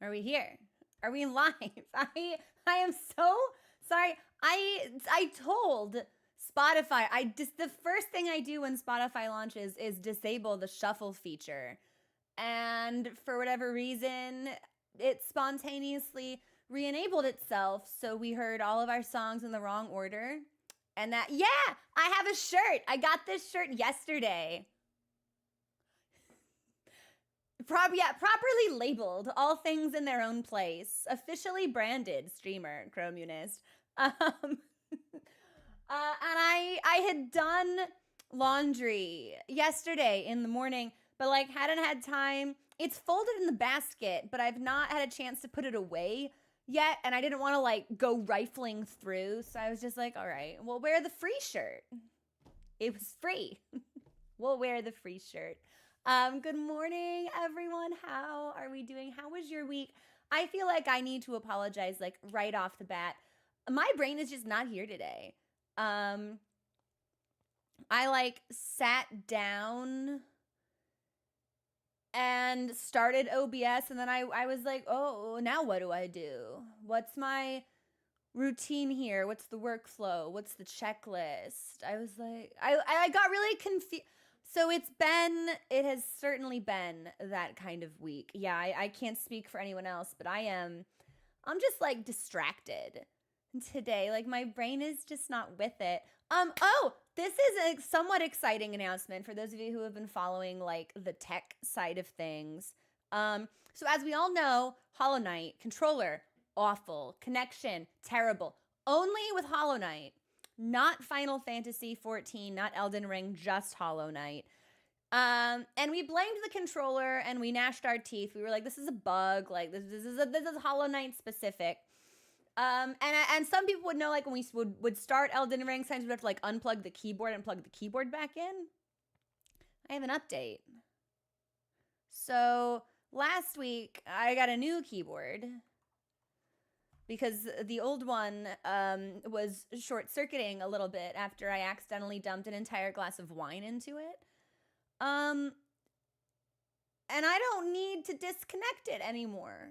Are we here? Are we live? I am so sorry. I told Spotify the first thing I do when Spotify launches is disable the shuffle feature. And for whatever reason, it spontaneously re-enabled itself, so we heard all of our songs in the wrong order. And that, yeah, I have a shirt. I got this shirt yesterday. Properly labeled, all things in their own place, officially branded streamer, Chromunist. And I had done laundry yesterday in the morning, but like hadn't had time. It's folded in the basket, but I've not had a chance to put it away yet, and I didn't want to like go rifling through, so I was just like, all right, we'll wear the free shirt. It was free. We'll wear the free shirt. Good morning, everyone. How are we doing? How was your week? I feel like I need to apologize, like, right off the bat. My brain is just not here today. I, like, sat down and started OBS, and then I was like, oh, now what do I do? What's my routine here? What's the workflow? What's the checklist? I was like, I got really confused. So it has certainly been that kind of week. Yeah, I can't speak for anyone else, but I'm just like distracted today. Like my brain is just not with it. Oh, this is a somewhat exciting announcement for those of you who have been following like the tech side of things. So as we all know, Hollow Knight, controller, awful. Connection, terrible. Only with Hollow Knight. Not Final Fantasy 14, not Elden Ring, just Hollow Knight. And we blamed the controller and we gnashed our teeth. We were like, this is a bug. Like, this is Hollow Knight specific. And some people would know, like, when we would start Elden Ring, sometimes we'd have to, like, unplug the keyboard and plug the keyboard back in. I have an update. So, last week, I got a new keyboard because the old one was short-circuiting a little bit after I accidentally dumped an entire glass of wine into it. And I don't need to disconnect it anymore.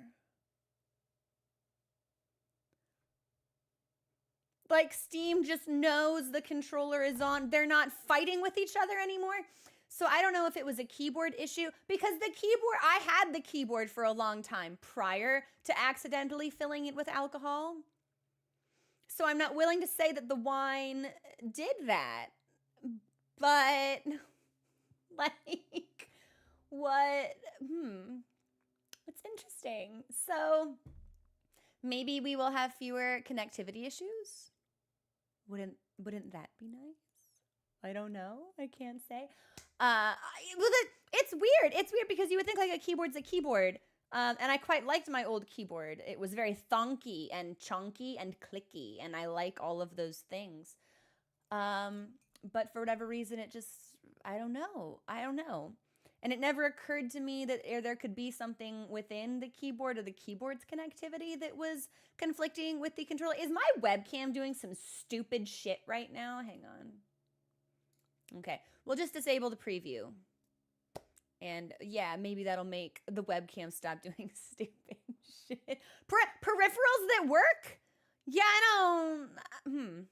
Like, Steam just knows the controller is on. They're not fighting with each other anymore. So I don't know if it was a keyboard issue, because I had the keyboard for a long time prior to accidentally filling it with alcohol. So I'm not willing to say that the wine did that. But, like, what? It's interesting. So maybe we will have fewer connectivity issues. Wouldn't that be nice? I don't know. I can't say. It's weird. It's weird because you would think like a keyboard's a keyboard. And I quite liked my old keyboard. It was very thonky and chunky and clicky, and I like all of those things. But for whatever reason, it just, I don't know. And it never occurred to me that there could be something within the keyboard or the keyboard's connectivity that was conflicting with the controller. Is my webcam doing some stupid shit right now? Hang on. Okay, we'll just disable the preview. And yeah, maybe that'll make the webcam stop doing stupid shit. Peripherals that work? Yeah, I don't...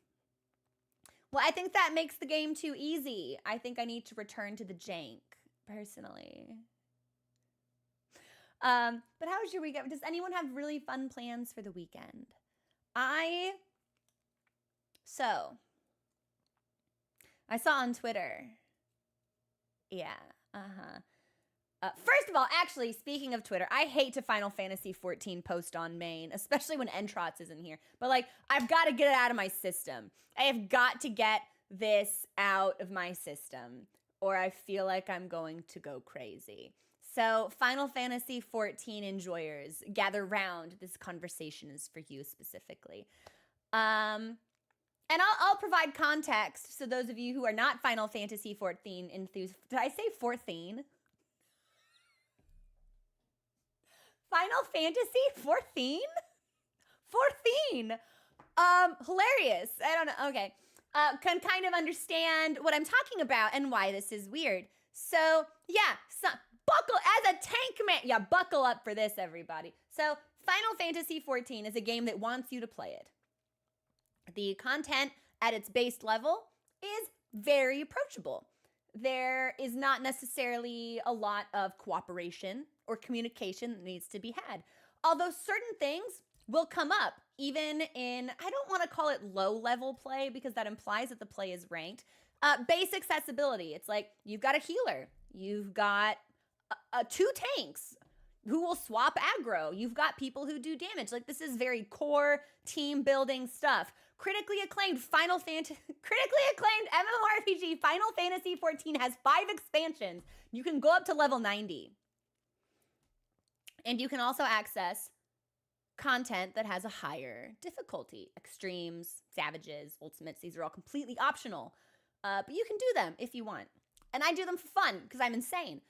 Well, I think that makes the game too easy. I think I need to return to the jank, personally. But how was your weekend? Does anyone have really fun plans for the weekend? I saw on Twitter. Yeah, first of all, actually, speaking of Twitter, I hate to Final Fantasy 14 post on main, especially when Entrots isn't here. But, like, I've got to get it out of my system. I have got to get this out of my system, or I feel like I'm going to go crazy. So, Final Fantasy 14 enjoyers, gather round. This conversation is for you specifically. And I'll provide context, so those of you who are not Final Fantasy 14 enthusiasts. Did I say 14? Final Fantasy 14? 14! Hilarious. I don't know. Okay. Can kind of understand what I'm talking about and why this is weird. So, yeah, buckle as a tank man. Yeah, buckle up for this, everybody. So Final Fantasy XIV is a game that wants you to play it. The content at its base level is very approachable. There is not necessarily a lot of cooperation or communication that needs to be had. Although certain things will come up even in, I don't want to call it low-level play because that implies that the play is ranked. Base accessibility. It's like you've got a healer. You've got two tanks who will swap aggro. You've got people who do damage. Like, this is very core team building stuff. Critically acclaimed MMORPG Final Fantasy XIV has 5 expansions. You can go up to level 90. And you can also access content that has a higher difficulty. Extremes, Savages, Ultimates, these are all completely optional. But you can do them if you want. And I do them for fun because I'm insane.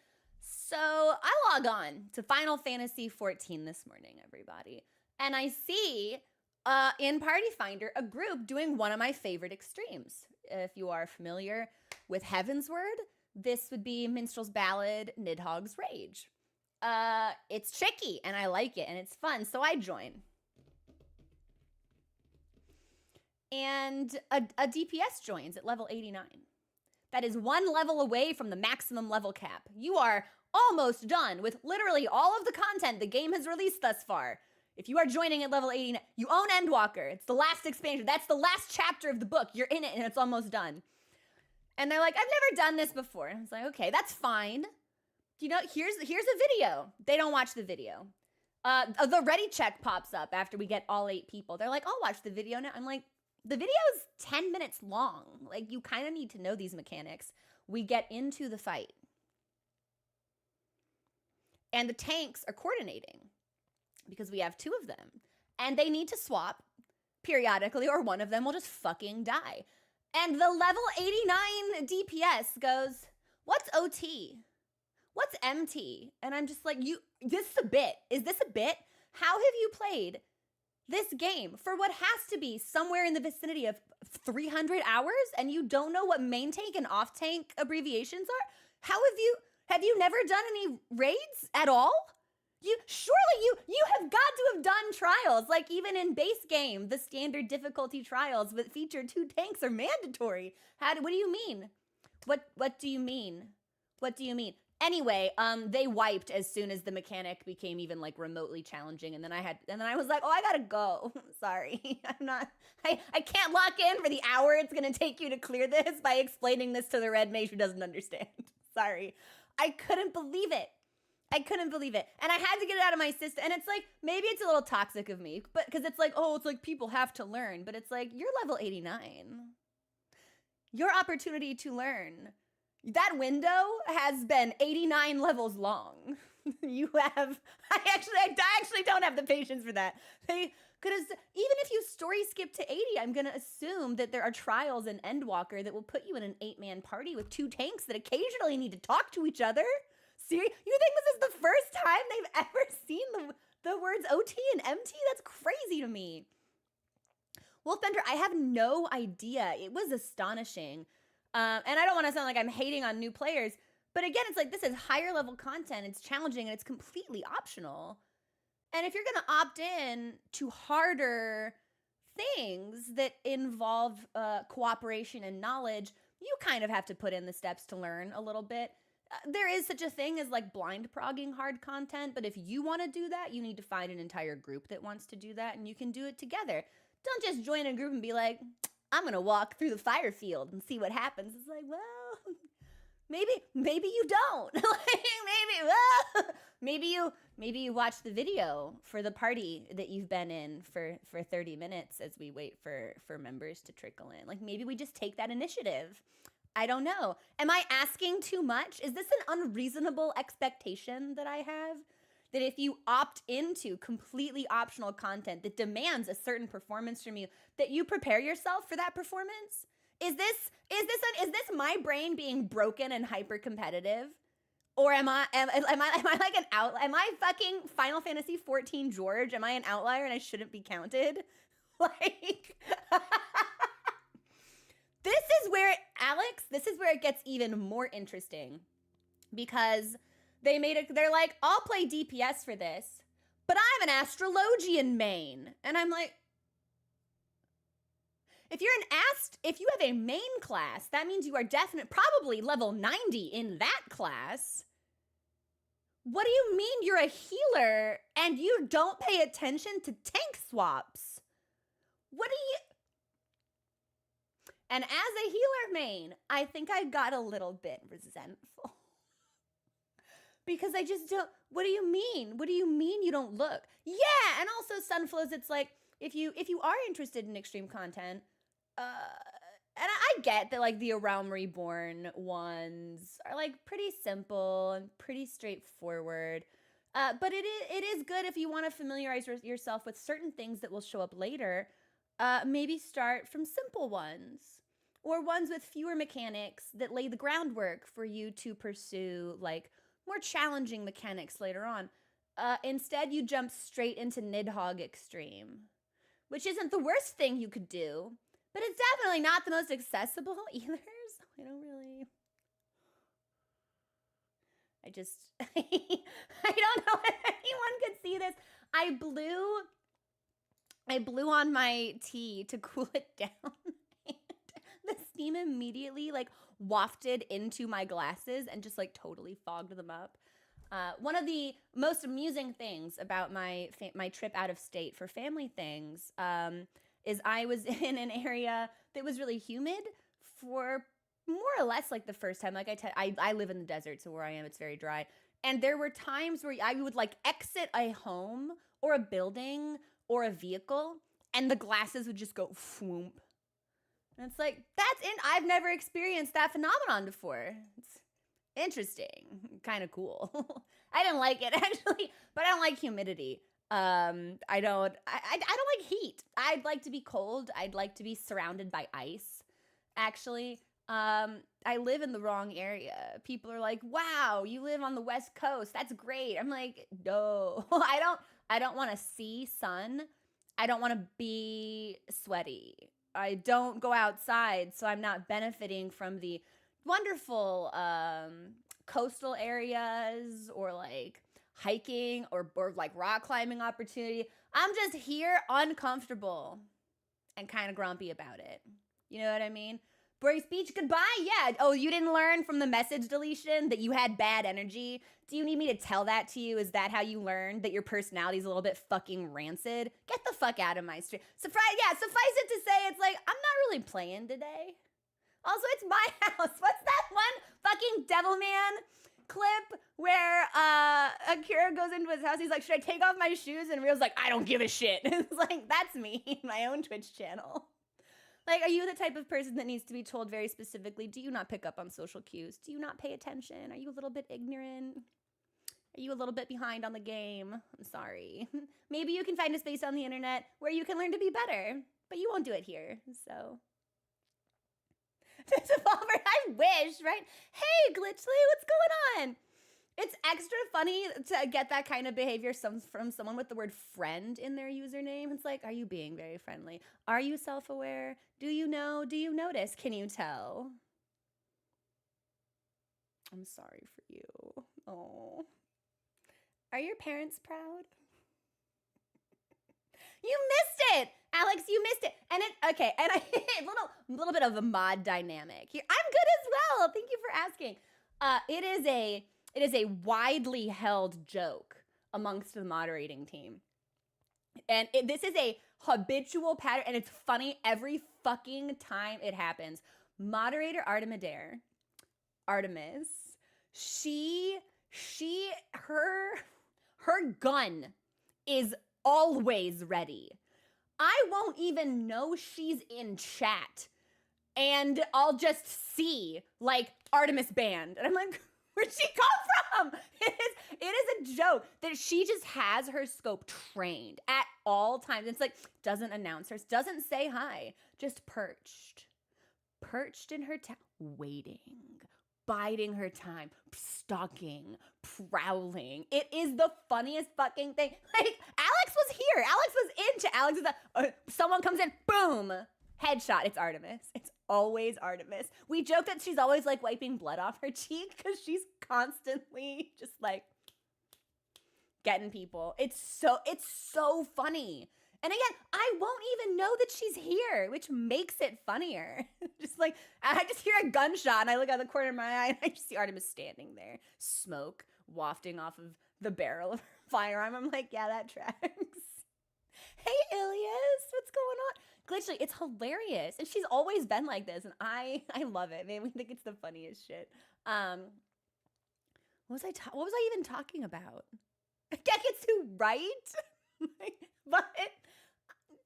So I log on to Final Fantasy XIV this morning, everybody. And I see in Party Finder a group doing one of my favorite extremes. If you are familiar with Heavensward, this would be Minstrel's Ballad, Nidhogg's Rage. It's tricky and I like it and it's fun, so I join. And a DPS joins at level 89. That is 1 level away from the maximum level cap. You are almost done with literally all of the content the game has released thus far. If you are joining at level 89, you own Endwalker. It's the last expansion. That's the last chapter of the book. You're in it and it's almost done. And they're like, I've never done this before. And I was like, okay, that's fine. You know, here's a video. They don't watch the video. The ready check pops up after we get all 8 people. They're like, I'll watch the video now. I'm like, the video is 10 minutes long. Like, you kind of need to know these mechanics. We get into the fight. And the tanks are coordinating because we have 2 of them. And they need to swap periodically or one of them will just fucking die. And the level 89 DPS goes, what's OT? What's MT? And I'm just like, this is a bit. Is this a bit? How have you played this game for what has to be somewhere in the vicinity of 300 hours and you don't know what main tank and off tank abbreviations are? Have you never done any raids at all? Surely you have got to have done trials. Like, even in base game, the standard difficulty trials that feature 2 tanks are mandatory. What do you mean? What do you mean? What do you mean? Anyway, they wiped as soon as the mechanic became even like remotely challenging, and then I was like, oh, I gotta go. Sorry, I can't lock in for the hour it's gonna take you to clear this by explaining this to the red mage who doesn't understand. Sorry, I couldn't believe it. And I had to get it out of my system. And it's like, maybe it's a little toxic of me, but because it's like, oh, it's like people have to learn, but it's like, you're level 89. Your opportunity to learn. That window has been 89 levels long. I actually don't have the patience for that. Because even if you story skip to 80, I'm going to assume that there are trials in Endwalker that will put you in an 8-man party with 2 tanks that occasionally need to talk to each other. Seriously? You think this is the first time they've ever seen the words OT and MT? That's crazy to me. Wolfbender, I have no idea. It was astonishing. And I don't want to sound like I'm hating on new players, but again, it's like, this is higher level content. It's challenging and it's completely optional. And if you're going to opt in to harder things that involve cooperation and knowledge, you kind of have to put in the steps to learn a little bit. There is such a thing as like blind progging hard content, but if you want to do that, you need to find an entire group that wants to do that, and you can do it together. Don't just join a group and be like, I'm going to walk through the fire field and see what happens. It's like, well, maybe you don't. maybe you watch the video for the party that you've been in for 30 minutes as we wait for members to trickle in. Like, maybe we just take that initiative. I don't know. Am I asking too much? Is this an unreasonable expectation that I have? That if you opt into completely optional content that demands a certain performance from you, that you prepare yourself for that performance? Is this my brain being broken and hyper competitive? Or am I like an out? Am I fucking Final Fantasy 14 George? Am I an outlier and I shouldn't be counted? Like, this is where it gets even more interesting, because They're like, I'll play DPS for this, but I'm an Astrologian main. And I'm like, if you have a main class, that means you are probably level 90 in that class. What do you mean you're a healer and you don't pay attention to tank swaps? What do you... And as a healer main, I think I got a little bit resentful. Because I just don't... What do you mean? What do you mean you don't look? Yeah, and also Sunflows, it's like, if you are interested in extreme content, and I get that, like, the A Realm Reborn ones are, like, pretty simple and pretty straightforward. But it is good if you want to familiarize yourself with certain things that will show up later. Maybe start from simple ones, or ones with fewer mechanics that lay the groundwork for you to pursue, like, more challenging mechanics later on. Instead, you jump straight into Nidhogg Extreme, which isn't the worst thing you could do. But it's definitely not the most accessible either, so I don't really... I don't know if anyone could see this. I blew on my tea to cool it down, and the steam immediately, like, wafted into my glasses and just, like, totally fogged them up. One of the most amusing things about my trip out of state for family things, is I was in an area that was really humid for more or less like the first time. Like I live in the desert, so where I am, it's very dry. And there were times where I would, like, exit a home or a building or a vehicle, and the glasses would just go swoomp. And it's like, I've never experienced that phenomenon before. It's interesting, kind of cool. I didn't like it, actually, but I don't like humidity. I don't like heat. I'd like to be cold. I'd like to be surrounded by ice. Actually, I live in the wrong area. People are like, wow, you live on the West Coast. That's great. I'm like, no, I don't want to see sun. I don't want to be sweaty. I don't go outside, so I'm not benefiting from the wonderful, coastal areas or, like, hiking or like rock climbing opportunity. I'm just here uncomfortable and kind of grumpy about it. You know what I mean? Brace Beach, goodbye. Yeah. Oh, you didn't learn from the message deletion that you had bad energy? Do you need me to tell that to you? Is that how you learned that your personality's a little bit fucking rancid? Get the fuck out of my street. Suffice it to say, it's like, I'm not really playing today. Also, it's my house. What's that one fucking Devilman clip where Akira goes into his house? He's like, should I take off my shoes? And Rio's like, I don't give a shit. It's like, that's me, my own Twitch channel. Like, are you the type of person that needs to be told very specifically, do you not pick up on social cues? Do you not pay attention? Are you a little bit ignorant? Are you a little bit behind on the game? I'm sorry. Maybe you can find a space on the internet where you can learn to be better, but you won't do it here, so. This Evolver, I wish, right? Hey, Glitchly, what's going on? It's extra funny to get that kind of behavior from someone with the word friend in their username. It's like, are you being very friendly? Are you self-aware? Do you know? Do you notice? Can you tell? I'm sorry for you. Oh. Are your parents proud? You missed it! Alex, you missed it. And a little bit of a mod dynamic here. I'm good as well. Thank you for asking. It is a widely held joke amongst the moderating team. And this is a habitual pattern, and it's funny every fucking time it happens. Moderator Artemis, her gun is always ready. I won't even know she's in chat, and I'll just see, like, Artemis banned. And I'm like, where'd she come from? It is a joke that she just has her scope trained at all times. It's like, doesn't announce her, doesn't say hi, just perched in her town, waiting, biding her time, stalking, prowling. It is the funniest fucking thing. Like, Alex was here. Alex was into Alex. Someone comes in, boom, headshot. It's Artemis. It's always Artemis. We joke that she's always, like, wiping blood off her cheek because she's constantly just like getting people. It's so funny. And again, I won't even know that she's here, which makes it funnier. Just like, I just hear a gunshot and I look out the corner of my eye and I just see Artemis standing there, smoke wafting off of the barrel of her firearm. I'm like, yeah, that tracks. Hey, Ilias, what's going on? Glitchly, it's hilarious. And she's always been like this, and I love it. Man, we think it's the funniest shit. What was I even talking about? Geketsu, right? But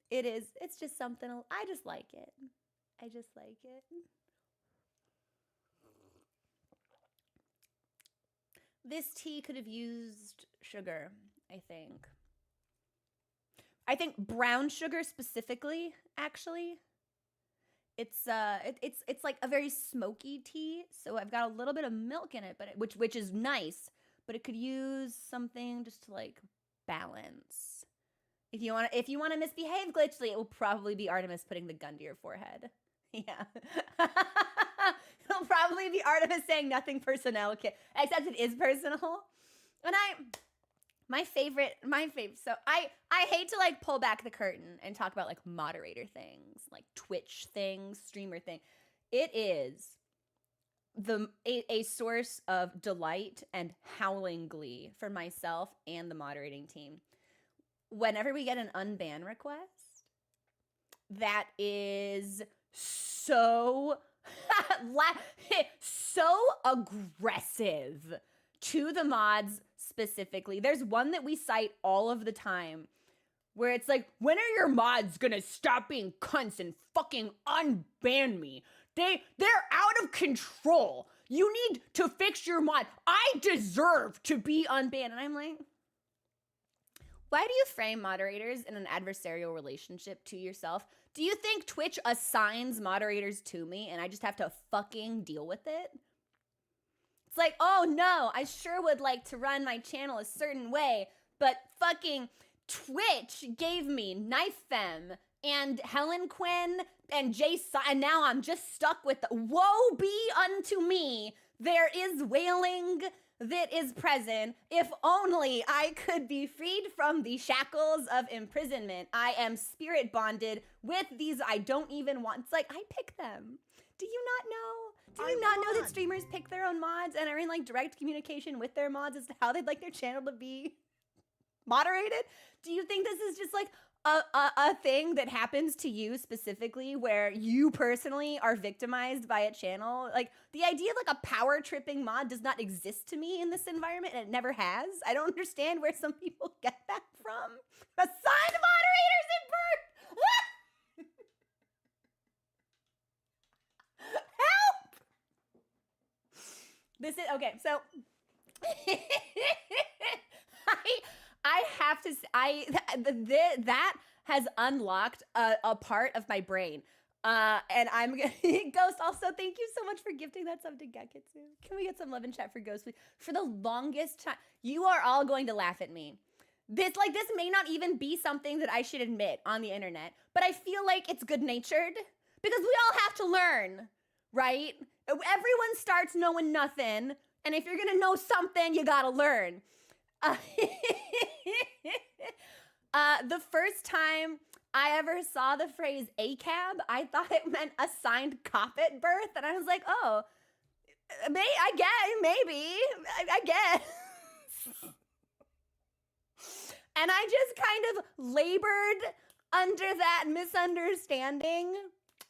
it's just something, I just like it. I just like it. This tea could have used sugar, I think. I think brown sugar specifically, actually. It's like a very smoky tea, so I've got a little bit of milk in it, but which is nice, but it could use something just to like balance. If you want to misbehave, Glitchly, it will probably be Artemis putting the gun to your forehead. Yeah. It'll probably be Artemis saying nothing personal, except it is personal. And my favorite, so I hate to like pull back the curtain and talk about like moderator things, like Twitch things, streamer thing. It is a source of delight and howling glee for myself and the moderating team. Whenever we get an unban request, that is so aggressive to the mods specifically. There's one that we cite all of the time where it's like, when are your mods gonna stop being cunts and fucking unban me? They're out of control. You need to fix your mod. I deserve to be unbanned. And I'm like, why do you frame moderators in an adversarial relationship to yourself? Do you think Twitch assigns moderators to me and I just have to fucking deal with it? It's like, oh no, I sure would like to run my channel a certain way, but fucking Twitch gave me Knife Femme and Helen Quinn and Jason, and now I'm just stuck with the woe be unto me. There is wailing that is present. If only I could be freed from the shackles of imprisonment. I am spirit bonded with these I don't even want. It's like, I pick them. Do you not know? Do you not know that streamers pick their own mods and are in like direct communication with their mods as to how they'd like their channel to be moderated? Do you think this is just like a thing that happens to you specifically where you personally are victimized by a channel? Like, the idea of like a power tripping mod does not exist to me in this environment, and it never has. I don't understand where some people get that from. Assign moderators in birth! Help! This is, okay, so I have to say, that has unlocked a part of my brain. And I'm gonna, Ghost, also, thank you so much for gifting that sub to Geketsu. Can we get some love in chat for Ghost, please? For the longest time, you are all going to laugh at me. This may not even be something that I should admit on the internet, but I feel like it's good-natured because we all have to learn, right? Everyone starts knowing nothing, and if you're gonna know something, you gotta learn. The first time I ever saw the phrase ACAB, I thought it meant assigned cop at birth, and I was like, oh, I guess. And I just kind of labored under that misunderstanding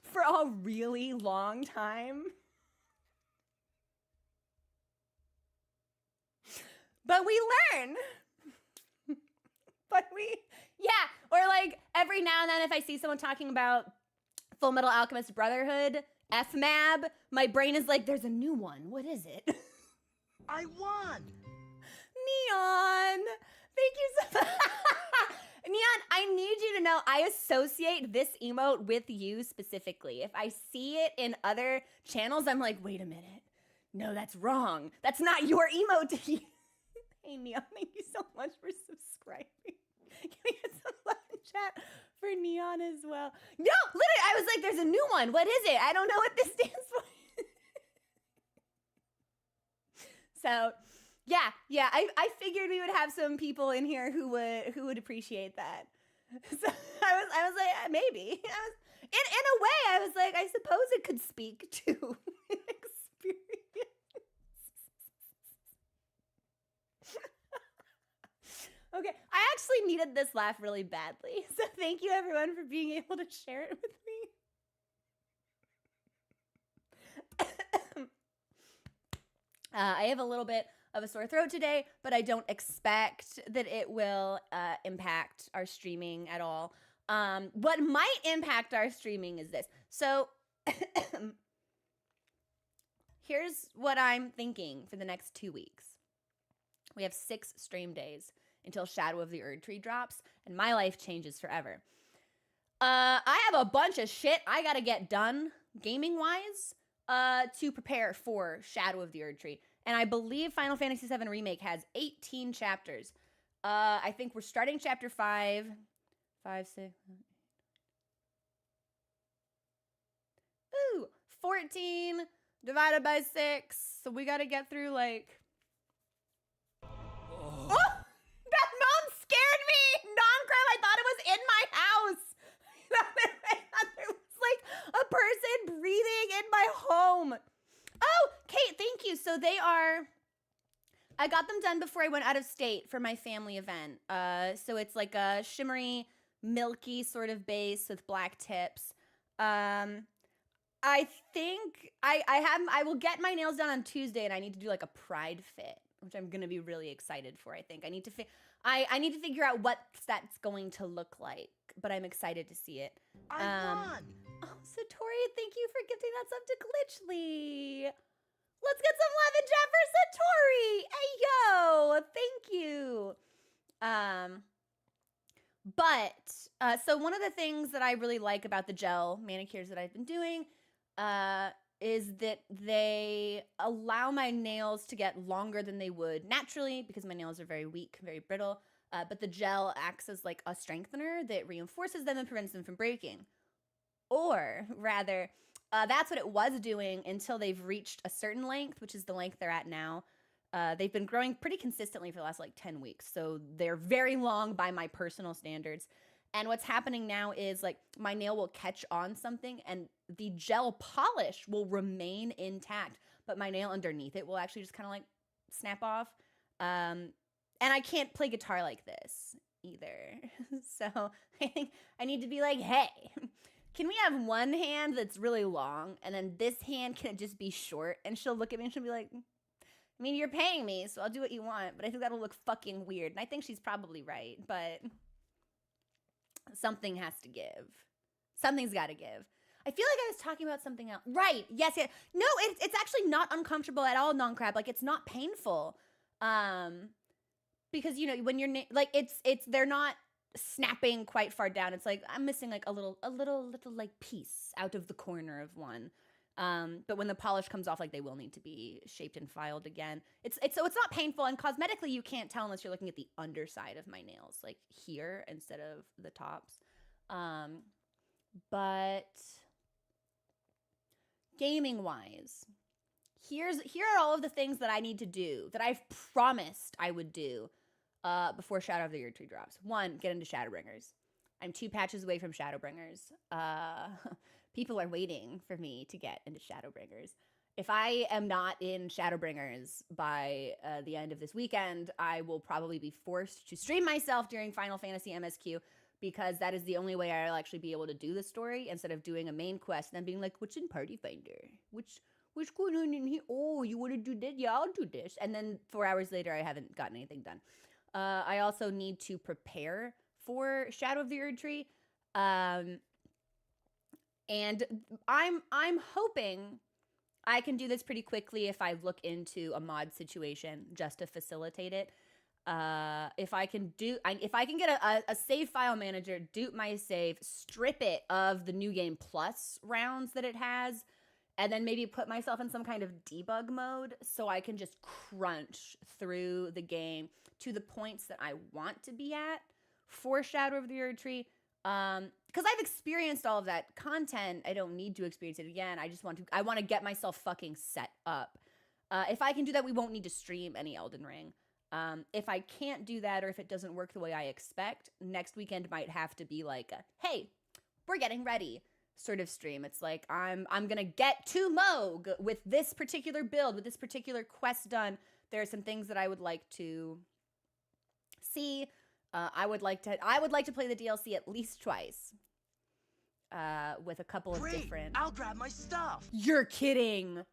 for a really long time. But we learn. Or like every now and then if I see someone talking about Full Metal Alchemist Brotherhood, FMAB, my brain is like, there's a new one. What is it? I won! Neon! Thank you so much. Neon, I need you to know I associate this emote with you specifically. If I see it in other channels, I'm like, wait a minute. No, that's wrong. That's not your emote to you. Hey, Neon, thank you so much for subscribing. Can we get some love in chat for Neon as well? No, literally, I was like, there's a new one. What is it? I don't know what this stands for. So yeah, I figured we would have some people in here who would appreciate that. So I was like, maybe. In a way, I was like, I suppose it could speak to an experience. Okay, I actually needed this laugh really badly. So thank you everyone for being able to share it with me. I have a little bit of a sore throat today, but I don't expect that it will impact our streaming at all. What might impact our streaming is this. So here's what I'm thinking for the next 2 weeks. We have 6 stream days until Shadow of the Erd Tree drops, and my life changes forever. I have a bunch of shit I gotta get done, gaming-wise, to prepare for Shadow of the Erd Tree. And I believe Final Fantasy VII Remake has 18 chapters. I think we're starting chapter 5. 5, 6. Ooh, 14 divided by 6. So we gotta get through like... Oh, that moan scared me! Non-crime, I thought it was in my house. I thought there was like a person breathing in my home. Oh, Kate, thank you. So I got them done before I went out of state for my family event. So it's like a shimmery, milky sort of base with black tips. I think I will get my nails done on Tuesday, and I need to do like a pride fit, which I'm gonna be really excited for. I think I need to I need to figure out what that's going to look like, but I'm excited to see it. I won. Oh, Satori, thank you for gifting that sub to Glitchly. Let's get some love in chat for Satori. Hey, yo, thank you. So one of the things that I really like about the gel manicures that I've been doing is that they allow my nails to get longer than they would naturally because my nails are very weak, very brittle. But the gel acts as like a strengthener that reinforces them and prevents them from breaking. Or rather, that's what it was doing until they've reached a certain length, which is the length they're at now. They've been growing pretty consistently for the last like 10 weeks. So they're very long by my personal standards. And what's happening now is like my nail will catch on something and the gel polish will remain intact, but my nail underneath it will actually just kind of like snap off. And I can't play guitar like this either. So I think I need to be like, hey, can we have one hand that's really long and then this hand can just be short? And she'll look at me and she'll be like, I mean, you're paying me, so I'll do what you want, but I think that'll look fucking weird. And I think she's probably right, but something has to give. Something's got to give. I feel like I was talking about something else. Right. Yes. No, it's actually not uncomfortable at all, non-crab. Like, it's not painful. Because, you know, when you're, like, they're not snapping quite far down. It's like, I'm missing, like, a little, like, piece out of the corner of one. But when the polish comes off, like, they will need to be shaped and filed again. So it's not painful, and cosmetically you can't tell unless you're looking at the underside of my nails, like here instead of the tops. But gaming wise, here are all of the things that I need to do that I've promised I would do before Shadow of the Erd Tree drops. 1, get into Shadowbringers. I'm 2 patches away from Shadowbringers. People are waiting for me to get into Shadowbringers. If I am not in Shadowbringers by the end of this weekend, I will probably be forced to stream myself during Final Fantasy MSQ, because that is the only way I'll actually be able to do the story instead of doing a main quest and then being like, what's in Party Finder? What's going on in here? Oh, you want to do this? Yeah, I'll do this. And then 4 hours later, I haven't gotten anything done. I also need to prepare for Shadow of the Erd Tree. And I'm hoping I can do this pretty quickly if I look into a mod situation just to facilitate it. If I can get a save file manager, dupe my save, strip it of the New Game Plus rounds that it has, and then maybe put myself in some kind of debug mode so I can just crunch through the game to the points that I want to be at for Shadow of the Erd Tree. Because I've experienced all of that content. I don't need to experience it again. I want to get myself fucking set up. If I can do that, we won't need to stream any Elden Ring. If I can't do that, or if it doesn't work the way I expect, next weekend might have to be like a, hey, we're getting ready sort of stream. It's like, I'm gonna get to Moog with this particular build, with this particular quest done. There are some things that I would like to see. I would like to play the DLC at least twice. With a couple of different. I'll grab my stuff. You're kidding.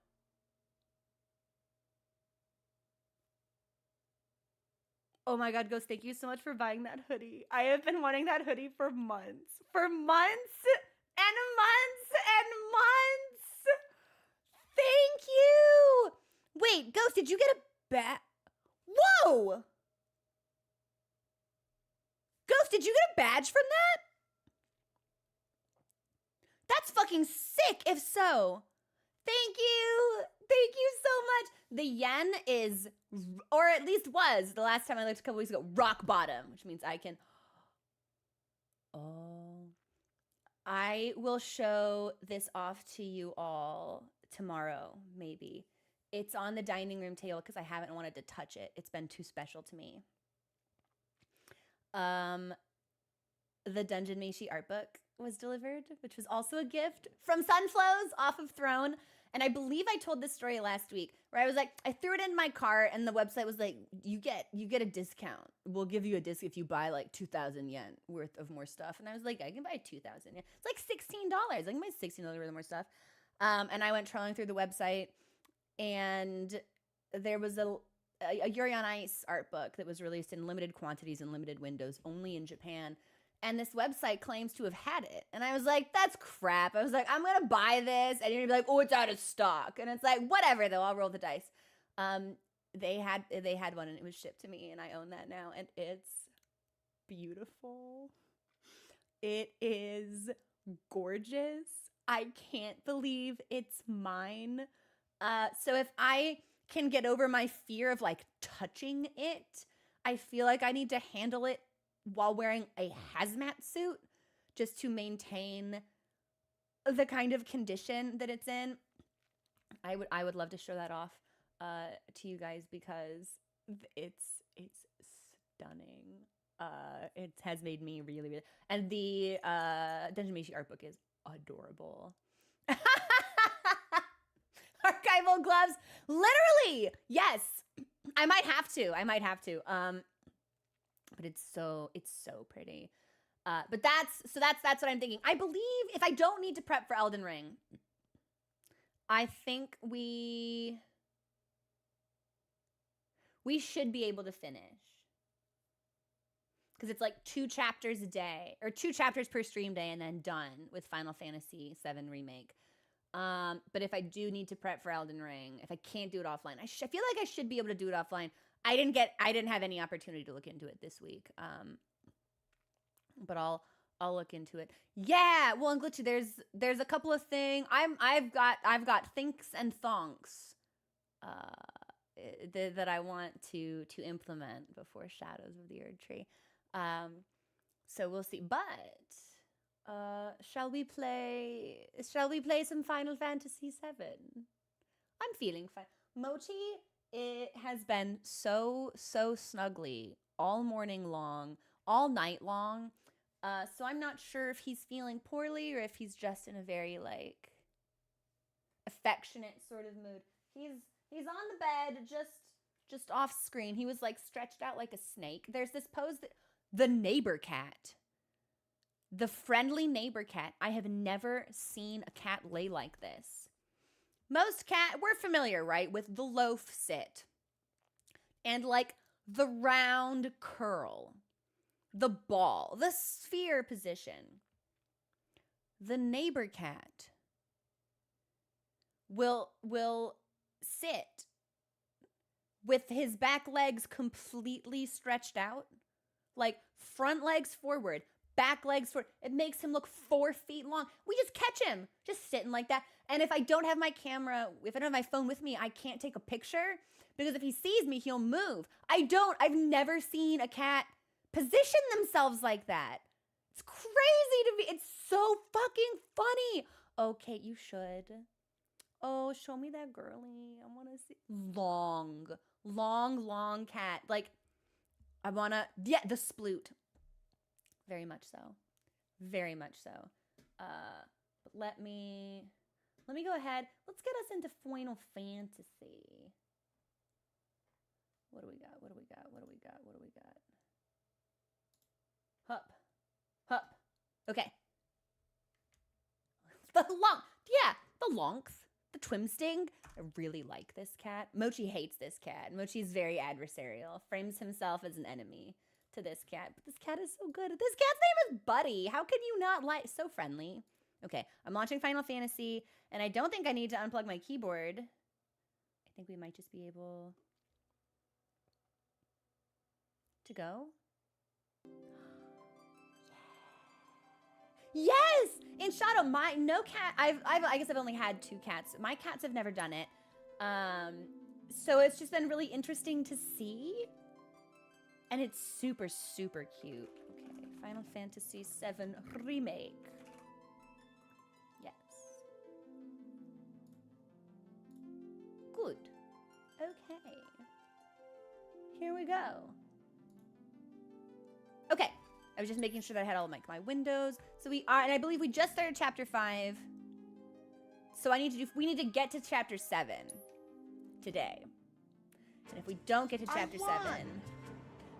Oh my God, Ghost, thank you so much for buying that hoodie. I have been wanting that hoodie for months. For months and months and months. Thank you. Wait, Ghost, did you get a bat? Whoa. Ghost, did you get a badge from that? That's fucking sick, if so. Thank you. Thank you so much. The yen is, or at least was, the last time I looked a couple weeks ago, rock bottom, which means I can... Oh. I will show this off to you all tomorrow, maybe. It's on the dining room table because I haven't wanted to touch it. It's been too special to me. The Dungeon Meshi art book was delivered, which was also a gift from Sunflows off of Throne. And I believe I told this story last week where I was like, I threw it in my cart and the website was like, you get a discount. We'll give you a disc if you buy like 2,000 yen worth of more stuff. And I was like, I can buy 2,000 yen. It's like $16. I can buy $16 worth of more stuff. And I went trolling through the website and there was a Yuri on Ice art book that was released in limited quantities and limited windows only in Japan. And this website claims to have had it. And I was like, that's crap. I was like, I'm going to buy this. And you're going to be like, oh, it's out of stock. And it's like, whatever, though. I'll roll the dice. They had one and it was shipped to me. And I own that now. And it's beautiful. It is gorgeous. I can't believe it's mine. So if I can get over my fear of like touching it, I feel like I need to handle it while wearing a hazmat suit just to maintain the kind of condition that it's in. I would love to show that off to you guys because it's stunning. It has made me really, really, and the Dungeon Meshi art book is adorable. Archival gloves, literally, yes. I might have to. But it's so pretty. But that's what I'm thinking. I believe if I don't need to prep for Elden Ring, I think we should be able to finish. Because it's like 2 chapters a day, or 2 chapters per stream day, and then done with Final Fantasy VII Remake. But if I do need to prep for Elden Ring, if I can't do it offline, I feel like I should be able to do it offline. I didn't have any opportunity to look into it this week. But I'll look into it. Yeah, well, and Glitchy, there's a couple of things. I've got thinks and thonks that I want to implement before Shadows of the Erd Tree. So we'll see. But shall we play some Final Fantasy VII? I'm feeling fine. Mochi, it has been so snuggly all morning long, all night long. So I'm not sure if he's feeling poorly or if he's just in a very like affectionate sort of mood. He's on the bed, just off screen. He was like stretched out like a snake. There's this pose that the neighbor cat. The friendly neighbor cat. I have never seen a cat lay like this. Most cat, we're familiar, right, with the loaf sit. And like the round curl. The ball. The sphere position. The neighbor cat will sit with his back legs completely stretched out. Like front legs forward. Back legs forward. It makes him look 4 feet long. We just catch him, just sitting like that. And if I don't have my camera, if I don't have my phone with me, I can't take a picture because if he sees me, he'll move. I've never seen a cat position themselves like that. It's crazy to me. It's so fucking funny. Oh, Kate, you should. Oh, show me that girly. I want to see. Long, long, long cat. Like, I want to, yeah, the sploot. Very much so. Very much so. But let me go ahead. Let's get us into Final Fantasy. What do we got? What do we got? What do we got? What do we got? Hup. Hup. Okay. The Lonks. The Twimsting. I really like this cat. Mochi hates this cat. Mochi's very adversarial. Frames himself as an enemy to this cat. But this cat is so good. This cat's name is Buddy. How can you not like... So friendly. Okay, I'm launching Final Fantasy, and I don't think I need to unplug my keyboard. I think we might just be able to go. Yes! In Shadow, no cat. I guess I've only had 2 cats. My cats have never done it. So it's just been really interesting to see. And it's super, super cute. Okay, Final Fantasy VII Remake. Yes. Good. Okay. Here we go. Okay. I was just making sure that I had all my windows. So we are, and I believe we just started chapter 5. So we need to get to chapter 7 today. And if we don't get to chapter 7,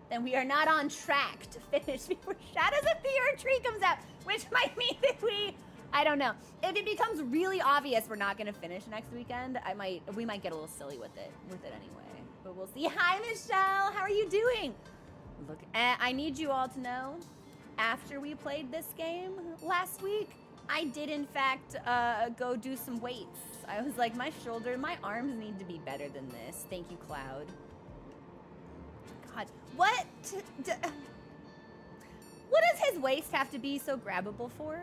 then we are not on track to finish before Shadows of the Earth Tree comes out, which might mean that I don't know. If it becomes really obvious we're not gonna finish next weekend, we might get a little silly with it anyway. But we'll see. Hi, Michelle, how are you doing? Look, I need you all to know, after we played this game last week, I did in fact go do some weights. I was like, my arms need to be better than this. Thank you, Cloud. God, what does his waist have to be so grabbable for?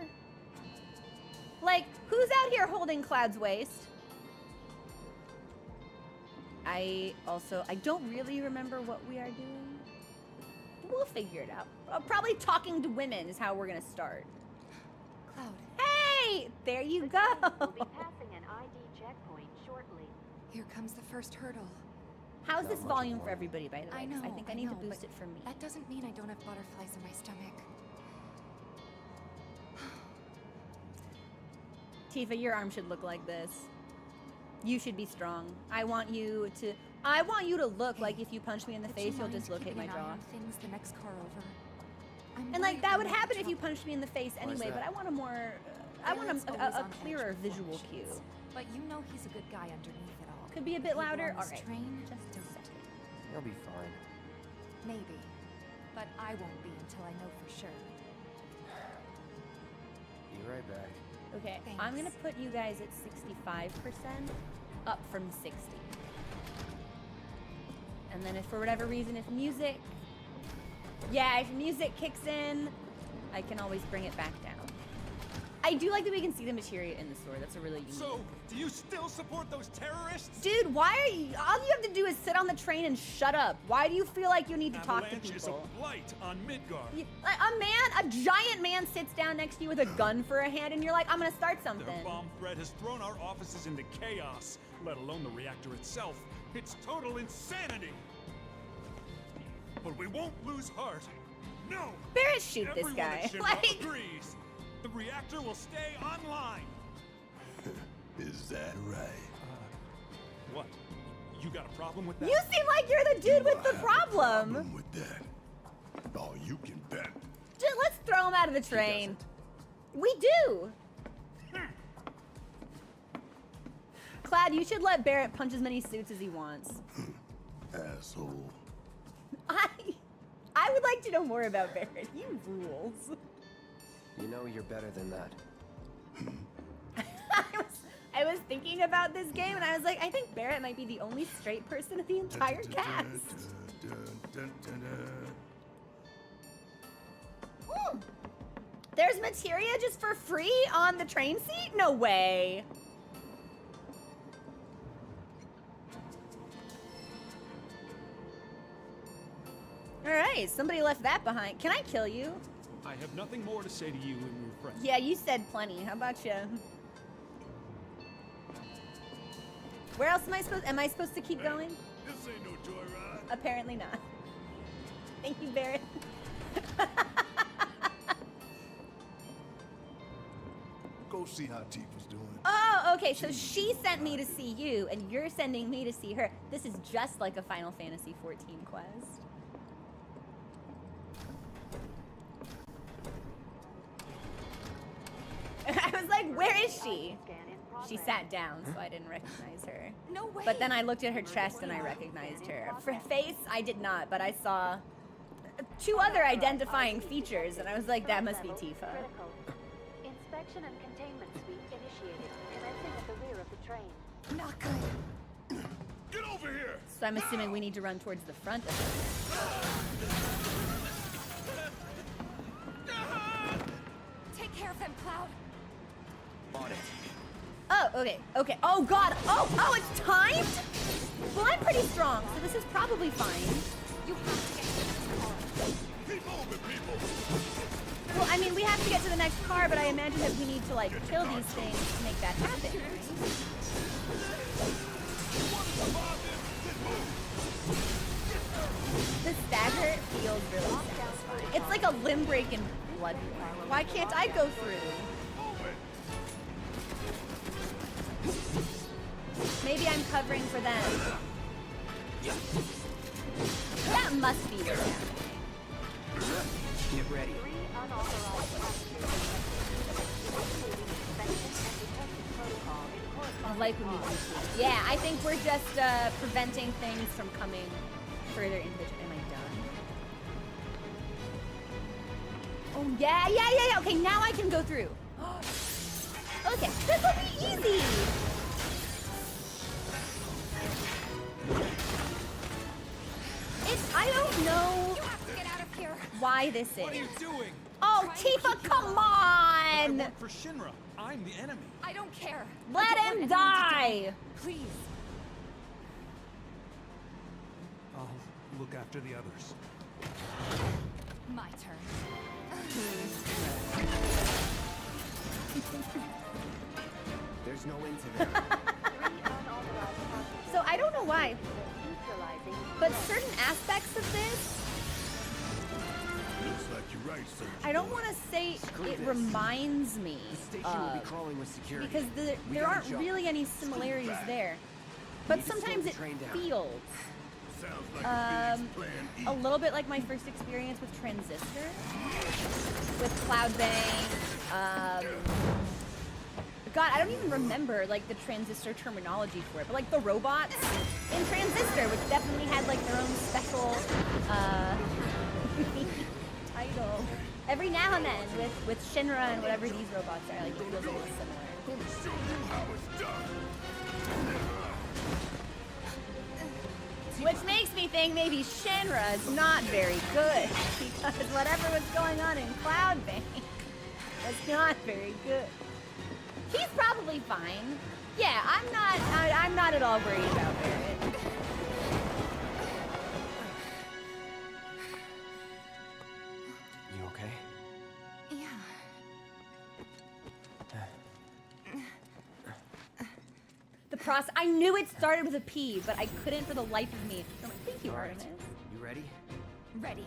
Like, who's out here holding Cloud's waist? I don't really remember what we are doing. We'll figure it out. Probably talking to women is how we're gonna start. Cloud. Hey! There you go! We'll be passing an ID checkpoint shortly. Here comes the first hurdle. How's this volume for everybody, by the way? I know, I think I need to boost it for me. That doesn't mean I don't have butterflies in my stomach. Tifa, your arm should look like this. You should be strong. I want you to look like if you punch me in the face, you'll dislocate my jaw. Things the next car over. And like that would happen if you punched me in the face anyway, but I want a clearer visual cue. But you know he's a good guy underneath it all. Could be a bit louder. All right. Train, Just a second. You'll be fine. Maybe. But I won't be until I know for sure. Be right back. Okay, Thanks. I'm gonna put you guys at 65%, up from 60. And then if for whatever reason, if music kicks in, I can always bring it back down. I do like that we can see the materia in the store. That's a really unique. So, do you still support those terrorists? Dude, why are you? All you have to do is sit on the train and shut up. Why do you feel like you need to talk to Avalanche is people? a blight on Midgard. A giant man sits down next to you with a gun for a hand, and you're like, I'm gonna start something. Their bomb threat has thrown our offices into chaos, let alone the reactor itself. It's total insanity. But we won't lose heart. No. Barrett, shoot this Everyone guy. at Shinra agrees. The reactor will stay online. Is that right? What? You got a problem with that? You seem like you're the dude with the problem. With that? Oh, you can bet. Just, let's throw him out of the train. We do. Cloud, you should let Barrett punch as many suits as he wants. Asshole. I would like to know more about Barrett. He rules. You know you're better than that. I was thinking about this game and I was like, I think Barrett might be the only straight person in the entire cast. Ooh. There's materia just for free on the train seat? No way. All right, somebody left that behind. Can I kill you? I have nothing more to say to you and your friends. Yeah, you said plenty. How about you? Where else am I supposed to keep going? This ain't no joyride. Apparently not. Thank you, Barrett. Go see how Tifa's doing. Oh, okay, so she sent me to see you, and you're sending me to see her. This is just like a Final Fantasy XIV quest. I was like, where is she? She sat down, so I didn't recognize her. No way. But then I looked at her chest and I recognized her. For face, I did not, but I saw 2 other identifying features, and I was like, that must be Tifa. Critical. Inspection and containment suite initiated. Commencing at the rear of the train. Not good. Get over here! So I'm assuming we need to run towards the front of it. Take care of them, Cloud. On it. Oh, okay, okay. Oh, God. Oh, it's timed? Well, I'm pretty strong, so this is probably fine. You have to get to the next car. Keep moving, people! Well, I mean, we have to get to the next car, but I imagine that we need to, like, kill these things to make that happen. The stagger feels really satisfying. It's like a limb break in blood. Why can't I go through? Maybe I'm covering for them. That must be what's happening. Get ready. 3 unauthorized passengers. Initiating inspection and detection protocol in I corresponding like when we car. do this. Yeah, I think we're just preventing things from coming further into the... Am I done? Oh, yeah. Okay, now I can go through. Okay, this will be easy. I don't know You have to get out of here. why this is. What are you doing? Oh, Tifa, come I on! work for Shinra. I'm the enemy. I don't care. Let I don't him want anyone to die! Please. I'll look after the others. My turn. There's no end to them. 3 unauthorized passengers. So I don't know why, Neutralizing. but certain aspects of this, Looks like you're right, sir. I don't want to say Screw it this. reminds me The station will be of, crawling with security. because there We gotta aren't jump. really any similarities back. there. But need to slow sometimes the it train down. feels Sounds like a Phoenix Plan E. a little bit like my first experience with Transistor, with Cloud Bang. God, I don't even remember like the Transistor terminology for it, but like the robots in Transistor, which definitely had like their own special title. Every now and then with Shinra and whatever these robots are, like it feels a little similar. Gonna show you how it's done. Which makes me think maybe Shinra is not very good, because whatever was going on in Cloud Bank was not very good. He's probably fine. Yeah, I'm not at all worried about Barrett. You okay? Yeah. The process. I knew it started with a P, but I couldn't for the life of me. I'm like, thank you, All right. Artemis. You ready? Ready.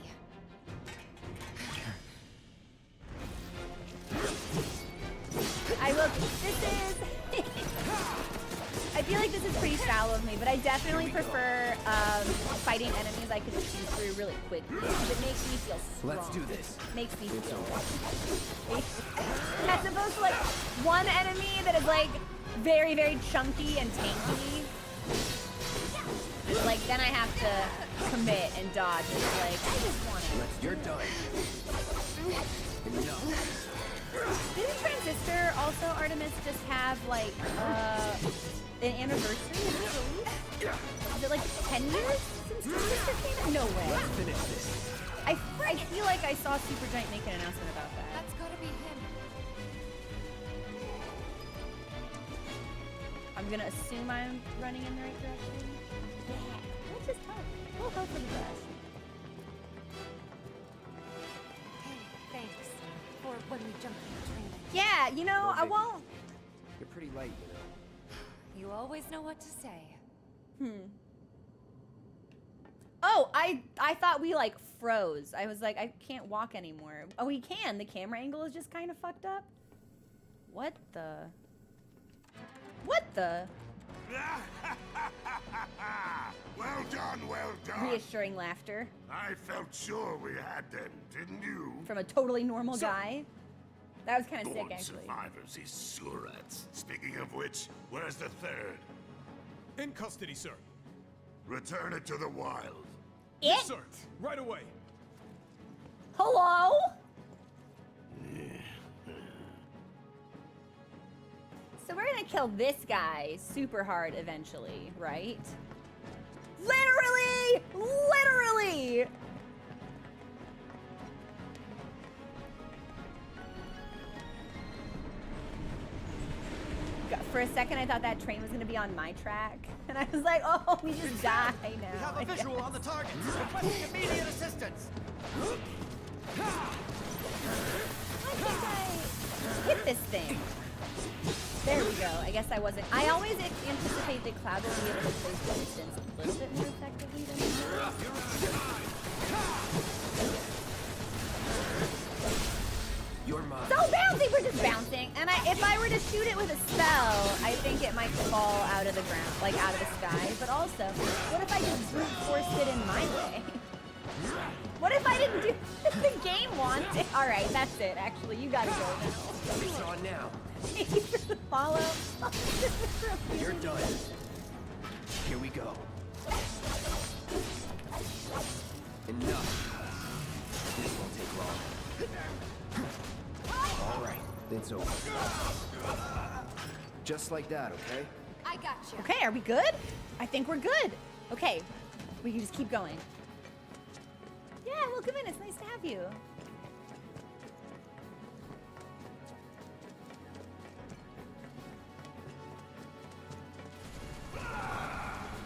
I will. This is. I feel like this is pretty shallow of me, but I definitely prefer fighting enemies I can see through really quickly because it makes me feel strong. Let's do this. Makes me It's feel over. as opposed to like one enemy that is like very, very chunky and tanky. Like then I have to commit and dodge. It's like I just want it. You're done. Enough. Didn't Transistor also Artemis just have like an anniversary of its release? Is it like 10 years since Transistor came out? No way. Finish this. I feel like I saw Supergiant make an announcement about that. That's gotta be him. I'm gonna assume I'm running in the right direction. Yeah, let's just hope. We'll hope for the best. Hey, thanks. For when we jumped in the train. Yeah, you know, I won't. You're pretty light, you know. You always know what to say. Oh, I thought we like froze. I was like, I can't walk anymore. Oh, we can. The camera angle is just kind of fucked up. What the? What the? Well done, well done. Reassuring laughter I felt sure we had them, didn't you? from a totally normal guy. That was kind of sick, Born actually. survivors, these surats. Speaking of which, where's the third? In custody, sir. Return it to the wild. Yes, sir. Right away. Hello? So we're gonna kill this guy super hard eventually, right? Literally! Literally! For a second, I thought that train was gonna be on my track. And I was like, oh, we just die now. We have I a visual guess. on the target. Requesting immediate assistance. Why can't I hit this thing? There we go. I guess I wasn't. I always anticipate that Cloud will be able to place distance a little bit more effectively than me. You're mine. So bouncy! We're just bouncing. And if I were to shoot it with a spell, I think it might fall out of the ground, like out of the sky. But also, what if I just brute forced it in my way? What if I didn't do the game wants it? All right, that's it. Actually, you gotta go now. It's on now. Thank you for the follow. You're done. Here we go. Enough. This won't take long. All right, it's over. Just like that, okay? I got you. Okay, are we good? I think we're good. Okay, we can just keep going. Yeah, welcome in. It's nice to have you.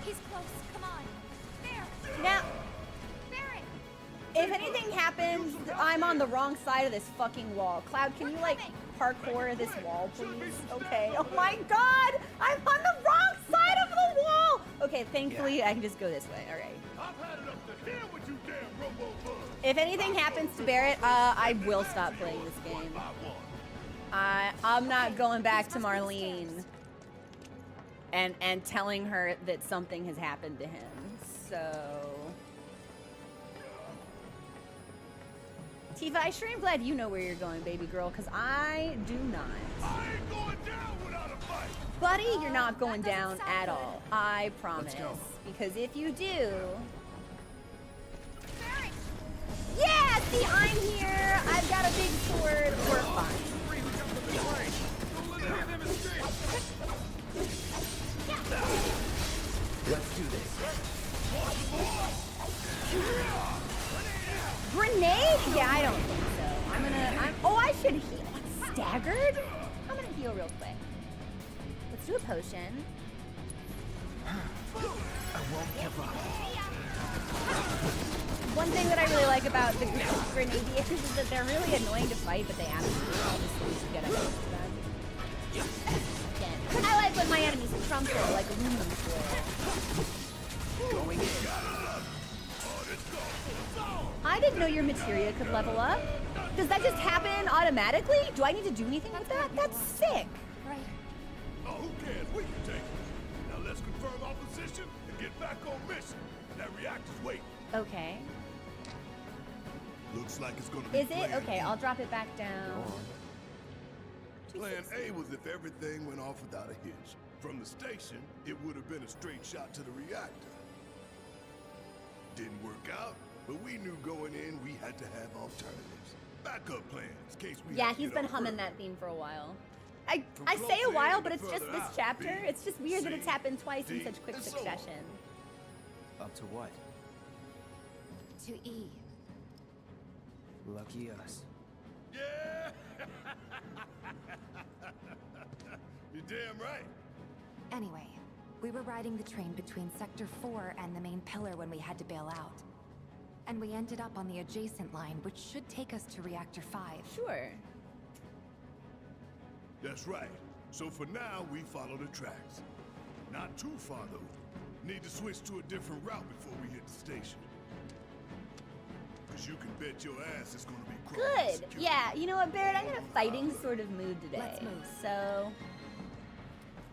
He's close. Come on. There. Now, Barret. if anything happens, I'm on the wrong side of this fucking wall. Cloud, can you like parkour this wall, please? Okay. Oh my god! I'm on the wrong side of the wall! Okay, thankfully I can just go this way. All right. I've had enough to hear what you damn robo-bug. If anything happens to Barret, I will stop playing this game. I'm not going back to Marlene and telling her that something has happened to him. So, Tifa, I sure am glad you know where you're going, baby girl, because I do not. I ain't going down without a fight. Buddy, you're not going down at all. I promise. Because if you do... Barret. Yeah, see, I'm here. I've got a big sword. We're fine. Let's do this. Grenade? Yeah, I don't think so. Oh, I should heal. Staggered? I'm gonna heal real quick. Let's do a potion. I won't give up. One thing that I really like about the Grenadiers is that they're really annoying to fight, but they absolutely all just get up to them. Again, I like when my enemies crumple like aluminum foil. Going in. I didn't know your materia could level up. Does that just happen automatically? Do I need to do anything with that? That's sick. Right. Oh, who cares? We can take it. Now let's confirm our position and get back on mission. That reactor's waiting. Okay. Looks like it's gonna be Is it? plan Okay, E. I'll drop it back down. Plan A was if everything went off without a hitch. From the station, it would have been a straight shot to the reactor. Didn't work out, but we knew going in we had to have alternatives. Backup plans, in case we Yeah, had to he's get been off humming Earth. that theme for a while. I From say a close while, in but to it's just further this out, chapter. B, It's just weird that it's C, happened twice in D, such quick and so on. succession. Up to what? To E. Lucky us. Yeah! You're damn right. Anyway, we were riding the train between Sector 4 and the main pillar when we had to bail out. And we ended up on the adjacent line, which should take us to Reactor 5. Sure. That's right. So for now, we follow the tracks. Not too far, though. Need to switch to a different route before we hit the station. Because you can bet your ass it's going to be crawling Good. secure. Yeah, you know what, Barrett? I'm in a fighting sort of mood today. Let's move. So,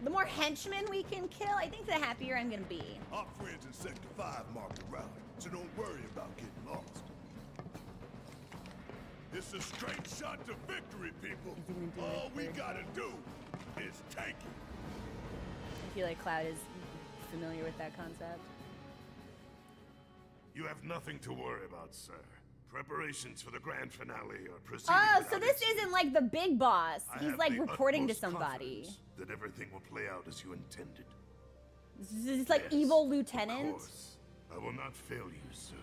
the more henchmen we can kill, I think the happier I'm going to be. Our friends in Sector 5 marked the route, so don't worry about getting lost. It's a straight shot to victory, people. Is he gonna do All it we first? gotta do is take it. I feel like Cloud is familiar with that concept. You have nothing to worry about, sir. Preparations for the grand finale are proceeding. Oh, so without this incident. isn't like the big boss. I He's have like the reporting to utmost somebody. confidence that everything will play out as you intended. This is like Yes, evil Of lieutenant. course, I will not fail you, sir.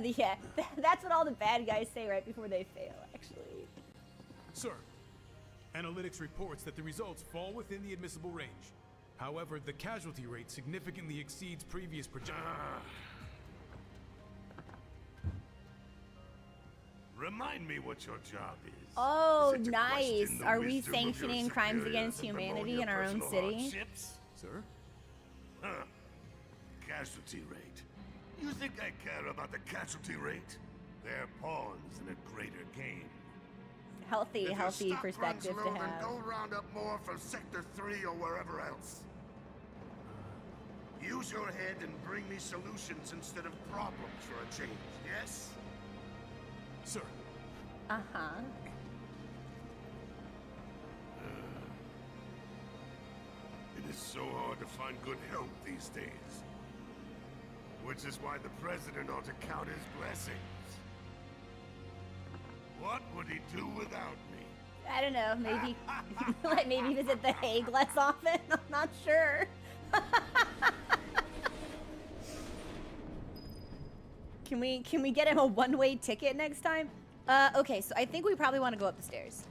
Yeah, that's what all the bad guys say right before they fail, actually. Sir, analytics reports that the results fall within the admissible range. However, the casualty rate significantly exceeds previous projections. Remind me what your job is. Oh, Is it to nice. question the Are we wisdom of your sanctioning crimes superiors against and bemoan humanity your in our own personal city? hardships? Sir? Huh. Casualty rate. You think I care about the casualty rate? They're pawns in a greater game. Healthy, If your healthy stock perspective runs to low, then have. go round up more from Sector 3 or wherever else. Use your head and bring me solutions instead of problems for a change, yes? Sir, Uh-huh. It is so hard to find good help these days. Which is why the President ought to count his blessings. What would he do without me? I don't know, maybe like maybe visit the Hague less often. I'm not sure. Can we get him a one-way ticket next time? Okay, so I think we probably want to go up the stairs.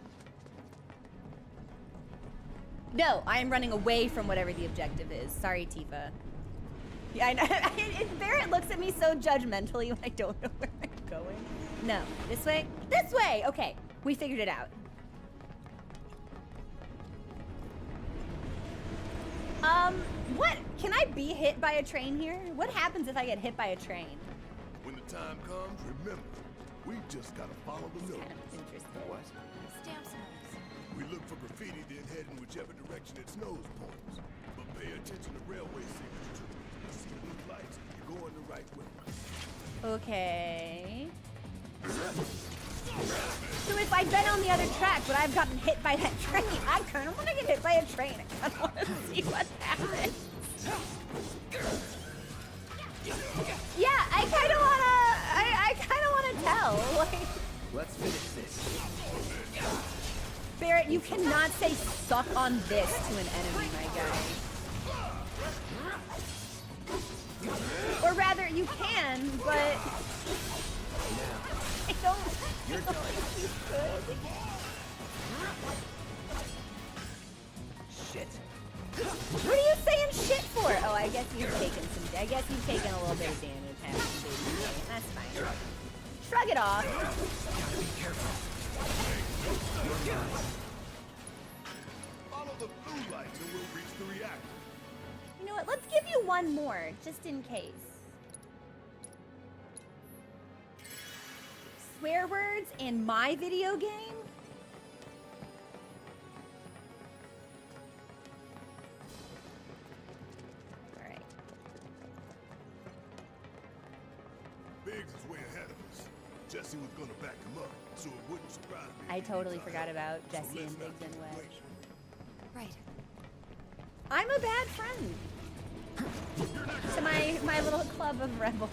No, I am running away from whatever the objective is. Sorry, Tifa. Yeah, I know. Barrett looks at me so judgmentally when I don't know where I'm going. No, this way? This way! Okay, we figured it out. What? Can I be hit by a train here? What happens if I get hit by a train? When the time comes, remember, we just gotta follow the Kind nose. of interesting. Stamp smells. We look for graffiti, then head in whichever direction its nose points. But pay attention to railway signals too. You see the lights, you're going the right way. Okay. So if I'd been on the other track, would I have gotten hit by that train? I kind of want to get hit by a train. I kind of want to see what happens. Yeah, I kind of want to. I kind of want to tell. Like, Let's finish this. Barrett, you cannot say "suck on this" to an enemy, my guy. Or rather, you can, but I don't. You're done. Good. Shit. What are you saying shit for? Oh, I guess you've taken some. I guess you've taken a little bit of damage, haven't you, baby? That's fine. Shrug it off. Gotta be careful. Follow the blue lights and we'll reach the reactor. You know what? Let's give you one more, just in case. Swear words in my video game? Alright. Biggs is way ahead of us. Jesse was gonna back him up, so it wouldn't surprise me. I if he totally needs our forgot help. about So Jesse let's and not Biggs and keep Wedge. waiting. Right. I'm a bad friend. To my little club of rebels.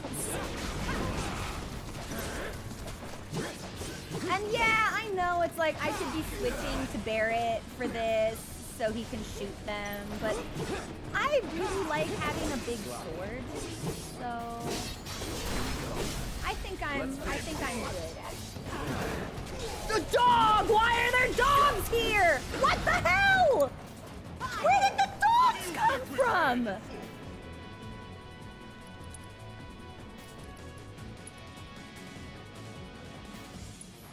And yeah, I know it's like I should be switching to Barrett for this so he can shoot them, but I really like having a big sword. So I think I'm good actually. The dog! Why are there dogs here? What the hell? Where did the dogs come from?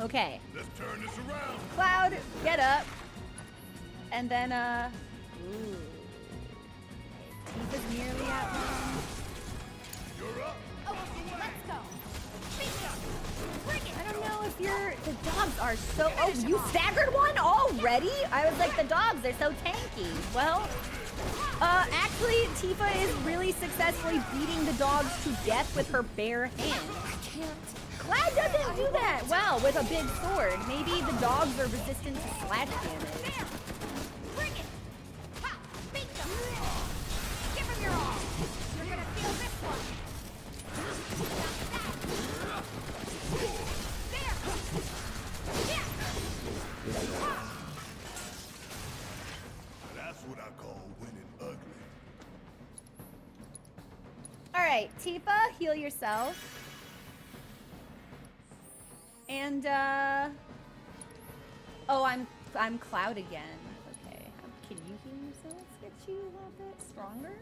Okay. Let's turn this around. Cloud, get up. and then, ooh. Tifa's nearly at one. You're up. Let's go. I don't know if you're, the dogs are so, oh, you staggered one already? I was like, the dogs, they're so tanky. Well, actually, Tifa is really successfully beating the dogs to death with her bare hands. I can't. Cloud doesn't do that well with a big sword. Maybe the dogs are resistant to slash damage. Bring it. Ha! Beat them. Give him your all. You're gonna feel this one. There. Yeah. That's what I call winning ugly. All right, Tifa, heal yourself. And oh, I'm Cloud again. Okay, can you heal yourself? Get you a little bit stronger.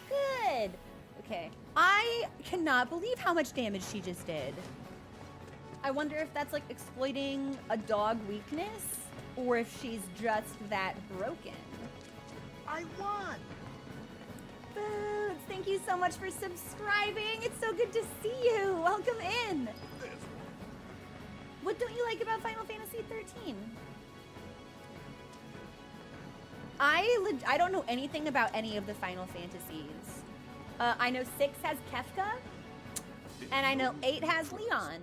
Good. Okay, I cannot believe how much damage she just did. I wonder if that's like exploiting a dog weakness, or if she's just that broken. I won! Boots, thank you so much for subscribing. It's so good to see you. Welcome in. What don't you like about Final Fantasy 13? I don't know anything about any of the Final Fantasies. I know 6 has Kefka, and I know 8 has Leon.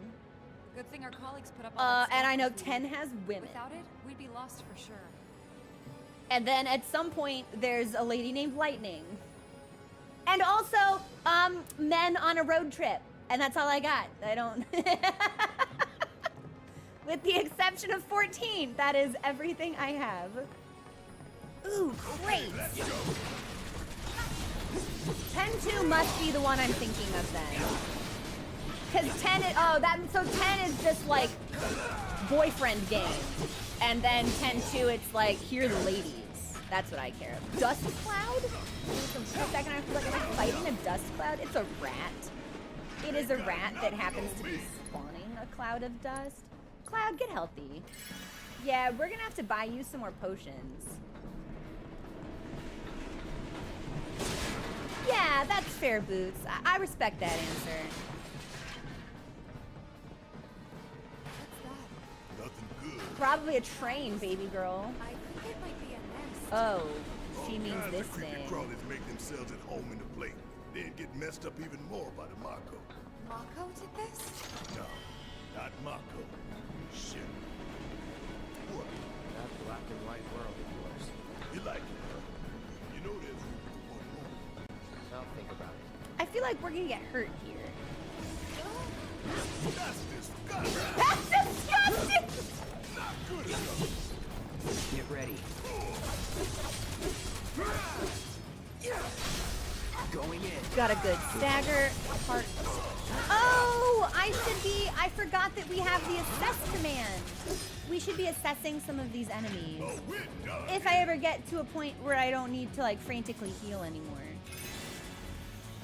Good thing our colleagues put up all that And stuff I know for 10 you. has women. Without it, we'd be lost for sure. And then at some point, there's a lady named Lightning. And also, men on a road trip. And that's all I got. I don't... With the exception of 14, that is everything I have. Ooh, great. 10-2 must be the one I'm thinking of then. Because 10 is, so 10 is just like boyfriend game. And then 10-2, it's like, here are the ladies. That's what I care about. Dust cloud? For a second, I feel like I'm fighting a dust cloud. It's a rat. It is a rat that happens to be spawning a cloud of dust. Cloud, get healthy. Yeah, we're gonna have to buy you some more potions. Yeah, that's fair, Boots. I respect that answer. Nothing good. Probably a train, baby girl. I think it might be a nest. Oh, she All means kinds this of creepy thing. crawlies make themselves at home in the plate, then get messed up even more by the Mako. Mako did this? No, not Mako. Shit. What? That black and white world of yours. You like it, huh? You know there's room for one more. I'll think about it. I feel like we're gonna get hurt here. That's disgusting. That's disgusting! Not good enough. Get ready. Going in. Got a good stagger. Heart. Oh, I forgot that we have the assess command. We should be assessing some of these enemies. Oh, we're done. If I ever get to a point where I don't need to like frantically heal anymore.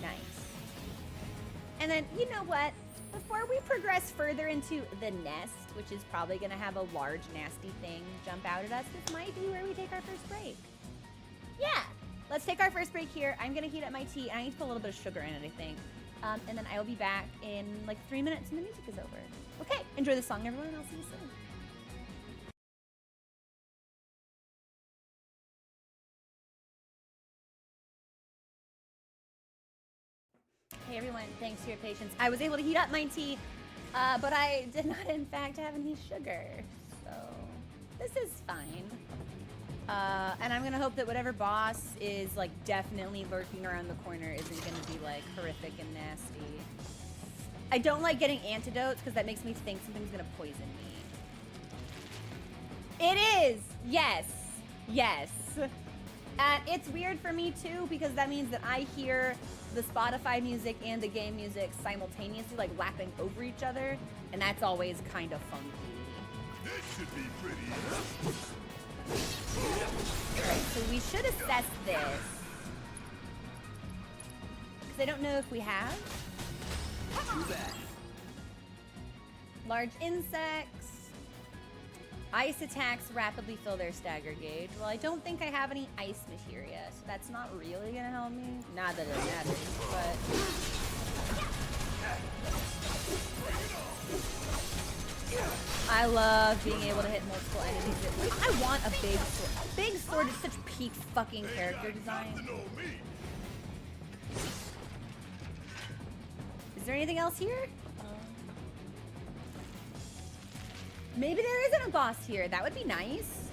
Nice. And then, you know what? Before we progress further into the nest, which is probably gonna have a large nasty thing jump out at us, this might be where we take our first break. Yeah, let's take our first break here. I'm gonna heat up my tea, and I need to put a little bit of sugar in it, I think. And then I will be back in like 3 minutes when the music is over. Okay, enjoy the song, everyone, and I'll see you soon. Hey everyone, thanks for your patience. I was able to heat up my tea, but I did not in fact have any sugar. So this is fine. And I'm gonna hope that whatever boss is like definitely lurking around the corner isn't gonna be like horrific and nasty. I don't like getting antidotes because that makes me think something's gonna poison me. It is! Yes! Yes. And it's weird for me too because that means that I hear the Spotify music and the game music simultaneously like lapping over each other, and that's always kind of funky. This should be pretty easy. Alright, so we should assess this. Because I don't know if we have. Too bad. Large insects. Ice attacks rapidly fill their stagger gauge. Well, I don't think I have any ice materia, so that's not really gonna help me. Not that it matters, but... I love being able to hit multiple enemies. I want a big sword. Big sword is such peak fucking character design. Is there anything else here? Maybe there isn't a boss here. That would be nice.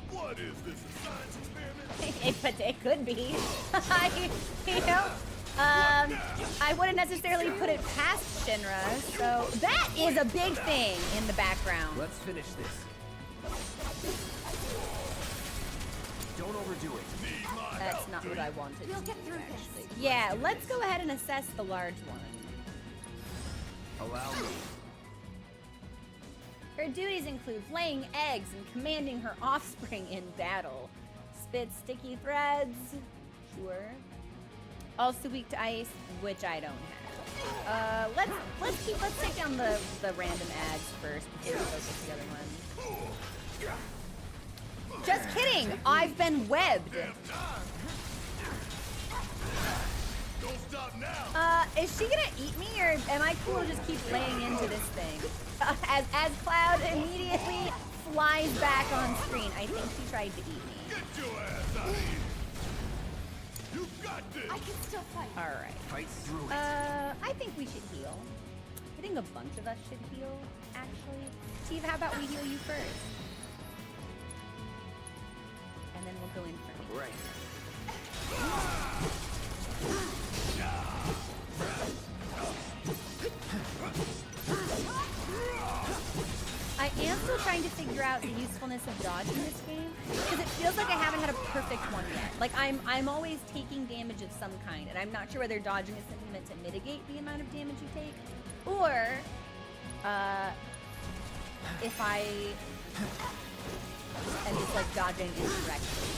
What is this, a science experiment? But it could be. You know, I wouldn't necessarily put it past Shinra. So that is a big thing in the background. Let's finish this. Don't overdo it. That's not what I wanted We'll to get do, through actually. this. Yeah, let's go ahead and assess the large one. Allow me. Her duties include laying eggs and commanding her offspring in battle. Spit sticky threads. Sure. Also weak to ice, which I don't have. Let's take down the random ads first before we focus the other one. Just kidding! I've been webbed. Don't stop now. Is she gonna eat me, or am I cool to just keep laying into this thing? As Cloud immediately flies back on screen, I think she tried to eat me. Get your ass out of here. You got this. I can still fight. All right. Fight through it. I think we should heal. I think a bunch of us should heal, actually. Steve, how about we heal you first? And then we'll go in for me. Right. I am still trying to figure out the usefulness of dodge in this game, because it feels like I haven't had a perfect one yet. Like I'm always taking damage of some kind, and I'm not sure whether dodging is simply meant to mitigate the amount of damage you take, or if I am just like dodging indirectly.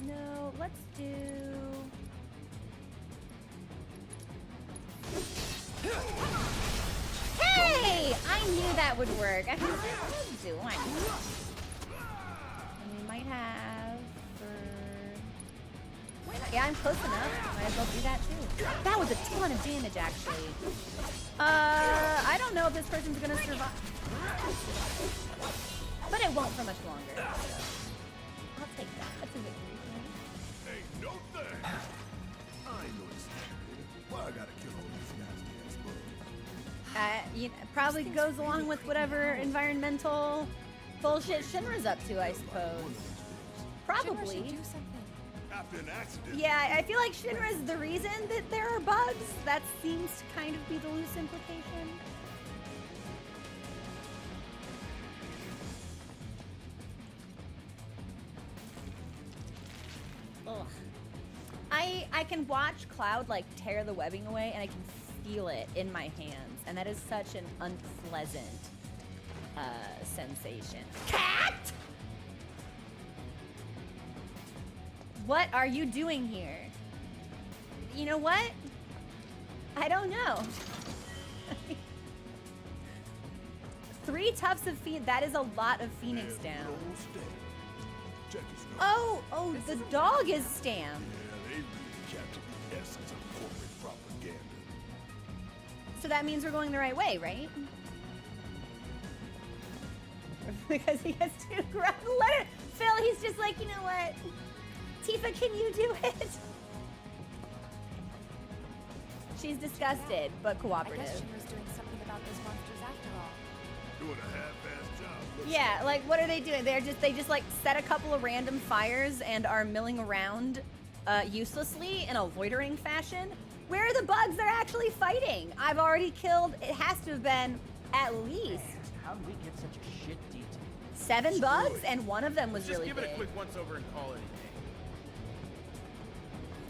No, let's do. Hey! I knew that would work. I mean, what are you doing? And we might have for... Yeah, I'm close enough. Might as well do that too. That was a ton of damage, actually. I don't know if this person's gonna survive. But it won't for much longer. So. I'll take that. That's a victory for me. Ain't no thing. I know it's why I gotta kill all these nasty ass bugs. You know, probably goes along with whatever environmental bullshit Shinra's up to, I suppose. Probably. Shinra should do something. After an accident. Yeah, I feel like Shinra's the reason that there are bugs. That seems to kind of be the loose implication. Ugh. I can watch Cloud like tear the webbing away, and I can feel it in my hands, and that is such an unpleasant sensation. Cat! What are you doing here? You know what? I don't know. 3 tufts of Phoenix. That is a lot of Phoenix down. Check his nose. Oh, the dog is Stam. Yeah, they really captured the essence of corporate propaganda. So that means we're going the right way, right? Because he has to grab the letter. Phil, he's just like, you know what? Tifa, can you do it? She's disgusted, but I cooperative. guess Shinra's doing something about those monsters after all. Doing a half-assed job. Yeah, like what are they doing? They just like set a couple of random fires and are milling around uselessly in a loitering fashion. Where are the bugs they're actually fighting? I've already killed, it has to have been at least How did we get such a shit detail? 7 bugs, and one of them was Just really give it a big. quick once over and call it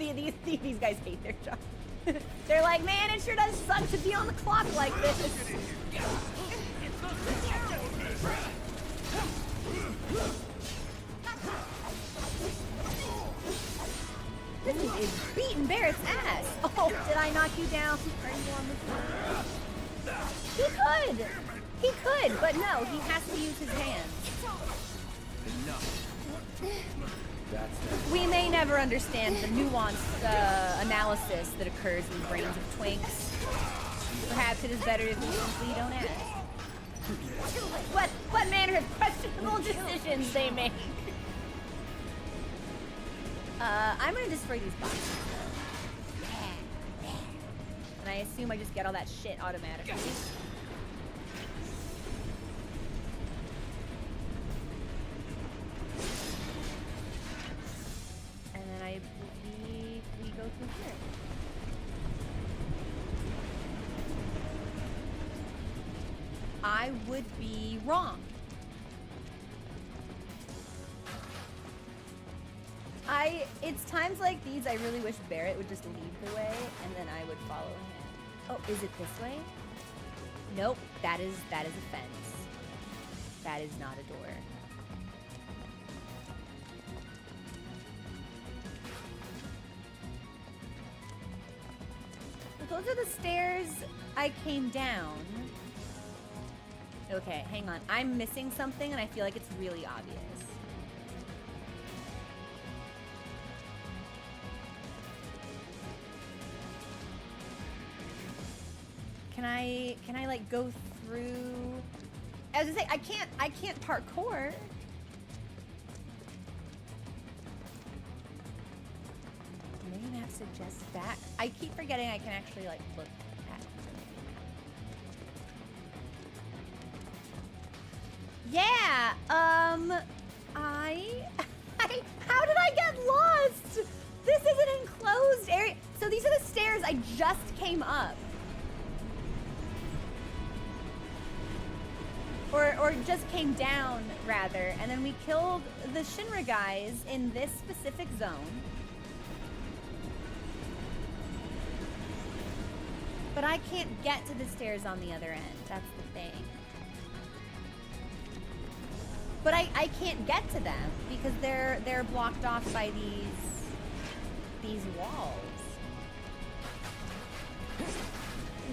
a day. These guys hate their job. They're like, man, it sure does suck to be on the clock like this. is beating Barrett's ass. Oh, did I knock you down? Are you on the floor? He could. He could, but no, he has to use his hands. Enough. That's that. We may never understand the nuanced analysis that occurs in the brains of twinks. Perhaps it is better if we simply don't ask. What manner of questionable decisions they make? I'm gonna destroy these boxes. And I assume I just get all that shit automatically. And then I believe we go through here. I would be wrong. It's times like these I really wish Barrett would just lead the way and then I would follow him. Oh, is it this way? Nope, that is a fence. That is not a door. Those are the stairs I came down. Okay, hang on. I'm missing something and I feel like it's really obvious. Can I like go through? I was gonna say I can't parkour. Map suggests that. I keep forgetting I can actually like look at the map. Yeah, how did I get lost? This is an enclosed area. So these are the stairs I just came up. Or just came down, rather. And then we killed the Shinra guys in this specific zone. But I can't get to the stairs on the other end. That's the thing. But I can't get to them because they're blocked off by these walls.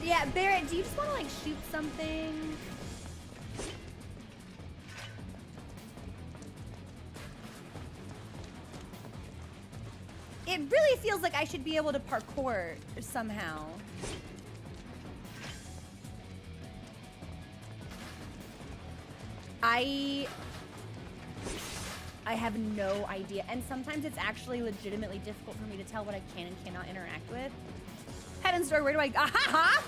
Yeah, Barrett, do you just want to like shoot something? It really feels like I should be able to parkour somehow. I have no idea. And sometimes it's actually legitimately difficult for me to tell what I can and cannot interact with. Heaven's Door, where do I go? Aha!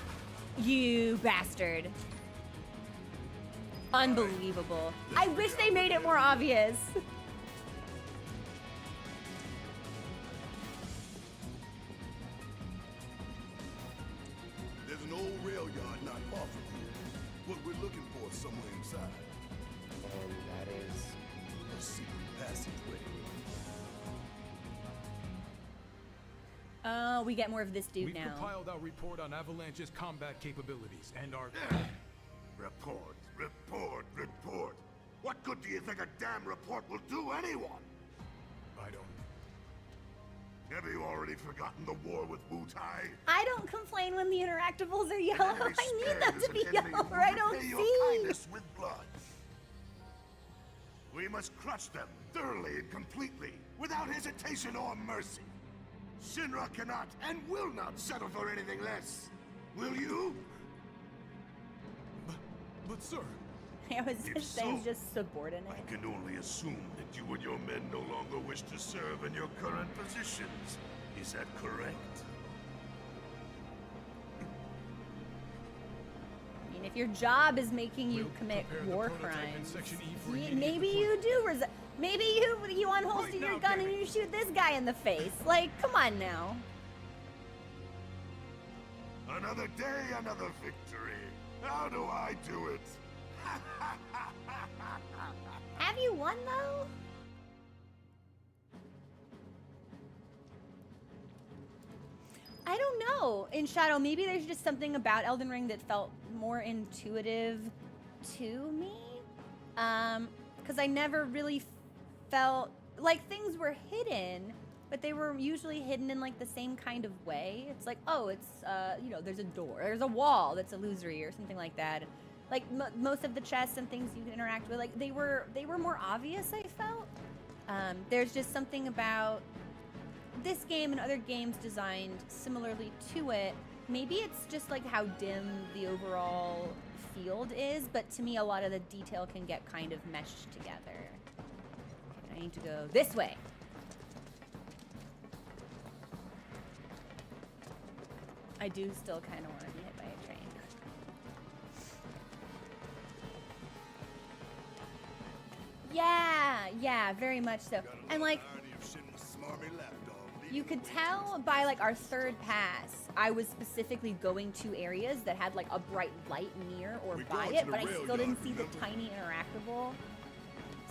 You bastard. Unbelievable. I wish they made it more obvious. There's an old rail yard not far from here. What we're looking for is somewhere inside. And that is... A secret passageway. We get more of this dude We've now. compiled our report on Avalanche's combat capabilities and our... Report, report, report. What good do you think a damn report will do anyone? I don't... Have you already forgotten the war with Wu-Tai? I don't complain when the interactables are yellow. Enemy I need spared them is to an be enemy yellow who or I will don't repay your see. kindness with blood. We must crush them thoroughly and completely, without hesitation or mercy. Shinra cannot and will not settle for anything less. Will you? But sir... I was If just saying so, just subordinate. I can only assume that you and your men no longer wish to serve in your current positions. Is that correct? I mean, if your job is making you We'll commit prepare the war prototype in crimes, Section E for immediate maybe you deployment. do maybe you unholster Right your now, gun damn and it. you shoot this guy in the face. Like, come on now. Another day, another victory. How do I do it? Have you won though? I don't know. In Shadow, maybe there's just something about Elden Ring that felt more intuitive to me. Because I never really felt like things were hidden, but they were usually hidden in like the same kind of way. It's like, oh, it's you know, there's a door, there's a wall that's illusory or something like that. Like most of the chests and things you can interact with, like they were more obvious, I felt. There's just something about this game and other games designed similarly to it. Maybe it's just like how dim the overall field is, but to me a lot of the detail can get kind of meshed together. Okay, I need to go this way. I do still kind of want to be hit by a train. Yeah, very much so. And like, you could tell by like our third pass, I was specifically going to areas that had like a bright light near or by it, but I still didn't see the tiny interactable.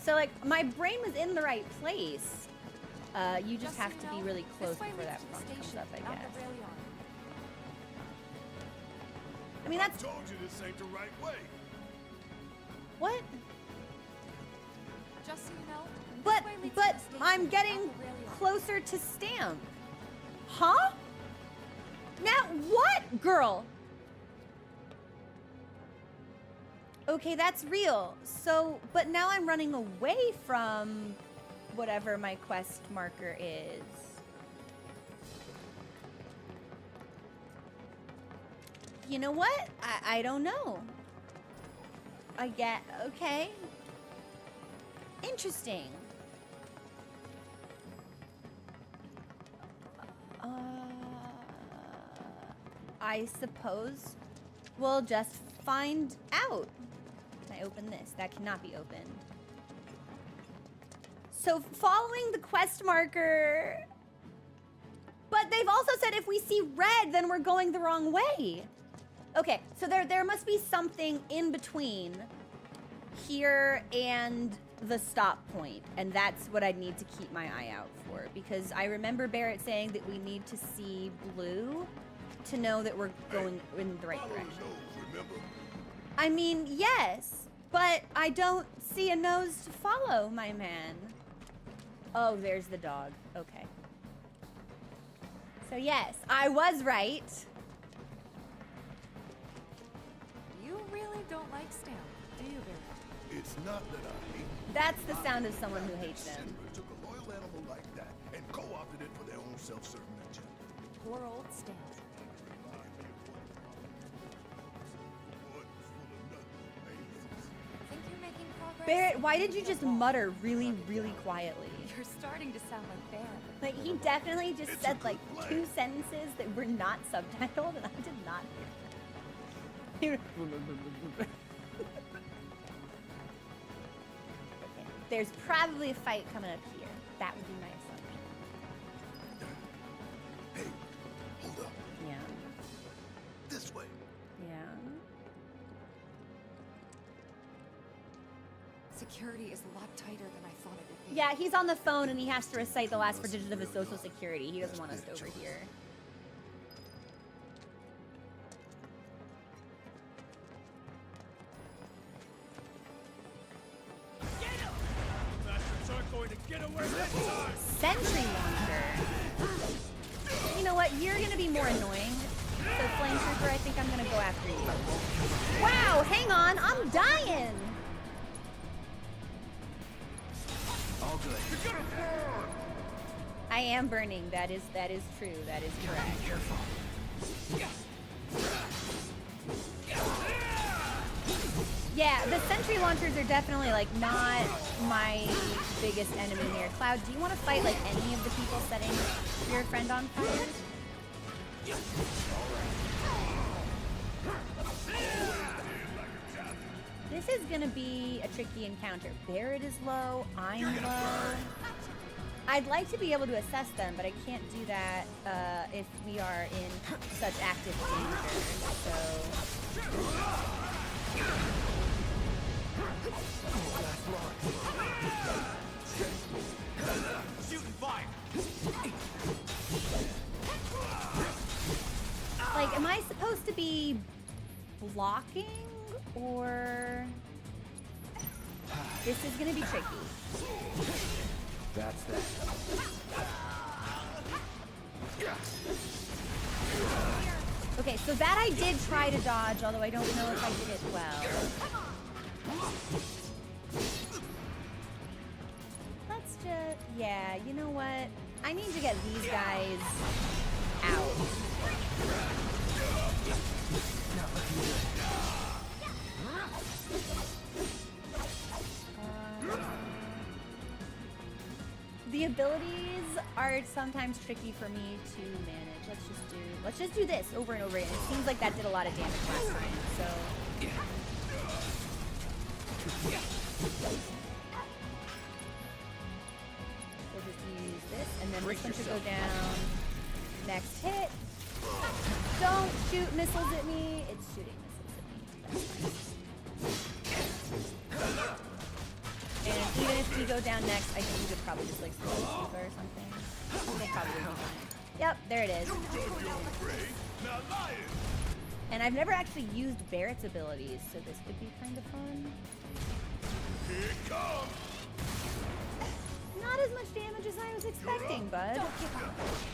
So like, my brain was in the right place. You just have to be really close before that prompt comes up, I guess. I mean, that's... I told you this ain't the right way. What? Just so you know, But I'm getting closer to Stamp. Huh? Now what, girl? Okay, that's real. So, but now I'm running away from whatever my quest marker is. You know what? I don't know. I get, okay. Interesting. I suppose we'll just find out. Can I open this? That cannot be opened. So following the quest marker, but they've also said if we see red, then we're going the wrong way. Okay, so there must be something in between here and the stop point, and that's what I need to keep my eye out for, because I remember Barrett saying that we need to see blue to know that we're going in the right direction. I mean, yes, but I don't see a nose to follow, my man. Oh, there's the dog. Okay. So yes, I was right. You really don't like Stamp, do you, Barrett? It's not that I hate you. That's the sound of someone who hates them. Shinra took a loyal animal like that and co-opted it for their own self-serving agenda. Poor old Stamp. Think you're making progress? Barrett, why did you just mutter really, really quietly? You're starting to sound like Barrett. Like, he definitely just said like 2 sentences that were not subtitled, and I did not hear that. Okay. There's probably a fight coming up here. That would be my assumption. Hey, hold up. Yeah. This way. Yeah. Security is a lot tighter than I thought it would be. Yeah, he's on the phone and he has to recite the last 4 digits of his social security. He doesn't want us over here. Bastards aren't going to get away this time! Sentry launcher. You know what? You're gonna be more annoying. So Flame Trooper, I think I'm gonna go after you. Wow, hang on, I'm dying. All good. I am burning. That is true. That is correct. Careful. Yeah, the sentry launchers are definitely like not my biggest enemy here. Cloud, do you want to fight like any of the people setting your friend on fire? This is gonna be a tricky encounter. Barrett is low, I'm low. I'd like to be able to assess them, but I can't do that if we are in such active danger. So. Shooting fire! Like, am I supposed to be blocking, or this is gonna be tricky? That's that. Okay, so that I did try to dodge, although I don't know if I did it well. Let's just... Yeah, you know what? I need to get these guys out. The abilities are sometimes tricky for me to manage. Let's just do this over and over again. It seems like that did a lot of damage last time, so. We'll just use this, and then this one should go down. Next hit. Don't shoot missiles at me. It's shooting missiles at me. That's fine. And even if we go down next, I think we could probably just like slow Tifa or something. We'll probably be fine. Yep, there it is. And I've never actually used Barrett's abilities, so this could be kind of fun. Here it comes. Not as much damage as I was expecting, bud.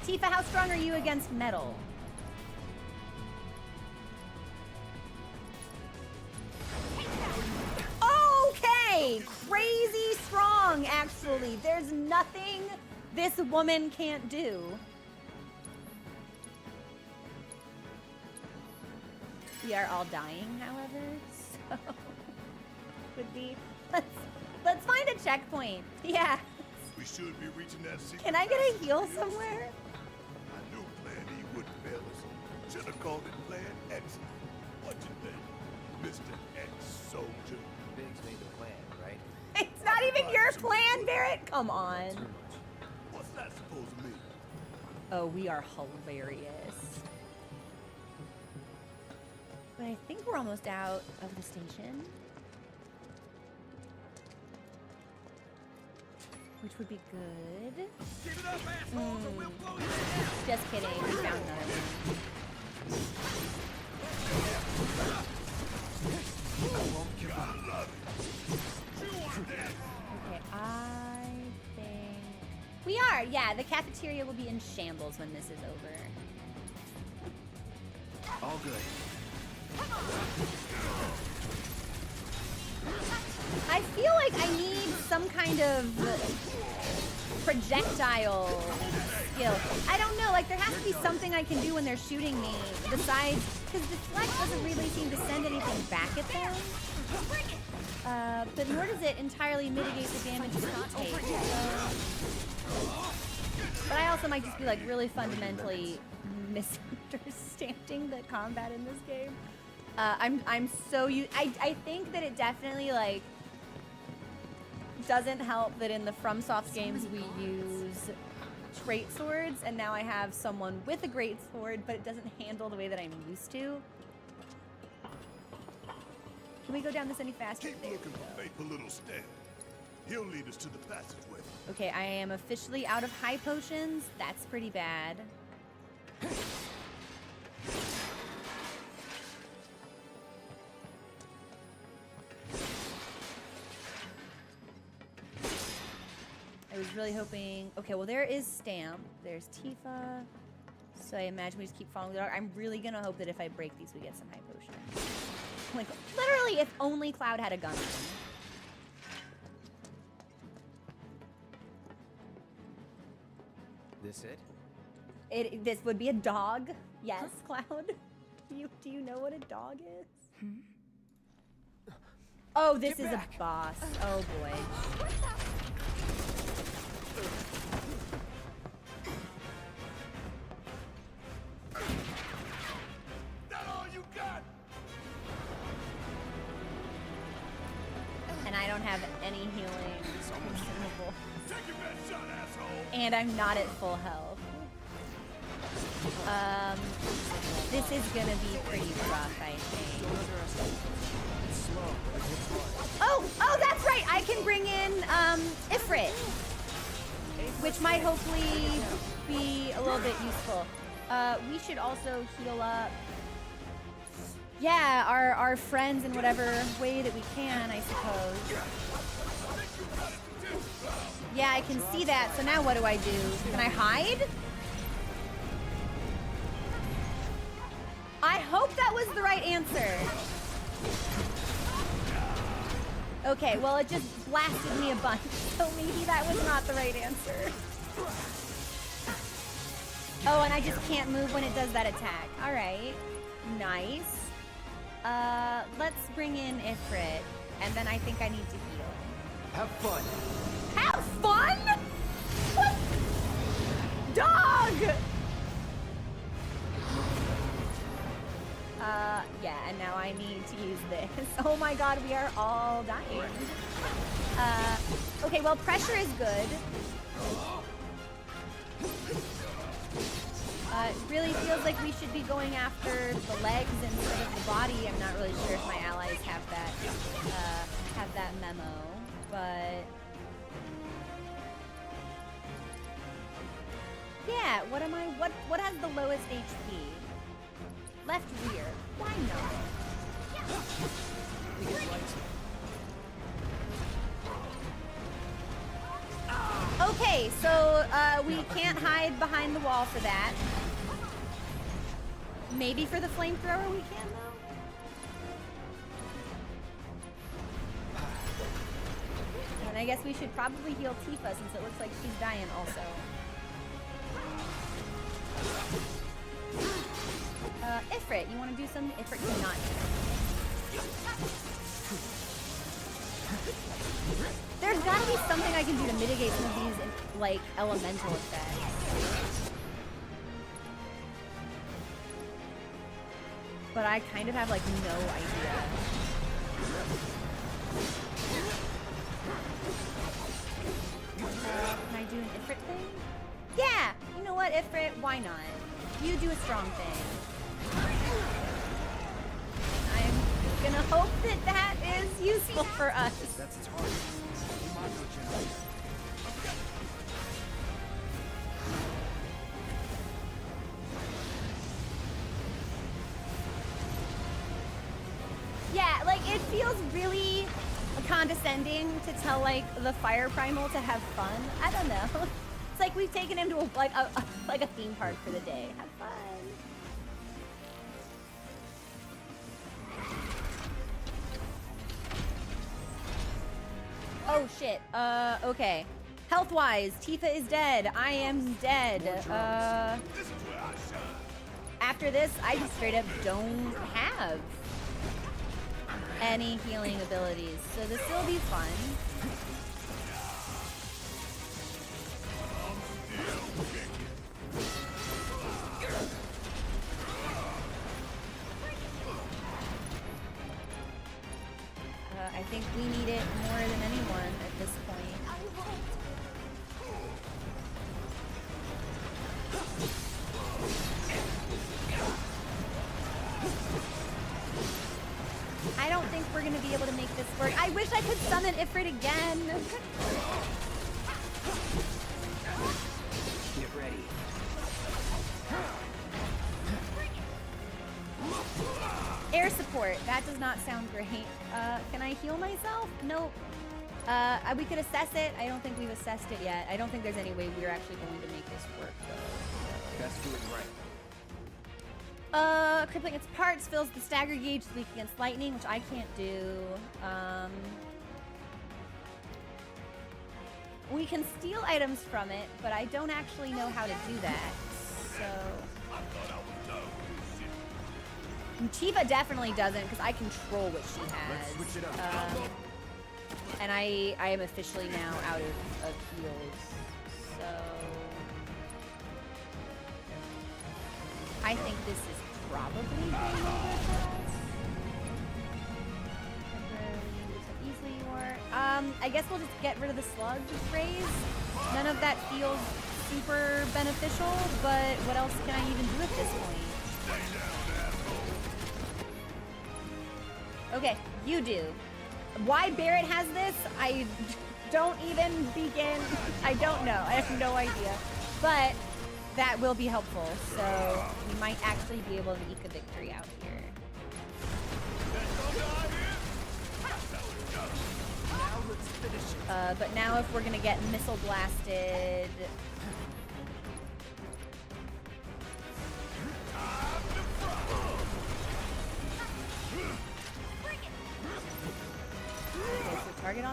Tifa, how strong are you against metal? Okay, crazy strong, actually. There's nothing this woman can't do. We are all dying, however, so would be. Let's find a checkpoint. Yeah. We should be reaching that secret. Can I get a heal somewhere? I knew Plan E wouldn't fail us. Should have called it Plan X. What you think, Mr. X-Soldier? Biggs made the plan, right? It's not even your plan, Barrett. Come on. What's that supposed to mean? Oh, we are hilarious. But I think we're almost out of the station. Which would be good. Give it up, assholes, or we'll blow you to hell. Just kidding, we found another one. Okay, I think... We are, yeah, the cafeteria will be in shambles when this is over. All good. I feel like I need some kind of projectile skill. I don't know, like there has to be something I can do when they're shooting me besides, because deflect doesn't really seem to send anything back at them. But nor does it entirely mitigate the damage it takes. But I also might just be like really fundamentally misunderstanding the combat in this game. I'm so I think that it definitely like doesn't help that in the FromSoft games we use great swords, and now I have someone with a great sword, but it doesn't handle the way that I'm used to. Can we go down this any faster? Keep looking for faithful little Stan. He'll lead us to the passageway. Okay, I am officially out of high potions. That's pretty bad. I was really hoping... Okay, well there is Stamp. There's Tifa. So I imagine we just keep following the dog. I'm really gonna hope that if I break these, we get some high potions. Like, literally, if only Cloud had a gun. This it? This would be a dog. Yes, Cloud. Do you know what a dog is? Oh, this is a boss. Oh boy. That all you got? And I don't have any healing consumable. Take your best shot, asshole. And I'm not at full health. This is gonna be pretty rough, I think. Oh, that's right. I can bring in Ifrit, which might hopefully be a little bit useful. We should also heal up. Yeah, our friends in whatever way that we can, I suppose. Yeah, I can see that. So now what do I do? Can I hide? hope that was the right answer. Okay, well, it just blasted me a bunch, so maybe that was not the right answer. Oh, and I just can't move when it does that attack. All right, nice. Let's bring in Ifrit, and then I think I need to heal. Have fun. Have fun? What? Dog! Yeah, and now I need to use this. Oh my god, we are all dying. Okay, well, pressure is good. It really feels like we should be going after the legs instead of the body. I'm not really sure if my allies have that memo, but yeah. What has the lowest HP? Left rear. Why not? Okay, so we can't hide behind the wall for that. Maybe for the flamethrower we can, though? And I guess we should probably heal Tifa since it looks like she's dying also. Ifrit, you want to do some? Ifrit cannot. There's got to be something I can do to mitigate some of these, like, elemental effects. But I kind of have, like, no idea. Can I do an Ifrit thing? Yeah! You know what, Ifrit? Why not? You do a strong thing. I'm gonna hope that that is useful for us. That's its heart. Yeah, like, it feels really condescending to tell, like, the fire primal to have fun. I don't know. It's like we've taken him to a theme park for the day. Have fun. Oh shit. Okay. Health-wise, Tifa is dead. I am dead. After this, I just straight up don't have any healing abilities, so this will be fun. I think we need it more than anyone at this point. I don't think we're gonna be able to make this work. I wish I could summon Ifrit again. Get ready. Air support. That does not sound great. Can I heal myself? Nope. We could assess it. I don't think we've assessed it yet. I don't think there's any way we're actually going to make this work, though. Best do it right. Crippling its parts fills the stagger gauge weak against lightning, which I can't do. We can steal items from it, but I don't actually know how to do that. So Tifa definitely doesn't, because I control what she has. Let's switch it up. And I am officially now out of heals. So I think this is probably game over for us. Easily or I guess we'll just get rid of the slug phrase. None of that feels super beneficial, but what else can I even do at this point? Okay, you do. Why Barrett has this, I don't even begin. I don't know. I have no idea. But that will be helpful. So we might actually be able to eke a victory out here. But now if we're going to get missile blasted...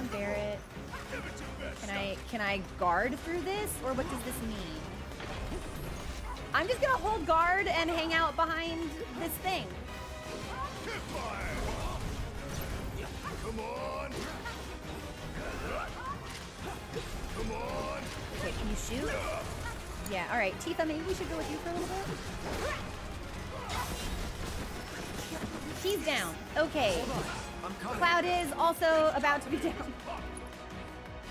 on Barret. Can I guard through this, or what does this mean? I'm just gonna hold guard and hang out behind this thing. Come on! Come on! Okay, can you shoot? Yeah, alright. Tifa, maybe we should go with you for a little bit? She's down. Okay. I'm coming. Cloud is also about to be down.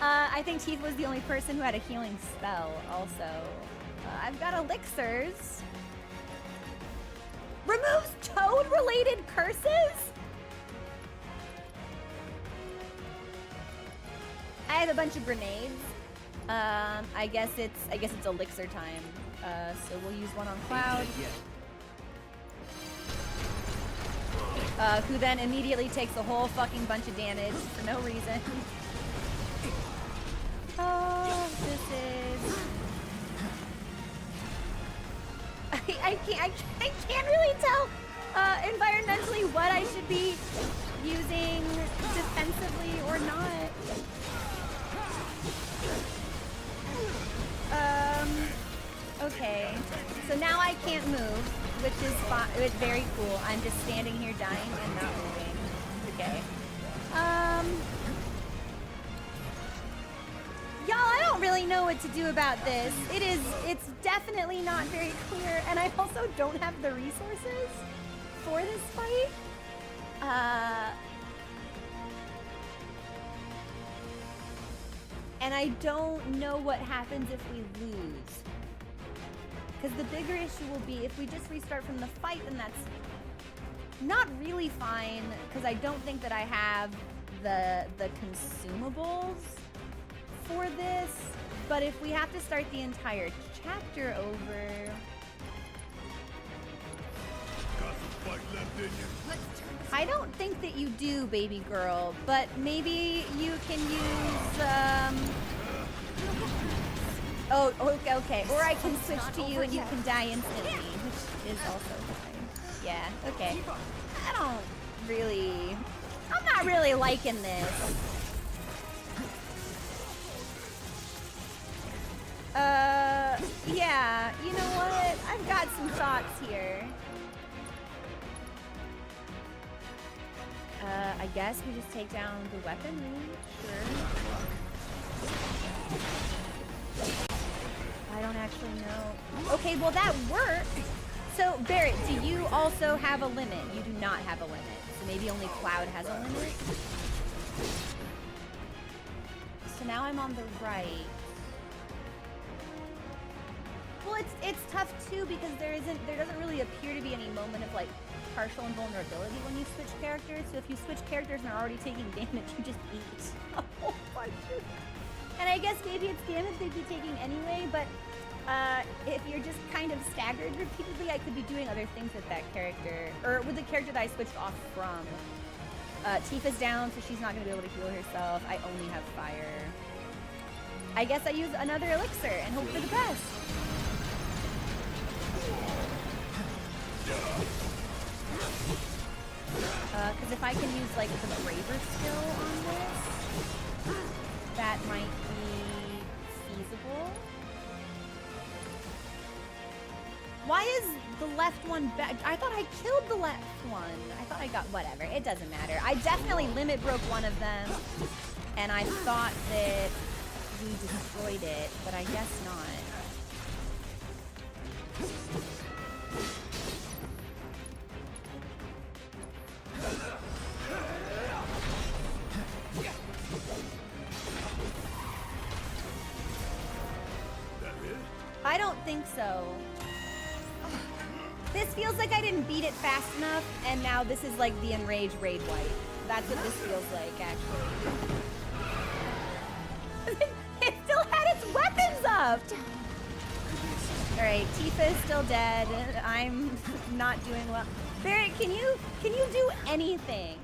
I think Tifa was the only person who had a healing spell also. I've got elixirs. Removes toad-related curses? I have a bunch of grenades. I guess it's elixir time. So we'll use one on Cloud. Who then immediately takes a whole fucking bunch of damage for no reason. Oh, this is... I can't really tell environmentally what I should be using defensively or not. Okay. So now I can't move, which is it's very cool. I'm just standing here dying and not moving. Okay. Y'all, I don't really know what to do about this. It's definitely not very clear, and I also don't have the resources for this fight. And I don't know what happens if we lose. Because the bigger issue will be if we just restart from the fight, then that's not really fine, because I don't think that I have the consumables for this. But if we have to start the entire chapter over... Got some fight left in you? I don't think that you do, baby girl, but maybe you can use, oh, okay. Or I can switch to you and you can die instantly, which is also fine. Yeah, okay. I'm not really liking this. Yeah, you know what? I've got some thoughts here. I guess we just take down the weaponry. Sure. I don't actually know. Okay, well that works. So, Barret, do you also have a limit? You do not have a limit. So maybe only Cloud has a limit? So now I'm on the right. Well, it's tough too because there doesn't really appear to be any moment of like partial invulnerability when you switch characters. So if you switch characters and are already taking damage, you just eat a whole bunch of... And I guess maybe it's damage they'd be taking anyway, but if you're just kind of staggered repeatedly, I could be doing other things with that character, or with the character that I switched off from. Tifa's down, so she's not going to be able to heal herself. I only have fire. I guess I use another elixir and hope for the best. Because if I can use like the braver skill on this, that might be feasible. Why is the left one back? I thought I killed the left one. I thought I got whatever. It doesn't matter. I definitely limit broke one of them, and I thought that we destroyed it, but I guess not. I don't think so. This feels like I didn't beat it fast enough, and now this is like the enraged raid wipe. That's what this feels like, actually. It still had its weapons up! Alright, Tifa is still dead. I'm not doing well. Barret, can you do anything?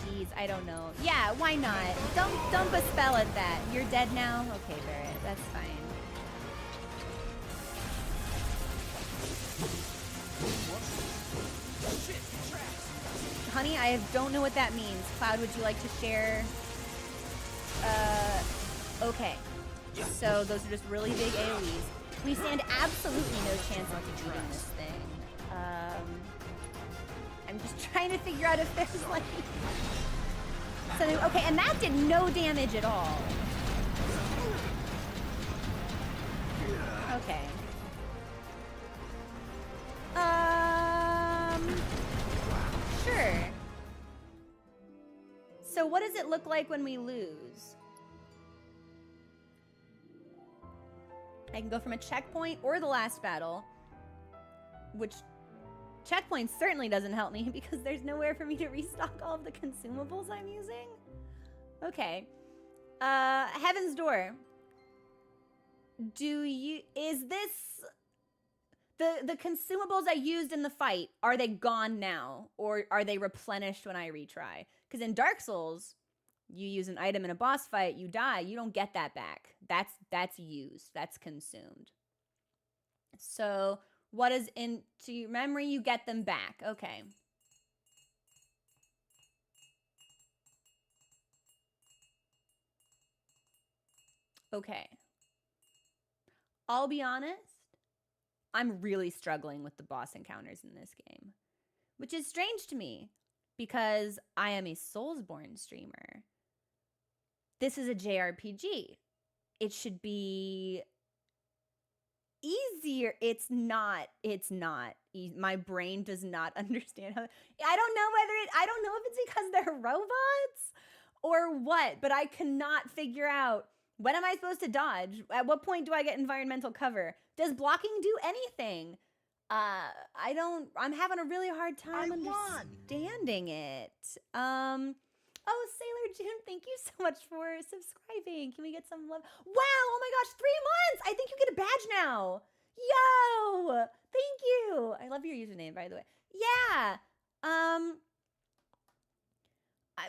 Jeez, I don't know. Yeah, why not? Dump a spell at that. You're dead now? Okay, Barret, that's fine. honey, I don't know what that means. Cloud, would you like to share? Okay. So those are just really big AoEs. We stand absolutely no chance of defeating this thing. I'm just trying to figure out if there's like something. Okay, and that did no damage at all. Okay. Sure. So what does it look like when we lose? I can go from a checkpoint or the last battle, which checkpoint certainly doesn't help me because there's nowhere for me to restock all of the consumables I'm using. Okay. Heaven's Door. Is this the consumables I used in the fight, are they gone now or are they replenished when I retry? Because in Dark Souls, you use an item in a boss fight, you die, you don't get that back. That's used, that's consumed. So what is into your memory? You get them back. Okay. Okay. I'll be honest, I'm really struggling with the boss encounters in this game, which is strange to me because I am a Soulsborne streamer. This is a JRPG. It should be easier. It's not. My brain does not understand how. I don't know if it's because they're robots or what, but I cannot figure out, when am I supposed to dodge? At what point do I get environmental cover? Does blocking do anything? I'm having a really hard time understanding it. Oh, Sailor June, thank you so much for subscribing. Can we get some love? Wow, oh my gosh, 3 months! I think you get a badge now. Yo, thank you. I love your username, by the way. Yeah.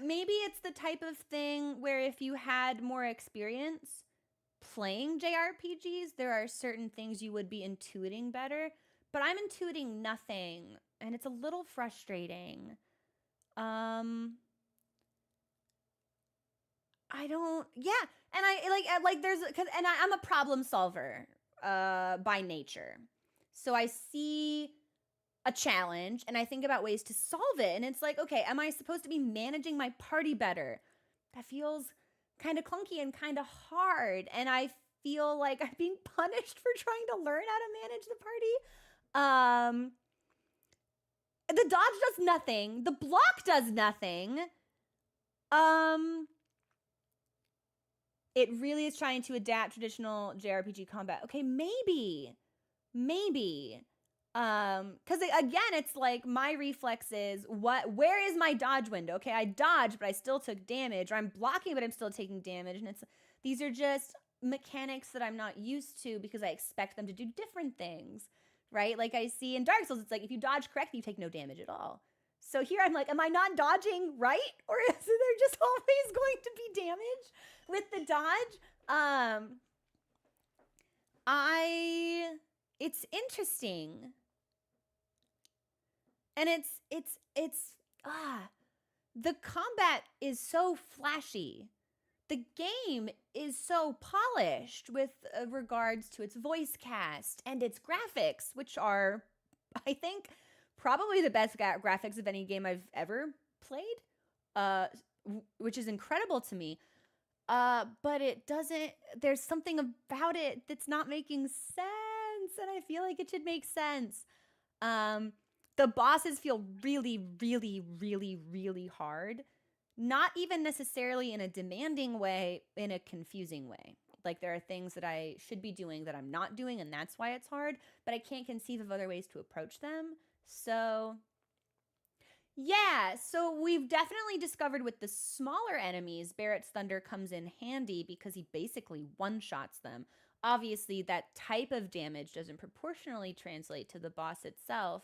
Maybe it's the type of thing where if you had more experience playing JRPGs, there are certain things you would be intuiting better. But I'm intuiting nothing, and it's a little frustrating. And I'm a problem solver by nature. So I see a challenge and I think about ways to solve it, and it's like, okay, am I supposed to be managing my party better? That feels kind of clunky and kind of hard, and I feel like I'm being punished for trying to learn how to manage the party. The dodge does nothing. The block does nothing. It really is trying to adapt traditional JRPG combat. Okay, maybe. Because again, it's like my reflexes. Where is my dodge window? Okay, I dodged, but I still took damage. Or I'm blocking, but I'm still taking damage. And these are just mechanics that I'm not used to because I expect them to do different things, right? Like I see in Dark Souls, it's like if you dodge correctly, you take no damage at all. So here I'm like, am I not dodging right? Or is there just always going to be damage with the dodge? It's interesting. And the combat is so flashy. The game is so polished with regards to its voice cast and its graphics, which are, I think, probably the best graphics of any game I've ever played, which is incredible to me. But there's something about it that's not making sense, and I feel like it should make sense. The bosses feel really, really, really, really hard. Not even necessarily in a demanding way, in a confusing way. Like there are things that I should be doing that I'm not doing, and that's why it's hard, but I can't conceive of other ways to approach them. So, yeah, so we've definitely discovered with the smaller enemies, Barrett's Thunder comes in handy because he basically one-shots them. Obviously, that type of damage doesn't proportionally translate to the boss itself.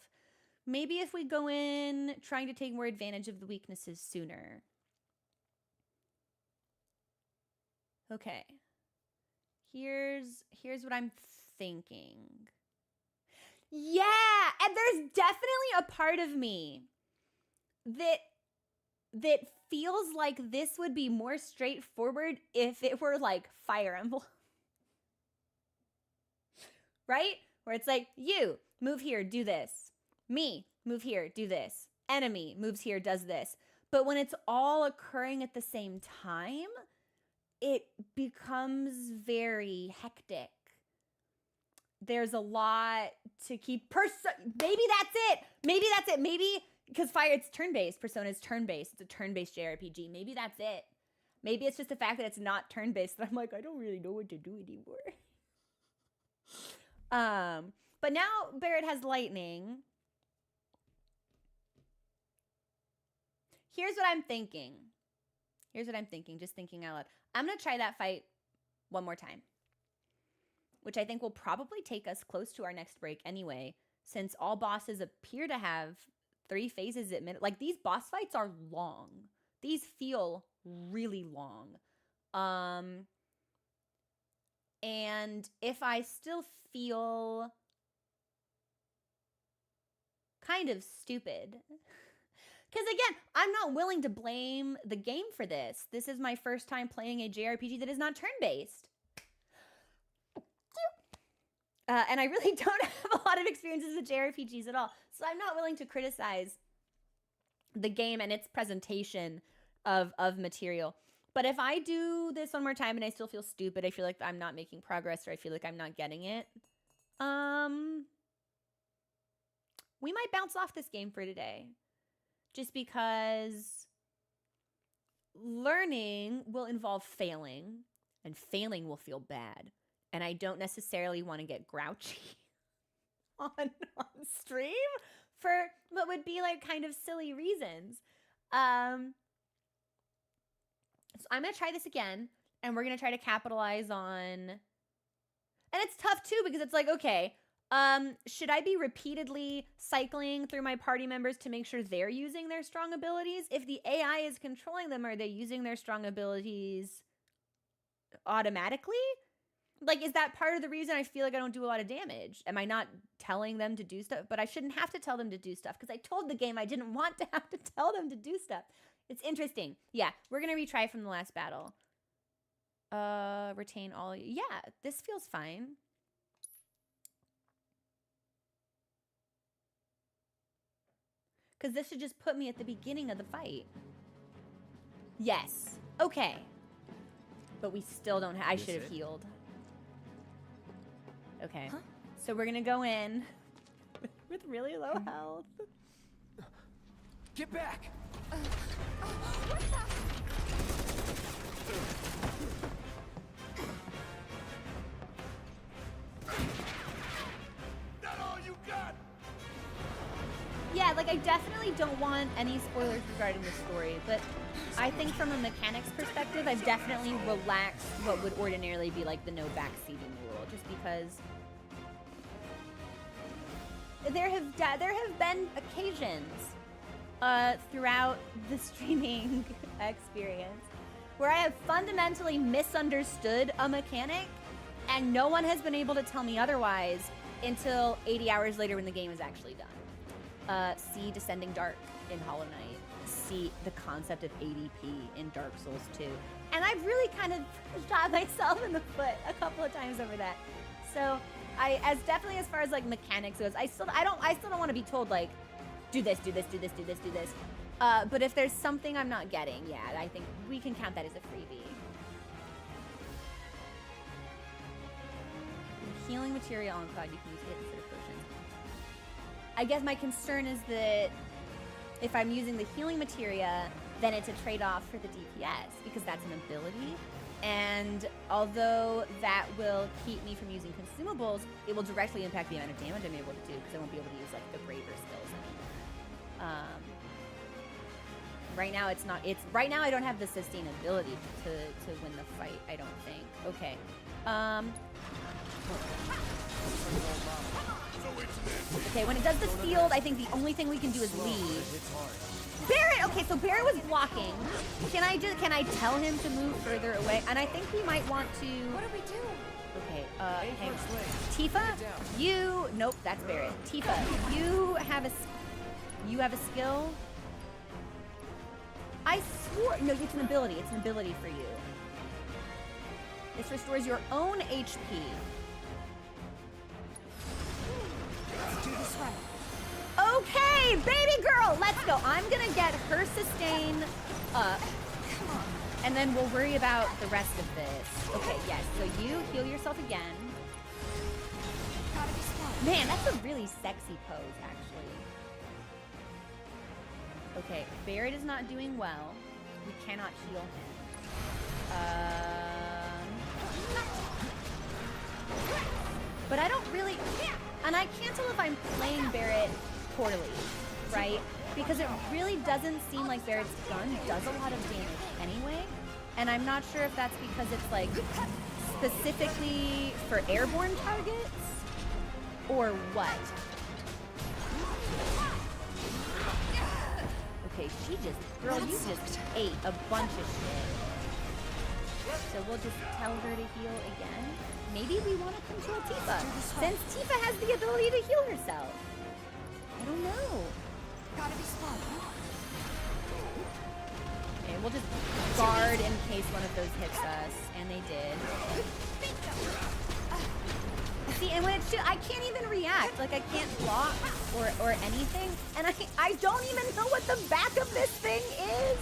Maybe if we go in trying to take more advantage of the weaknesses sooner. Okay. Here's what I'm thinking. Yeah, and there's definitely a part of me that feels like this would be more straightforward if it were like Fire Emblem. Right? Where it's like, you, move here, do this. Me, move here, do this. Enemy moves here, does this. But when it's all occurring at the same time, it becomes very hectic. There's a lot to keep. Maybe that's it. Maybe because it's turn-based. Persona is turn-based. It's a turn-based JRPG. Maybe that's it. Maybe it's just the fact that it's not turn-based that I'm like, I don't really know what to do anymore. But now Barret has lightning. Here's what I'm thinking. Just thinking out loud. I'm going to try that fight one more time, which I think will probably take us close to our next break anyway, since all bosses appear to have 3 phases at minute. Like, these boss fights are long. These feel really long. And if I still feel kind of stupid, because again, I'm not willing to blame the game for this. This is my first time playing a JRPG that is not turn-based. And I really don't have a lot of experiences with JRPGs at all. So I'm not willing to criticize the game and its presentation of material. But if I do this one more time and I still feel stupid, I feel like I'm not making progress, or I feel like I'm not getting it, we might bounce off this game for today. Just because learning will involve failing, and failing will feel bad. And I don't necessarily want to get grouchy on stream for what would be like kind of silly reasons. So I'm going to try this again, and we're going to try to capitalize on... And it's tough too, because it's like, okay, should I be repeatedly cycling through my party members to make sure they're using their strong abilities? If the AI is controlling them, are they using their strong abilities automatically? Like, is that part of the reason I feel like I don't do a lot of damage? Am I not telling them to do stuff? But I shouldn't have to tell them to do stuff, because I told the game I didn't want to have to tell them to do stuff. It's interesting. Yeah, we're going to retry from the last battle. Retain all... Yeah, this feels fine. Because this should just put me at the beginning of the fight. Yes. Okay. But we still don't have... I should have healed. Okay. Huh? So we're going to go in with really low health. Get back! What the? That all you got? Yeah, like, I definitely don't want any spoilers regarding the story, but I think from a mechanics perspective, I've definitely relaxed what would ordinarily be like the no backseating rule, just because there have been occasions throughout the streaming experience where I have fundamentally misunderstood a mechanic, and no one has been able to tell me otherwise until 80 hours later when the game is actually done. See Descending Dark in Hollow Knight. See the concept of ADP in Dark Souls 2. And I've really kind of shot myself in the foot a couple of times over that. So definitely as far as like mechanics goes, I still don't want to be told like, do this. But if there's something I'm not getting, yeah, I think we can count that as a freebie. Healing material on cloud, you can use it instead of potions. I guess my concern is that if I'm using the healing materia, then it's a trade-off for the DPS, because that's an ability. And although that will keep me from using consumables, it will directly impact the amount of damage I'm able to do, because I won't be able to use like the braver skills anymore. Right now right now I don't have the sustainability to win the fight, I don't think. Okay. Okay, when it does the field, I think the only thing we can do is leave. Barret! Okay, so Barret was blocking. Can I tell him to move further away? And I think we might want to... What do we do? Okay, hang on. Tifa, nope, that's Barret. Tifa, you have a skill. I swore. No, it's an ability. It's an ability for you. This restores your own HP. Let's do this right. Okay, baby girl, let's go. I'm gonna get her sustain up, and then we'll worry about the rest of this. Okay, yes. So you heal yourself again. Gotta be smart. Man, that's a really sexy pose, actually. Okay, Barrett is not doing well. We cannot heal him. But I don't really, and I can't tell if I'm playing Barrett poorly, right? Because it really doesn't seem like Barrett's gun does a lot of damage anyway. And I'm not sure if that's because it's like specifically for airborne targets or what. Okay, girl, you just ate a bunch of shit. So we'll just tell her to heal again. Maybe we want to control Tifa, since Tifa has the ability to heal herself. I don't know. Gotta be smart. Okay, we'll just guard in case one of those hits us, and they did. See, and when it I can't even react. Like, I can't block or anything, and I don't even know what the back of this thing is.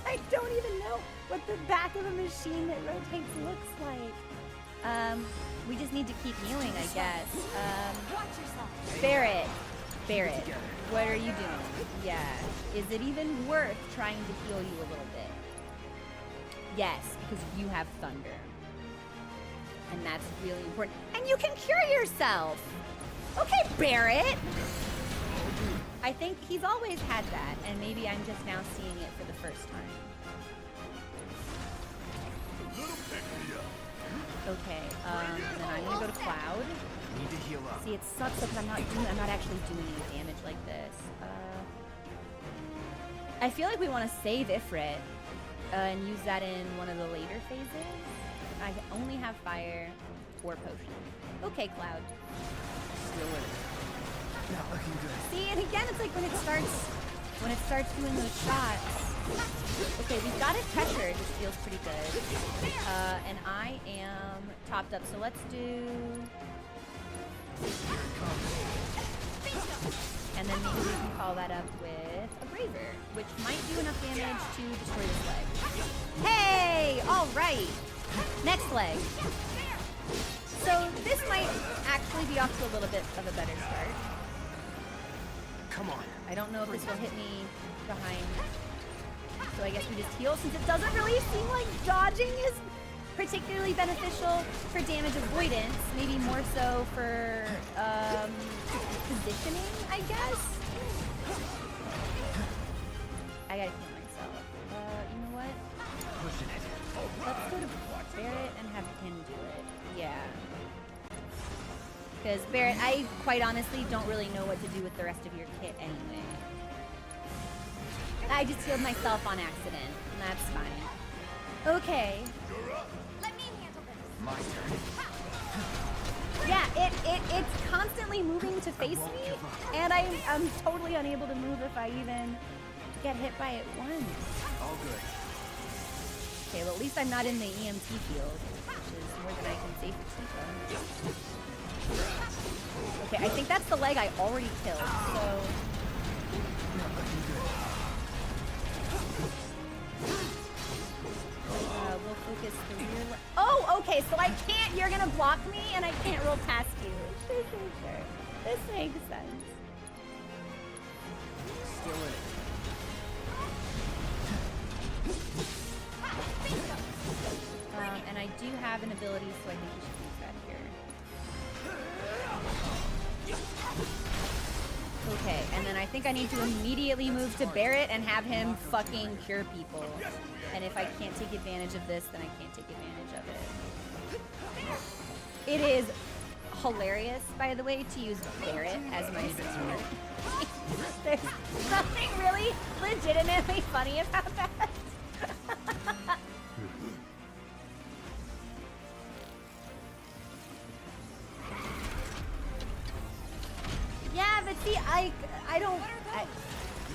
I don't even know what the back of a machine that rotates looks like. We just need to keep healing, I guess. Barrett, what are you doing? Yeah. Is it even worth trying to heal you a little bit? Yes, because you have thunder. And that's really important. And you can cure yourself! Okay, Barrett! I think he's always had that, and maybe I'm just now seeing it for the first time. Okay, and then I'm gonna go to Cloud. Need to heal up. See, it sucks because I'm not actually doing any damage like this. I feel like we want to save Ifrit and use that in one of the later phases. I only have fire or potion. Okay, Cloud. Still in it. Not looking good. See, and again, it's like when it starts doing those shots. Okay, we've got it pressured, which feels pretty good. And I am topped up, so let's do... And then maybe we can follow that up with a Braver, which might do enough damage to destroy this leg. Hey! Alright! Next leg. So this might actually be off to a little bit of a better start. Come on. I don't know if this will hit me behind. So I guess we just heal, since it doesn't really seem like dodging is particularly beneficial for damage avoidance. Maybe more so for positioning, I guess. I gotta heal myself. You know what? Pushing it. Let's go to Barrett and have him do it. Yeah. Because Barrett, I quite honestly don't really know what to do with the rest of your kit anyway. I just healed myself on accident, and that's fine. Okay. Let me handle this. My turn. Yeah, it's constantly moving to face me, and I'm totally unable to move if I even get hit by it once. All good. Okay, well at least I'm not in the EMT field, which is more than I can safely from. Okay, I think that's the leg I already killed, so... Not looking good. We'll focus the rear leg. Oh, okay, so I can't, you're gonna block me, and I can't roll past you. Sure. This makes sense. Still in it. And I do have an ability, so I think we should use that here. Okay, and then I think I need to immediately move to Barrett and have him fucking cure people. And if I can't take advantage of this, then I can't take advantage of it. It is hilarious, by the way, to use Barrett as my support. There's nothing really legitimately funny about that. Yeah, but see, I don't...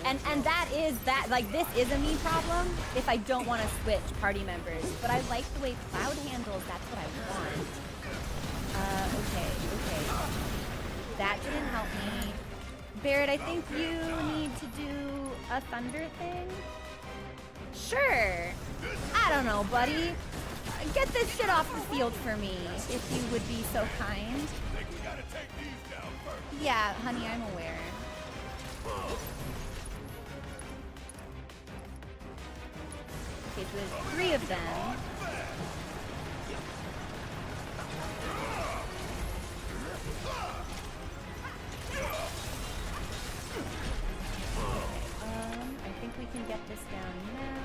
And that is that, like, this is a me problem if I don't want to switch party members. But I like the way Cloud handles, that's what I want. Okay. That didn't help me. Barrett, I think you need to do a thunder thing? Sure. I don't know, buddy. Get this shit off the field for me, if you would be so kind. Yeah, honey, I'm aware. Okay, so there's 3 of them. I think we can get this down now.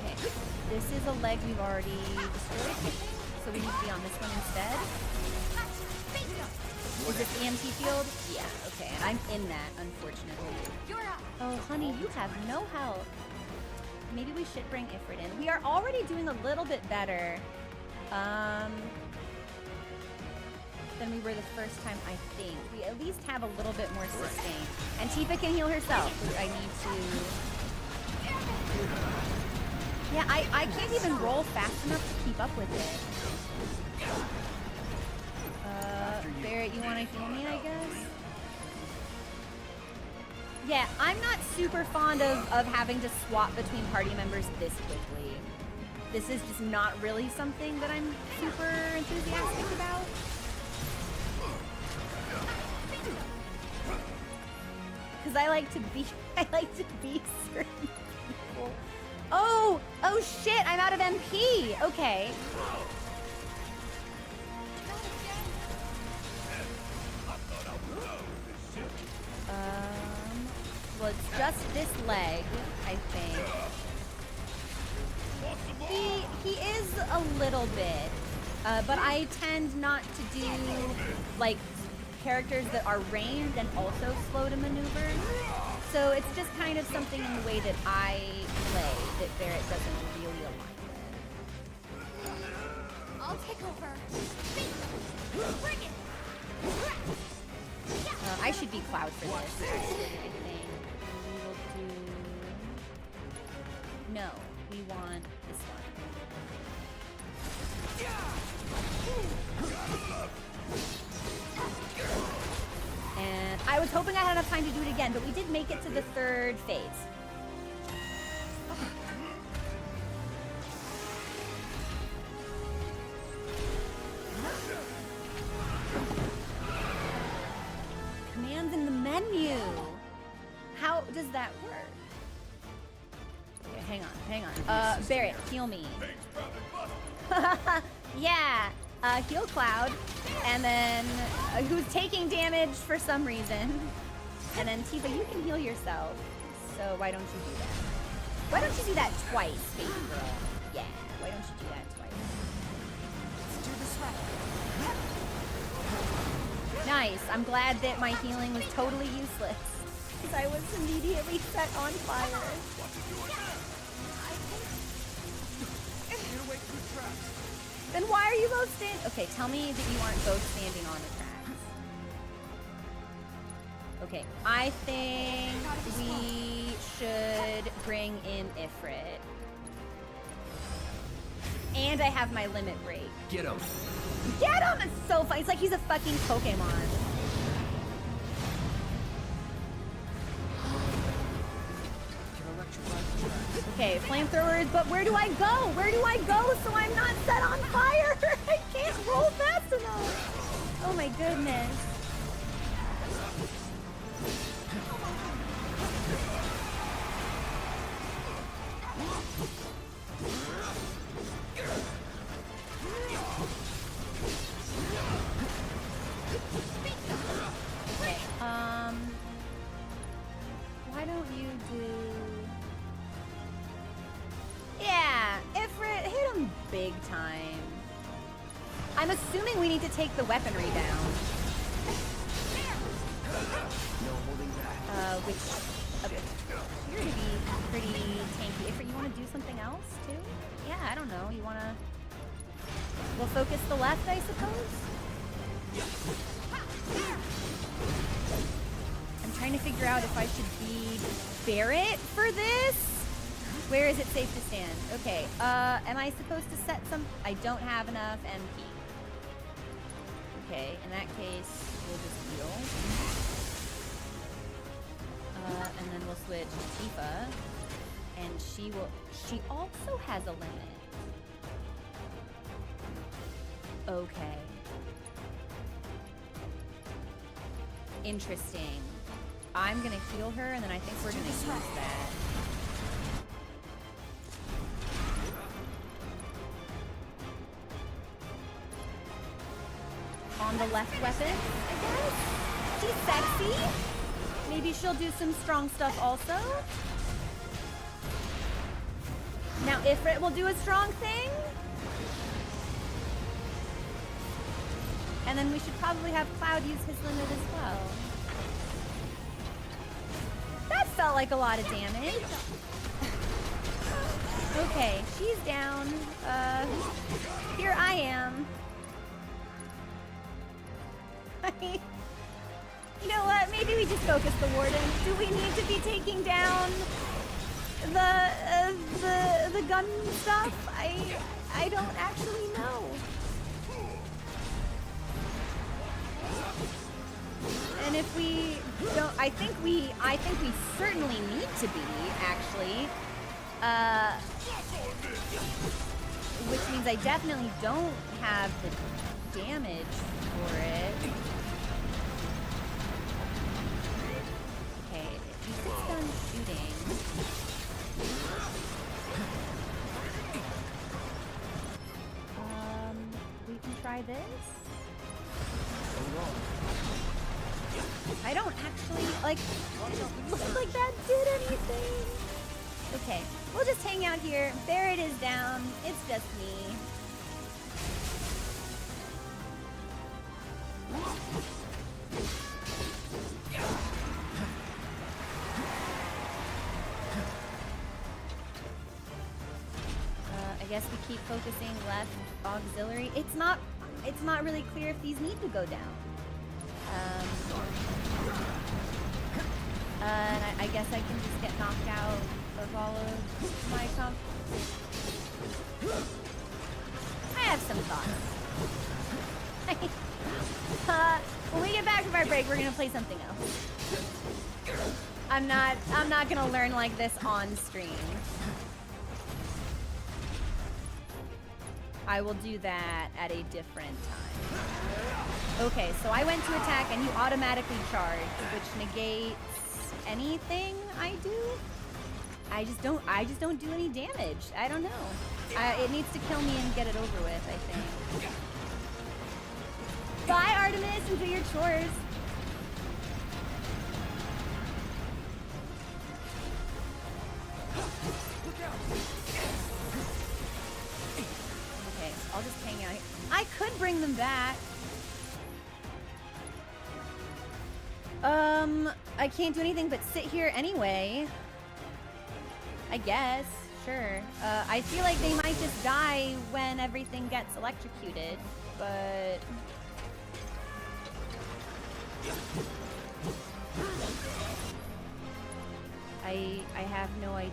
Okay, this is a leg we've already destroyed, I think, so we need to be on this one instead. Is this the EMT field? Yeah, okay, and I'm in that, unfortunately. Oh, honey, you have no health. Maybe we should bring Ifrit in. We are already doing a little bit better than we were the first time, I think. We at least have a little bit more sustain. And Tifa can heal herself, which I need to... Yeah, I can't even roll fast enough to keep up with it. Barrett, you want to heal me, I guess? Yeah, I'm not super fond of having to swap between party members this quickly. This is just not really something that I'm super enthusiastic about. Because I like to be certain people. Oh shit, I'm out of MP. Okay. Well, it's just this leg, I think. He is a little bit, but I tend not to do, like, characters that are ranged and also slow to maneuver. So it's just kind of something in the way that I play that Barrett doesn't really align with. I'll take over. Bring it. I should be Cloud for this, actually, I think. We will do... No, we want this one. And I was hoping I had enough time to do it again, but we did make it to the 3rd phase. Commands in the menu. How does that work? Okay, hang on. Barrett, heal me. Yeah, heal Cloud, and then who's taking damage for some reason. And then Tifa, you can heal yourself. So why don't you do that? Why don't you do that twice, baby girl? Yeah, why don't you do that twice? Let's do this right. Nice. I'm glad that my healing was totally useless because I was immediately set on fire. Then why are you both standing? Okay, tell me that you aren't both standing on the tracks. Okay, I think we should bring in Ifrit. And I have my limit break. Get him. Get him! It's so funny. It's like he's a fucking Pokemon. Okay, flamethrowers, but where do I go? Where do I go so I'm not set on fire? I can't roll fast enough. Oh my goodness. Okay, why don't you do... Yeah, Ifrit, hit him big time. I'm assuming we need to take the weaponry down. No holding back. Which appear to be pretty tanky. Ifrit, you want to do something else too? Yeah, I don't know. You want to... We'll focus the left, I suppose? I'm trying to figure out if I should be Barret for this. Where is it safe to stand? Okay, am I supposed to set some? I don't have enough MP. Okay, in that case, we'll just heal. And then we'll switch to Tifa. And she also has a limit. Okay. Interesting. I'm gonna heal her, and then I think we're gonna use that. On the left weapon, I guess? She's sexy. Maybe she'll do some strong stuff also. Now Ifrit will do a strong thing. And then we should probably have Cloud use his limit as well. That felt like a lot of damage. Okay, she's down. Here I am. You know what? Maybe we just focus the Warden. Do we need to be taking down the gun stuff? I don't actually know. And if we don't, I think we certainly need to be, actually. Which means I definitely don't have the damage for it. Okay, if he gets done shooting. We can try this. I don't actually, like, look like that did anything. Okay, we'll just hang out here. Barret is down. It's just me. I guess we keep focusing left auxiliary. It's not really clear if these need to go down. And I guess I can just get knocked out of all of my comp. I have some thoughts. When we get back from our break, we're gonna play something else. I'm not gonna learn like this on stream. I will do that at a different time. Okay, so I went to attack and you automatically charge, which negates anything I do. I just don't do any damage. I don't know. It needs to kill me and get it over with, I think. Bye, Artemis, and do your chores. Okay, I'll just hang out here. I could bring them back. I can't do anything but sit here anyway. I guess, sure. I feel like they might just die when everything gets electrocuted, but... I have no idea.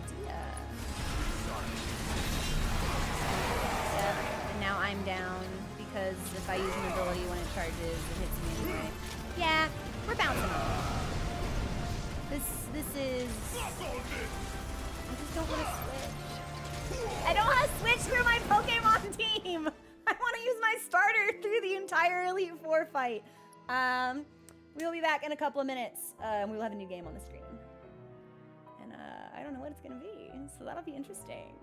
Yep, and now I'm down, because if I use an ability when it charges, it hits me anyway. Yeah, we're bouncing off. This is... I just don't want to switch. I don't want to switch through my Pokemon team! I want to use my starter through the entire Elite Four fight. We'll be back in a couple of minutes, and we will have a new game on the screen. And I don't know what it's going to be, so that'll be interesting.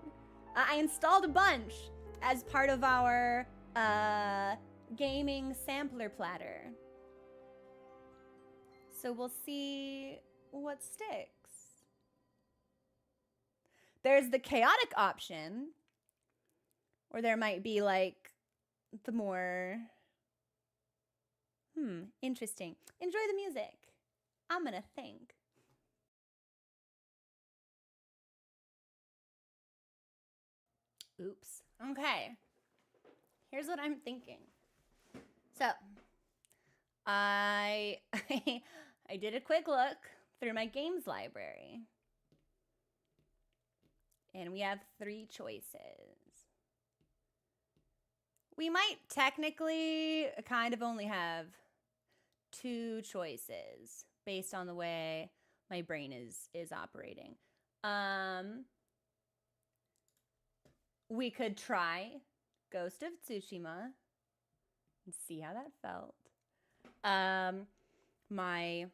I installed a bunch as part of our gaming sampler platter. So we'll see what sticks. There's the chaotic option, or there might be like the more, interesting. Enjoy the music. I'm gonna think. Oops. Okay. here's what I'm thinking. So, I I did a quick look through my games library. And we have 3 choices. We might technically kind of only have 2 choices based on the way my brain is operating. We could try Ghost of Tsushima and see how that felt. My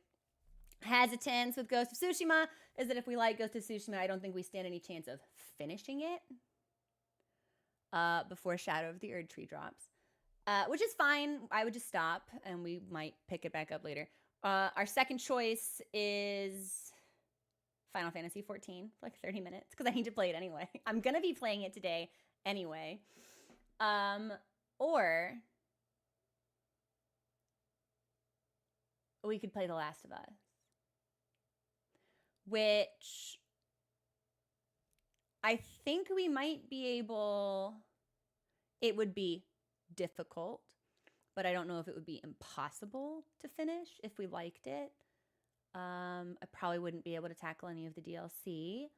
hesitance with Ghost of Tsushima is that if we like Ghost of Tsushima, I don't think we stand any chance of finishing it before Shadow of the Erdtree drops, which is fine. I would just stop and we might pick it back up later. Our second choice is Final Fantasy 14, like 30 minutes, because I need to play it anyway. I'm going to be playing it today anyway. Or we could play The Last of Us, which I think we might be able, it would be difficult, but I don't know if it would be impossible to finish if we liked it. I probably wouldn't be able to tackle any of the DLC.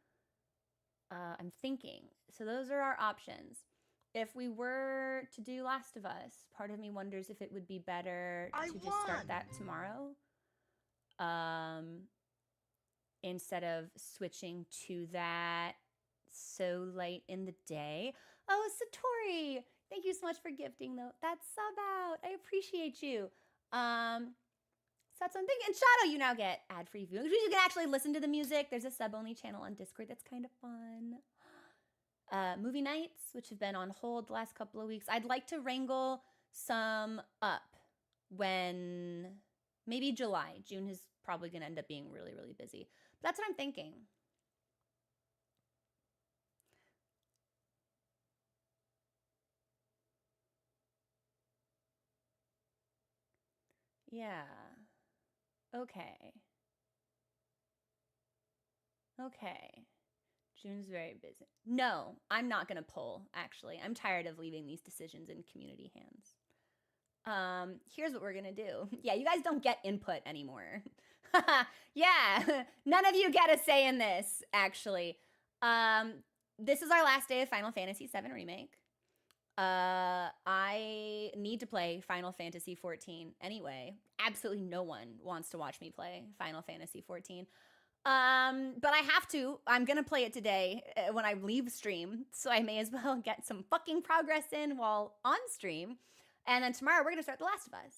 I'm thinking. So those are our options. If we were to do Last of Us, part of me wonders if it would be better to just start that tomorrow. Instead of switching to that so late in the day. Oh, Satori, thank you so much for gifting that sub out. I appreciate you. So that's something. And Shadow, you now get ad-free viewing. You can actually listen to the music. There's a sub-only channel on Discord that's kind of fun. Movie nights, which have been on hold the last couple of weeks. I'd like to wrangle some up when maybe July. June is probably going to end up being really, really busy. But that's what I'm thinking. Yeah. Okay. Okay. June's very busy. No, I'm not going to pull, actually. I'm tired of leaving these decisions in community hands. Here's what we're going to do. Yeah, you guys don't get input anymore. Yeah, none of you get a say in this, actually. This is our last day of Final Fantasy VII Remake. I need to play Final Fantasy 14 anyway. Absolutely no one wants to watch me play Final Fantasy 14. But I have to. I'm gonna play it today when I leave stream, so I may as well get some fucking progress in while on stream. And then tomorrow we're gonna start The Last of Us.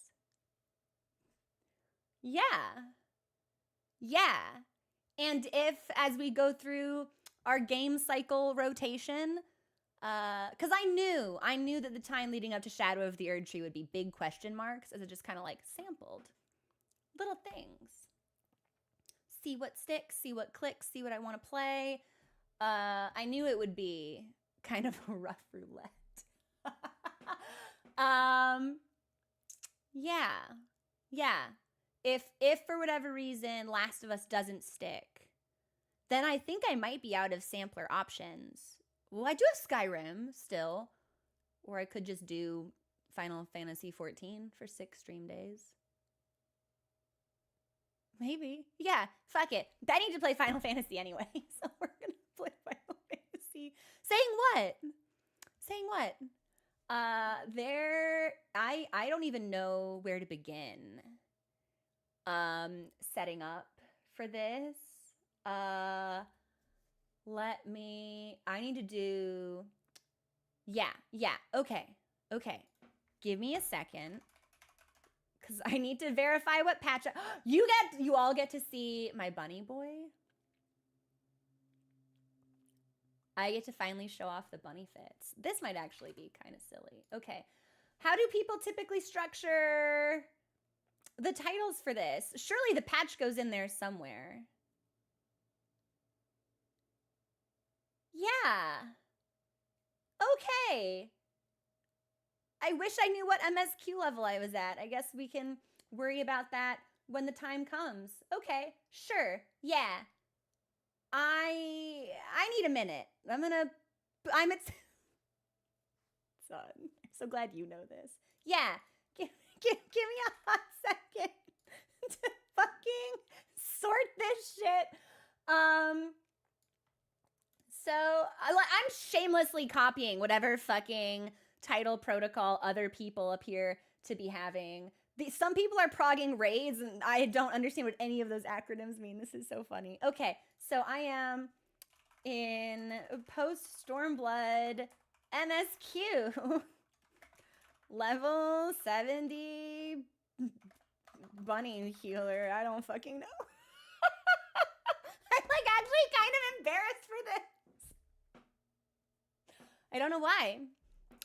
Yeah. Yeah. And if, as we go through our game cycle rotation, because I knew that the time leading up to Shadow of the Erdtree would be big question marks, as it just kind of like sampled little things. See what sticks, see what clicks, see what I want to play. I knew it would be kind of a rough roulette. Yeah. If for whatever reason Last of Us doesn't stick, then I think I might be out of sampler options. Well, I do have Skyrim still, or I could just do Final Fantasy 14 for 6 stream days. Maybe. Yeah, fuck it. I need to play Final Fantasy anyway, so we're going to play Final Fantasy. Saying what? I don't even know where to begin setting up for this. I need to do, okay. Give me a second, because I need to verify what patch, you all get to see my bunny boy. I get to finally show off the bunny fits. This might actually be kind of silly. Okay, how do people typically structure the titles for this? Surely the patch goes in there somewhere. Yeah. Okay. I wish I knew what MSQ level I was at. I guess we can worry about that when the time comes. Okay, sure. Yeah. I need a minute. I'm at son. So glad you know this. Yeah, give me a hot second to fucking sort this shit. So I'm shamelessly copying whatever fucking title protocol other people appear to be having. Some people are progging raids, and I don't understand what any of those acronyms mean. This is so funny. Okay, so I am in Post-Stormblood MSQ. Level 70 bunny healer. I don't fucking know. I'm like actually kind of embarrassed for this. I don't know why.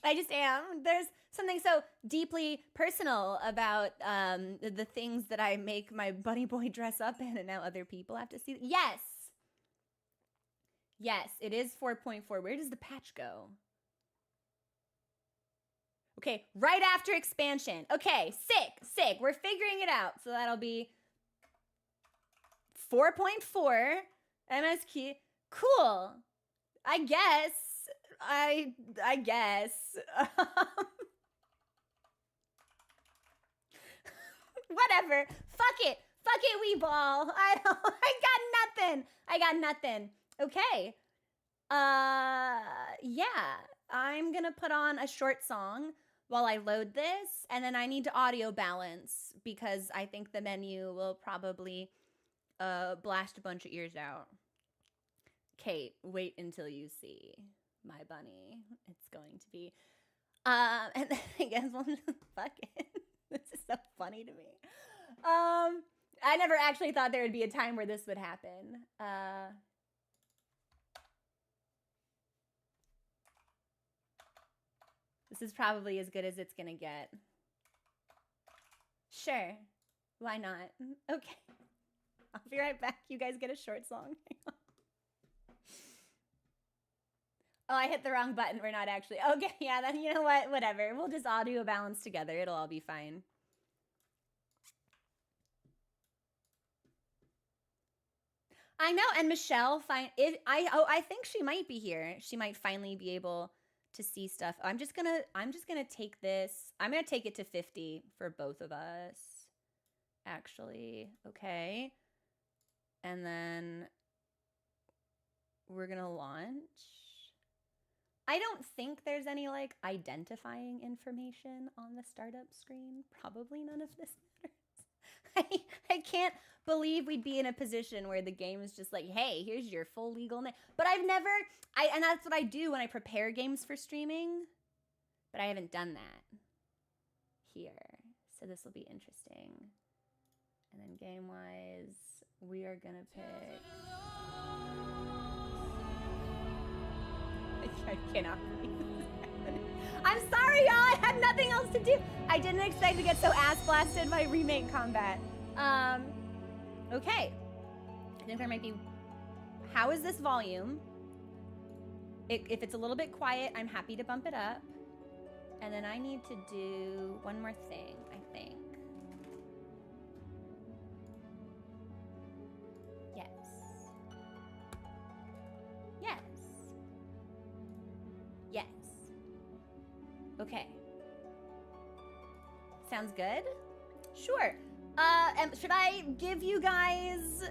I just am. There's something so deeply personal about the things that I make my bunny boy dress up in, and now other people have to see. Yes. Yes, it is 4.4. Where does the patch go? Okay, right after expansion. Okay, sick. We're figuring it out. So that'll be 4.4 MSQ. Cool. I guess. Whatever. Fuck it, we ball. I got nothing. Okay. Yeah. I'm gonna put on a short song while I load this, and then I need to audio balance because I think the menu will probably blast a bunch of ears out. Kate, wait until you see my bunny. It's going to be and then I guess we'll just fuck it. This is so funny to me. I never actually thought there would be a time where this would happen. This is probably as good as it's gonna get. Sure. Why not? Okay. I'll be right back. You guys get a short song. Oh, I hit the wrong button. We're not actually. Okay, yeah, then you know what? Whatever. We'll just audio balance together. It'll all be fine. I know, and Michelle, I think she might be here. She might finally be able to see stuff. I'm just gonna take this. I'm gonna take it to 50 for both of us. Actually, okay. And then we're gonna launch. I don't think there's any like identifying information on the startup screen. Probably none of this matters. I can't believe we'd be in a position where the game is just like, hey, here's your full legal name. But and that's what I do when I prepare games for streaming. But I haven't done that here. So this will be interesting. And then game-wise, we are gonna pick... I cannot believe this is happening. I'm sorry, y'all. I had nothing else to do. I didn't expect to get so ass blasted by Remake combat. Okay. I think there might be... How is this volume? If it's a little bit quiet, I'm happy to bump it up. And then I need to do one more thing, I think. Yes. Yes. Yes. Okay. Sounds good? Sure. Should I give you guys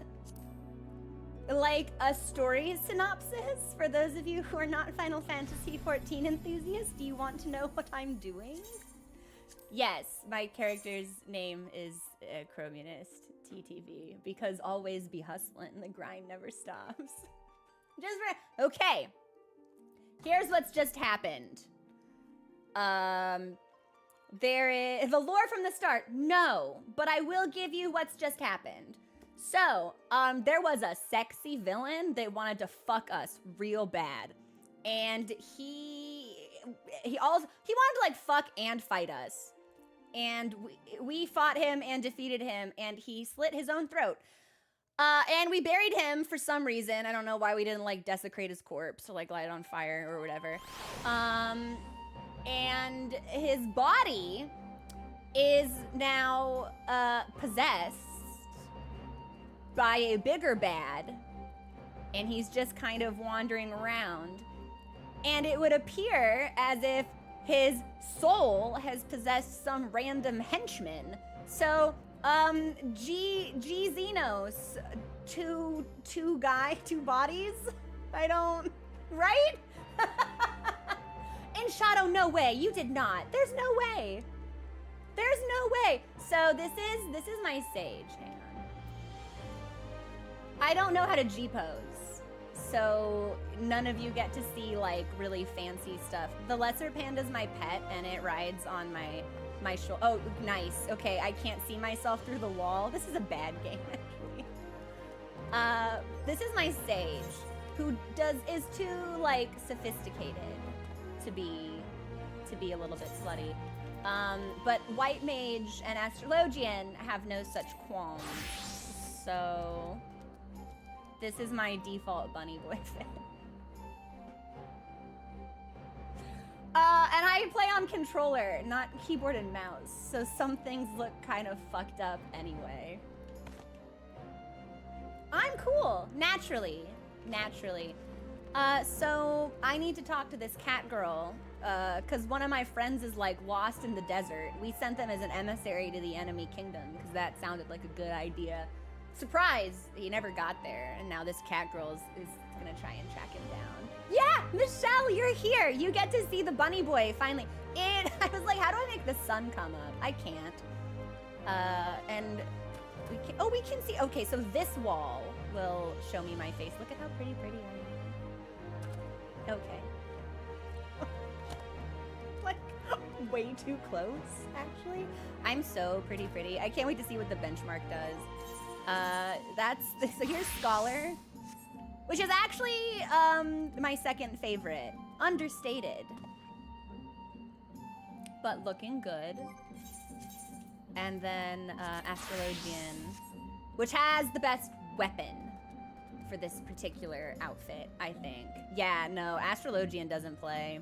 like a story synopsis for those of you who are not Final Fantasy XIV enthusiasts? Do you want to know what I'm doing? Yes, my character's name is Chromunist TTV because always be hustling, the grind never stops. Okay. Here's what's just happened. There is the lore from the start. No, but I will give you what's just happened. So, there was a sexy villain that wanted to fuck us real bad. And he wanted to like fuck and fight us. And we fought him and defeated him, and he slit his own throat. And we buried him for some reason. I don't know why we didn't like desecrate his corpse or like light it on fire or whatever. And his body is now possessed by a bigger bad, and he's just kind of wandering around. And it would appear as if his soul has possessed some random henchman. So, G Xenos, two bodies? I don't, right? In Shadow, no way, you did not. There's no way. There's no way. So this is my sage, hang on. I don't know how to G-pose, so none of you get to see like really fancy stuff. The lesser panda's my pet and it rides on my shoulder. Oh, nice. Okay, I can't see myself through the wall. This is a bad game, actually. This is my sage, who is too like sophisticated to be a little bit slutty. But White Mage and Astrologian have no such qualms. So this is my default bunny boy fit. And I play on controller, not keyboard and mouse, so some things look kind of fucked up anyway. I'm cool, naturally. So I need to talk to this cat girl, because one of my friends is like lost in the desert. We sent them as an emissary to the enemy kingdom, because that sounded like a good idea. Surprise, he never got there, and now this cat girl is gonna try and track him down. Yeah, Michelle, you're here. You get to see the bunny boy, finally. I was like, how do I make the sun come up? I can't. And we can see, okay, so this wall will show me my face. Look at how pretty I am. Okay. Like, way too close, actually. I'm so pretty. I can't wait to see what the benchmark does. So here's Scholar, which is actually my second favorite. Understated, but looking good. And then Astrologian, which has the best weapon for this particular outfit, I think. Yeah, no, Astrologian doesn't play.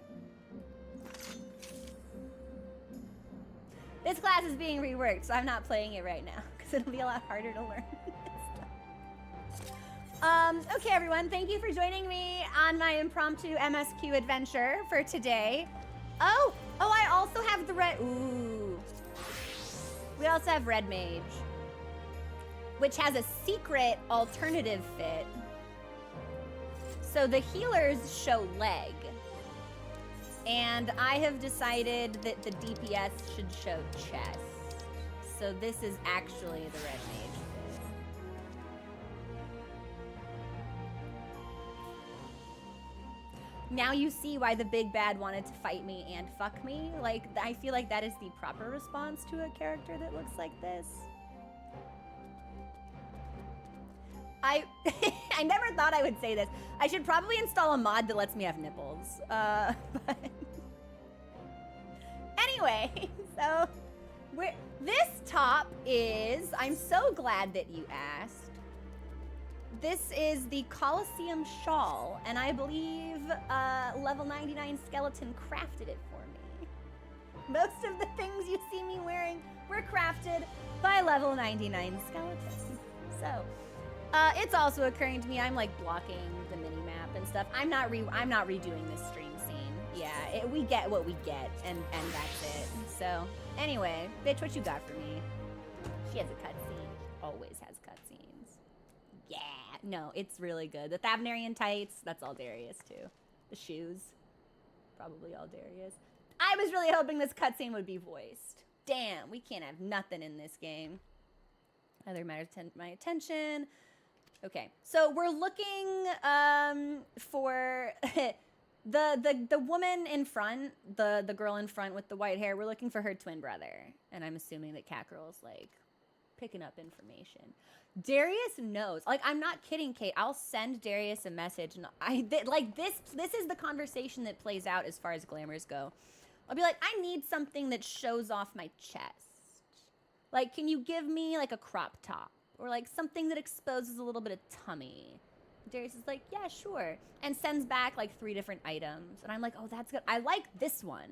This class is being reworked, so I'm not playing it right now, because it'll be a lot harder to learn. Okay, everyone, thank you for joining me on my impromptu MSQ adventure for today. Oh, I also have the red, ooh. We also have Red Mage, which has a secret alternative fit. So the healers show leg, and I have decided that the DPS should show chest. So this is actually the Red Mage fit. Now you see why the big bad wanted to fight me and fuck me. Like, I feel like that is the proper response to a character that looks like this. I never thought I would say this. I should probably install a mod that lets me have nipples. But anyway, so this top is, I'm so glad that you asked. This is the Colosseum Shawl, and I believe level 99 Skeleton crafted it for me. Most of the things you see me wearing were crafted by level 99 Skeleton. So, it's also occurring to me, I'm like blocking the mini-map and stuff. I'm not redoing this stream scene. Yeah, we get what we get, and that's it. So, anyway, bitch, what you got for me? She has a cutscene. Always has cutscenes. Yeah, no, it's really good. The Thavnarian tights, that's all Darius too. The shoes, probably all Darius. I was really hoping this cutscene would be voiced. Damn, we can't have nothing in this game. Other matters my attention. Okay, so we're looking for the woman in front, the girl in front with the white hair. We're looking for her twin brother, and I'm assuming that Catgirl's like picking up information. Darius knows. Like, I'm not kidding, Kate. I'll send Darius a message, and this is the conversation that plays out as far as glamours go. I'll be like, I need something that shows off my chest. Like, can you give me like a crop top? Or like something that exposes a little bit of tummy. Darius is like, yeah, sure. And sends back like 3 different items. And I'm like, oh, that's good. I like this one,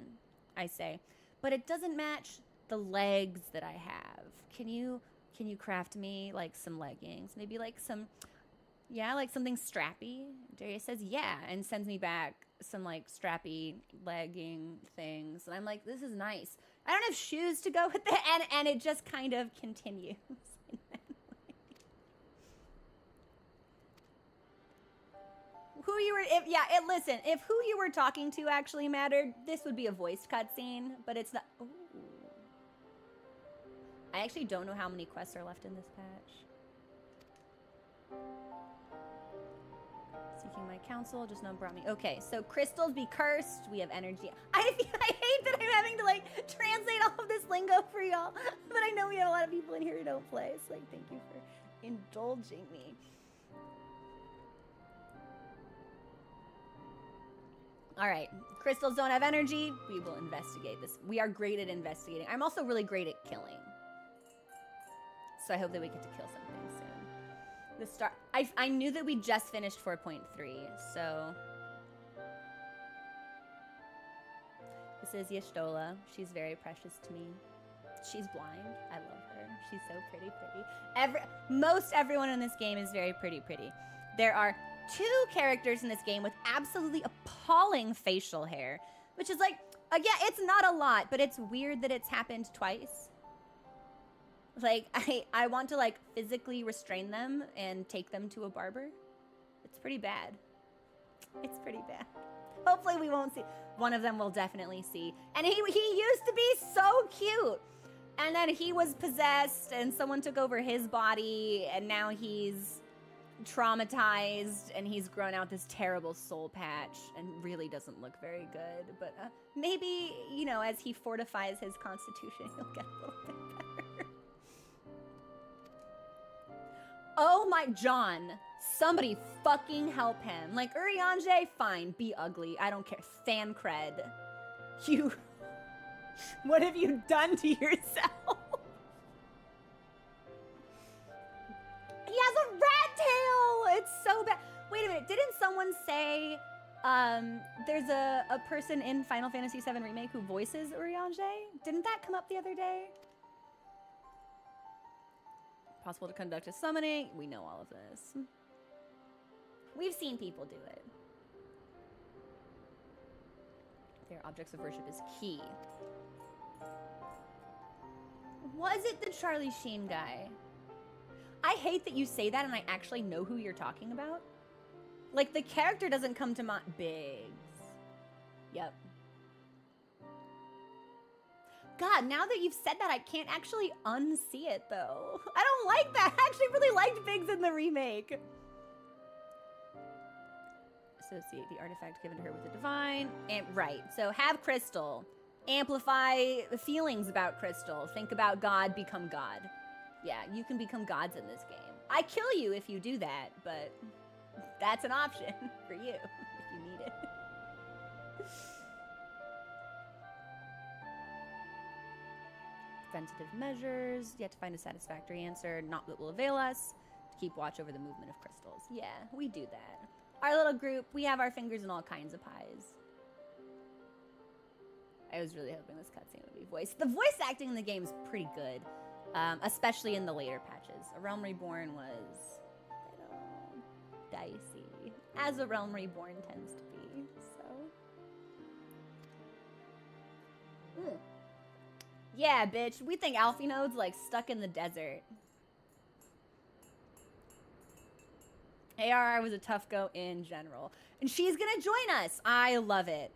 I say. But it doesn't match the legs that I have. Can you craft me like some leggings? Maybe like some, Yeah, like something strappy. Darius says, yeah, and sends me back some like strappy legging things. And I'm like, this is nice. I don't have shoes to go with it, and it just kind of continues. Who you were, listen, if who you were talking to actually mattered, this would be a voiced cutscene, but it's not. Ooh. I actually don't know how many quests are left in this patch. Seeking my counsel, just know brought me. Okay, so crystals be cursed. We have energy. I hate that I'm having to like translate all of this lingo for y'all, but I know we have a lot of people in here who don't play. So like, thank you for indulging me. All right, crystals don't have energy. We will investigate this. We are great at investigating. I'm also really great at killing. So I hope that we get to kill something soon. The star. I knew that we just finished 4.3, so. This is Y'shtola. She's very precious to me. She's blind. I love her. She's so pretty. Most everyone in this game is very pretty. There are 2 characters in this game with absolutely appalling facial hair, which is like, yeah, it's not a lot, but it's weird that it's happened twice. Like, I want to like physically restrain them and take them to a barber. It's pretty bad. It's pretty bad. Hopefully we won't see. One of them we'll definitely see. And he used to be so cute. And then he was possessed and someone took over his body and now he's traumatized and he's grown out this terrible soul patch and really doesn't look very good. But maybe, you know, as he fortifies his constitution, he'll get a little bit better. Oh my, John, somebody fucking help him. Like, Urianger, fine, be ugly. I don't care. Fan cred. You, what have you done to yourself? He has a rat tail. It's so bad. Wait a minute, didn't someone say there's a person in Final Fantasy VII Remake who voices Urianger? Didn't that come up the other day? Possible to conduct a summoning. We know all of this. We've seen people do it. Their objects of worship is key. Was it the Charlie Sheen guy? I hate that you say that and I actually know who you're talking about. Like, the character doesn't come to mind. Biggs. Yep. God, now that you've said that, I can't actually unsee it, though. I don't like that. I actually really liked Biggs in the remake. Associate the artifact given to her with the divine. And right, so have Crystal. Amplify feelings about Crystal. Think about God, become God. Yeah, you can become gods in this game. I kill you if you do that, but that's an option for you if you need it. Preventative measures, yet to find a satisfactory answer, not that will avail us. To keep watch over the movement of crystals. Yeah, we do that. Our little group, we have our fingers in all kinds of pies. I was really hoping this cutscene would be voiced. The voice acting in the game is pretty good, especially in the later patches. A Realm Reborn was a little dicey, as a Realm Reborn tends to be, so. Yeah, bitch. We think Alphinode's like stuck in the desert. ARR was a tough go in general. And she's gonna join us. I love it.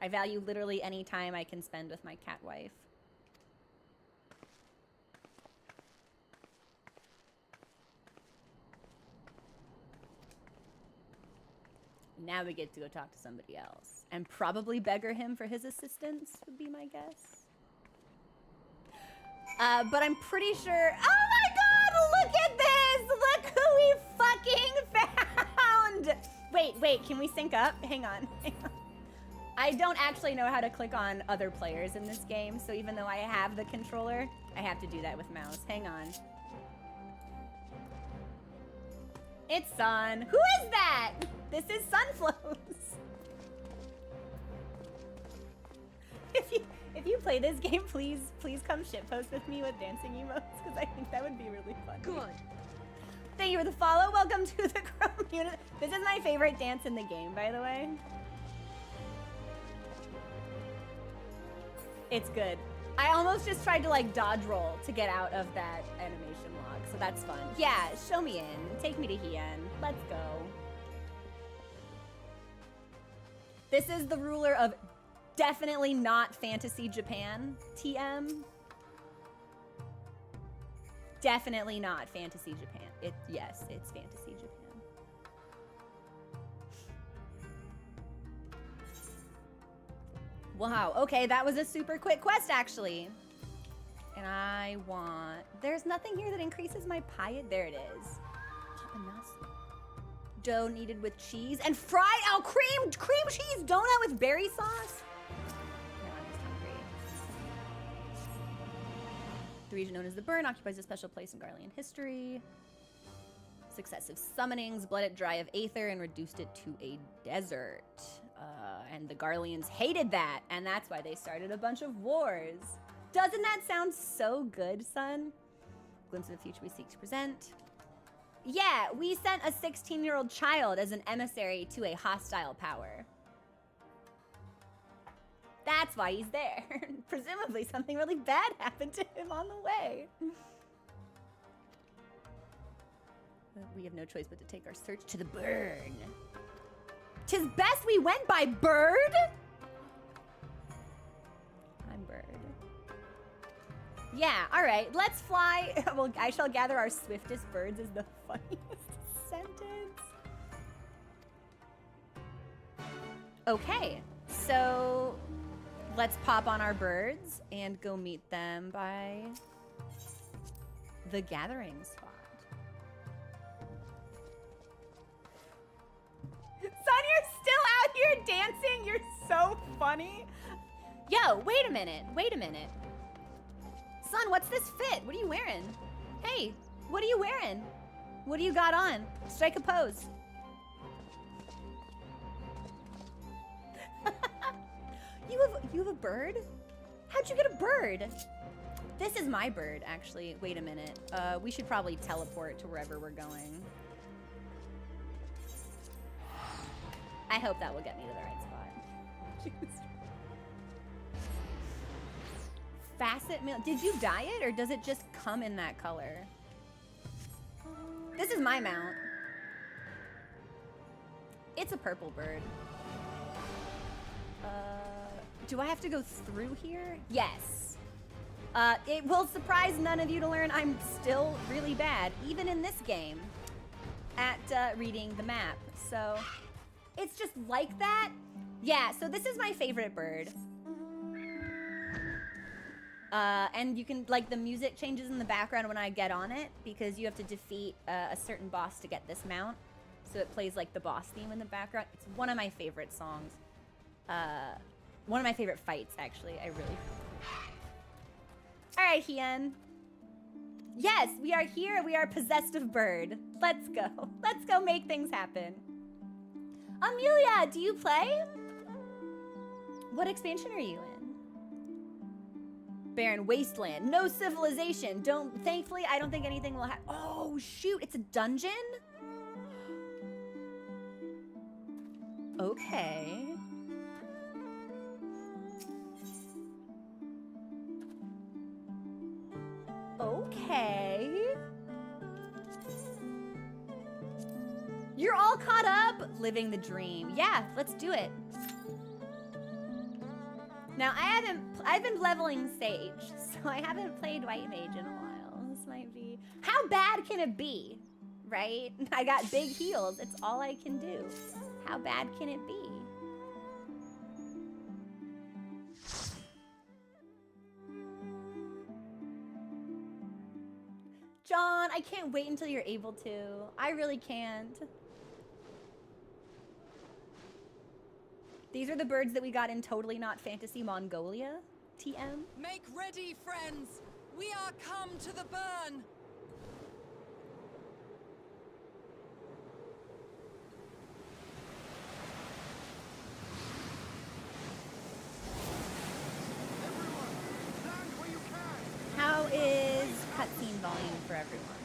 I value literally any time I can spend with my cat wife. Now we get to go talk to somebody else. And probably beggar him for his assistance, would be my guess. But I'm pretty sure... Oh my god, look at this! Look who we fucking found! Wait, can we sync up? Hang on. I don't actually know how to click on other players in this game, so even though I have the controller, I have to do that with mouse. Hang on. It's Sun. Who is that? This is Sunflows. If you play this game, please come shitpost with me with dancing emotes, because I think that would be really fun. Good. Thank you for the follow. Welcome to the community. This is my favorite dance in the game, by the way. It's good. I almost just tried to like dodge roll to get out of that animation log, so that's fun. Yeah, show me in. Take me to Hien. Let's go. This is the ruler of definitely not fantasy Japan, TM. Definitely not fantasy Japan. Yes, it's fantasy Japan. Wow, okay, that was a super quick quest actually. And I want, there's nothing here that increases my pie. There it is. Papanasu. Dough kneaded with cheese and fried, oh, cream cheese donut with berry sauce. Now I'm just hungry. The region known as the Burn occupies a special place in Garlean history. Successive summonings bled it dry of aether and reduced it to a desert. And the Garleans hated that, and that's why they started a bunch of wars. Doesn't that sound so good, son? Glimpse of the future we seek to present. Yeah, we sent a 16-year-old child as an emissary to a hostile power. That's why he's there. Presumably something really bad happened to him on the way. We have no choice but to take our search to the Burn. 'Tis best we went by bird? I'm bird. Yeah, all right, let's fly. Well, I shall gather our swiftest birds is the funniest sentence. Okay, so let's pop on our birds and go meet them by the gathering spot. Son, you're still out here dancing? You're so funny. Yo, wait a minute. Son, what's this fit? What are you wearing? Hey, what are you wearing? What do you got on? Strike a pose. You have a bird? How'd you get a bird? This is my bird, actually. Wait a minute. We should probably teleport to wherever we're going. I hope that will get me to the right spot. Facet meal. Did you dye it or does it just come in that color? This is my mount. It's a purple bird. Do I have to go through here? Yes. It will surprise none of you to learn I'm still really bad, even in this game, at reading the map. So it's just like that. Yeah, so this is my favorite bird. And you can, like, the music changes in the background when I get on it because you have to defeat a certain boss to get this mount. So it plays, like, the boss theme in the background. It's one of my favorite songs. One of my favorite fights, actually. I really... All right, Hien. Yes, we are here. We are possessed of bird. Let's go. Let's go make things happen. Amelia, do you play? What expansion are you in? Barren wasteland. No civilization. Thankfully, I don't think anything will happen. Oh, shoot. It's a dungeon? Okay. Okay. You're all caught up? Living the dream. Yeah, let's do it. Now, I've been leveling Sage, so I haven't played White Mage in a while. This might be... How bad can it be? Right? I got big heals. It's all I can do. How bad can it be? John, I can't wait until you're able to. I really can't. These are the birds that we got in Totally Not Fantasy Mongolia, TM. Make ready, friends. We are come to the burn. Everyone, stand where you can. How is cutscene volume for everyone?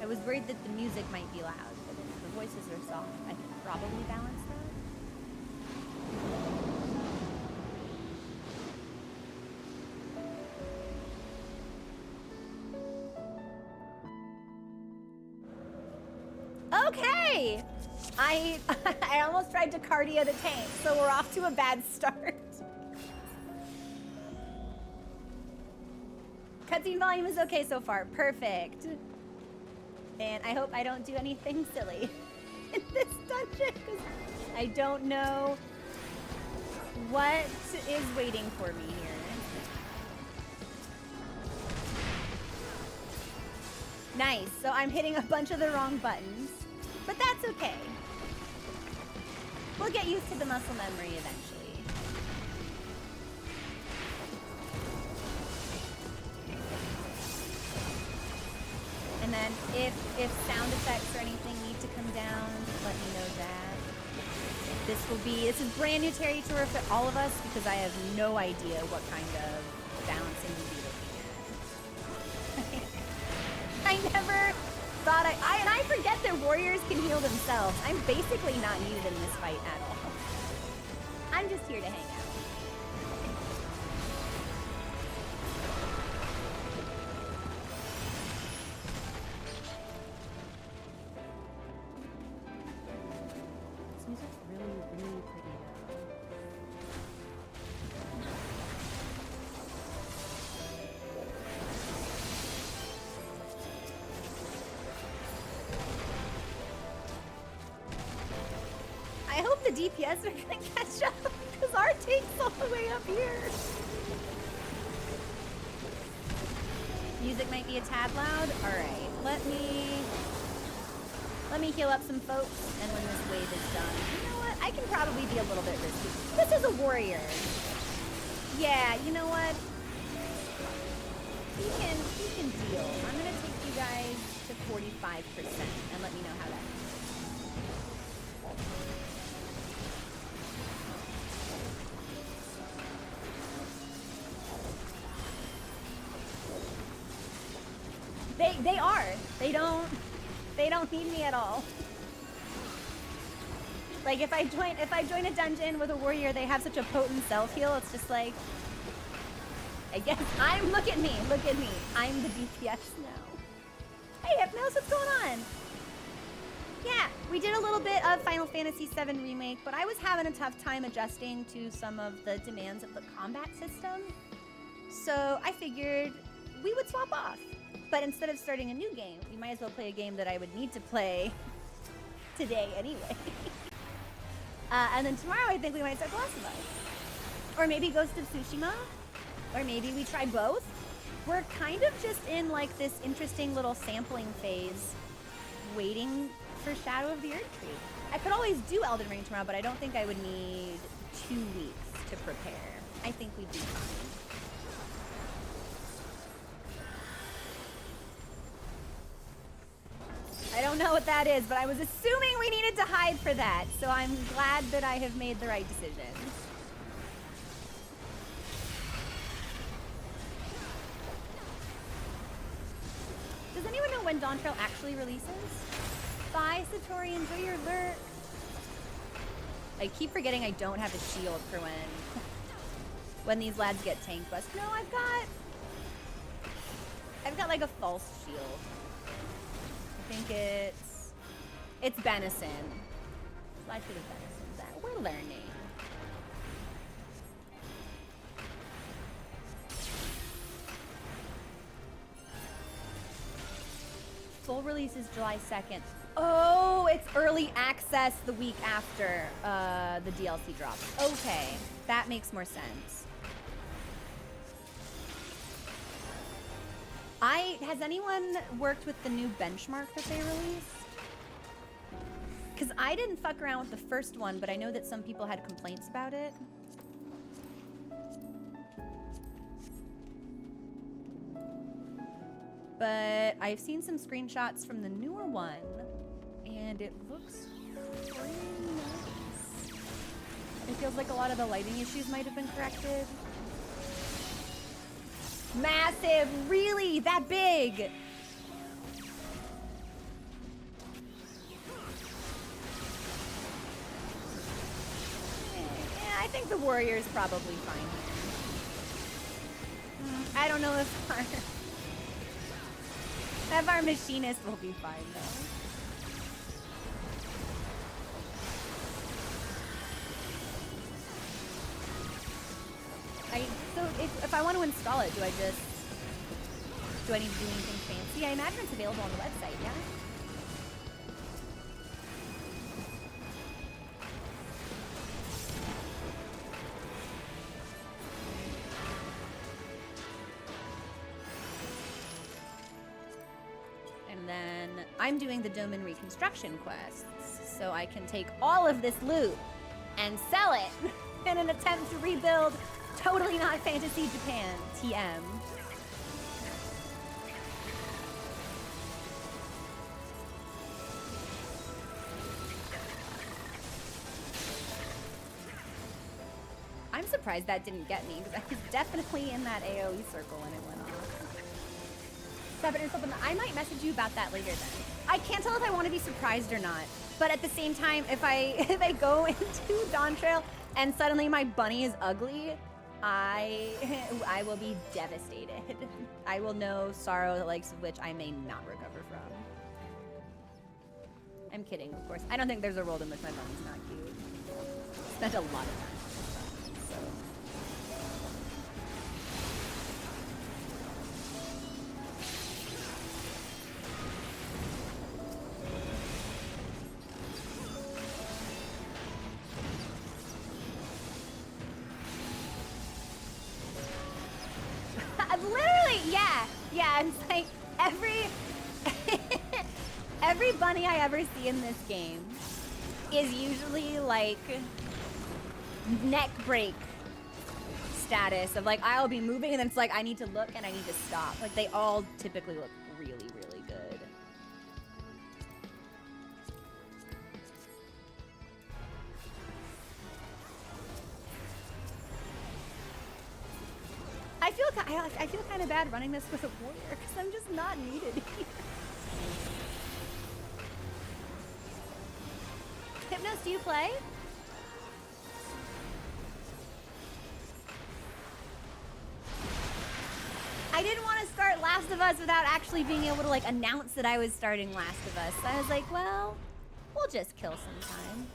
I was worried that the music might be loud, but if the voices are soft, I can probably balance that. Okay! I almost tried to cardio the tank, so we're off to a bad start. Cutscene volume is okay so far. Perfect. And I hope I don't do anything silly in this dungeon, because I don't know what is waiting for me here. Nice. So I'm hitting a bunch of the wrong buttons, but that's okay. We'll get used to the muscle memory eventually. And then if sound effects or anything need to come down, let me know that. This is brand new territory for all of us because I have no idea what kind of balancing we'll be looking at. I never thought and I forget that warriors can heal themselves. I'm basically not needed in this fight at all. I'm just here to hang out. This music's really, really pretty though. I hope the DPS are gonna catch up because our tank's all the way up here. Music might be a tad loud. All right, let me heal up some folks, and when this wave is done, you know what? I can probably be a little bit risky. This is a warrior. Yeah, you know what? He can deal. I'm gonna take you guys to 45% and let me know how that goes. They are. They don't need me at all. Like if I join a dungeon with a warrior, they have such a potent self heal. It's just like, I guess look at me. I'm the DPS now. Hey Hypnos, what's going on? Yeah, we did a little bit of Final Fantasy VII Remake, but I was having a tough time adjusting to some of the demands of the combat system. So I figured we would swap off. But instead of starting a new game, we might as well play a game that I would need to play today anyway. And then tomorrow I think we might start Blossom Us. Or maybe Ghost of Tsushima. Or maybe we try both. We're kind of just in like this interesting little sampling phase, waiting for Shadow of the Erd Tree. I could always do Elden Ring tomorrow, but I don't think I would need 2 weeks to prepare. I think we'd be fine. I don't know what that is, but I was assuming we needed to hide for that, so I'm glad that I have made the right decision. Does anyone know when Dawn Trail actually releases? Bye, Satori, enjoy your lurk. I keep forgetting I don't have a shield for when these lads get tank bust. No, I've got like a false shield. I think it's Benison. So I should have Benisoned that. We're learning. Full release is July 2nd. Oh, it's early access the week after the DLC drops. Okay, that makes more sense. Has anyone worked with the new benchmark that they released? Because I didn't fuck around with the first one, but I know that some people had complaints about it. But I've seen some screenshots from the newer one, and it looks pretty nice. It feels like a lot of the lighting issues might have been corrected. Massive, really? That big? think the warrior's probably fine here. I don't know if our machinist will be fine though. So if I want to install it, do I need to do anything fancy? I imagine it's available on the website, yeah? And then I'm doing the Domain Reconstruction quests, so I can take all of this loot and sell it in an attempt to rebuild Totally Not Fantasy Japan, TM. I'm surprised that didn't get me, because I was definitely in that AoE circle when it went off. I might message you about that later then. I can't tell if I want to be surprised or not, but at the same time, if I go into Dawn Trail and suddenly my bunny is ugly, I will be devastated. I will know sorrow the likes of which I may not recover from. I'm kidding, of course. I don't think there's a world in which my bunny's not cute. Spent a lot of time with my bunny, so. Literally, yeah, it's like every bunny I ever see in this game is usually like neck break status of like I'll be moving and then it's like I need to look and I need to stop. Like they all typically look really, really good. I feel kind of bad running this with a warrior because I'm just not needed here. Hypnos, do you play? I didn't want to start Last of Us without actually being able to like announce that I was starting Last of Us. So I was like, well, we'll just kill some time.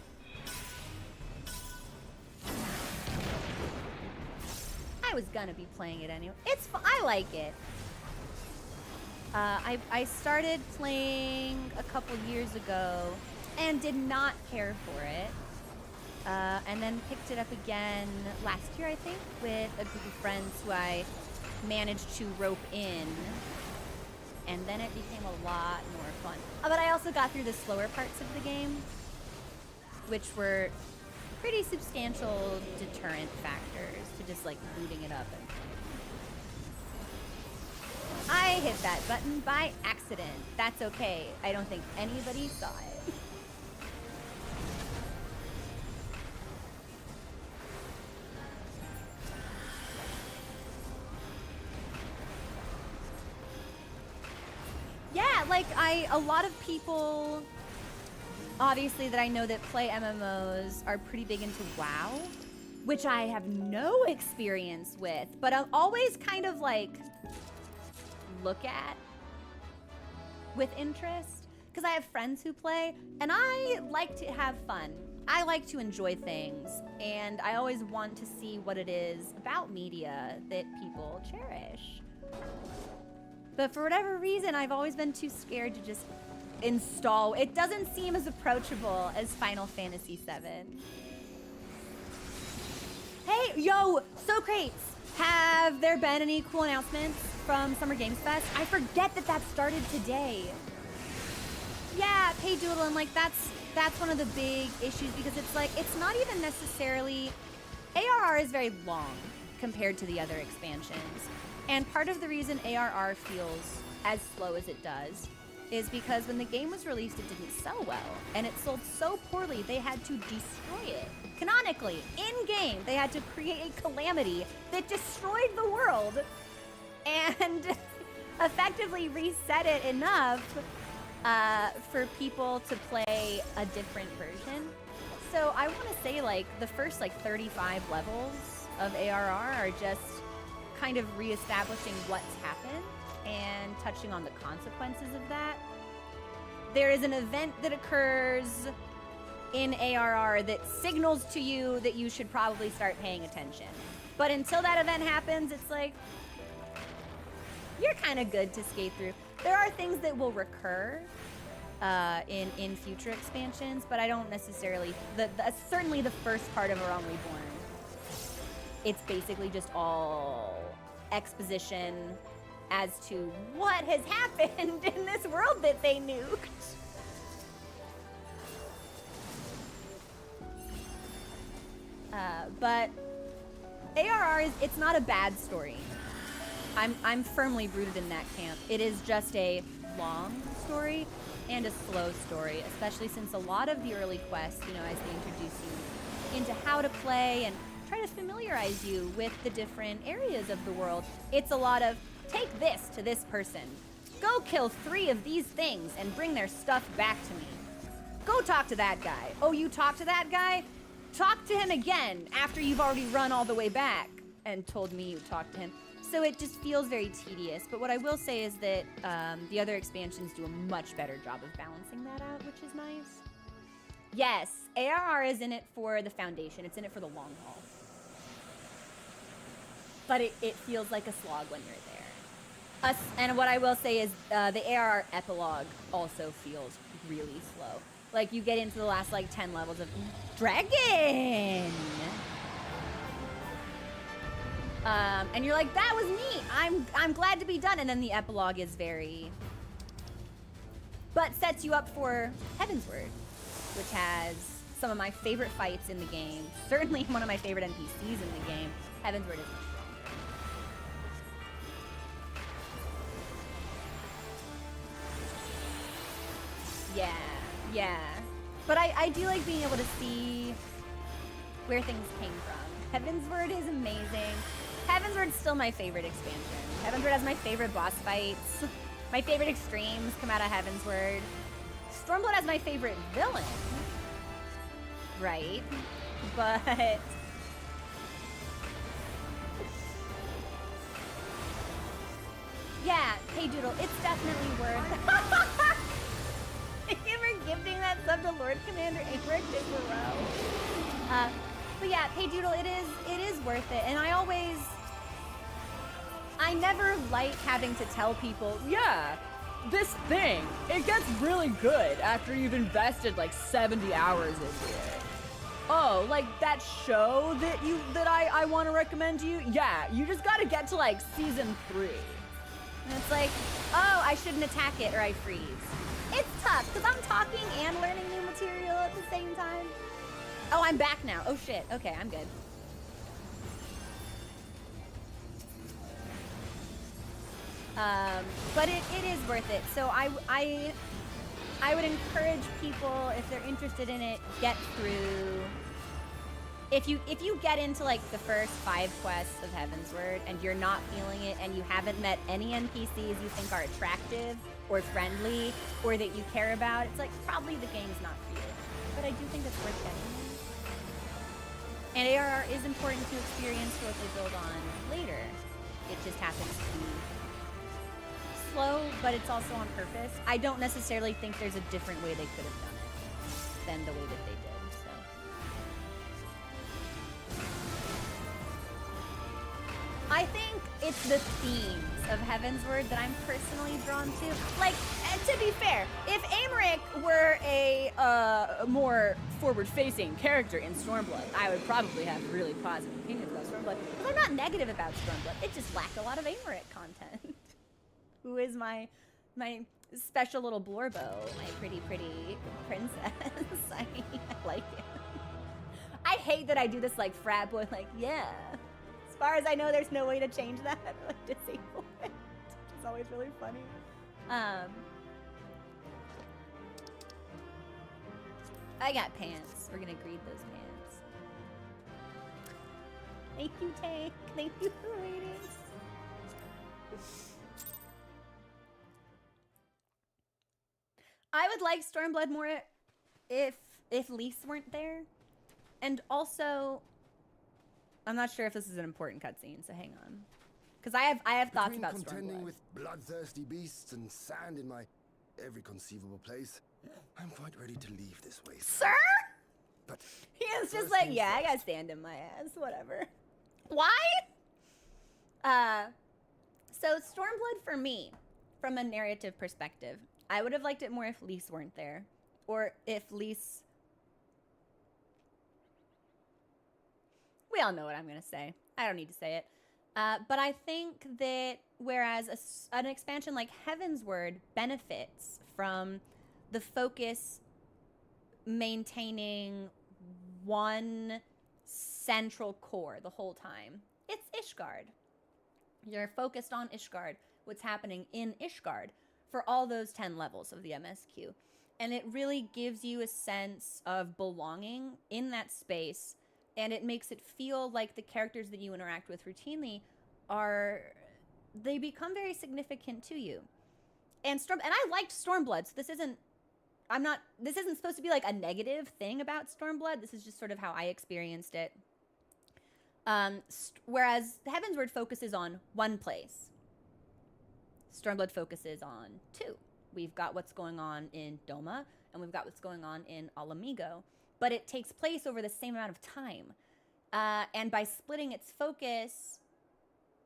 I was gonna be playing it anyway. It's fun. I like it. I started playing a couple years ago and did not care for it. And then picked it up again last year, I think, with a group of friends who I managed to rope in. And then it became a lot more fun. But I also got through the slower parts of the game, which were pretty substantial deterrent factors to just like booting it up and I hit that button by accident. That's okay. I don't think anybody saw it. Yeah, like a lot of people obviously that I know that play MMOs are pretty big into WoW, which I have no experience with, but I'll always kind of like look at with interest because I have friends who play and I like to have fun. I like to enjoy things and I always want to see what it is about media that people cherish. But for whatever reason, I've always been too scared to just install. It doesn't seem as approachable as Final Fantasy VII. Hey, yo, Socrates, have there been any cool announcements from Summer Games Fest? I forget that started today. Yeah, Pay Doodle, and like that's one of the big issues because it's like it's not even necessarily ARR is very long compared to the other expansions. And part of the reason ARR feels as slow as it does is because when the game was released, it didn't sell well. And it sold so poorly, they had to destroy it. Canonically, in-game, they had to create a calamity that destroyed the world and effectively reset it enough for people to play a different version. So I want to say like the first like 35 levels of ARR are just kind of reestablishing what's happened and touching on the consequences of that. There is an event that occurs in ARR that signals to you that you should probably start paying attention. But until that event happens, it's like, you're kind of good to skate through. There are things that will recur in future expansions, but I don't necessarily, certainly the first part of A Realm Reborn, it's basically just all exposition as to what has happened in this world that they nuked. But ARR it's not a bad story. I'm firmly rooted in that camp. It is just a long story and a slow story, especially since a lot of the early quests, you know, as they introduce you into how to play and try to familiarize you with the different areas of the world, it's a lot of, take this to this person. Go kill 3 of these things and bring their stuff back to me. Go talk to that guy. Oh, you talk to that guy? Talk to him again after you've already run all the way back and told me you talked to him. So it just feels very tedious. But what I will say is that the other expansions do a much better job of balancing that out, which is nice. Yes, ARR is in it for the foundation. It's in it for the long haul. But it feels like a slog when you're there. And what I will say is the ARR epilogue also feels really slow. Like, you get into the last, like, 10 levels of Dragon! And you're like, that was neat! I'm glad to be done! And then the epilogue is very... but sets you up for Heavensward, which has some of my favorite fights in the game. Certainly one of my favorite NPCs in the game. Heavensward is much stronger. Yeah. But I do like being able to see where things came from. Heavensward is amazing. Heavensward's still my favorite expansion. Heavensward has my favorite boss fights. My favorite extremes come out of Heavensward. Stormblood has my favorite villain. Right? But... yeah, hey Doodle, it's definitely worth... Thank you for gifting that sub to Lord Commander Aimeric Row. But yeah, hey Doodle, it is worth it. And I never like having to tell people, yeah, this thing, it gets really good after you've invested like 70 hours into it. Oh, like that show that I want to recommend to you? Yeah, you just gotta get to like season 3. And it's like, oh, I shouldn't attack it or I freeze. It's tough, because I'm talking and learning new material at the same time. Oh, I'm back now. Oh, shit. Okay, I'm good. But it is worth it. So I would encourage people, if they're interested in it, get through... If you get into, like, the first 5 quests of Heavensward, and you're not feeling it, and you haven't met any NPCs you think are attractive, or friendly, or that you care about, it's like, probably the game's not for you. But I do think it's worth getting. And ARR is important to experience for what they build on later. It just happens to be slow, but it's also on purpose. I don't necessarily think there's a different way they could have done it than the way that they did, so. I think it's the themes of Heavensward that I'm personally drawn to. Like, and to be fair, if Aimeric were a more forward-facing character in Stormblood, I would probably have really positive opinions about Stormblood. Because I'm not negative about Stormblood. It just lacked a lot of Aimeric content. Who is my special little Blorbo, my pretty princess. I like it. I hate that I do this like frat boy, like, yeah. As far as I know, there's no way to change that. Like, disable it. It's always really funny. I got pants. We're gonna greet those pants. Thank you, Tank. Thank you for reading. I would like Stormblood more if Lise weren't there. And also, I'm not sure if this is an important cutscene, so hang on. Because I have thoughts about contending Stormblood. with bloodthirsty beasts and sand in my every conceivable place, I'm quite ready to leave this waste. Sir? But He is just first like, things yeah, I first. got sand in my ass, whatever. Why? So Stormblood for me, from a narrative perspective, I would have liked it more if Lise weren't there. Or if Lise... We all know what I'm going to say. I don't need to say it. But I think that whereas an expansion like Heavensward benefits from the focus maintaining one central core the whole time, it's Ishgard. You're focused on Ishgard, what's happening in Ishgard for all those 10 levels of the MSQ. And it really gives you a sense of belonging in that space, and it makes it feel like the characters that you interact with routinely they become very significant to you. And I liked Stormblood, so this isn't supposed to be like a negative thing about Stormblood. This is just sort of how I experienced it. Whereas Heavensward focuses on one place, Stormblood focuses on two. We've got what's going on in Doma, and we've got what's going on in Alamigo, but it takes place over the same amount of time. And by splitting its focus,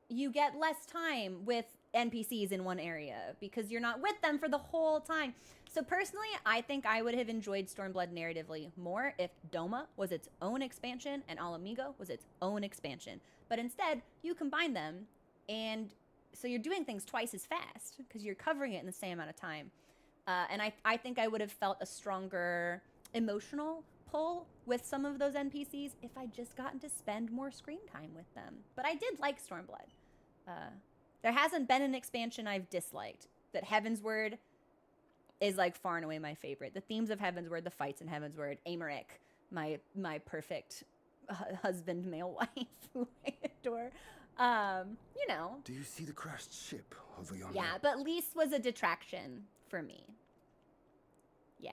you get less time with NPCs in one area because you're not with them for the whole time. So personally, I think I would have enjoyed Stormblood narratively more if Doma was its own expansion and Alamigo was its own expansion. But instead, you combine them, and so you're doing things twice as fast because you're covering it in the same amount of time. And I think I would have felt a stronger emotional pull with some of those NPCs if I'd just gotten to spend more screen time with them. But I did like Stormblood. There hasn't been an expansion I've disliked. That Heavensward is like far and away my favorite. The themes of Heavensward, the fights in Heavensward, Amaric, my perfect husband, male wife who I adore. You know. Do you see the crashed ship over yonder? Yeah, but Lise was a detraction for me. Yeah.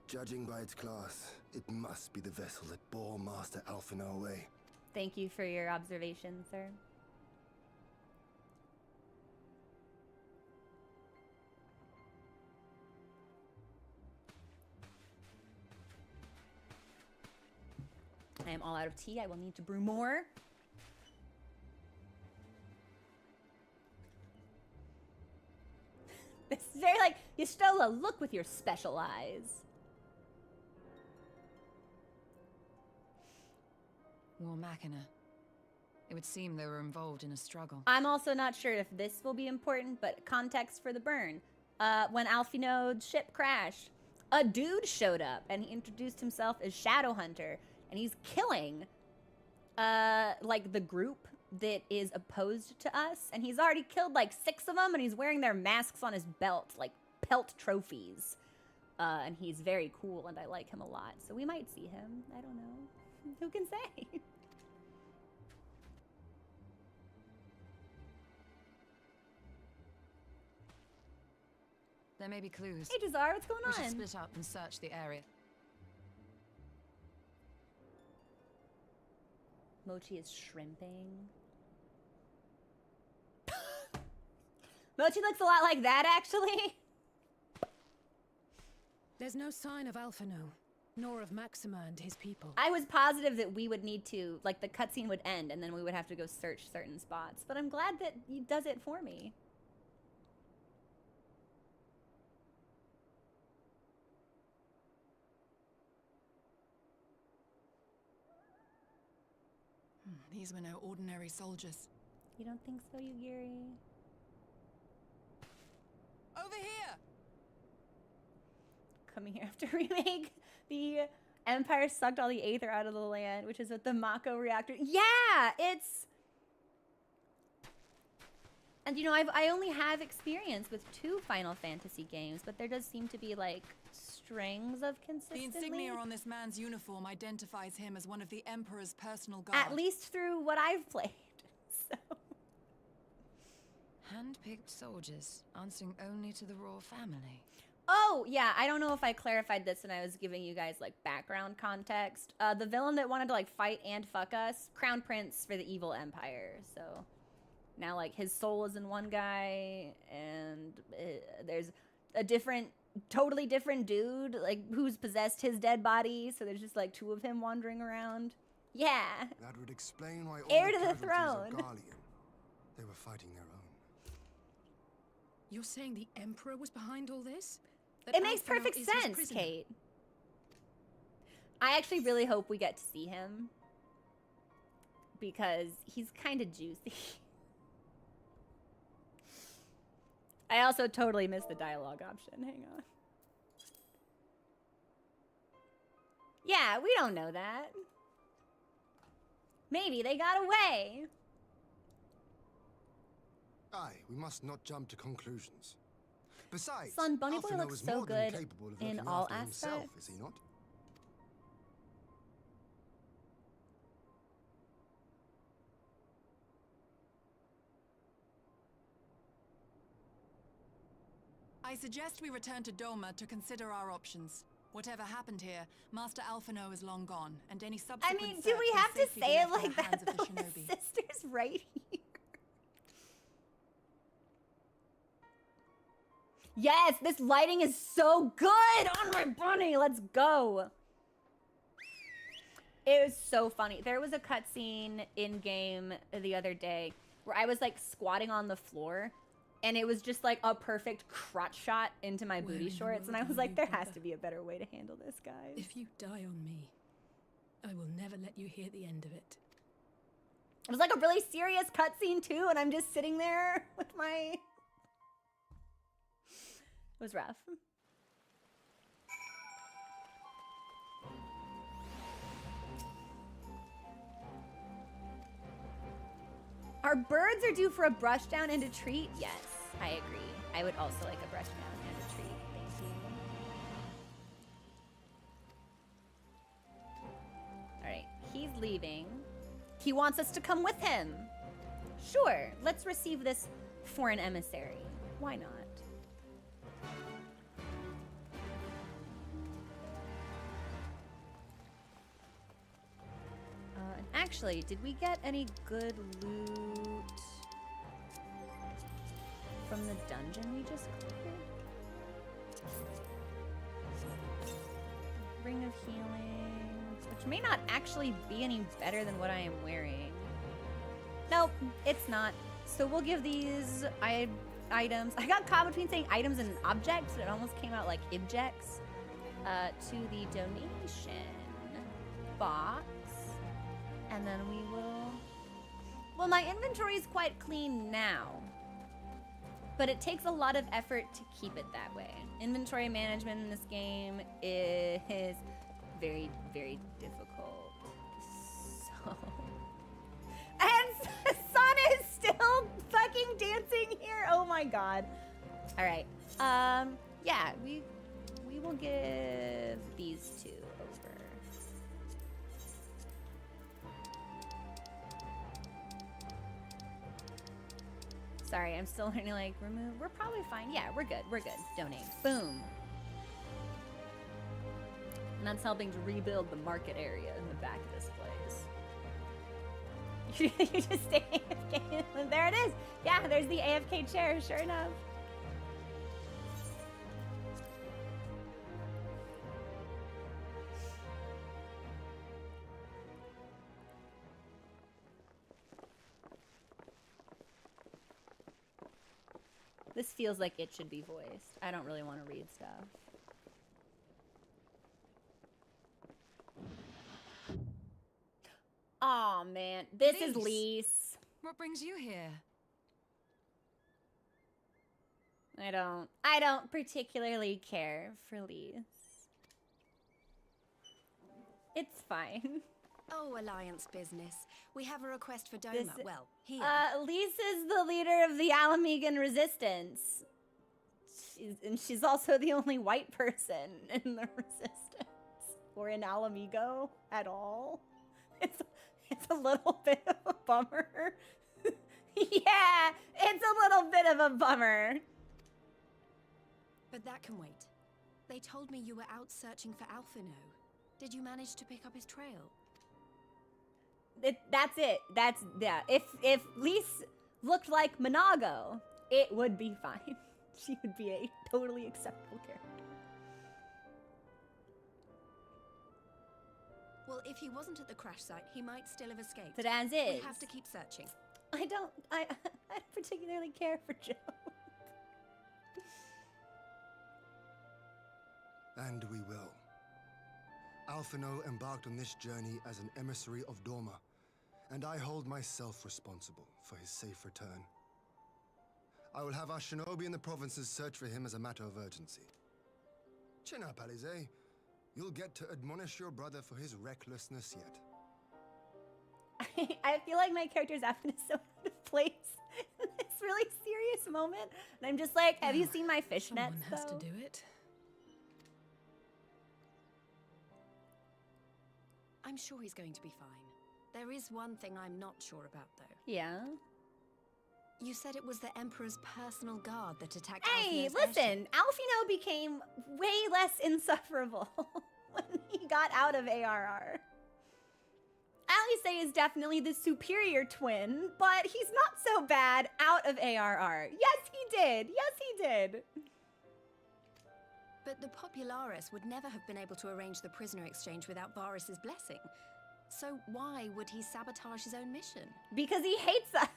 Judging by its class, it must be the vessel that bore Master Alphino away. Thank you for your observation, sir. I am all out of tea. I will need to brew more. This is very like, Yestola, look with your special eyes. War Machina. It would seem they were involved in a struggle. I'm also not sure if this will be important, but context for the burn. When Alphino's ship crashed, a dude showed up and he introduced himself as Shadowhunter, and he's killing like the group that is opposed to us, and he's already killed like 6 of them, and he's wearing their masks on his belt, like pelt trophies. And he's very cool, and I like him a lot. So we might see him. I don't know. Who can say? There may be clues. Hey, Jazar, what's going We should on? split up and search the area. Mochi is shrimping. Mochi looks a lot like that, actually. There's no sign of Alphino, nor of Maxima and his people. I was positive that we would need to, like, the cutscene would end and then we would have to go search certain spots. But I'm glad that he does it for me. These were no ordinary soldiers. You don't think so, Yugiri? Over here! Coming here after Remake, the Empire sucked all the Aether out of the land, which is what the Mako reactor... Yeah! It's... And, you know, I only have experience with 2 Final Fantasy games, but there does seem to be, like, strings of The consistency. insignia on this man's uniform identifies him as one of the Emperor's personal guard. At least through what I've played. So... Hand-picked soldiers, answering only to the royal family. Oh, yeah, I don't know if I clarified this when I was giving you guys, like, background context. The villain that wanted to, like, fight and fuck us, Crown Prince for the evil empire, so... Now, like, his soul is in one guy, and there's a totally different dude, like, who's possessed his dead body, so there's just, like, 2 of him wandering around. Yeah! That would explain why all Heir the to the casualties throne. of Garlean. They were fighting their own. You're saying the Emperor was behind all this? That It makes Alphonse perfect is his sense, prisoner? Kate. I actually really hope we get to see him. Because he's kind of juicy. I also totally missed the dialogue option. Hang on. Yeah, we don't know that. Maybe they got away. Aye, we must not jump to conclusions. Besides, Son, Bunny Boy Alphino looks is so more than good capable of in looking all after himself, aspects. is he not? I suggest we return to Doma to consider our options. Whatever happened here, Master Alphino is long gone, and any I subsequent mean, do search we can have to safely be say it left in like the that? hands of the though? shinobi. His sister's right here. Yes, this lighting is so good on my bunny. Let's go. It was so funny. There was a cutscene in game the other day where I was like squatting on the floor, and it was just like a perfect crotch shot into my Where booty in the shorts, and I world was are like, you, there brother? has to be a better way to handle this, guys. If you die on me, I will never let you hear the end of it. It was like a really serious cutscene too, and I'm just sitting there with my... It was rough. Our birds are due for a brush down and a treat? Yes, I agree. I would also like a brush down and a treat. Thank you. Alright, he's leaving. He wants us to come with him. Sure, let's receive this foreign emissary. Why not? And actually, did we get any good loot from the dungeon we just cleared? Ring of Healing, which may not actually be any better than what I am wearing. Nope, it's not. So we'll give these items. I got caught between saying items and objects, but it almost came out like objects. To the donation box. And then we will... Well, my inventory is quite clean now. But it takes a lot of effort to keep it that way. Inventory management in this game is very, very difficult. So... And Son is still fucking dancing here! Oh my god. Alright. Yeah, we will give these two over. Sorry, I'm still learning, like, remove. We're probably fine. Yeah, we're good. We're good. Donate. Boom. And that's helping to rebuild the market area in the back of this place. You just stay AFK. There it is. Yeah, there's the AFK chair, sure enough. This feels like it should be voiced. I don't really want to read stuff. Aw, man. This is Lise. What brings you here? I don't particularly care for Lise. It's fine. Oh, Alliance business. We have a request for Doma. This- Well, here. Lise is the leader of the Alamegan Resistance. And she's also the only white person in the Resistance. Or in Alamigo at all. It's a little bit of a bummer. Yeah, it's a little bit of a bummer. But that can wait. They told me you were out searching for Alphino. Did you manage to pick up his trail? That's it. That's, yeah. If Lise looked like Monago, it would be fine. She would be a totally acceptable character. Well, if he wasn't at the crash site, he might still have escaped. But as is. We have to keep searching. I don't particularly care for Joe. And we will. Alphino embarked on this journey as an emissary of Dorma, and I hold myself responsible for his safe return. I will have our shinobi in the provinces search for him as a matter of urgency. Chin up, Alize. You'll get to admonish your brother for his recklessness yet. I feel like my character's often so out of place in this really serious moment. And I'm just like, have you seen my fishnets, Someone has though? to do it. I'm sure he's going to be fine. There is one thing I'm not sure about, though. Yeah. You said it was the Emperor's personal guard that attacked Hey, Alphino's listen, airship. Alphino became way less insufferable when he got out of ARR. Alice is definitely the superior twin, but he's not so bad out of ARR. Yes, he did. Yes, he did. But the Popularis would never have been able to arrange the prisoner exchange without Varys' blessing. So why would he sabotage his own mission? Because he hates us.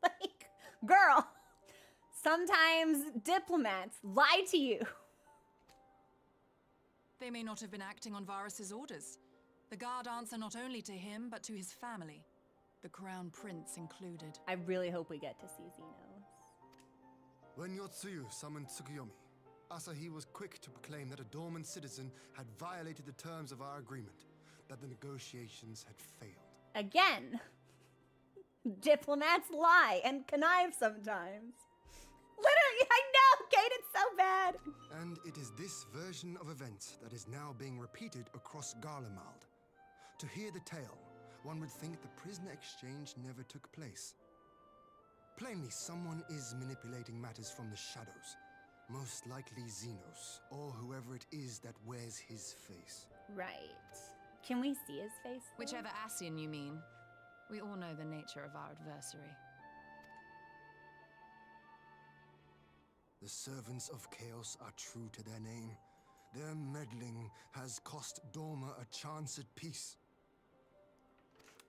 Like, girl, sometimes diplomats lie to you. They may not have been acting on Varys' orders. The guard answer not only to him, but to his family. The Crown Prince included. I really hope we get to see Xenos. When Yotsuyu summoned Tsukuyomi, Asahi was quick to proclaim that a Dorman citizen had violated the terms of our agreement, that the negotiations had failed. Again, diplomats lie and connive sometimes. Literally, I know, Kate, it's so bad. And it is this version of events that is now being repeated across Garlemald. To hear the tale, one would think the prisoner exchange never took place. Plainly, someone is manipulating matters from the shadows. Most likely Xenos, or whoever it is that wears his face. Right. Can we see his face, though? Whichever Ascian you mean. We all know the nature of our adversary. The servants of chaos are true to their name. Their meddling has cost Dorma a chance at peace.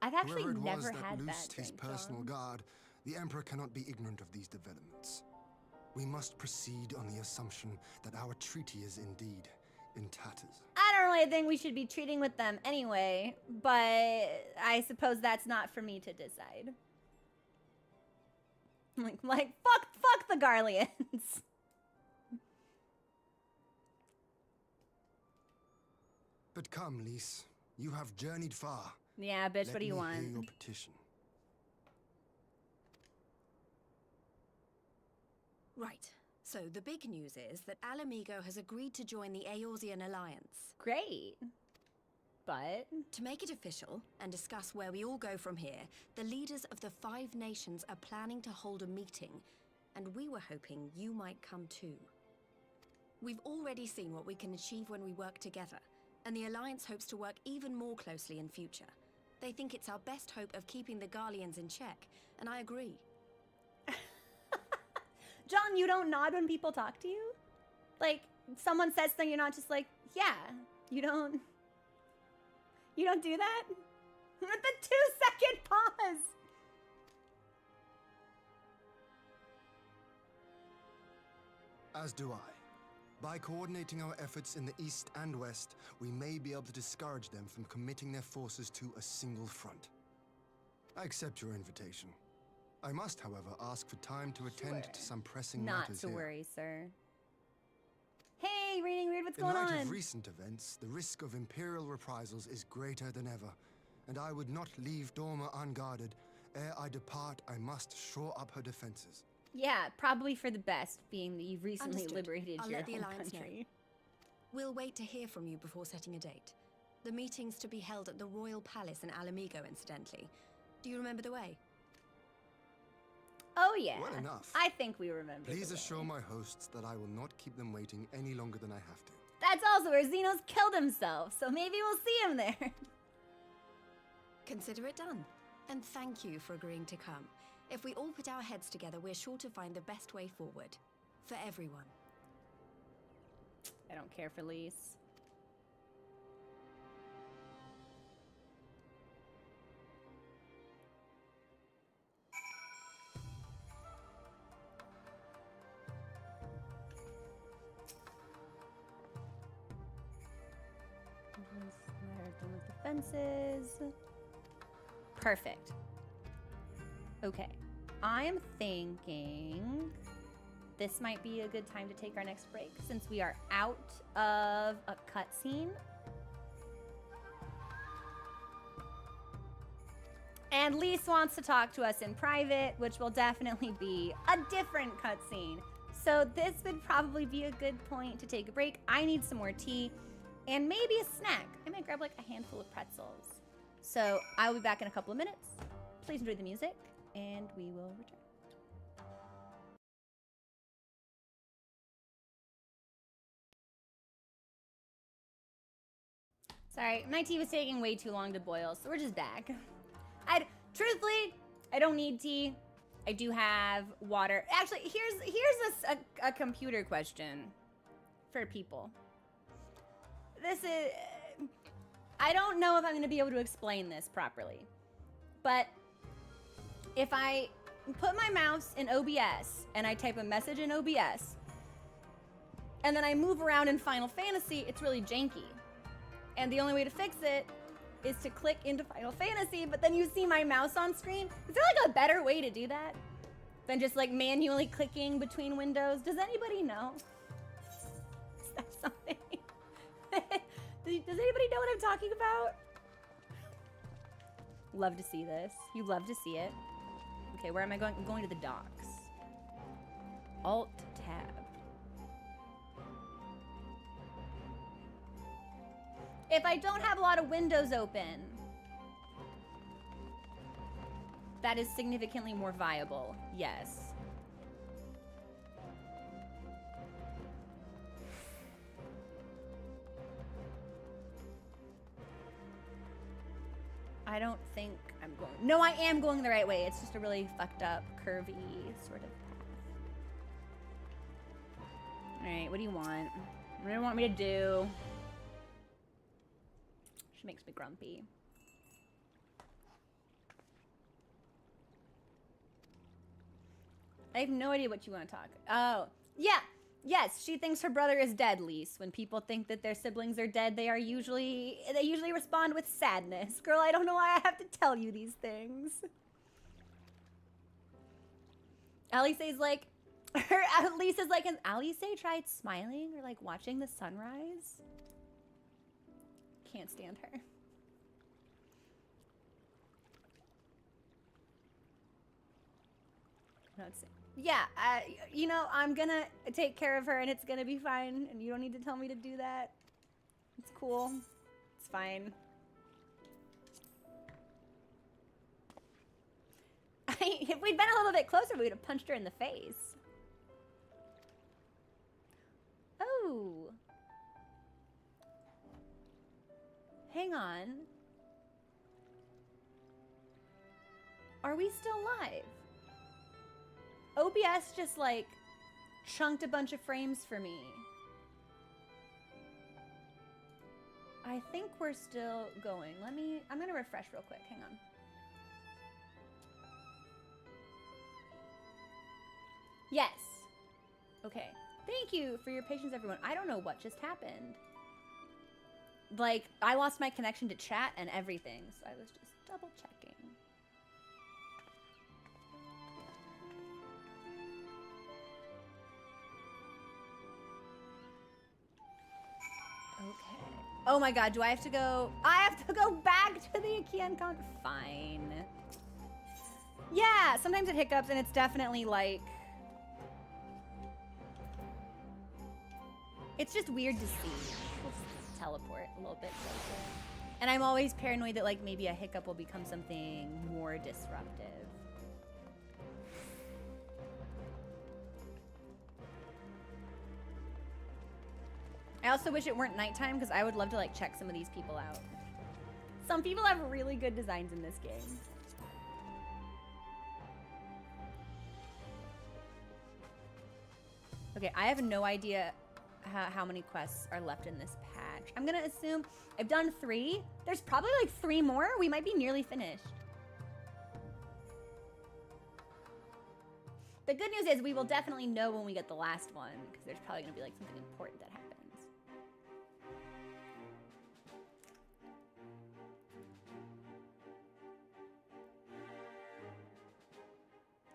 I've actually Whoever it never was that had loosed that his drink, personal John. guard, the Emperor cannot be ignorant of these developments. We must proceed on the assumption that our treaty is indeed in tatters. I don't really think we should be treating with them anyway, but I suppose that's not for me to decide. Like fuck the Garleans. But come, Lise, you have journeyed far. Yeah, bitch, Let what do you me want? hear your petition. Right. So the big news is that Alamigo has agreed to join the Eorzean Alliance. Great. But to make it official and discuss where we all go from here, the leaders of the 5 nations are planning to hold a meeting, and we were hoping you might come too. We've already seen what we can achieve when we work together, and the Alliance hopes to work even more closely in future. They think it's our best hope of keeping the Garleans in check, and I agree. John, you don't nod when people talk to you? Like, someone says something, you're not just like, yeah. You don't do that? With the 2-second pause. As do I. By coordinating our efforts in the east and west, we may be able to discourage them from committing their forces to a single front. I accept your invitation. I must, however, ask for time to attend to some pressing matters Not to here. worry, sir. Hey, Reading Weird, what's going In light on? of recent events, the risk of Imperial reprisals is greater than ever, and I would not leave Dorma unguarded. Ere I depart, I must shore up her defenses. Yeah, probably for the best, being that you've recently Understood. liberated I'll your let the home Alliance country. know. We'll wait to hear from you before setting a date. The meeting's to be held at the Royal Palace in Alamigo, incidentally. Do you remember the way? Oh yeah. Well enough. I think we remember. Please assure my hosts that I will not keep them waiting any longer than I have to. That's also where Xenos killed himself, so maybe we'll see him there. Consider it done. And thank you for agreeing to come. If we all put our heads together, we're sure to find the best way forward. For everyone. I don't care for Lise. Done with the fences. Perfect. Okay. I am thinking this might be a good time to take our next break since we are out of a cutscene. And Lise wants to talk to us in private, which will definitely be a different cutscene. So this would probably be a good point to take a break. I need some more tea and maybe a snack. I might grab like a handful of pretzels. So I'll be back in a couple of minutes. Please enjoy the music and we will return. Sorry, my tea was taking way too long to boil, so we're just back. Truthfully, I don't need tea. I do have water. Actually, here's a computer question for people. This is... I don't know if I'm going to be able to explain this properly, but if I put my mouse in OBS and I type a message in OBS, and then I move around in Final Fantasy, it's really janky. And the only way to fix it is to click into Final Fantasy, but then you see my mouse on screen. Is there like a better way to do that than just like manually clicking between windows? Does anybody know? Is that something? Does anybody know what I'm talking about? Love to see this. You love to see it. Okay, where am I going? I'm going to the docks. Alt-tab. If I don't have a lot of windows open, that is significantly more viable, yes. I don't think I'm going... No, I am going the right way. It's just a really fucked up, curvy sort of path. Alright, what do you want? What do you want me to do? She makes me grumpy. I have no idea what you want to talk. Oh, yeah. Yes, she thinks her brother is dead, Lise. When people think that their siblings are dead, they usually respond with sadness. Girl, I don't know why I have to tell you these things. Alice's like, Lisa's like, has Alice tried smiling or like watching the sunrise? Can't stand her. Yeah, you know, I'm gonna take care of her and it's gonna be fine. And you don't need to tell me to do that. It's cool. It's fine. If we'd been a little bit closer, we would have punched her in the face. Oh. Hang on. Are we still live? OBS just like chunked a bunch of frames for me. I think we're still going. I'm gonna refresh real quick. Hang on. Yes. Okay. Thank you for your patience, everyone. I don't know what just happened. Like, I lost my connection to chat and everything, so I was just double checking. Okay. Oh my god, do I have to go? I have to go back to the Achaean con. Fine. Yeah, sometimes it hiccups and it's definitely like... It's just weird to see. We'll just teleport a little bit closer. And I'm always paranoid that like maybe a hiccup will become something more disruptive. I also wish it weren't nighttime because I would love to like check some of these people out. Some people have really good designs in this game. Okay, I have no idea how many quests are left in this patch. I'm gonna assume I've done 3. There's probably like 3 more. We might be nearly finished. The good news is we will definitely know when we get the last one because there's probably gonna be like something important that happens.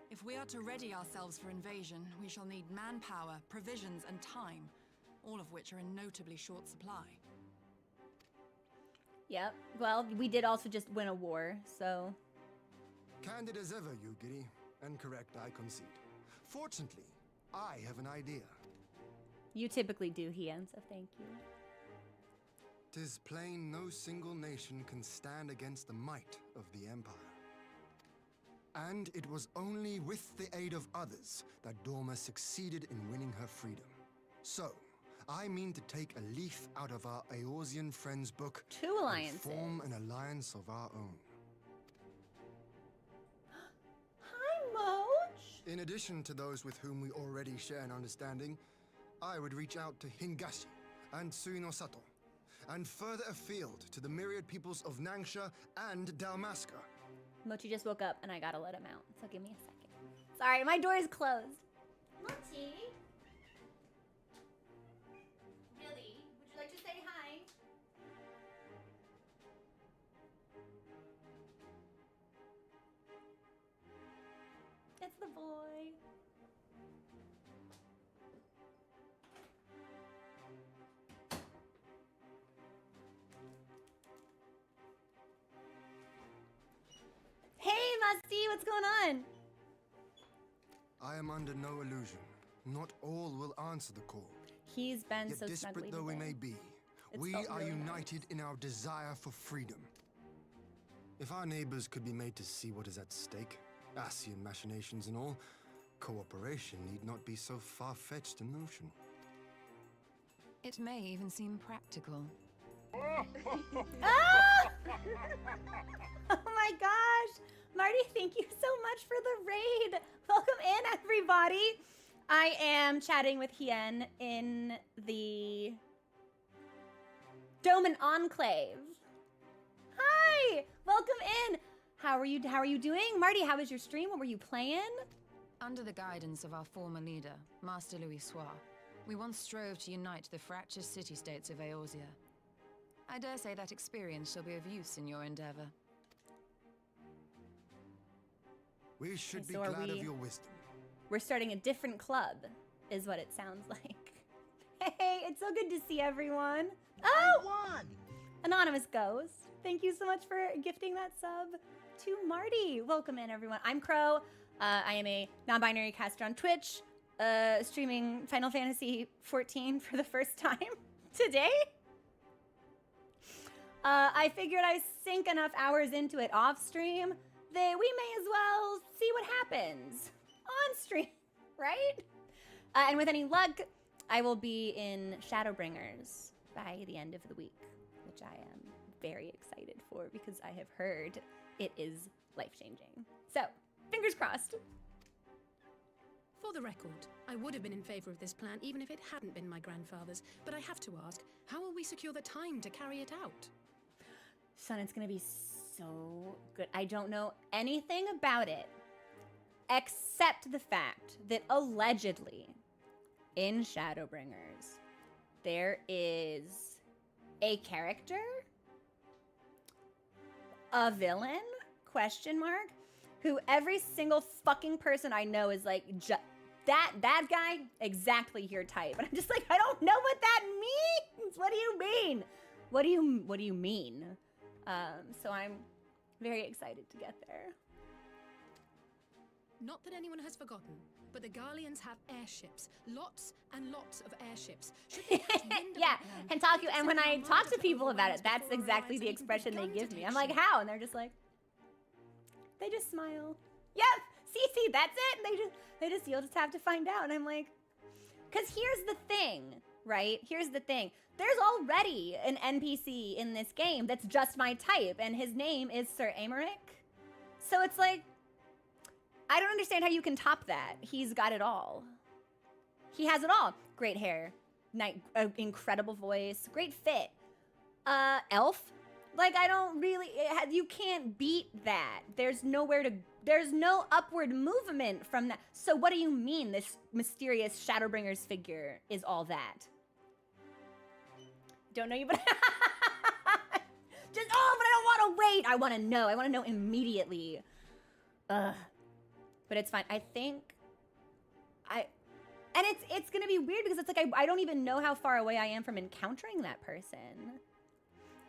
If we are to ready ourselves for invasion, we shall need manpower, provisions, and time, all of which are in notably short supply. Yep. Well, we did also just win a war, so... Candid as ever, you giddy. And correct, I concede. Fortunately, I have an idea. You typically do, Hien, so thank you. 'Tis plain no single nation can stand against the might of the Empire. And it was only with the aid of others that Dorma succeeded in winning her freedom. So, I mean to take a leaf out of our Eorzean friends' book 2 alliances. And form an alliance of our own. Hi, Moch! In addition to those with whom we already share an understanding, I would reach out to Hingashi and Suinosato, and further afield to the myriad peoples of Nangsha and Dalmasca. Mochi just woke up and I gotta let him out, so give me a second. Sorry, my door is closed. Mochi? Really? Would you like to say hi? It's the boy. Hey, Musty, what's going on? I am under no illusion. Not all will answer the call. He's been Yet so disparate though we may be, we are united in our desire for freedom. If our neighbors could be made to see what is at stake, Ascian machinations and all, cooperation need not be so far-fetched a notion. It may even seem practical. Ah! Oh my gosh! Marty, thank you so much for the raid! Welcome in, everybody! I am chatting with Hien in the Doman Enclave. Hi! Welcome in! How are you doing? Marty, how was your stream? What were you playing? Under the guidance of our former leader, Master Louis Soir, we once strove to unite the fractious city-states of Eorzea. I dare say that experience shall be of use in your endeavor. We should Okay, be so are glad we- of your wisdom. We're starting a different club, is what it sounds like. Hey, it's so good to see everyone. Oh! Anonymous Ghost. Thank you so much for gifting that sub to Marty. Welcome in, everyone. I'm Crow. I am a non-binary caster on Twitch, streaming Final Fantasy XIV for the first time today. I figured I sink enough hours into it off stream that we may as well see what happens on stream, right? And with any luck, I will be in Shadowbringers by the end of the week, which I am very excited for because I have heard it is life-changing. So, fingers crossed. For the record, I would have been in favor of this plan even if it hadn't been my grandfather's, but I have to ask, how will we secure the time to carry it out? Son, it's gonna be so good. I don't know anything about it except the fact that allegedly in Shadowbringers there is a character, a villain, question mark, who every single fucking person I know is like, that guy, exactly your type. And I'm just like, I don't know what that means. What do you mean? What do you mean? So I'm very excited to get there. Not that anyone has forgotten, but the Garleans have airships. Lots and lots of airships. Should we catch wind of Yeah, that plan, and talk. we can And when send I an talk armada to people about it, override that's before exactly arrives the and even expression they begun to give me. take I'm like, shape. how? And they're just like, they just smile. Yep, see, that's it. And you'll just have to find out. And I'm like, because here's the thing, right? Here's the thing. There's already an NPC in this game that's just my type, and his name is Sir Aymeric. So it's like, I don't understand how you can top that. He's got it all. He has it all. Great hair, incredible voice, great fit. Elf. Like, I don't really, you can't beat that. There's no upward movement from that. So what do you mean this mysterious Shadowbringers figure is all that? Don't know you, but just, but I don't want to wait. I want to know. I want to know immediately. Ugh. But it's fine. I think and it's gonna be weird because it's like I don't even know how far away I am from encountering that person.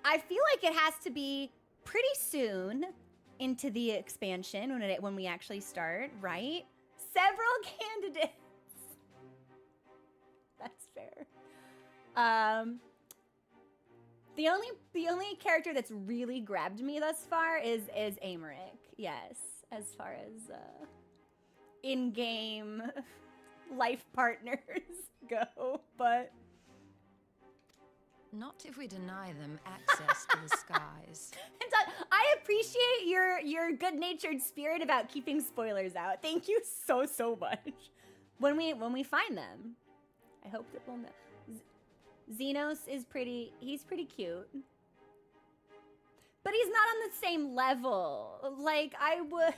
I feel like it has to be pretty soon into the expansion when we actually start, right? Several candidates. That's fair. The only character that's really grabbed me thus far is Aymeric. Yes, as far as in-game life partners go, but not if we deny them access to the skies. And I appreciate your good-natured spirit about keeping spoilers out. Thank you so much. When we find them, I hope that we'll know. Xenos is he's pretty cute. But he's not on the same level. Like, I would...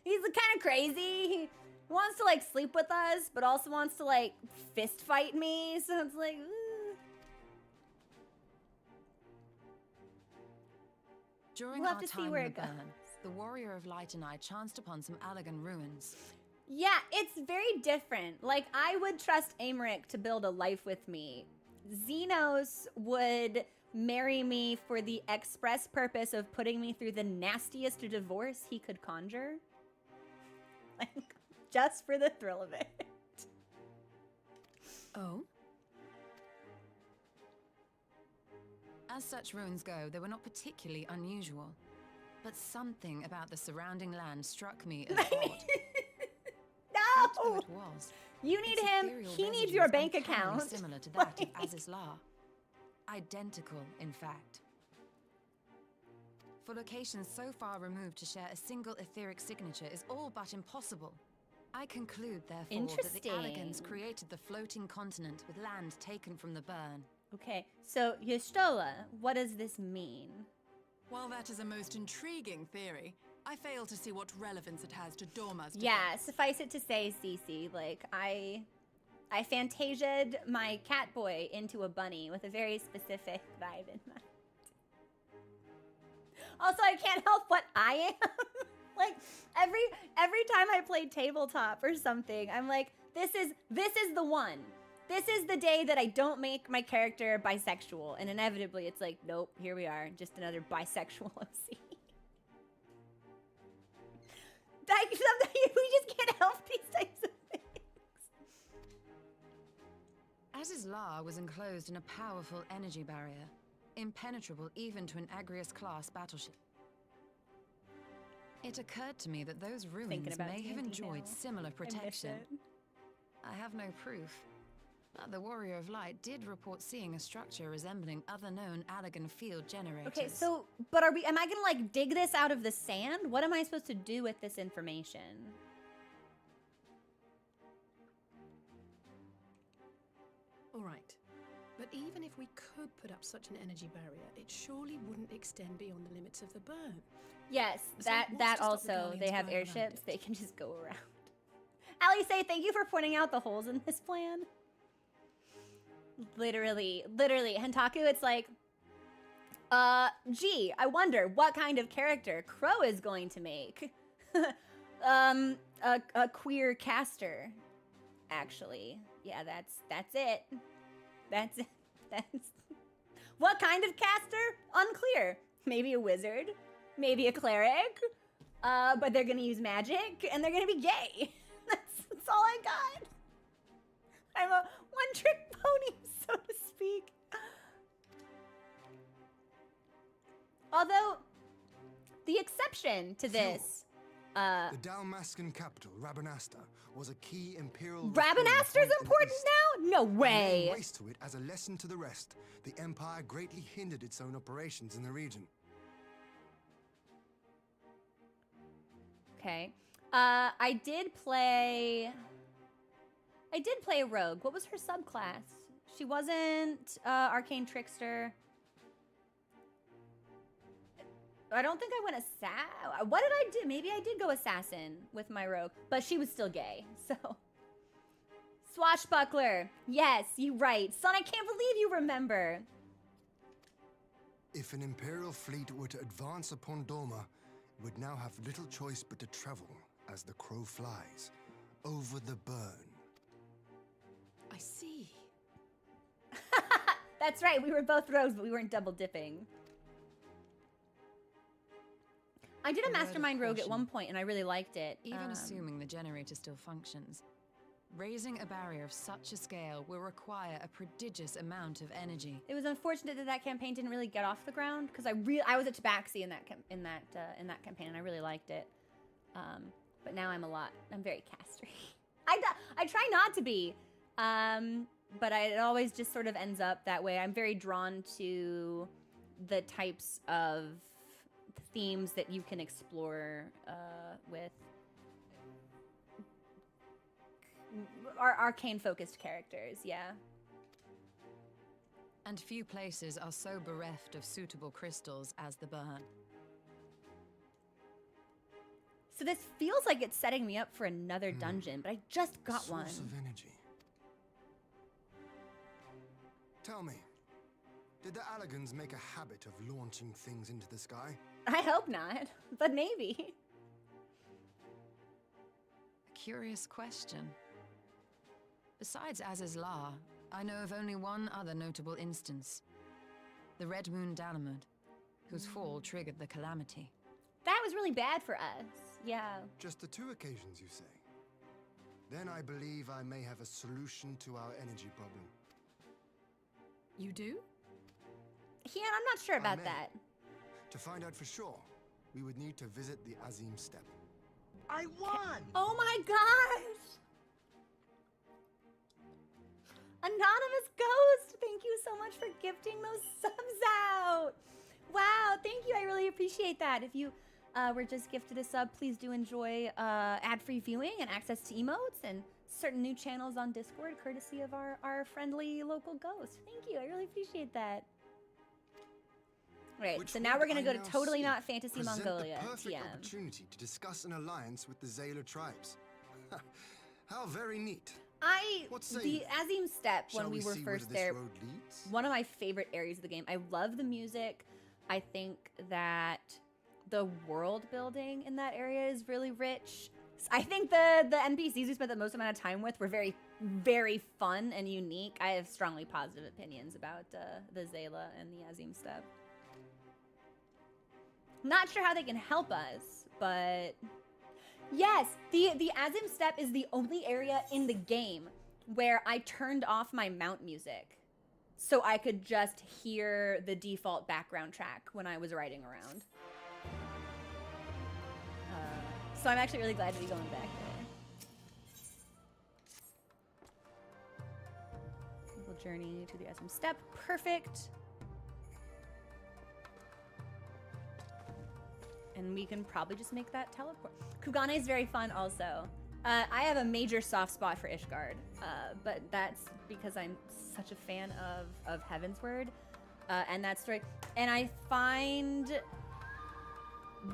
he's kind of crazy. He wants to, like, sleep with us, but also wants to, like, fist fight me. So it's like... During our time in the burn, the Warrior of Light and I chanced upon some Allagan ruins. Yeah, it's very different. Like, I would trust Aymeric to build a life with me. Xenos would marry me for the express purpose of putting me through the nastiest divorce he could conjure. Like, just for the thrill of it. Oh? As such ruins go, they were not particularly unusual. But something about the surrounding land struck me as odd. No! It was. You need him. He needs your bank account. Similar to that of Azizlar. Identical, in fact. For locations so far removed to share a single etheric signature is all but impossible. I conclude, therefore, that the Allagans created the floating continent with land taken from the burn. Okay, so Y'shtola, what does this mean? While that is a most intriguing theory, I fail to see what relevance it has to Dorma's defense. Yeah, suffice it to say, Cece, like, I fantasia'd my cat boy into a bunny with a very specific vibe in mind. Also, I can't help what I am. Like, every time I play tabletop or something, I'm like, this is the one. This is the day that I don't make my character bisexual. And inevitably, it's like, nope, here we are. Just another bisexual OC. Sometimes we just can't help these types of things. Azizlar was enclosed in a powerful energy barrier, impenetrable even to an Agrius-class battleship. It occurred to me that those ruins may have enjoyed similar protection. I have no proof, but the Warrior of Light did report seeing a structure resembling other known Allagan field generators. Okay, so, but am I gonna, like, dig this out of the sand? What am I supposed to do with this information? All right. But even if we could put up such an energy barrier, it surely wouldn't extend beyond the limits of the burn. Yes, So that what's to stop the also, Guardians they have going around airships, it? they can just go around. Ali say, thank you for pointing out the holes in this plan. Literally, Hentaku, it's like, gee, I wonder what kind of character Crow is going to make. A queer caster, actually. Yeah, that's it. That's it. What kind of caster? Unclear. Maybe a wizard, maybe a cleric, but they're gonna use magic and they're gonna be gay. That's all I got. I'm a one-trick pony, so to speak. Although, the exception to this The Dalmascan capital, Rabanasta, was a key imperial... Rabanaster's important now? No way! Laying waste to it as a lesson to the rest, the Empire greatly hindered its own operations in the region. Okay. I did play a rogue. What was her subclass? She wasn't Arcane Trickster. I don't think I went assassin. What did I do? Maybe I did go assassin with my rogue, but she was still gay, so. Swashbuckler. Yes, you're right. Son, I can't believe you remember. If an Imperial fleet were to advance upon Dorma, it would now have little choice but to travel, as the crow flies, over the burn. I see. That's right, we were both rogues, but we weren't double dipping. I did a mastermind rogue at one point, and I really liked it. Even assuming the generator still functions, raising a barrier of such a scale will require a prodigious amount of energy. It was unfortunate that that campaign didn't really get off the ground, because I was at Tabaxi in that campaign, and I really liked it. But now I'm very castery. I try not to be, but it always just sort of ends up that way. I'm very drawn to the types of themes that you can explore with arcane-focused characters, yeah. And few places are so bereft of suitable crystals as the burn. So this feels like it's setting me up for another dungeon, but I just got one. Source of energy. Tell me, did the Allagans make a habit of launching things into the sky? I hope not, but maybe. A curious question. Besides Aziz's La, I know of only one other notable instance. The Red Moon Dalamud, whose fall triggered the calamity. That was really bad for us, yeah. Just the 2 occasions, you say? Then I believe I may have a solution to our energy problem. You do? Yeah, I'm not sure about that. To find out for sure, we would need to visit the Azim Steppe. I won! Oh my gosh! Anonymous Ghost, thank you so much for gifting those subs out. Wow, thank you. I really appreciate that. If you were just gifted a sub, please do enjoy ad-free viewing and access to emotes and certain new channels on Discord, courtesy of our friendly local ghost. Thank you. I really appreciate that. Right, so now we're going to go to Totally Not Fantasy Mongolia. The perfect opportunity to discuss an alliance with the Zayla tribes. How very neat. The Azim Steppe, when we were first there, one of my favorite areas of the game. I love the music. I think that the world building in that area is really rich. I think the NPCs we spent the most amount of time with were very, very fun and unique. I have strongly positive opinions about the Zayla and the Azim Steppe. Not sure how they can help us, but yes, the Azim Steppe is the only area in the game where I turned off my mount music so I could just hear the default background track when I was riding around. So I'm actually really glad to be going back there. We'll journey to the Azim Steppe. Perfect. And we can probably just make that teleport. Kugane is very fun also. I have a major soft spot for Ishgard, but that's because I'm such a fan of Heavensward and that story. And I find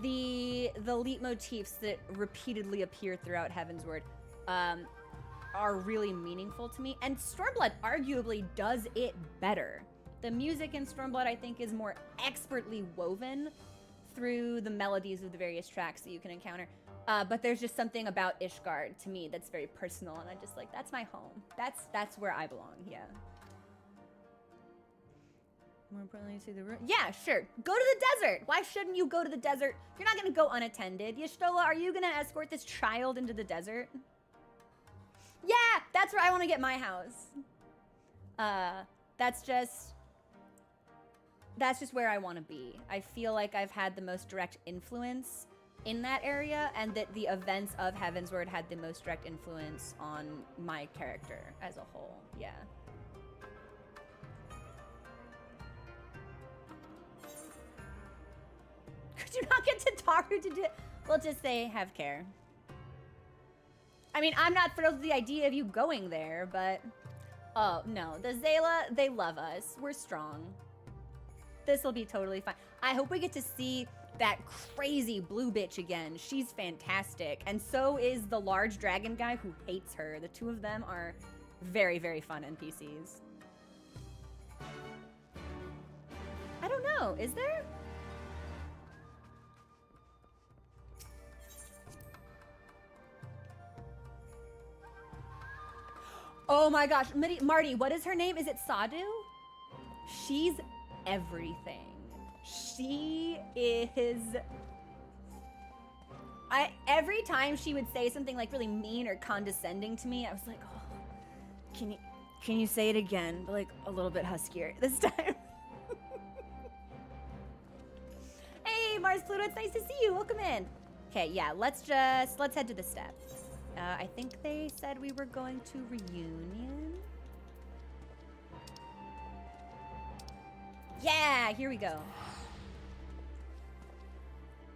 the leitmotifs that repeatedly appear throughout Heavensward are really meaningful to me. And Stormblood arguably does it better. The music in Stormblood, I think, is more expertly woven through the melodies of the various tracks that you can encounter. But there's just something about Ishgard to me that's very personal, and I just like, that's my home. That's where I belong, yeah. More importantly, see the room. Yeah, sure. Go to the desert. Why shouldn't you go to the desert? You're not gonna go unattended. Y'shtola, are you gonna escort this child into the desert? Yeah, that's where I want to get my house. That's just where I want to be. I feel like I've had the most direct influence in that area, and that the events of Heavensward had the most direct influence on my character as a whole. Yeah. Could you not get Tataru to do it? We'll just say have care. I mean, I'm not thrilled with the idea of you going there, but... Oh, no. The Zayla, they love us. We're strong. This will be totally fine. I hope we get to see that crazy blue bitch again. She's fantastic. And so is the large dragon guy who hates her. The two of them are very, very fun NPCs. I don't know. Is there? Oh my gosh. Marty, what is her name? Is it Sadu? She's everything. She is... Every time she would say something like really mean or condescending to me, I was like, oh, can you say it again? But like a little bit huskier this time. Hey, Mars Pluto, it's nice to see you. Welcome in. Okay, yeah, let's head to the steps. I think they said we were going to reunion. Yeah, here we go.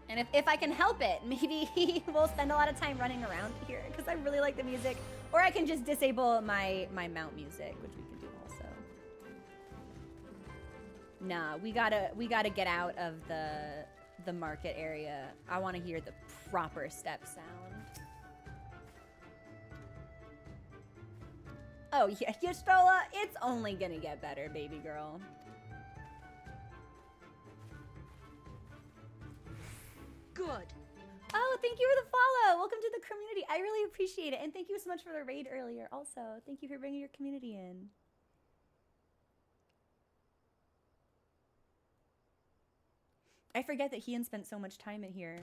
And if I can help it, maybe we'll spend a lot of time running around here because I really like the music. Or I can just disable my mount music, which we can do also. Nah, we gotta get out of the market area. I want to hear the proper step sound. Oh yeah, Yestola, it's only gonna get better, baby girl. Good. Oh, thank you for the follow. Welcome to the community. I really appreciate it. And thank you so much for the raid earlier also. Thank you for bringing your community in. I forget that Hian spent so much time in here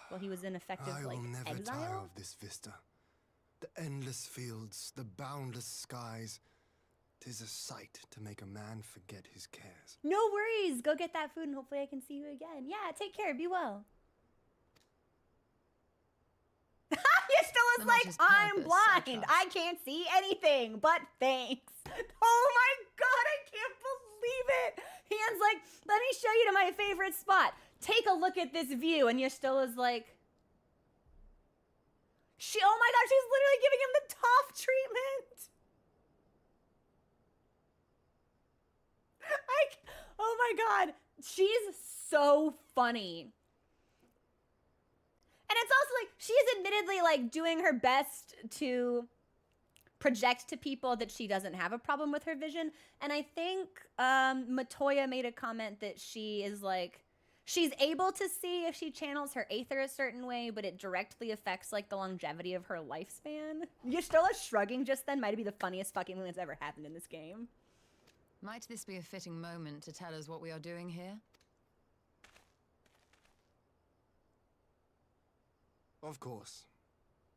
while he was in effective, I like, will never exile. tire of this vista. The endless fields, the boundless skies. 'Tis a sight to make a man forget his cares. No worries. Go get that food and hopefully I can see you again. Yeah, take care. Be well. Yestola's like, I'm blind. I can't see anything, but thanks. Oh my god, I can't believe it. Hian's like, let me show you to my favorite spot. Take a look at this view. And Yestola's like, oh my god, she's literally giving him the Toph treatment. Oh my god, she's so funny. And it's also like, she's admittedly like doing her best to project to people that she doesn't have a problem with her vision. And I think Matoya made a comment that she is like, she's able to see if she channels her Aether a certain way, but it directly affects like the longevity of her lifespan. Yestola shrugging just then might be the funniest fucking thing that's ever happened in this game. Might this be a fitting moment to tell us what we are doing here? Of course.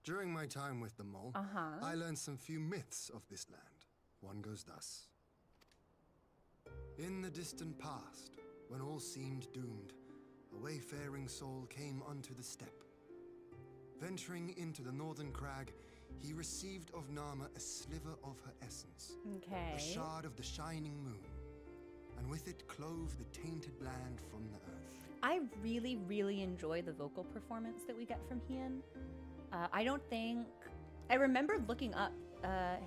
During my time with the mole, I learned some few myths of this land. One goes thus. In the distant past, when all seemed doomed, a wayfaring soul came unto the steppe. Venturing into the northern crag, he received of Nama a sliver of her essence. A shard of the shining moon. And with it clove the tainted land from the earth. I really, really enjoy the vocal performance that we get from Hian. I don't think... I remember looking up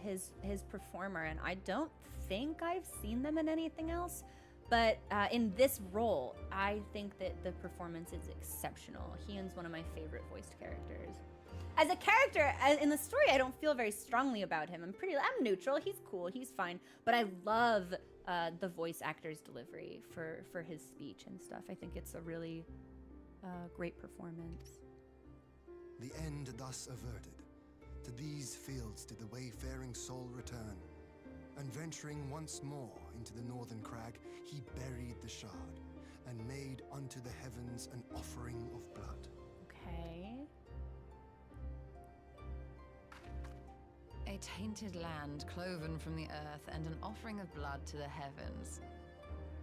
his performer, and I don't think I've seen them in anything else. But in this role, I think that the performance is exceptional. Hian's one of my favorite voiced characters. As a character, in the story, I don't feel very strongly about him. I'm neutral. He's cool. He's fine. But I love the voice actor's delivery for his speech and stuff. I think it's a really great performance. The end thus averted. To these fields did the wayfaring soul return. And venturing once more into the northern crag, he buried the shard and made unto the heavens an offering of blood. Okay. A tainted land cloven from the earth and an offering of blood to the heavens.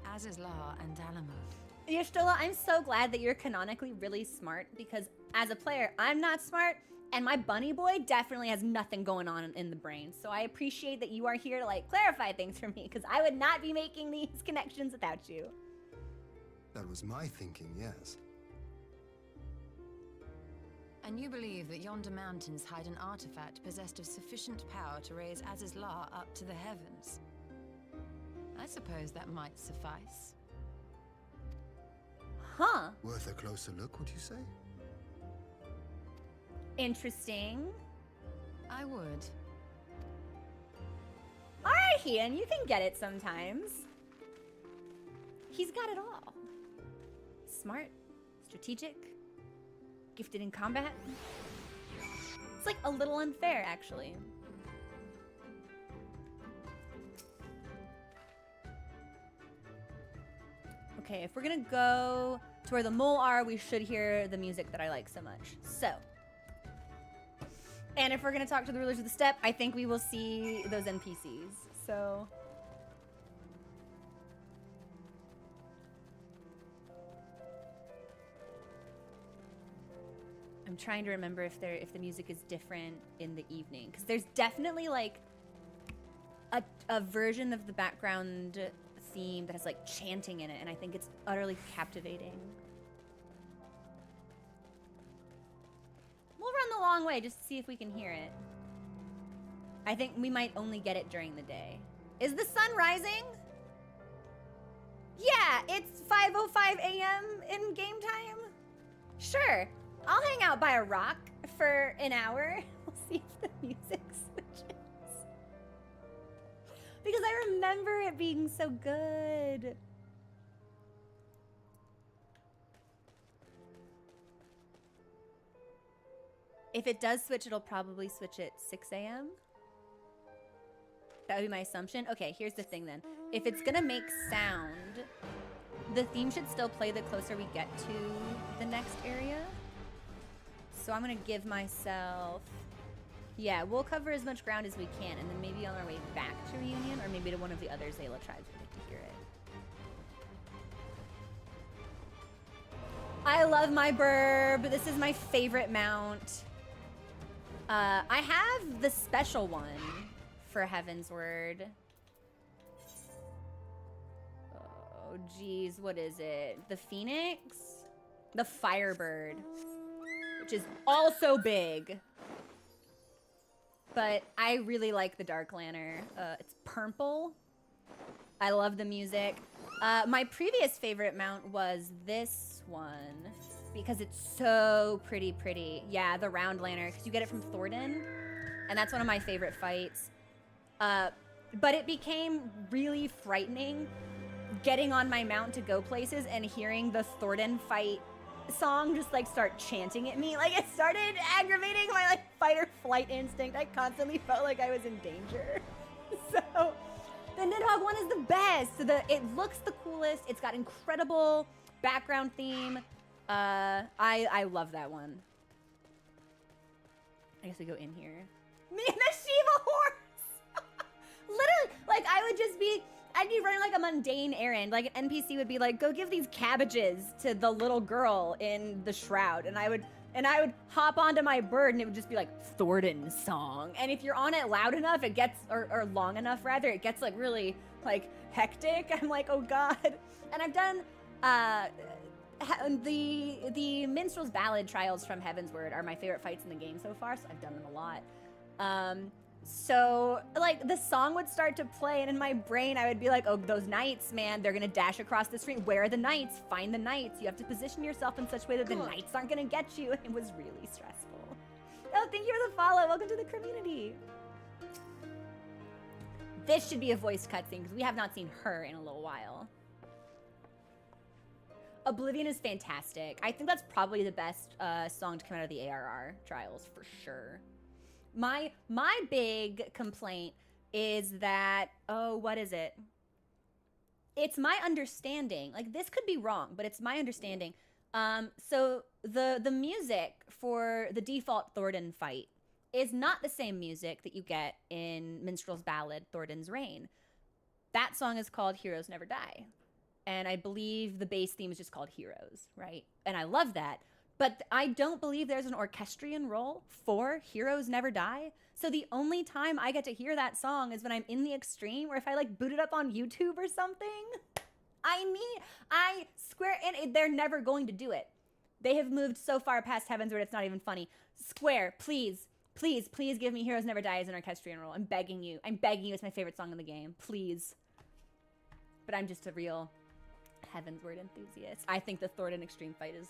As is La and Alamo. Yashtola, I'm so glad that you're canonically really smart, because as a player, I'm not smart, and my bunny boy definitely has nothing going on in the brain. So I appreciate that you are here to like clarify things for me, because I would not be making these connections without you. That was my thinking, yes. And you believe that yonder mountains hide an artifact possessed of sufficient power to raise Azizlar up to the heavens. I suppose that might suffice. Huh. Worth a closer look, would you say? Interesting. I would. All right, Ian, you can get it sometimes. He's got it all. Smart, strategic, gifted in combat. It's like a little unfair, actually. Okay, if we're gonna go to where the mole are, we should hear the music that I like so much. So, and if we're gonna talk to the rulers of the steppe, I think we will see those NPCs. So, I'm trying to remember if the music is different in the evening, because there's definitely like a version of the background theme that has like chanting in it, and I think it's utterly captivating. We'll run the long way just to see if we can hear it. I think we might only get it during the day. Is the sun rising? Yeah, it's 5:05 a.m. in game time. Sure, I'll hang out by a rock for an hour. We'll see if the music switches. Because I remember it being so good. If it does switch, it'll probably switch at 6 a.m. That would be my assumption. Okay, here's the thing then. If it's gonna make sound, the theme should still play the closer we get to the next area. So I'm gonna give myself... Yeah, we'll cover as much ground as we can, and then maybe on our way back to Reunion, or maybe to one of the other Zayla tribes we get to hear it. I love my burb. This is my favorite mount. I have the special one for Heaven's Word. Oh, geez, what is it? The Phoenix? The Firebird, which is also big. But I really like the Dark Lantern. It's purple. I love the music. My previous favorite mount was this one because it's so pretty. Yeah, the Round Lantern, because you get it from Thornton, and that's one of my favorite fights. But it became really frightening getting on my mount to go places and hearing the Thornton fight song just like start chanting at me. Like, it started aggravating my like fight or flight instinct. I constantly felt like I was in danger. So the Nidhogg one is the best. It looks the coolest. It's got incredible background theme. I love that one. I guess we go in here. Me and the Shiva horse. Literally, like I'd be running like a mundane errand. Like an NPC would be like, go give these cabbages to the little girl in the shroud. And I would hop onto my bird and it would just be like Thornton song. And if you're on it loud enough, it gets, or long enough rather, it gets like really like hectic. I'm like, oh God. And I've done, the Minstrel's Ballad trials from Heaven's Word are my favorite fights in the game so far. So I've done them a lot. So like the song would start to play and in my brain I would be like, oh, those knights, man, they're gonna dash across the screen. Where are the knights? Find the knights. You have to position yourself in such a way that the knights aren't gonna get you. It was really stressful. Oh, thank you for the follow. Welcome to the community. This should be a voiced cutscene because we have not seen her in a little while. Oblivion is fantastic. I think that's probably the best song to come out of the ARR trials for sure. My big complaint is that, oh, what is it? It's my understanding, like this could be wrong, but it's my understanding. So the music for the default Thornton fight is not the same music that you get in Minstrel's Ballad, Thornton's Reign. That song is called Heroes Never Die. And I believe the base theme is just called Heroes, right? And I love that. But I don't believe there's an orchestrion role for Heroes Never Die. So the only time I get to hear that song is when I'm in the extreme, or if I like boot it up on YouTube or something. Square, and they're never going to do it. They have moved so far past Heavensward, it's not even funny. Square, please, please, please give me Heroes Never Die as an orchestrion role. I'm begging you. I'm begging you. It's my favorite song in the game. Please. But I'm just a real Heavensward enthusiast. I think the Thornton Extreme fight is...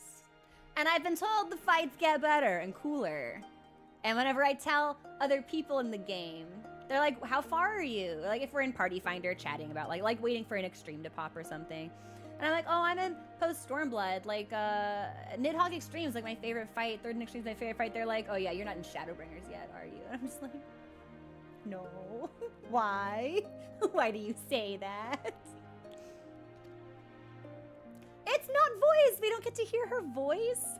And I've been told the fights get better and cooler. And whenever I tell other people in the game, they're like, how far are you? Like if we're in Party Finder chatting about like waiting for an extreme to pop or something. And I'm like, oh, I'm in Post-Stormblood. Like, Nidhogg Extreme is like my favorite fight. Thornton Extreme is my favorite fight. They're like, oh yeah, you're not in Shadowbringers yet, are you? And I'm just like, no. Why? Why do you say that? It's not voice. We don't get to hear her voice.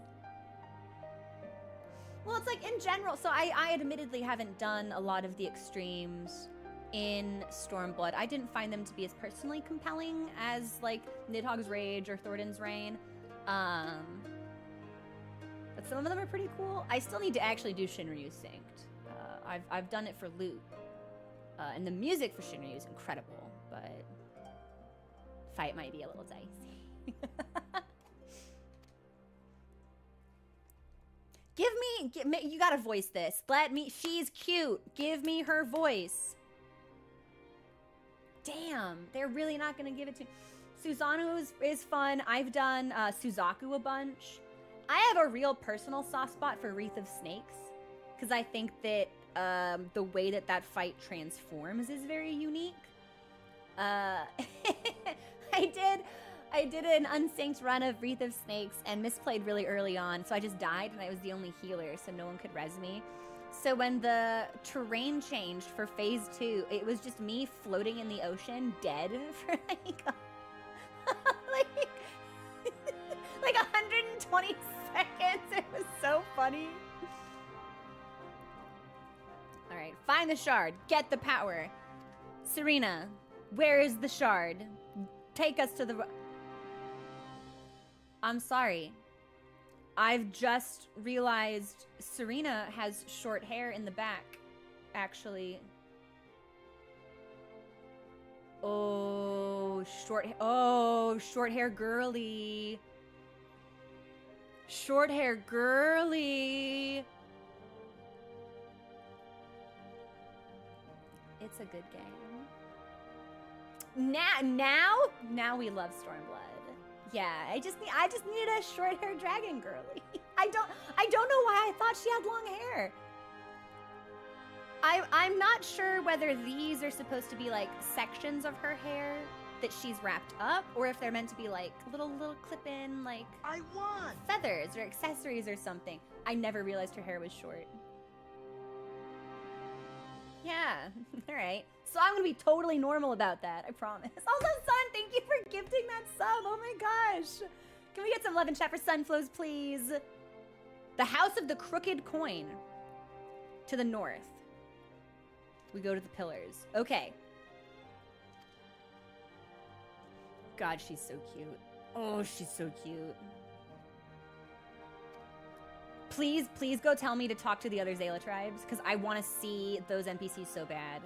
Well, it's like in general. So I admittedly haven't done a lot of the extremes in Stormblood. I didn't find them to be as personally compelling as like Nidhogg's Rage or Thornton's Reign. But some of them are pretty cool. I still need to actually do Shinryu Synced. I've done it for loot. And the music for Shinryu is incredible, but fight might be a little dicey. Give me, you gotta voice this. She's cute. Give me her voice. Damn, they're really not gonna give it to me. Susanoo is fun. I've done Suzaku a bunch. I have a real personal soft spot for Wreath of Snakes, because I think that the way that fight transforms is very unique. I did an unsynced run of Wreath of Snakes and misplayed really early on, so I just died and I was the only healer, so no one could res me. So when the terrain changed for phase 2, it was just me floating in the ocean, dead for like 120 seconds. It was so funny. All right, find the shard. Get the power. Serena, where is the shard? Take us to the... I'm sorry. I've just realized Serena has short hair in the back, actually. Oh, short hair girly. Short hair girly. It's a good game. Now we love Stormblood. Yeah, I just needed a short hair dragon girly. I don't know why I thought she had long hair. I'm not sure whether these are supposed to be like sections of her hair that she's wrapped up, or if they're meant to be like little clip-in like feathers or accessories or something. I never realized her hair was short. Yeah, all right. So I'm gonna be totally normal about that, I promise. Also, Sun, thank you for gifting that sub. Oh my gosh. Can we get some love in chat for Sunflows, please? The House of the Crooked Coin. To the north. We go to the pillars. Okay. God, she's so cute. Oh, she's so cute. Please go tell me to talk to the other Zayla tribes, because I want to see those NPCs so bad.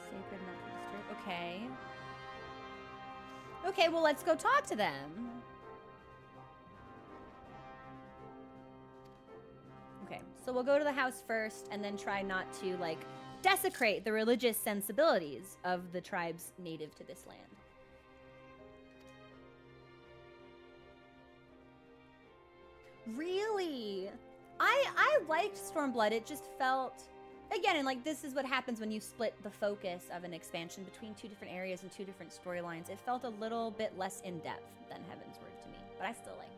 Sacred, not to disturb. Okay. Okay, well, let's go talk to them. Okay, so we'll go to the house first, and then try not to, like, desecrate the religious sensibilities of the tribes native to this land. Really? I liked Stormblood. It just felt, again, and like this is what happens when you split the focus of an expansion between two different areas and two different storylines. It felt a little bit less in-depth than Heavensward to me, but I still liked it.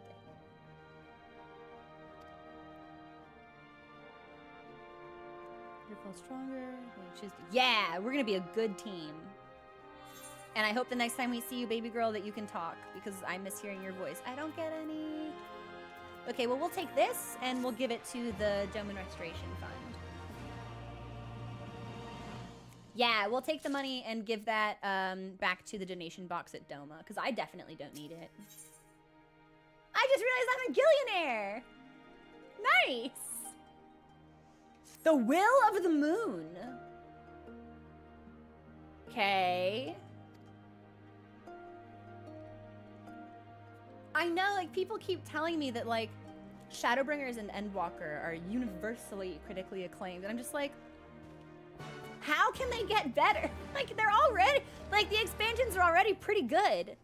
Feel stronger. Yeah, we're gonna be a good team. And I hope the next time we see you, baby girl, that you can talk, because I miss hearing your voice. I don't get any. Okay, well, we'll take this and we'll give it to the Domain Restoration Fund. Yeah, we'll take the money and give that back to the donation box at Doma, because I definitely don't need it. I just realized I'm a gillionaire! Nice! The Will of the Moon. Okay. I know, like, people keep telling me that, like, Shadowbringers and Endwalker are universally critically acclaimed, and I'm just like, how can they get better? Like, they're already, like, the expansions are already pretty good.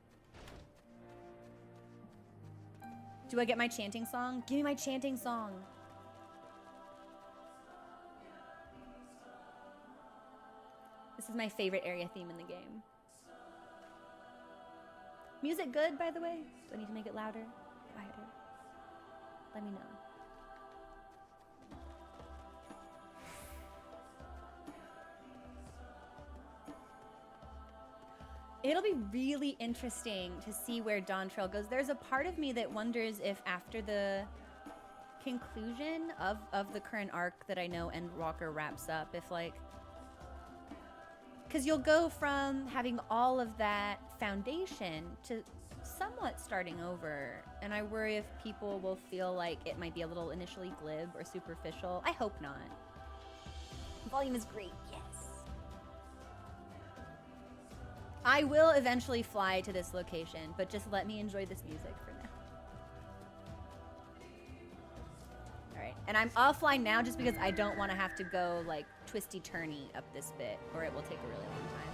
Do I get my chanting song? Give me my chanting song. This is my favorite area theme in the game. Music good, by the way? Do I need to make it louder? Quieter? Let me know. It'll be really interesting to see where Dawn Trail goes. There's a part of me that wonders if after the conclusion of the current arc that I know Endwalker wraps up, if like... Because you'll go from having all of that foundation to somewhat starting over. And I worry if people will feel like it might be a little initially glib or superficial. I hope not. Volume is great, yes. I will eventually fly to this location, but just let me enjoy this music for now. All right, and I'll fly now just because I don't want to have to go like twisty-turny up this bit, or it will take a really long time.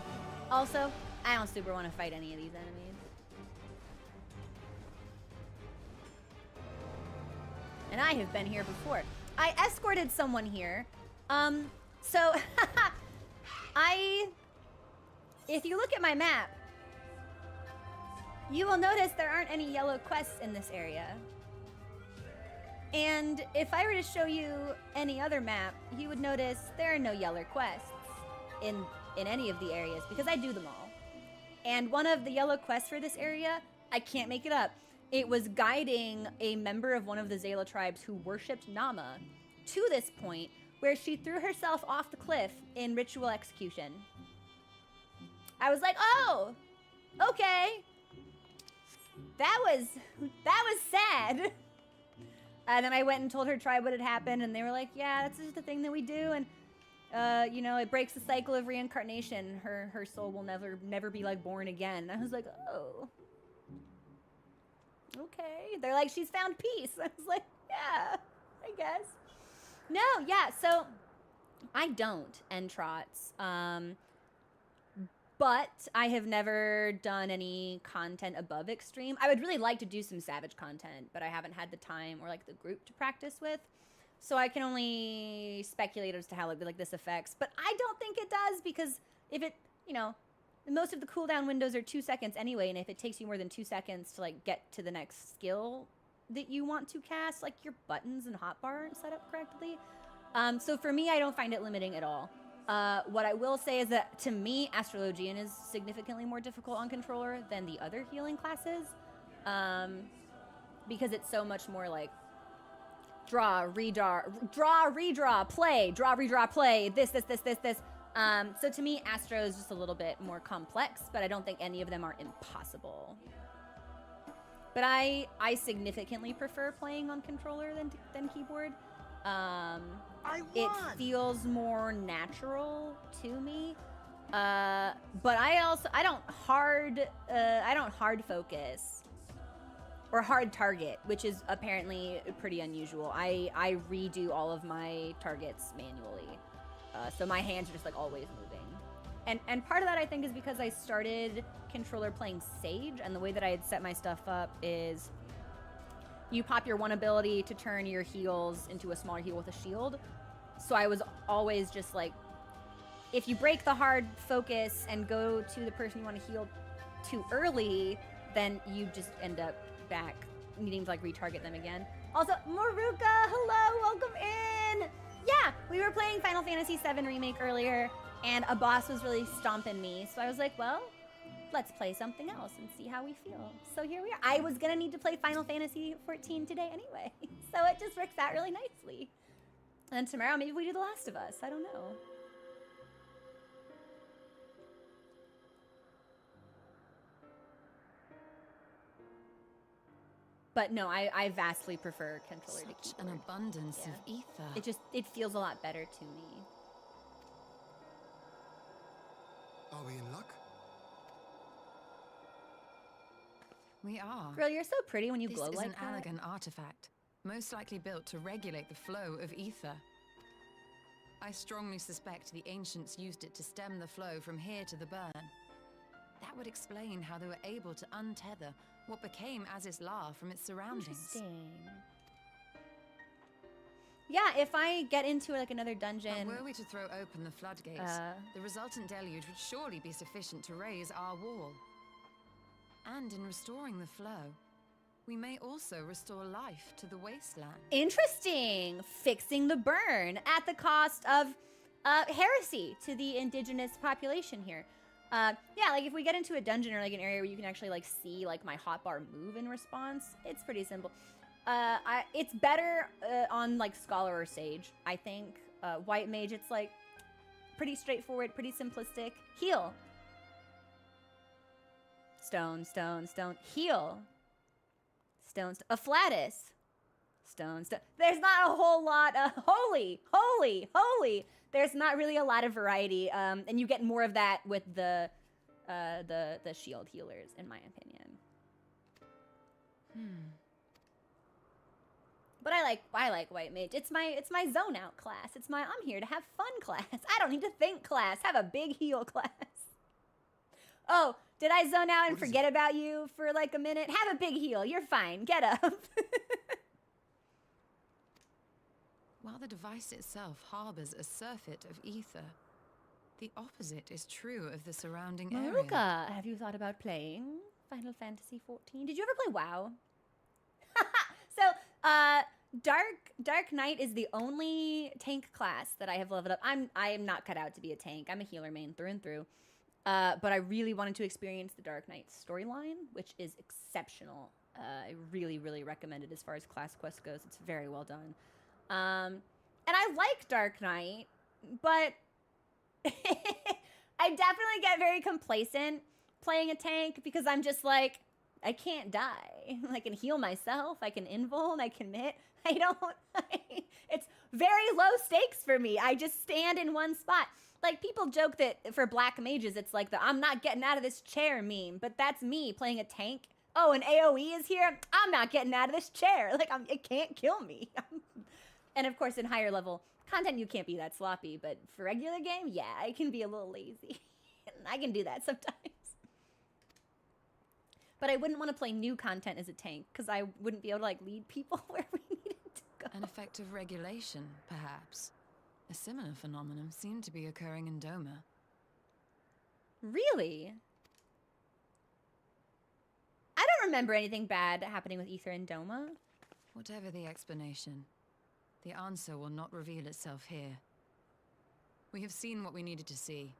Also, I don't super want to fight any of these enemies. And I have been here before. I escorted someone here. So if you look at my map, you will notice there aren't any yellow quests in this area. And if I were to show you any other map, you would notice there are no yellow quests in any of the areas, because I do them all. And one of the yellow quests for this area, I can't make it up. It was guiding a member of one of the Zayla tribes who worshipped Nama to this point where she threw herself off the cliff in ritual execution. I was like, oh, okay. That was sad. And then I went and told her tribe what had happened, and they were like, yeah, that's just the thing that we do, and you know, it breaks the cycle of reincarnation. Her soul will never be like born again. And I was like, oh. Okay. They're like, she's found peace. I was like, yeah, I guess. No, yeah, so I don't end trots. But I have never done any content above extreme. I would really like to do some savage content, but I haven't had the time or like the group to practice with. So I can only speculate as to how like this affects. But I don't think it does, because if it, you know, most of the cooldown windows are 2 seconds anyway, and if it takes you more than 2 seconds to like get to the next skill that you want to cast, like your buttons and hotbar aren't set up correctly. So for me, I don't find it limiting at all. What I will say is that, to me, Astrologian is significantly more difficult on controller than the other healing classes. Because it's so much more like draw, redraw, play, draw, redraw, play, this. So to me, Astro is just a little bit more complex, but I don't think any of them are impossible. But I significantly prefer playing on controller than keyboard. It feels more natural to me. But I don't hard focus or hard target, which is apparently pretty unusual. I redo all of my targets manually. So my hands are just like always moving. And part of that I think is because I started controller playing Sage, and the way that I had set my stuff up is you pop your one ability to turn your heals into a smaller heal with a shield. So I was always just like, if you break the hard focus and go to the person you want to heal too early, then you just end up back needing to like retarget them again. Also, Maruka, hello, welcome in. Yeah, we were playing Final Fantasy VII Remake earlier, and a boss was really stomping me. So I was like, well, let's play something else and see how we feel. So here we are. I was gonna need to play Final Fantasy XIV today anyway. So it just works out really nicely. And tomorrow maybe we do The Last of Us. I don't know. But no, I vastly prefer controller to Such keyboard. an abundance of ether. It feels a lot better to me. Are we in luck? We are. Girl, you're so pretty when you glow This is like an that. elegant artifact, most likely built to regulate the flow of ether. I strongly suspect the ancients used it to stem the flow from here to the burn. That would explain how they were able to untether what became Aziz's La from its surroundings. Interesting. Yeah, if I get into like another dungeon. And were we to throw open the floodgates, the resultant deluge would surely be sufficient to raise our wall. And in restoring the flow, we may also restore life to the wasteland. Interesting. Fixing the burn at the cost of heresy to the indigenous population here. Yeah, like if we get into a dungeon or like an area where you can actually like see like my hotbar move in response, it's pretty simple. It's better on like Scholar or Sage, I think. White Mage, it's like pretty straightforward, pretty simplistic. Heal. Stone, stone, stone. Heal. Stone, a Flatus. Stone, stone. There's not a whole lot of holy. There's not really a lot of variety, and you get more of that with the shield healers, in my opinion. But I like White Mage. It's my zone out class. It's my I'm here to have fun class. I don't need to think class. Have a big heal class. Oh, did I zone out and forget about you for like a minute? Have a big heal. You're fine. Get up. While the device itself harbors a surfeit of ether, the opposite is true of the surrounding area. Maruka, have you thought about playing Final Fantasy XIV? Did you ever play WoW? So, Dark Knight is the only tank class that I have leveled up. I am not cut out to be a tank. I'm a healer main through and through. But I really wanted to experience the Dark Knight storyline, which is exceptional. I really, really recommend it as far as class quest goes. It's very well done. And I like Dark Knight, but I definitely get very complacent playing a tank because I'm just like, I can't die. I can heal myself. I can invul. I can commit. It's very low stakes for me. I just stand in one spot. Like, people joke that for black mages, it's like the I'm not getting out of this chair meme, but that's me playing a tank. Oh, an AoE is here? I'm not getting out of this chair. Like, it can't kill me. And of course, in higher level content, you can't be that sloppy, but for regular game, yeah, I can be a little lazy. I can do that sometimes. But I wouldn't want to play new content as a tank, because I wouldn't be able to, like, lead people where we needed to go. An effective regulation, perhaps. A similar phenomenon seemed to be occurring in Doma. Really? I don't remember anything bad happening with Ether and Doma. Whatever the explanation, the answer will not reveal itself here. We have seen what we needed to see.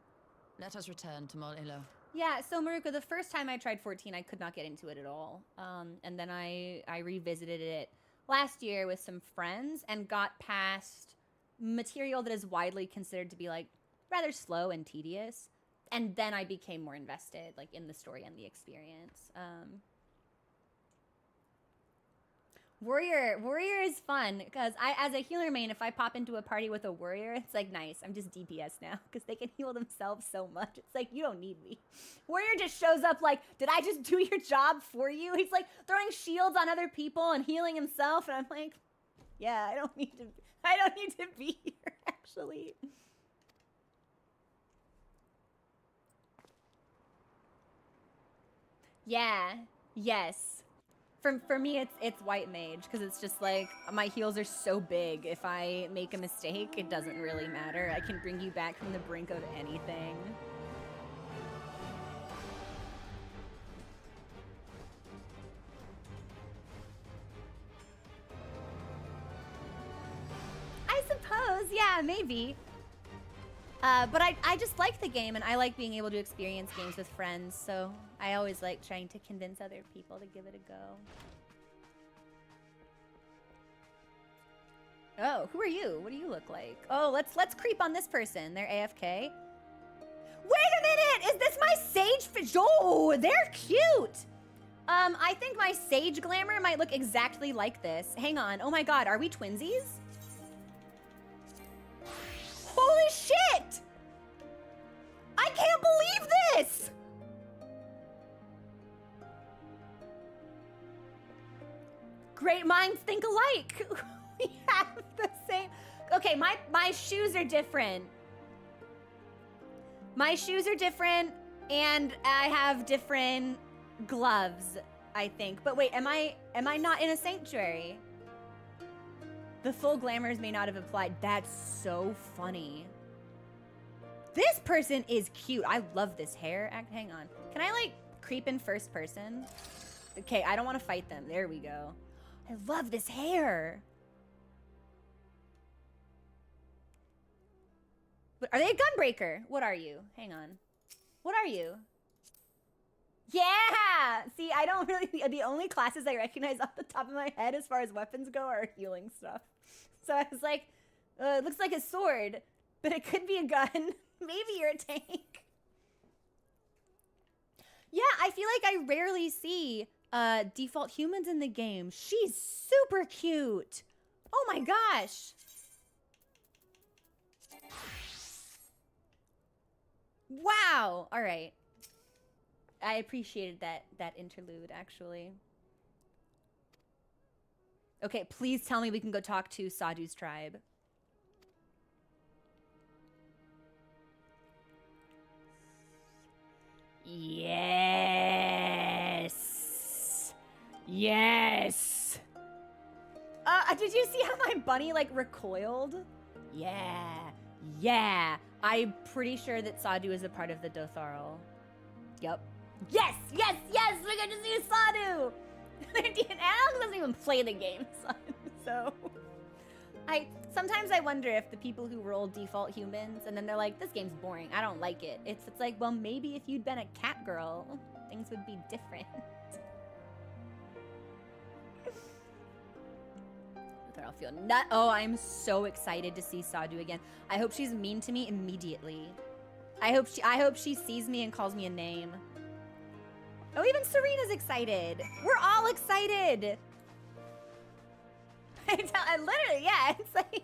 Let us return to Mol Ilo. Yeah, so Maruka, the first time I tried 14, I could not get into it at all. And then I revisited it last year with some friends and got past material that is widely considered to be like rather slow and tedious. And then I became more invested like in the story and the experience. Warrior is fun because as a healer main, if I pop into a party with a warrior, it's like nice. I'm just DPS now because they can heal themselves so much. It's like, you don't need me. Warrior just shows up like, did I just do your job for you? He's like throwing shields on other people and healing himself, and I'm like, yeah, I don't need to be here actually. Yeah. Yes. For me, it's White Mage, because it's just like, my heals are so big. If I make a mistake, it doesn't really matter. I can bring you back from the brink of anything. I suppose, yeah, maybe. But I just like the game, and I like being able to experience games with friends, so I always like trying to convince other people to give it a go. Oh, who are you? What do you look like? Oh, let's creep on this person. They're AFK. Wait a minute! Is this my sage fish? Oh, they're cute! I think my sage glamour might look exactly like this. Hang on. Oh my god, are we twinsies? Holy shit! I can't believe this! Great minds think alike. We have the same. Okay, my shoes are different. My shoes are different, and I have different gloves, I think. But wait, am I not in a sanctuary? The full glamours may not have applied. That's so funny. This person is cute. I love this hair. Hang on. Can I like creep in first person? Okay, I don't want to fight them. There we go. I love this hair. But are they a gunbreaker? What are you? Hang on. What are you? Yeah! See, I don't really... The only classes I recognize off the top of my head as far as weapons go are healing stuff. So I was like, it looks like a sword, but it could be a gun. Maybe you're a tank. Yeah, I feel like I rarely see default humans in the game. She's super cute. Oh my gosh. Wow. All right. I appreciated that interlude, actually. Okay, please tell me we can go talk to Sadu's tribe. Yes. Yes. Did you see how my bunny like recoiled? Yeah. Yeah. I'm pretty sure that Sadu is a part of the Dotharl. Yep. Yes! Yes! Yes! We got to see Sadu! Alex doesn't even play the game, so... Sometimes I wonder if the people who roll default humans, and then they're like, this game's boring, I don't like it. It's like, well, maybe if you'd been a cat girl, things would be different. I'll feel nut. Oh, I'm so excited to see Sadu again. I hope she's mean to me immediately. I hope she sees me and calls me a name. Oh, even Serena's excited. We're all excited. I literally, yeah, it's like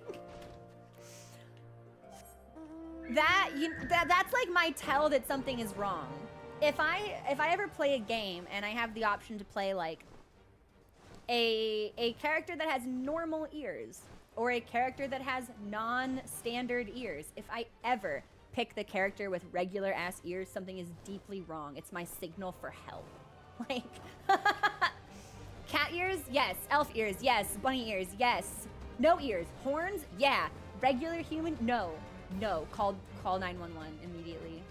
that's like my tell that something is wrong. If I ever play a game and I have the option to play like a character that has normal ears or a character that has non-standard ears, if I ever pick the character with regular ass ears, something is deeply wrong. It's my signal for help. Like cat ears, yes. Elf ears, yes. Bunny ears, yes. No ears. Horns, yeah. Regular human, no. No. Call 911 immediately.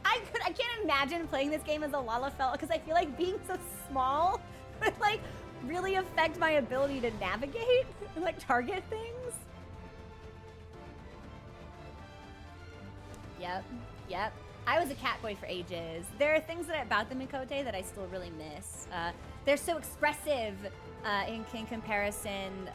I can't imagine playing this game as a Lalafell because I feel like being so small would like really affect my ability to navigate and like target things. Yep. Yep. I was a cat boy for ages. There are things about the Mikote that I still really miss. They're so expressive in comparison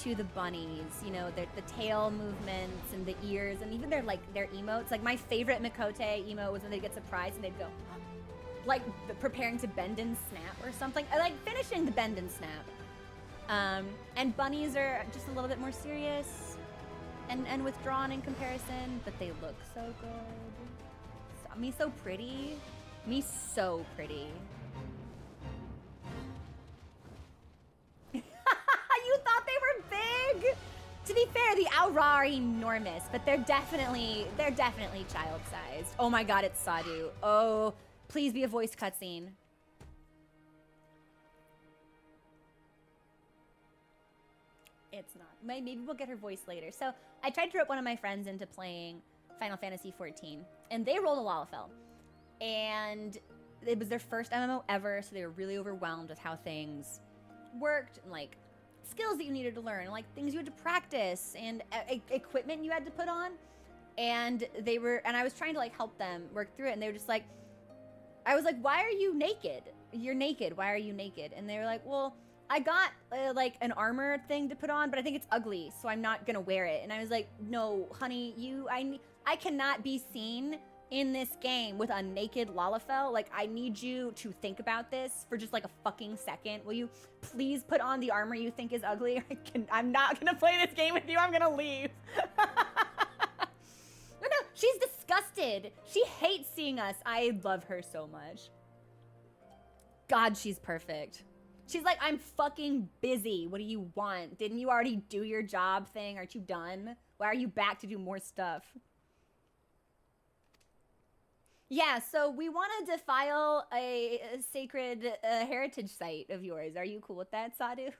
to the bunnies. You know, the tail movements and the ears and even their emotes. Like my favorite Mikote emote was when they'd get surprised and they'd go, like preparing to bend and snap or something. I like finishing the bend and snap. And bunnies are just a little bit more serious and withdrawn in comparison, but they look so good. Me so pretty. Me so pretty. You thought they were big? To be fair, the Aura are enormous, but they're definitely child-sized. Oh my god, it's Sadu. Oh, please be a voice cutscene. It's not. Maybe we'll get her voice later. So I tried to rope one of my friends into playing Final Fantasy XIV, and they rolled a Lalafell. And it was their first MMO ever, so they were really overwhelmed with how things worked and like skills that you needed to learn, and like things you had to practice and equipment you had to put on. And I was trying to like help them work through it, and they were just like, I was like, why are you naked? You're naked. Why are you naked? And they were like, well, I got like an armor thing to put on, but I think it's ugly, so I'm not gonna wear it. And I was like, no, honey, I cannot be seen in this game with a naked Lalafell. Like, I need you to think about this for just like a fucking second. Will you please put on the armor you think is ugly? I'm not gonna play this game with you. I'm gonna leave. No, she's disgusted. She hates seeing us. I love her so much. God, she's perfect. She's like, I'm fucking busy. What do you want? Didn't you already do your job thing? Aren't you done? Why are you back to do more stuff? Yeah, so we want to defile a sacred heritage site of yours. Are you cool with that, Sadhu?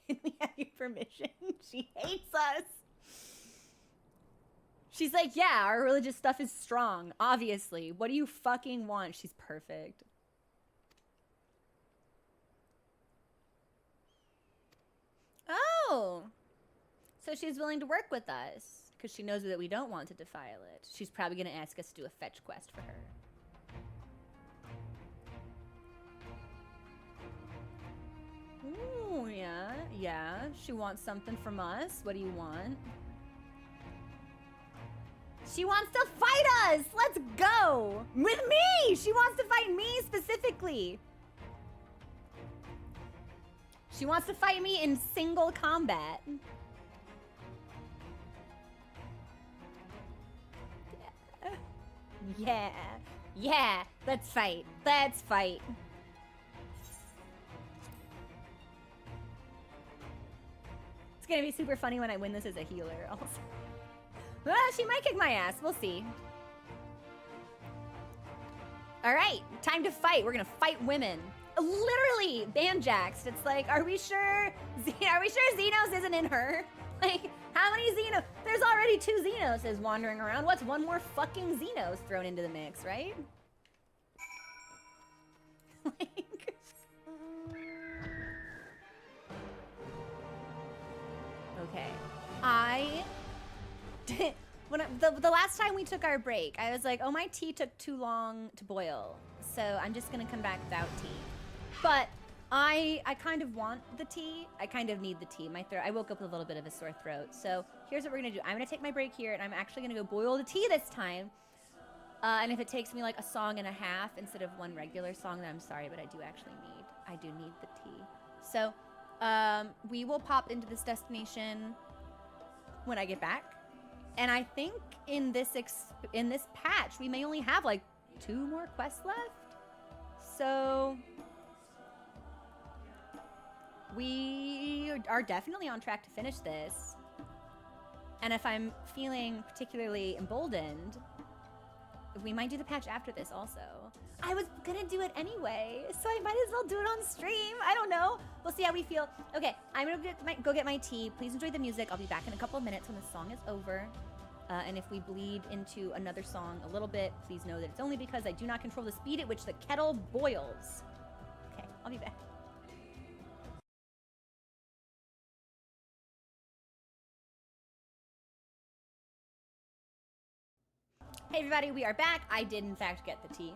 Can we have your permission? She hates us. She's like, yeah, our religious stuff is strong, obviously. What do you fucking want? She's perfect. Oh. So she's willing to work with us because she knows that we don't want to defile it. She's probably going to ask us to do a fetch quest for her. Ooh, yeah, yeah. She wants something from us. What do you want? She wants to fight us! Let's go! With me! She wants to fight me specifically. She wants to fight me in single combat. Yeah. Yeah. Let's fight. Let's fight. It's gonna be super funny when I win this as a healer also. Well, she might kick my ass. We'll see. All right, time to fight. We're gonna fight women. Literally banjaxed. It's like, are we sure Xenos isn't in her? Like, how many Xenos? There's already 2 Xenoses wandering around. What's one more fucking Xenos thrown into the mix, right? Like, okay. The last time we took our break, I was like, oh, my tea took too long to boil, so I'm just gonna come back without tea. But I kind of want the tea. I kind of need the tea. My throat, I woke up with a little bit of a sore throat. So here's what we're gonna do. I'm gonna take my break here, and I'm actually gonna go boil the tea this time. And if it takes me like a song and a half instead of one regular song, then I'm sorry, but I do need the tea. So we will pop into this destination when I get back. And I think in this patch, we may only have like 2 more quests left. So we are definitely on track to finish this. And if I'm feeling particularly emboldened, we might do the patch after this also. I was gonna do it anyway, so I might as well do it on stream. I don't know. We'll see how we feel. Okay, I'm gonna go get my tea. Please enjoy the music. I'll be back in a couple of minutes when the song is over. And if we bleed into another song a little bit, please know that it's only because I do not control the speed at which the kettle boils. Okay, I'll be back. Hey everybody, we are back. I did in fact get the tea.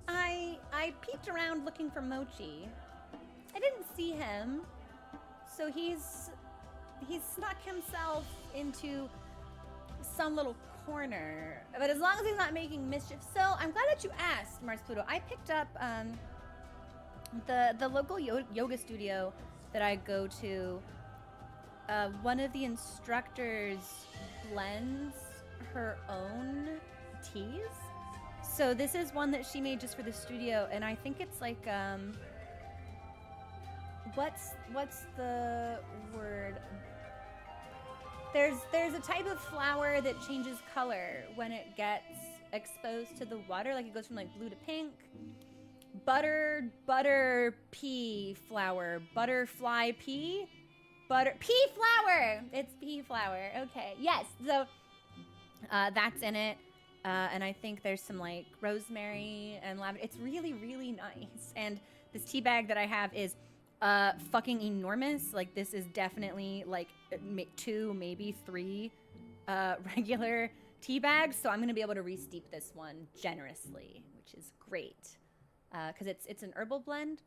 I peeked around looking for Mochi. I didn't see him. So he's snuck himself into some little corner. But as long as he's not making mischief. So I'm glad that you asked, Mars Pluto. I picked up the local yoga studio that I go to. One of the instructors blends her own teas. So this is one that she made just for the studio, and I think it's like what's the word? There's a type of flower that changes color when it gets exposed to the water, like it goes from like blue to pink. Butter pea flower, butterfly pea, pea flower. It's pea flower. Okay, yes. So that's in it. And I think there's some like rosemary and lavender. It's really, really nice. And this tea bag that I have is fucking enormous. Like this is definitely like 2, maybe 3 regular tea bags. So I'm gonna be able to re-steep this one generously, which is great. Because it's an herbal blend.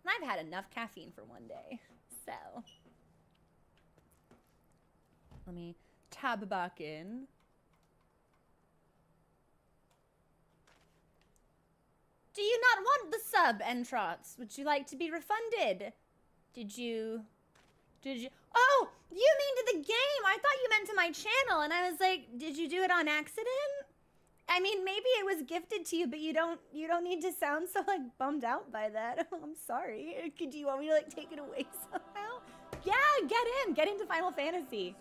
And I've had enough caffeine for one day. So let me tab back in. not want the sub, Entrots? Would you like to be refunded? Did you? Oh, you mean to the game? I thought you meant to my channel, and I was like, did you do it on accident? I mean, maybe it was gifted to you, but you don't need to sound so like bummed out by that. I'm sorry. Do you want me to like take it away somehow? Yeah, get into Final Fantasy.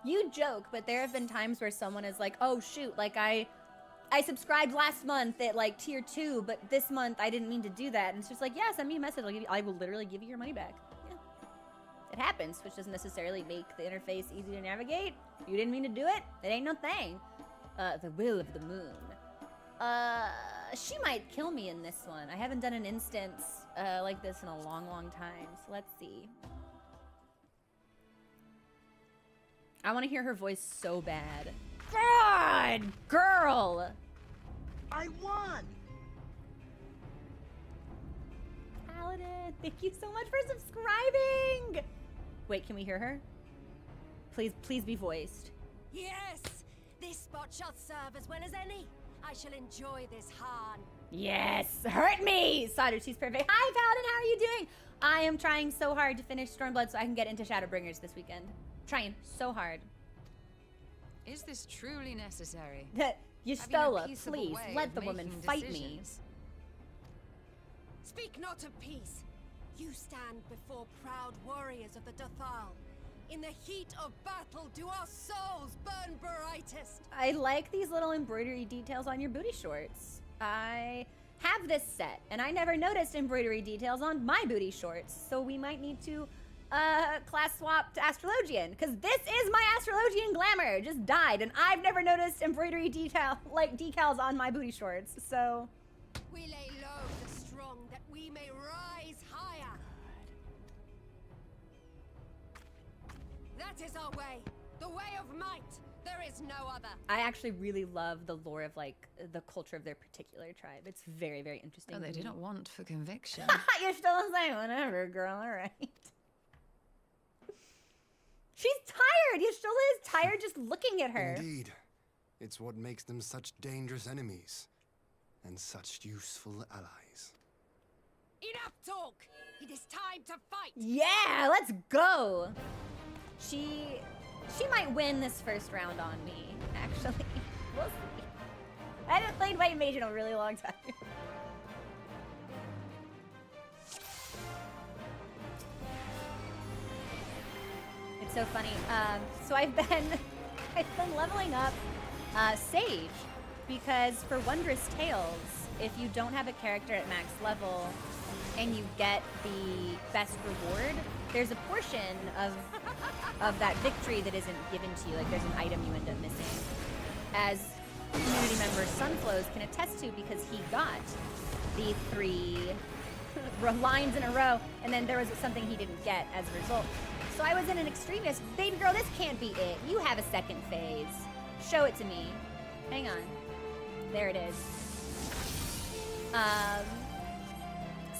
You joke, but there have been times where someone is like, oh shoot, like I subscribed last month at like tier 2, but this month I didn't mean to do that. And it's just like, yeah, send me a message. I will literally give you your money back. Yeah. It happens, which doesn't necessarily make the interface easy to navigate. You didn't mean to do it. It ain't no thing. The Will of the Moon. She might kill me in this one. I haven't done an instance like this in a long, long time. So let's see. I want to hear her voice so bad. God, girl. I won. Paladin, thank you so much for subscribing. Wait, can we hear her? Please be voiced. Yes, this spot shall serve as well as any. I shall enjoy this Han. Yes, hurt me. Sauter's perfect. Hi, Paladin, how are you doing? I am trying so hard to finish Stormblood so I can get into Shadowbringers this weekend. Trying so hard. Is this truly necessary? Yustola, please, let the woman fight me. Speak not of peace. You stand before proud warriors of the Dathal. In the heat of battle, do our souls burn brightest. I like these little embroidery details on your booty shorts. I have this set, and I never noticed embroidery details on my booty shorts, so we might need to class swap to Astrologian, because this is my Astrologian glamour. Just died, and I've never noticed embroidery decals on my booty shorts, so. We lay low the strong that we may rise higher. That is our way, the way of might. There is no other. I actually really love the lore of like the culture of their particular tribe. It's very, very interesting. Oh, they didn't want for conviction. You're still saying whatever, girl. All right. She's tired. Yustola is tired just looking at her. Indeed. It's what makes them such dangerous enemies and such useful allies. Enough talk. It is time to fight. Yeah, let's go. She might win this first round on me, actually. We'll see. I haven't played White Mage in a really long time. It's so funny. So I've been leveling up Sage, because for Wondrous Tales, if you don't have a character at max level and you get the best reward, there's a portion of that victory that isn't given to you. Like there's an item you end up missing. As community member Sunflows can attest to, because he got the 3 lines in a row, and then there was something he didn't get as a result. So I was in an extremist. Baby girl, this can't be it. You have a second phase. Show it to me. Hang on. There it is.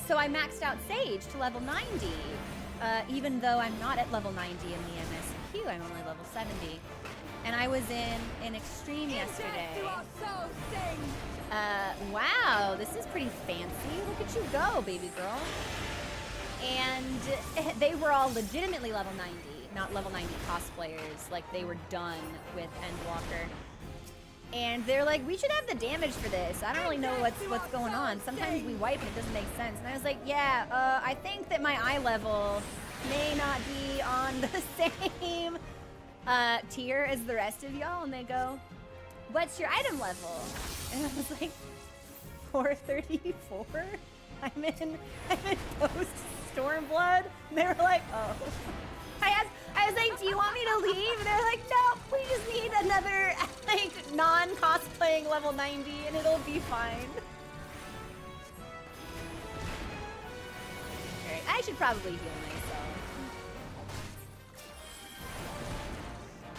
So I maxed out Sage to level 90. Even though I'm not at level 90 in the MSQ, I'm only level 70. And I was in an extreme yesterday. Wow, this is pretty fancy. Look at you go, baby girl. And they were all legitimately level 90, not level 90 cosplayers. Like they were done with Endwalker. And they're like, we should have the damage for this. I don't really know what's going on. Sometimes we wipe and it doesn't make sense. And I was like, yeah, I think that my eye level may not be on the same tier as the rest of y'all. And they go, what's your item level? And I was like, 434? I'm in Post-Stormblood. And they were like, oh. I was like, do you want me to leave? And they're like, no, we just need another, like, non-cosplaying level 90 and it'll be fine. Alright, I should probably heal myself.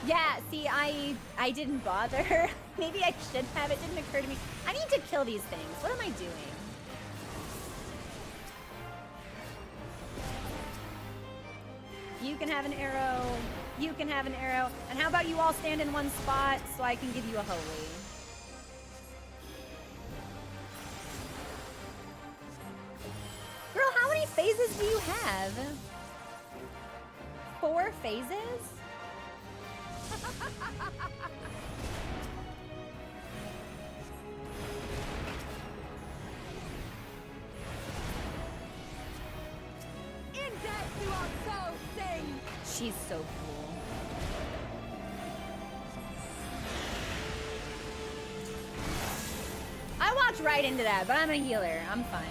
Yeah, see, I didn't bother. Maybe I should have. It didn't occur to me. I need to kill these things. What am I doing? You can have an arrow. You can have an arrow. And how about you all stand in one spot so I can give you a holy? phases do you have? 4 phases? In death do our souls sing! She's so cool. I walked right into that, but I'm a healer. I'm fine.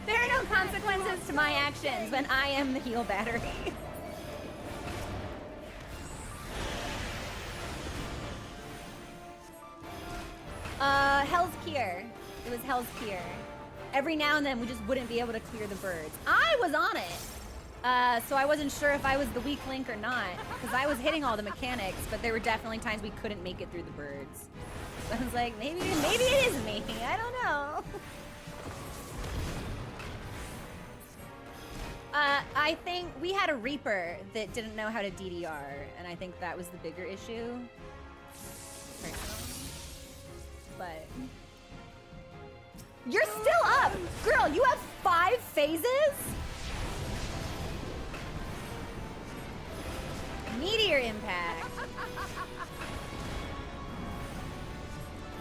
There are no consequences to my actions when I am the heal battery. Hell's Cure. It was Hell's Cure. Every now and then we just wouldn't be able to clear the birds. I was on it. So I wasn't sure if I was the weak link or not, because I was hitting all the mechanics, but there were definitely times we couldn't make it through the birds. So I was like, maybe it is me. I don't know. I think we had a Reaper that didn't know how to DDR, and I think that was the bigger issue. But you're still up! Girl, you have 5 phases? Meteor impact.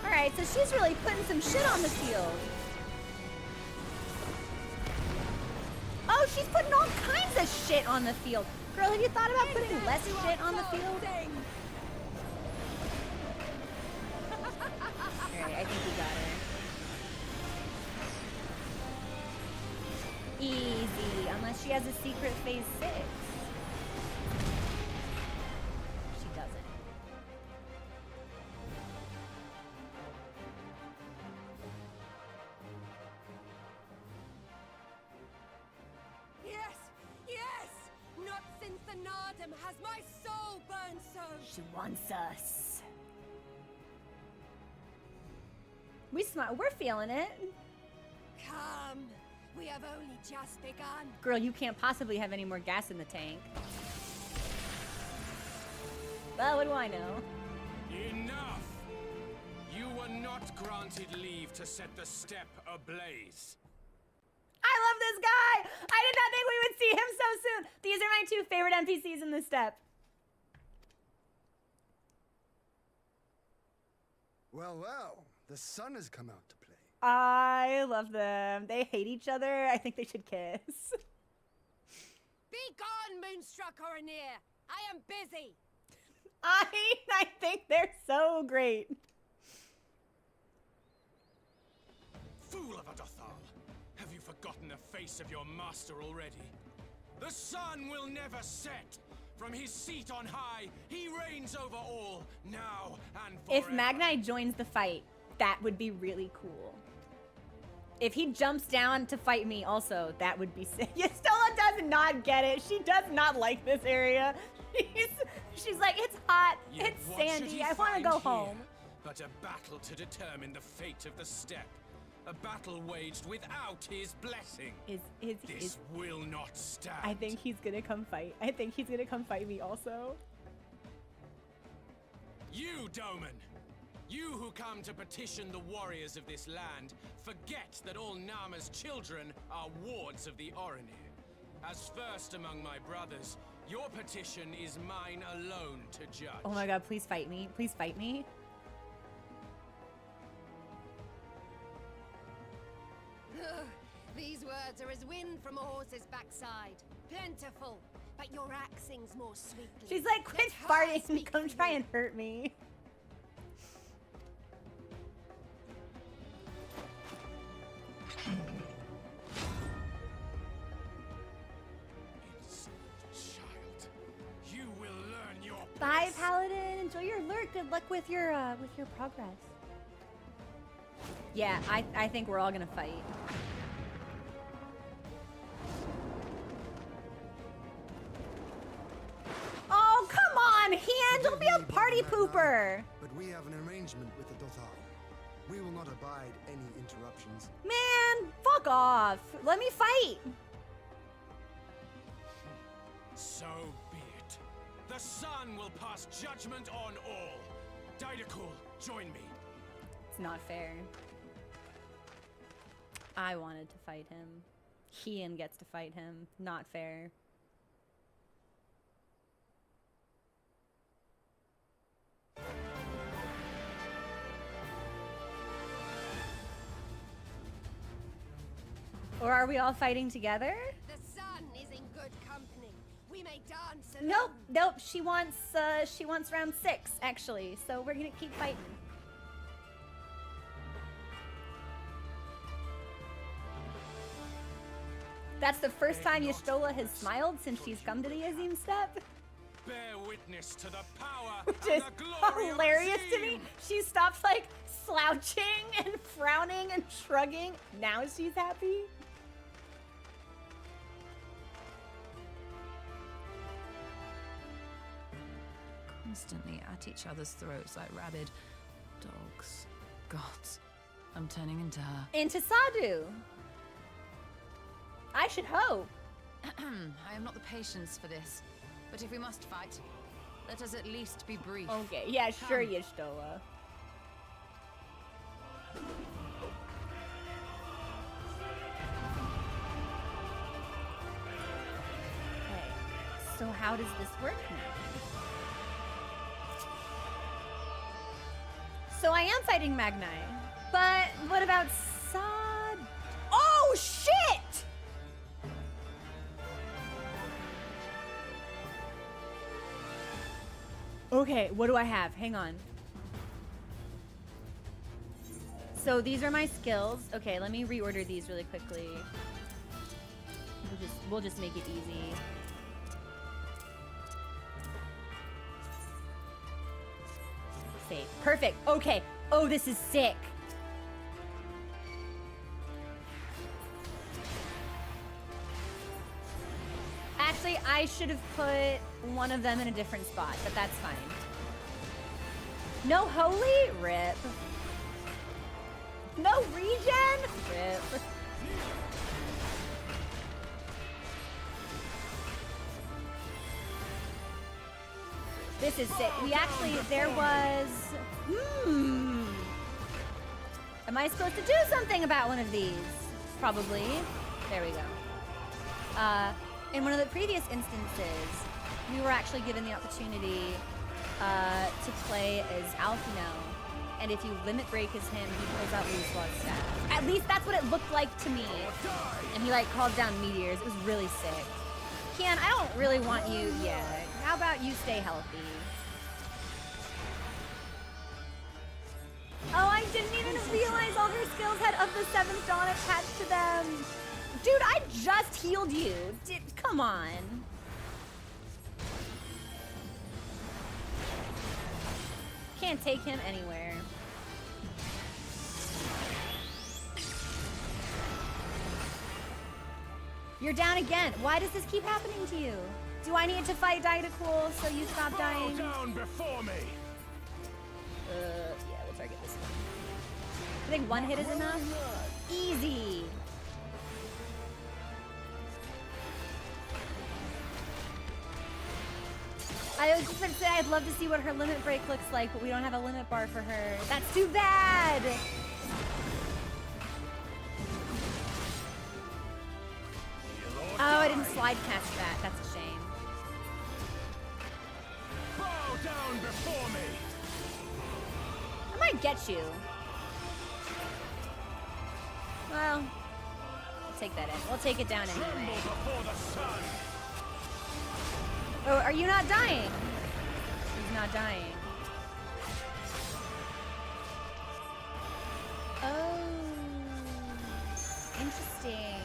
Alright, so she's really putting some shit on the field. Oh, she's putting all kinds of shit on the field. Girl, have you thought about putting less shit on the field? Alright, I think we got her. Easy, unless she has a secret phase 6. She doesn't. Yes! Yes! Not since the Nardum has my soul burned so! She wants us. We're feeling it. Come! We have only just begun. Girl, you can't possibly have any more gas in the tank. Well, what do I know? Enough! You were not granted leave to set the steppe ablaze. I love this guy! I did not think we would see him so soon! These are my 2 favorite NPCs in the steppe. Well, well, the sun has come out to play. I love them. They hate each other. I think they should kiss. Be gone, Moonstruck Oranir! I am busy! I think they're so great. Fool of a Dothal! Have you forgotten the face of your master already? The sun will never set! From his seat on high, he reigns over all, now and forever. If Magnite joins the fight, that would be really cool. If he jumps down to fight me also, that would be sick. Yestola does not get it. She does not like this area. She's like, it's hot, Yet it's what should sandy, he I want to find go here home. But a battle to determine the fate of the steppe. A battle waged without his blessing. This will not stand. I think he's gonna come fight. I think he's gonna come fight me also. You, Doman! You who come to petition the warriors of this land, forget that all Nama's children are wards of the Oranir. As first among my brothers, your petition is mine alone to judge. Oh my god, please fight me. Please fight me. These words are as wind from a horse's backside. Plentiful, but your axe sings more sweetly. She's like, quit farting, come try and hurt me. You will learn your Bye, Paladin. Enjoy your lurk. Good luck with your progress. Yeah, I think we're all gonna fight. Oh, come on, Han! Don't be a party pooper! But we have an arrangement with the Dothal. We will not abide any interruptions. Man, fuck off. Let me fight. So be it. The sun will pass judgment on all. Daidakul, join me. It's not fair. I wanted to fight him. Kian gets to fight him. Not fair. Or are we all fighting together? The sun is in good company. We may dance alone. Nope, nope. She wants round 6 actually. So we're gonna keep fighting. That's the first time Y'shtola has smiled since she's come to the Azim step. Bear witness to the power Which and is the glory hilarious of to me. She stopped like slouching and frowning and shrugging. Now she's happy. Constantly at each other's throats like rabid dogs. Gods, I'm turning into her. Into Sadu. I should hope. I am not the patience for this, but if we must fight, let us at least be brief. Okay, yeah, sure, Y'shtola. Okay, so how does this work now? So I am fighting Magni, but what about Sad? Oh, shit! Okay, what do I have? Hang on. So these are my skills. Okay, let me reorder these really quickly. We'll just make it easy. Save. Perfect. Okay. Oh, this is sick. Actually, I should have put one of them in a different spot, but that's fine. No holy? Rip. No regen? Rip. This is sick. We actually, there was... Am I supposed to do something about one of these? Probably. There we go. In one of the previous instances, we were actually given the opportunity to play as Alphino. And if you limit break as him, he pulls out Luswa's staff. At least that's what it looked like to me. And he like calls down meteors. It was really sick. Kian, I don't really want you yet. How about you stay healthy? Oh, I didn't even realize all her skills had Of the Seventh Dawn attached to them. Dude, I just healed you. Come on. Can't take him anywhere. You're down again. Why does this keep happening to you? Do I need to fight Didactyl so you stop dying? Bow down before me. Yeah, we'll target this one. I think one hit is enough. Easy. I was just going to say I'd love to see what her limit break looks like, but we don't have a limit bar for her. That's too bad! Oh, I didn't slide cast that. That's a shame. Bow down before me. I might get you. Well, we'll take that in. We'll take it down anyway. Before the sun. Oh, are you not dying? He's not dying. Oh, interesting.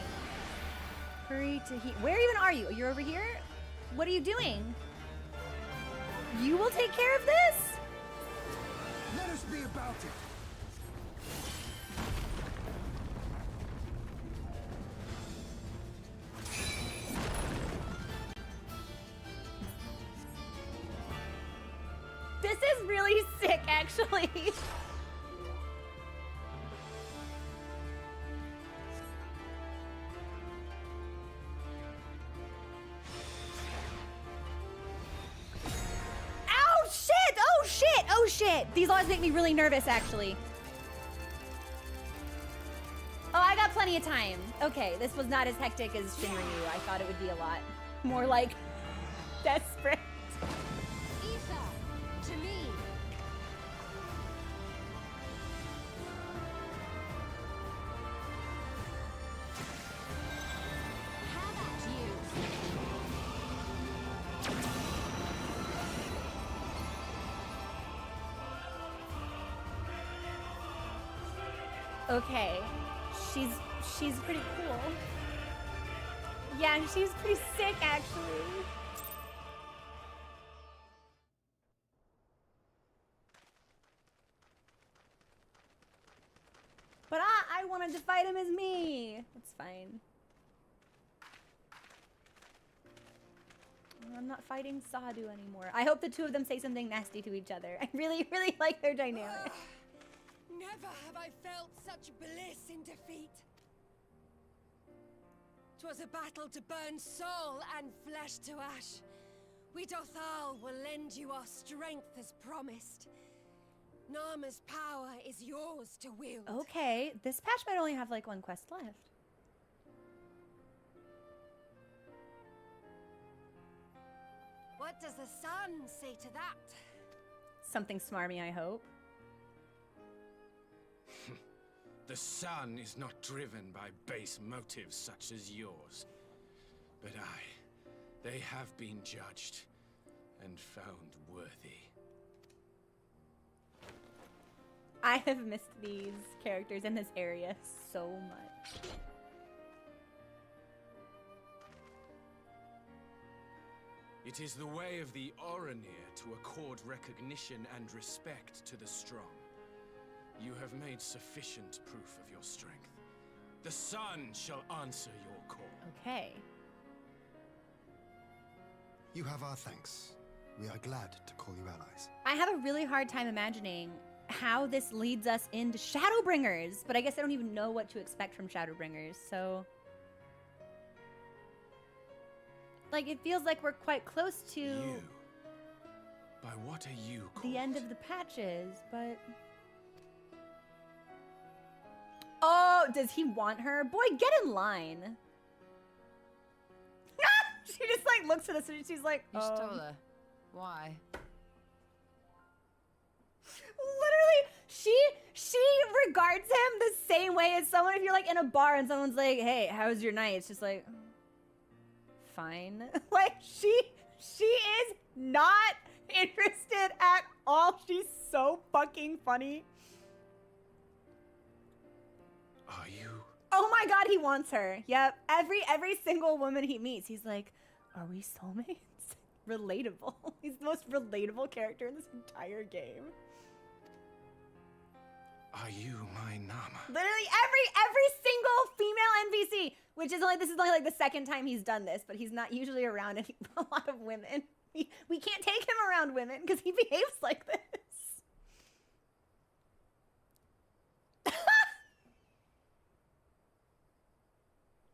Hurry to heal. Where even are you? You're over here? What are you doing? You will take care of this? Let us be about it. This is really sick, actually. Ow, shit! Oh, shit! Oh, shit! These always make me really nervous, actually. Oh, I got plenty of time. Okay, this was not as hectic as Shinryu. I thought it would be a lot more like desperate. Ether, to me. How about you? Okay, she's pretty cool. Yeah, she's pretty sick actually. But I wanted to fight him as me. It's fine. I'm not fighting Sadu anymore. I hope the two of them say something nasty to each other. I really, really like their dynamic. Never have I felt such bliss in defeat. 'Twas a battle to burn soul and flesh to ash. We Dothal will lend you our strength as promised. Nama's power is yours to wield. Okay, this patch might only have like one quest left. What does the sun say to that? Something smarmy, I hope. The sun is not driven by base motives such as yours. But they have been judged and found worthy. I have missed these characters in this area so much. It is the way of the Oranir to accord recognition and respect to the strong. You have made sufficient proof of your strength. The sun shall answer your call. Okay. You have our thanks. We are glad to call you allies. I have a really hard time imagining how this leads us into Shadowbringers, but I guess I don't even know what to expect from Shadowbringers, so... Like, it feels like we're quite close to... You? By what are you called? The end of the patches, but... Oh, does he want her? Boy, get in line. She just like looks at us and she's like, You stole her. Why? Literally, she regards him the same way as someone if you're like in a bar and someone's like, hey, how was your night? It's just like, fine. Like, she is not interested at all. She's so fucking funny. Are you? Oh my god, he wants her. Yep. Every single woman he meets, he's like, are we soulmates? Relatable. He's the most relatable character in this entire game. Are you my Nama? Literally every single female NPC, which is only, this is only like the second time he's done this, but he's not usually around a lot of women. We can't take him around women because he behaves like this.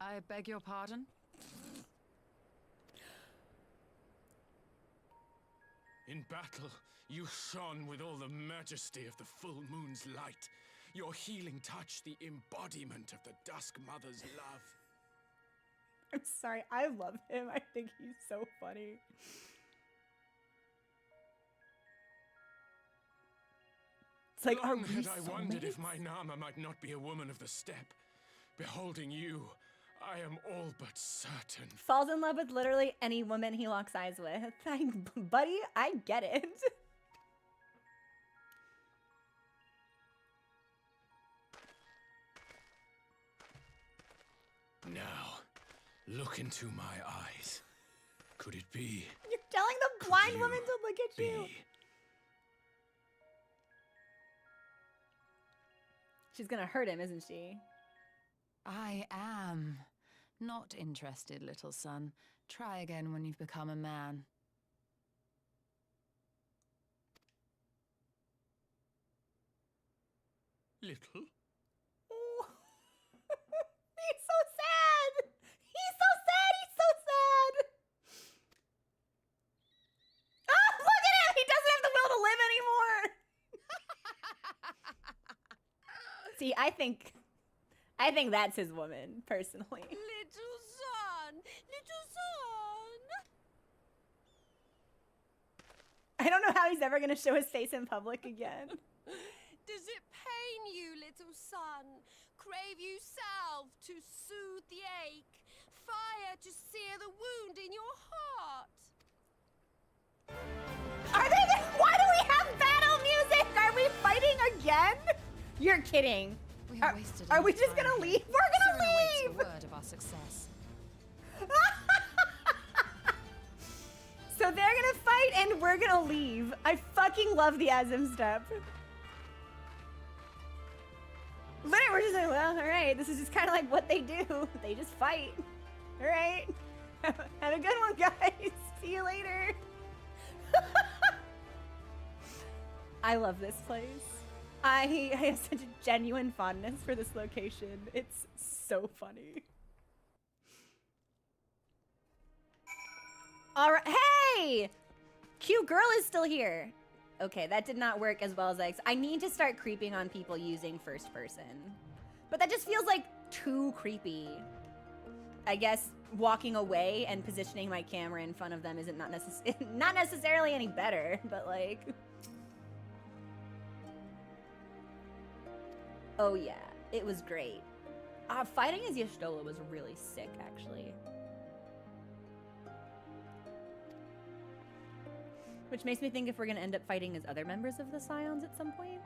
I beg your pardon? In battle, you shone with all the majesty of the full moon's light. Your healing touch, the embodiment of the Dusk Mother's love. I'm sorry, I love him. I think he's so funny. It's like, are we Long had I wondered soulmates? if my Nama might not be a woman of the steppe. Beholding you, I am all but certain. Falls in love with literally any woman he locks eyes with. Buddy, I get it. Now, look into my eyes. Could it be? You're telling the blind woman to look at you. She's gonna hurt him, isn't she? I am not interested, little son. Try again when you've become a man. Little? Oh. He's so sad. He's so sad. He's so sad. Oh, look at him. He doesn't have the will to live anymore. See, I think I think that's his woman, personally. Little son! Little son! I don't know how he's ever gonna show his face in public again. Does it pain you, little son? Crave you salve to soothe the ache? Fire to sear the wound in your heart? Are they? Why do we have battle music? Are we fighting again? You're kidding. We have wasted Are we enough just time gonna here. leave? We're gonna Cyrano waits leave. for word of our success. So they're gonna fight and we're gonna leave. I fucking love the Azim step. Literally, we're just like, well, all right. This is just kind of like what they do. They just fight. All right. Have a good one, guys. See you later. I love this place. I have such a genuine fondness for this location. It's so funny. All right. Hey! Cute girl is still here. Okay, that did not work as well as I need to start creeping on people using first person. But that just feels like too creepy. I guess walking away and positioning my camera in front of them isn't not necessarily any better, but like... Oh yeah, it was great. Fighting as Y'shtola was really sick, actually. Which makes me think if we're gonna end up fighting as other members of the Scions at some point.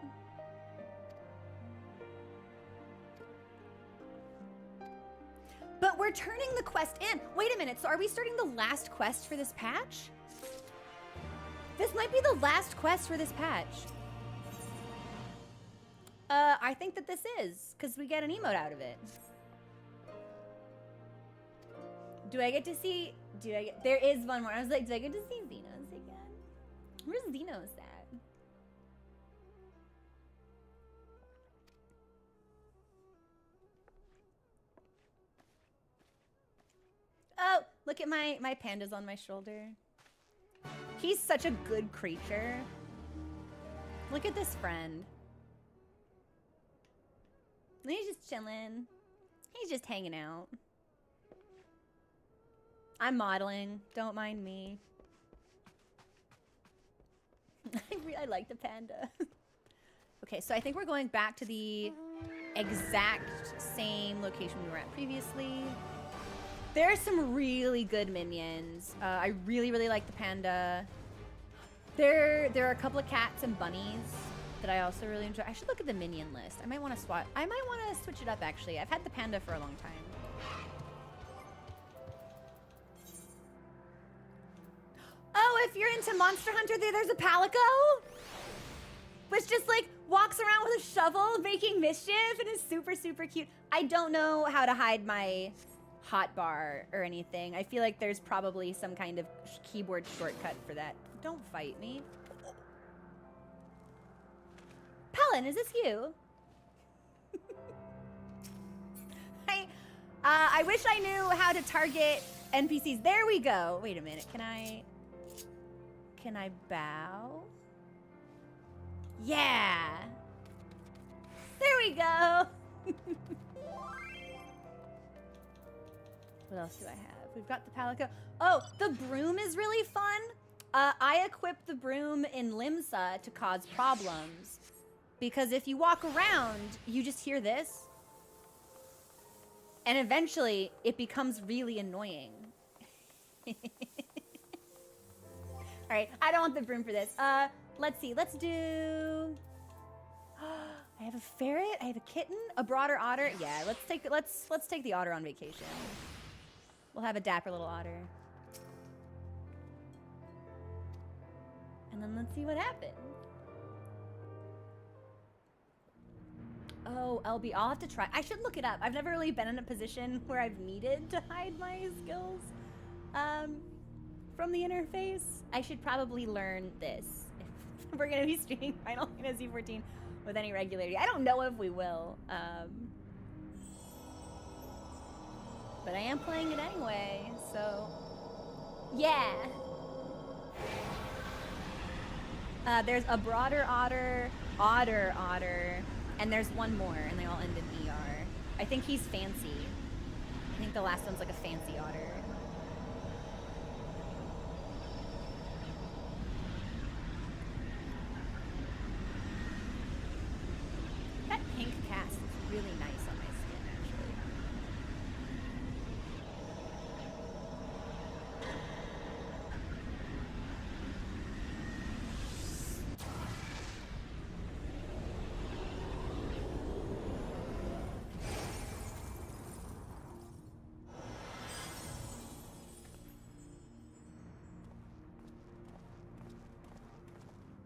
But we're turning the quest in. Wait a minute, so are we starting the last quest for this patch? This might be the last quest for this patch. I think that this is, because we get an emote out of it. Do I get to see, there is one more. I was like, do I get to see Xenos again? Where's Xenos at? Oh, look at my pandas on my shoulder. He's such a good creature. Look at this friend. He's just chilling. He's just hanging out. I'm modeling. Don't mind me. I like the panda. Okay, so I think we're going back to the exact same location we were at previously. There are some really good minions. I really, really like the panda. There are a couple of cats and bunnies that I also really enjoy. I should look at the minion list. I might want to switch it up, actually. I've had the panda for a long time. Oh, if you're into Monster Hunter, there's a Palico, which just like walks around with a shovel making mischief and is super, super cute. I don't know how to hide my hotbar or anything. I feel like there's probably some kind of keyboard shortcut for that. Don't fight me. Palin, is this you? I wish I knew how to target NPCs. There we go. Wait a minute. Can I bow? Yeah. There we go. What else do I have? We've got the Palico. Oh, the broom is really fun. I equipped the broom in Limsa to cause problems. Because if you walk around, you just hear this. And eventually, it becomes really annoying. All right, I don't want the broom for this. Let's see, let's do... I have a ferret, I have a kitten, a broader otter. Yeah, let's take the otter on vacation. We'll have a dapper little otter. And then let's see what happens. Oh, LB, I'll have to try. I should look it up. I've never really been in a position where I've needed to hide my skills from the interface. I should probably learn this if we're going to be streaming Final Fantasy XIV with any regularity. I don't know if we will. But I am playing it anyway, so yeah. There's a broader otter, and there's one more, and they all end in ER. I think he's fancy. I think the last one's like a fancy otter. That pink cast is really nice on my skin, actually.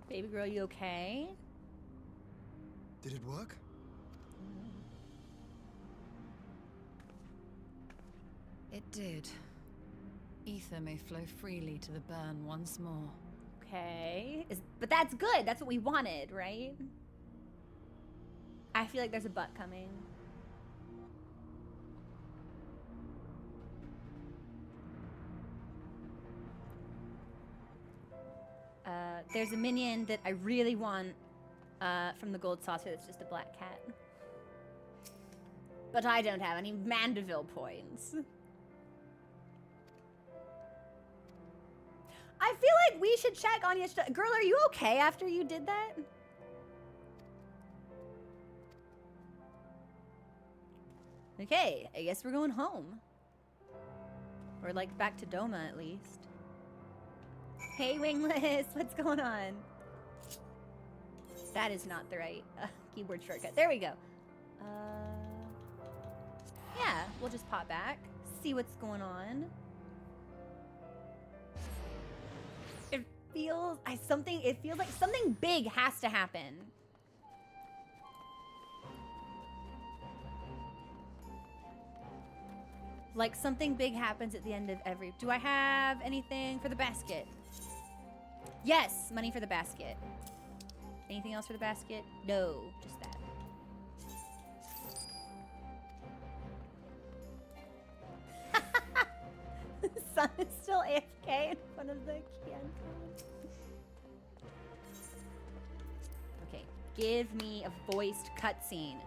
Baby girl, you okay? Did it work? It did. Ether may flow freely to the burn once more. Okay. But that's good. That's what we wanted, right? I feel like there's a butt coming. There's a minion that I really want from the gold saucer that's just a black cat. But I don't have any Mandeville points. I feel like we should check on your girl, are you okay after you did that? Okay, I guess we're going home. Or like back to Doma at least. Hey Wingless, what's going on? That is not the right keyboard shortcut. There we go. Yeah, we'll just pop back, see what's going on. It feels like something big has to happen. Like something big happens at the end of every... Do I have anything for the basket? Yes, money for the basket. Anything else for the basket? No, just that. The sun is still AFK in front of the CanCon. Okay, give me a voiced cutscene.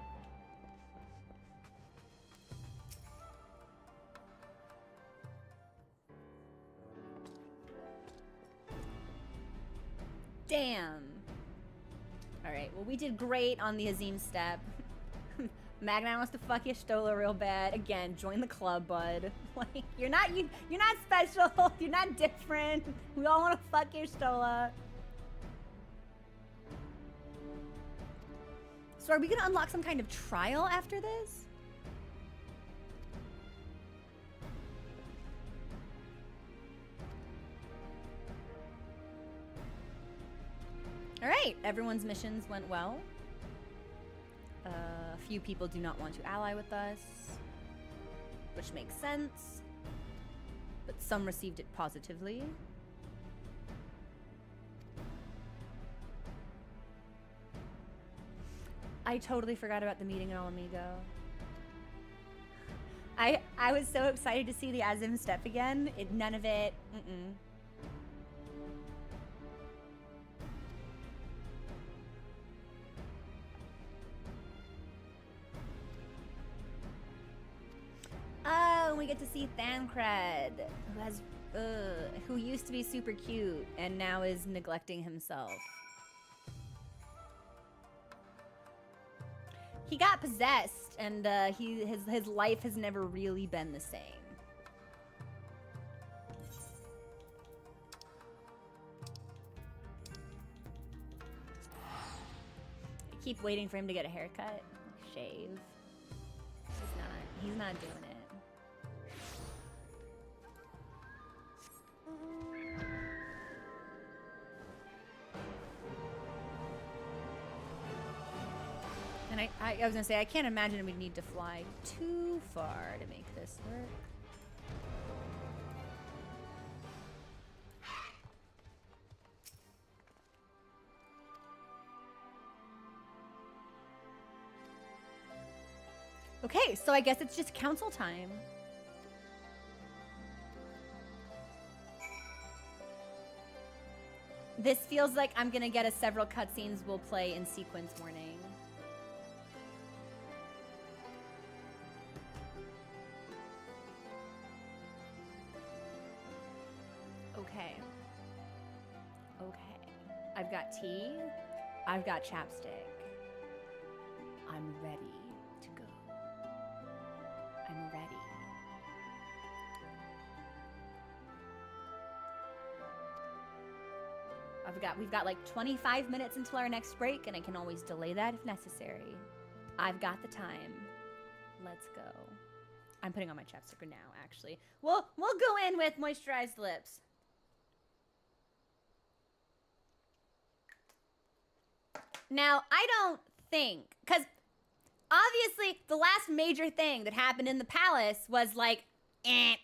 Damn. Alright, well we did great on the Azim step. Magna wants to fuck your Stola real bad. Again, join the club, bud. Like, you're not special. You're not different. We all want to fuck your Stola. So are we gonna unlock some kind of trial after this? All right, everyone's missions went well. A few people do not want to ally with us, which makes sense, but some received it positively. I totally forgot about the meeting in Alamigo. I was so excited to see the Azim step again. None of it. Oh, we get to see Thancred, who used to be super cute and now is neglecting himself. He got possessed, and his life has never really been the same. I keep waiting for him to get a haircut, shave. He's not doing it. And I was gonna say, I can't imagine we'd need to fly too far to make this work. Okay, so I guess it's just council time. This feels like I'm gonna get a several cutscenes we'll play in sequence warning. I've got tea. I've got chapstick. I'm ready to go. I'm ready. We've got like 25 minutes until our next break, and I can always delay that if necessary. I've got the time. Let's go. I'm putting on my chapstick now, actually. We'll go in with moisturized lips. Now, I don't think, because obviously the last major thing that happened in the palace was like, and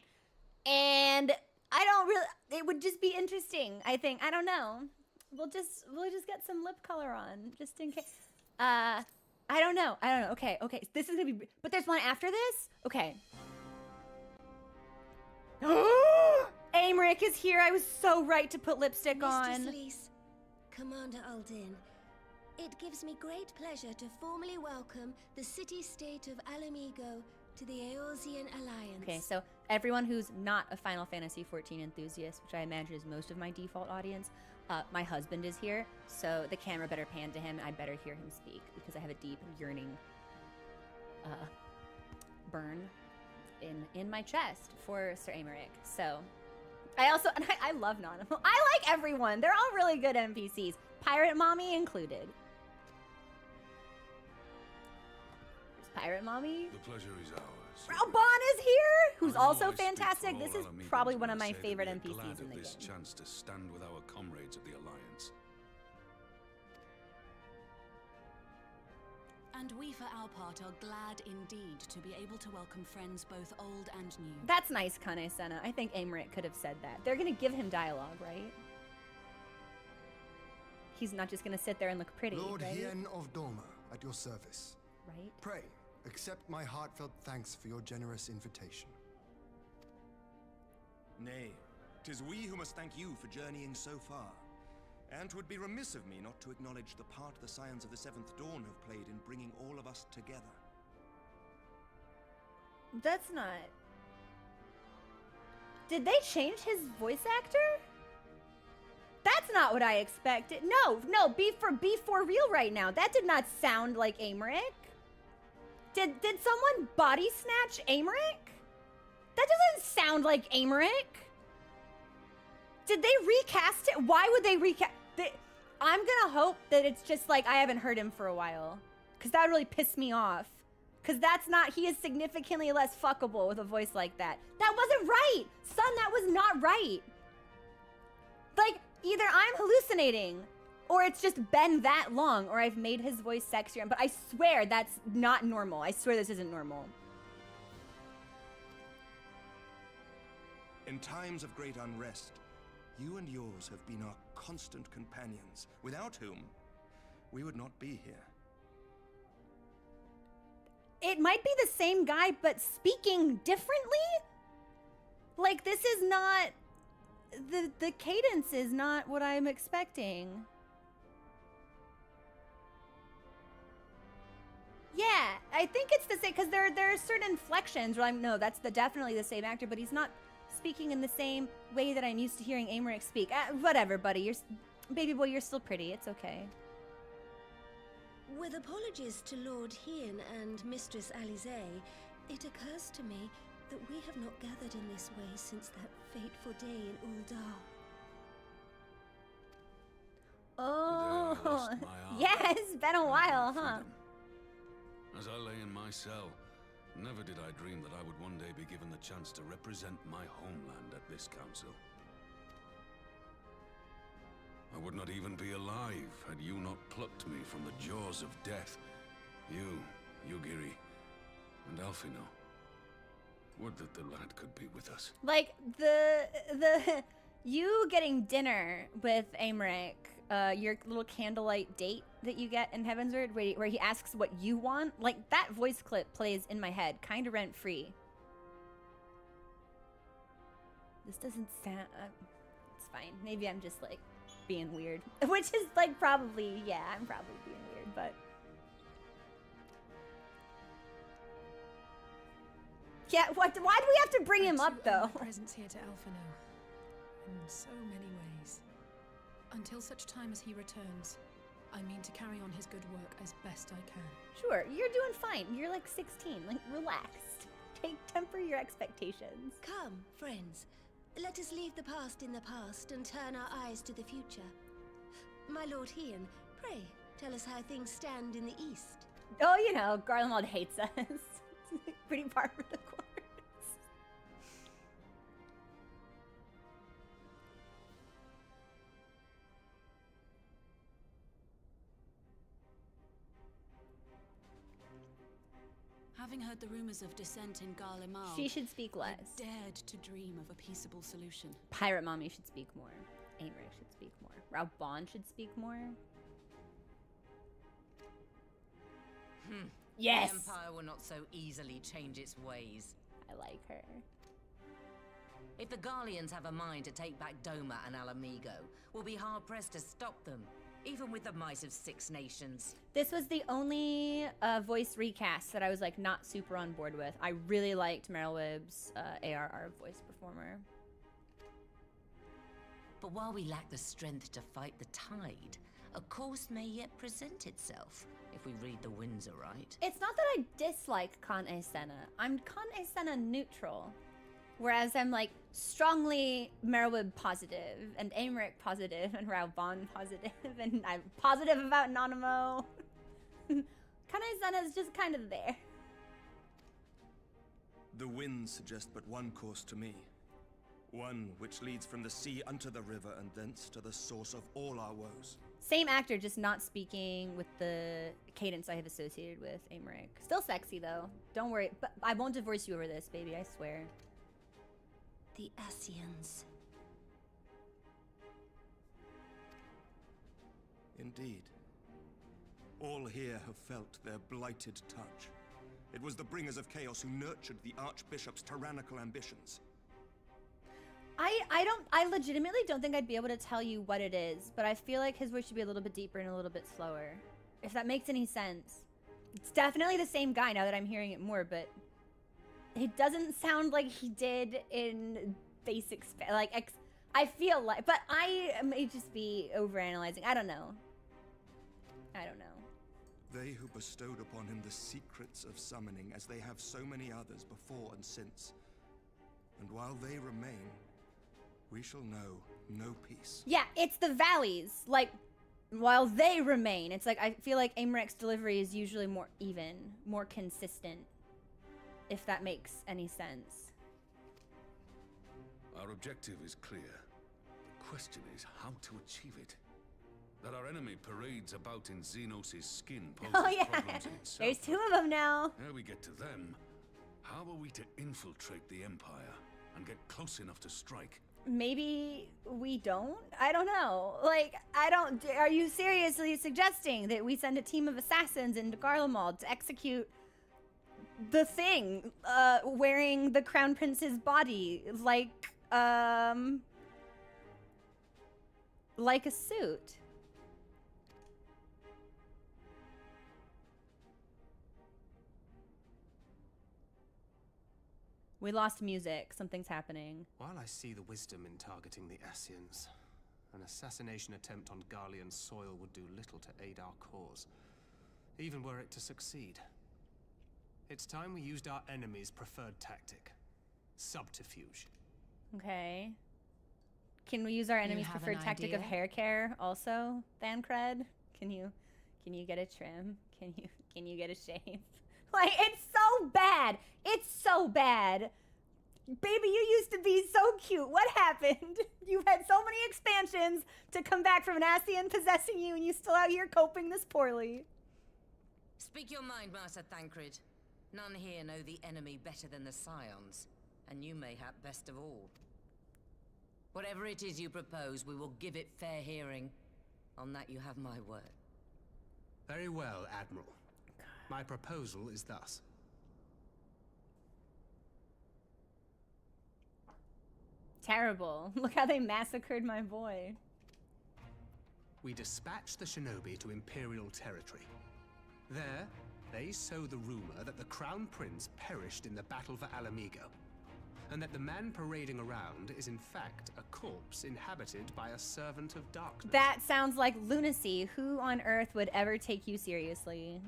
I don't really, it would just be interesting, I think. I don't know. We'll just get some lip color on, just in case. I don't know. Okay. This is gonna be, but there's one after this? Okay. Aymeric is here. I was so right to put lipstick on. Mistress Lise, Commander Aldin, it gives me great pleasure to formally welcome the city-state of Alamigo to the Eorzean Alliance. Okay, so everyone who's not a Final Fantasy XIV enthusiast, which I imagine is most of my default audience, my husband is here, so the camera better pan to him, and I better hear him speak, because I have a deep, yearning burn in my chest for Sir Aymeric. So, I love non-animal. I like everyone. They're all really good NPCs. Pirate Mommy included. There's Pirate Mommy. The pleasure is ours. Raubon is here, who's also fantastic. This is probably one of my favorite NPCs in the game. This chance to stand with our comrades of the Alliance. And we, for our part, are glad indeed to be able to welcome friends both old and new. That's nice, Kane Senna. I think Aymeric could have said that. They're gonna give him dialogue, right? He's not just gonna sit there and look pretty, Lord right? Hien of Dorma, at your service. Right? Pray, accept my heartfelt thanks for your generous invitation. Nay, 'tis we who must thank you for journeying so far. And 'twould be remiss of me not to acknowledge the part the Scions of the Seventh Dawn have played in bringing all of us together. That's not... Did they change his voice actor? That's not what I expected. No, be for real right now. That did not sound like Aymeric. Did someone body snatch Aymeric? That doesn't sound like Aymeric. Did they recast it? Why would they recast? I'm gonna hope that it's just like I haven't heard him for a while, because that would really piss me off. Because that's not, he is significantly less fuckable with a voice like that. That wasn't right, son. That was not right. Like, either I'm hallucinating, or it's just been that long, or I've made his voice sexier. But I swear that's not normal. I swear this isn't normal. In times of great unrest, you and yours have been our constant companions, without whom we would not be here. It might be the same guy, but speaking differently? Like, this is not... The cadence is not what I'm expecting. Yeah, I think it's the same, because there are certain inflections where I'm, no, that's definitely the same actor, but he's not speaking in the same way that I'm used to hearing Aymeric speak. Whatever, buddy. Baby boy, you're still pretty. It's okay. With apologies to Lord Hien and Mistress Alize, it occurs to me that we have not gathered in this way since that fateful day in Uldar. Oh, yeah, it's been a while, huh? As I lay in my cell, never did I dream that I would one day be given the chance to represent my homeland at this council. I would not even be alive had you not plucked me from the jaws of death. You, Yugiri, and Alphino. Would that the lad could be with us. Like, you getting dinner with Aymeric, your little candlelight date that you get in Heavensward, where he asks what you want, like, that voice clip plays in my head, kind of rent-free. This doesn't sound... it's fine. Maybe I'm just, like, being weird. Which is, like, probably... Yeah, I'm probably being weird, but... Yeah, why do we have to bring him up, though? My presence here to Alphino in so many ways. Until such time as he returns, I mean to carry on his good work as best I can. Sure, you're doing fine. You're like 16. Like, relax. Temper your expectations. Come, friends. Let us leave the past in the past and turn our eyes to the future. My Lord Hien, pray, tell us how things stand in the east. Oh, you know, Garlemald hates us. It's pretty par for the course. Having heard the rumors of dissent in Garlemald, She should speak less. I dared to dream of a peaceable solution. Pirate Mommy should speak more. Aemeric should speak more. Raubon should speak more. Yes! The Empire will not so easily change its ways. I like her. If the Garleans have a mind to take back Doma and Alamigo, we'll be hard-pressed to stop them, even with the might of 6 nations. This was the only voice recast that I was like not super on board with. I really liked Meryl Wibb's ARR voice performer. But while we lack the strength to fight the tide, a course may yet present itself, if we read the winds aright. It's not that I dislike Con E Senna. I'm Con E Senna neutral. Whereas I'm like strongly Merylwib positive, and Aemeric positive, and Raubon positive, and I'm positive about Nanamo. Con E Senna's just kind of there. The winds suggest but one course to me. One which leads from the sea unto the river and thence to the source of all our woes. Same actor, just not speaking with the cadence I have associated with Aemeric. Still sexy though. Don't worry, but I won't divorce you over this, baby, I swear. The Ascians. Indeed. All here have felt their blighted touch. It was the bringers of chaos who nurtured the Archbishop's tyrannical ambitions. I legitimately don't think I'd be able to tell you what it is, but I feel like his voice should be a little bit deeper and a little bit slower. If that makes any sense. It's definitely the same guy now that I'm hearing it more, but it doesn't sound like he did in basic I feel like, but I may just be overanalyzing. I don't know. They who bestowed upon him the secrets of summoning, as they have so many others before and since. And while they remain, we shall know no peace. Yeah, it's the valleys. Like, while they remain, it's like I feel like Aemeric's delivery is usually more even, more consistent, if that makes any sense. Our objective is clear. The question is how to achieve it. That our enemy parades about in Xenos' skin poses problems in itself. There's 2 of them now. Ere we get to them, how are we to infiltrate the Empire and get close enough to strike? Maybe we don't? I don't know. Like, are you seriously suggesting that we send a team of assassins into Garlemald to execute the thing, wearing the Crown Prince's body like a suit? We lost music. Something's happening. While I see the wisdom in targeting the Ascians, an assassination attempt on Garlean soil would do little to aid our cause, even were it to succeed. It's time we used our enemy's preferred tactic. Subterfuge. Okay. Can we use our enemy's preferred tactic of hair care also, Thancred? Can you get a trim? Can you get a shave? Like, it's so bad. It's so bad. Baby, you used to be so cute. What happened? You've had so many expansions to come back from an Ascian possessing you, and you still out here coping this poorly. Speak your mind, Master Thancred. None here know the enemy better than the Scions, and you mayhap best of all. Whatever it is you propose, we will give it fair hearing. On that you have my word. Very well, Admiral. My proposal is thus. Terrible. Look how they massacred my boy. We dispatch the shinobi to Imperial territory. There, they sow the rumor that the Crown Prince perished in the battle for Alamigo. and that the man parading around is in fact a corpse inhabited by a servant of darkness. That sounds like lunacy. Who on earth would ever take you seriously?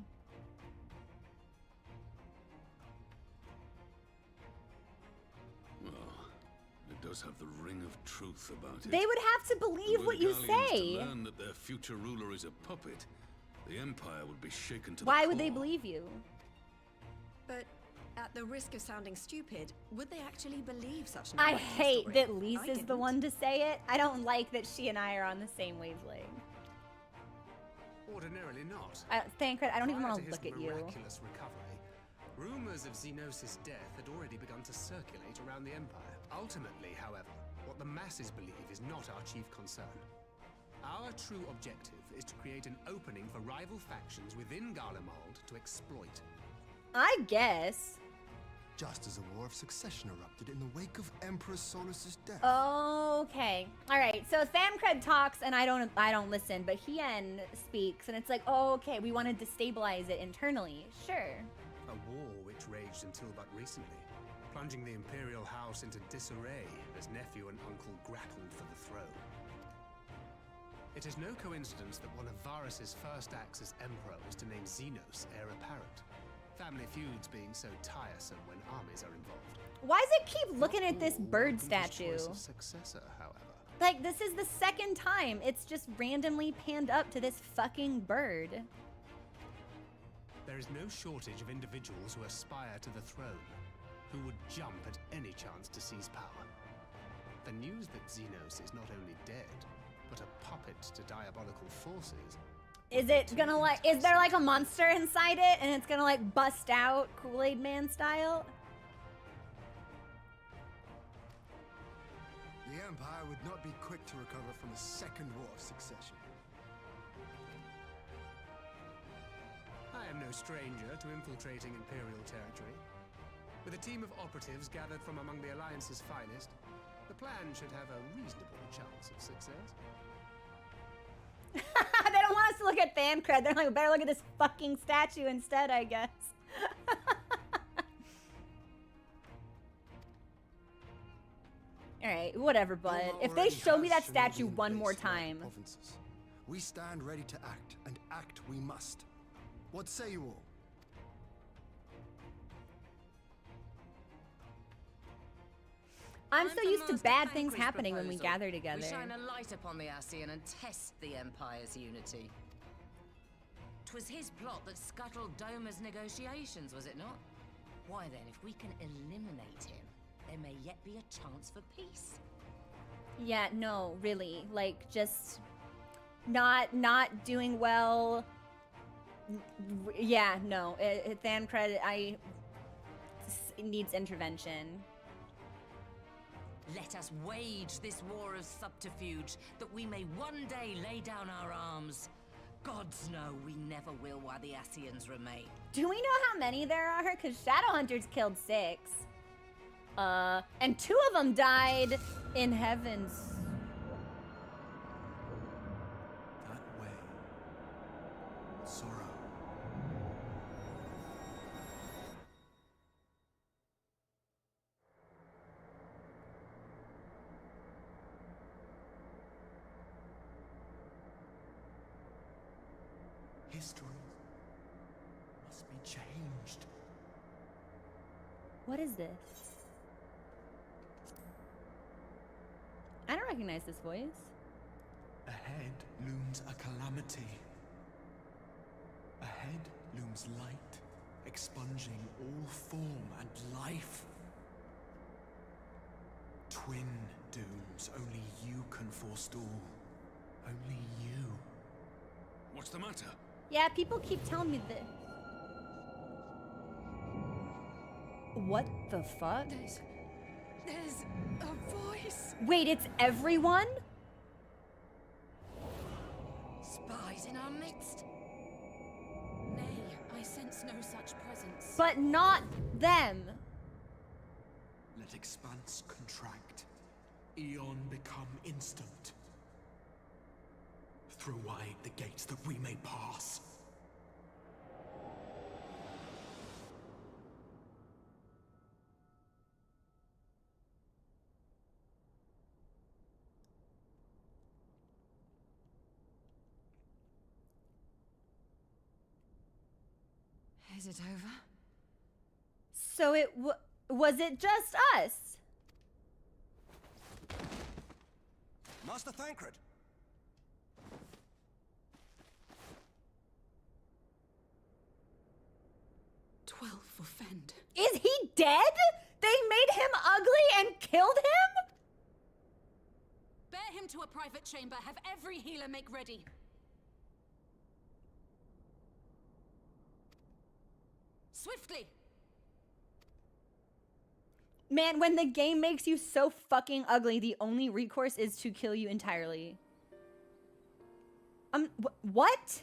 Well, it does have the ring of truth about it. They would have to believe what you say. To learn that their future ruler is a puppet, the Empire would be shaken to Why the would they core. believe you? But at the risk of sounding stupid, would they actually believe such an I outrageous hate story? that Lisa's the didn't. one to say it. I don't like that she and I are on the same wavelength. Ordinarily not. Thancred, I don't even Prior want to his look at you. miraculous recovery, rumors of Xenos' death had already begun to circulate around the Empire. Ultimately, however, what the masses believe is not our chief concern. Our true objective is to create an opening for rival factions within Garlemald to exploit. I guess. Just as a war of succession erupted in the wake of Emperor Solus's death. Okay. All right. So Thancred talks and I don't listen, but Hien speaks and it's like, "Oh, okay, we want to destabilize it internally." Sure. A war which raged until but recently, plunging the Imperial House into disarray as nephew and uncle grappled for the throne. It is no coincidence that one of Varus's first acts as Emperor was to name Xenos heir apparent. Family feuds being so tiresome when armies are involved. Why does it keep looking at this bird statue? Successor, however. Like, this is the second time it's just randomly panned up to this fucking bird. There is no shortage of individuals who aspire to the throne, who would jump at any chance to seize power. The news that Xenos is not only dead, but a puppet to diabolical forces. Is it gonna is there like a monster inside it and it's gonna like bust out Kool-Aid Man style? The Empire would not be quick to recover from a second war of succession. I am no stranger to infiltrating Imperial territory. With a team of operatives gathered from among the Alliance's finest, the plan should have a reasonable chance of success. They don't want us to look at Thancred. They're like, we better look at this fucking statue instead, I guess. Alright, whatever, bud. If they show me that statue one more time. We stand ready to act, and act we must. What say you all? I'm so used to bad things happening when we gather together. We shine a light upon the Ascian and test the Empire's unity. 'Twas his plot that scuttled Doma's negotiations, was it not? Why then, if we can eliminate him, there may yet be a chance for peace. Yeah, no, really. Like, just not doing well. Yeah, no. Thancred, needs intervention. Let us wage this war of subterfuge, that we may one day lay down our arms. Gods know we never will while the Ascians remain. Do we know how many there are? Because Shadowhunters killed 6. And 2 of them died in heavens. That way. Sorrow. History must be changed. What is this? I don't recognize this voice. Ahead looms a calamity. Ahead looms light, expunging all form and life. Twin dooms only you can forestall. Only you. What's the matter? Yeah, people keep telling me this. What the fuck? There's a voice. Wait, it's everyone? Spies in our midst? Nay, I sense no such presence. But not them. Let expanse contract. Eon become instant. Throw wide the gates that we may pass. Is it over? So was it just us? Master Thancred! For Fend. Is he dead? They made him ugly and killed him? Bear him to a private chamber. Have every healer make ready. Swiftly! Man, when the game makes you so fucking ugly, the only recourse is to kill you entirely. What?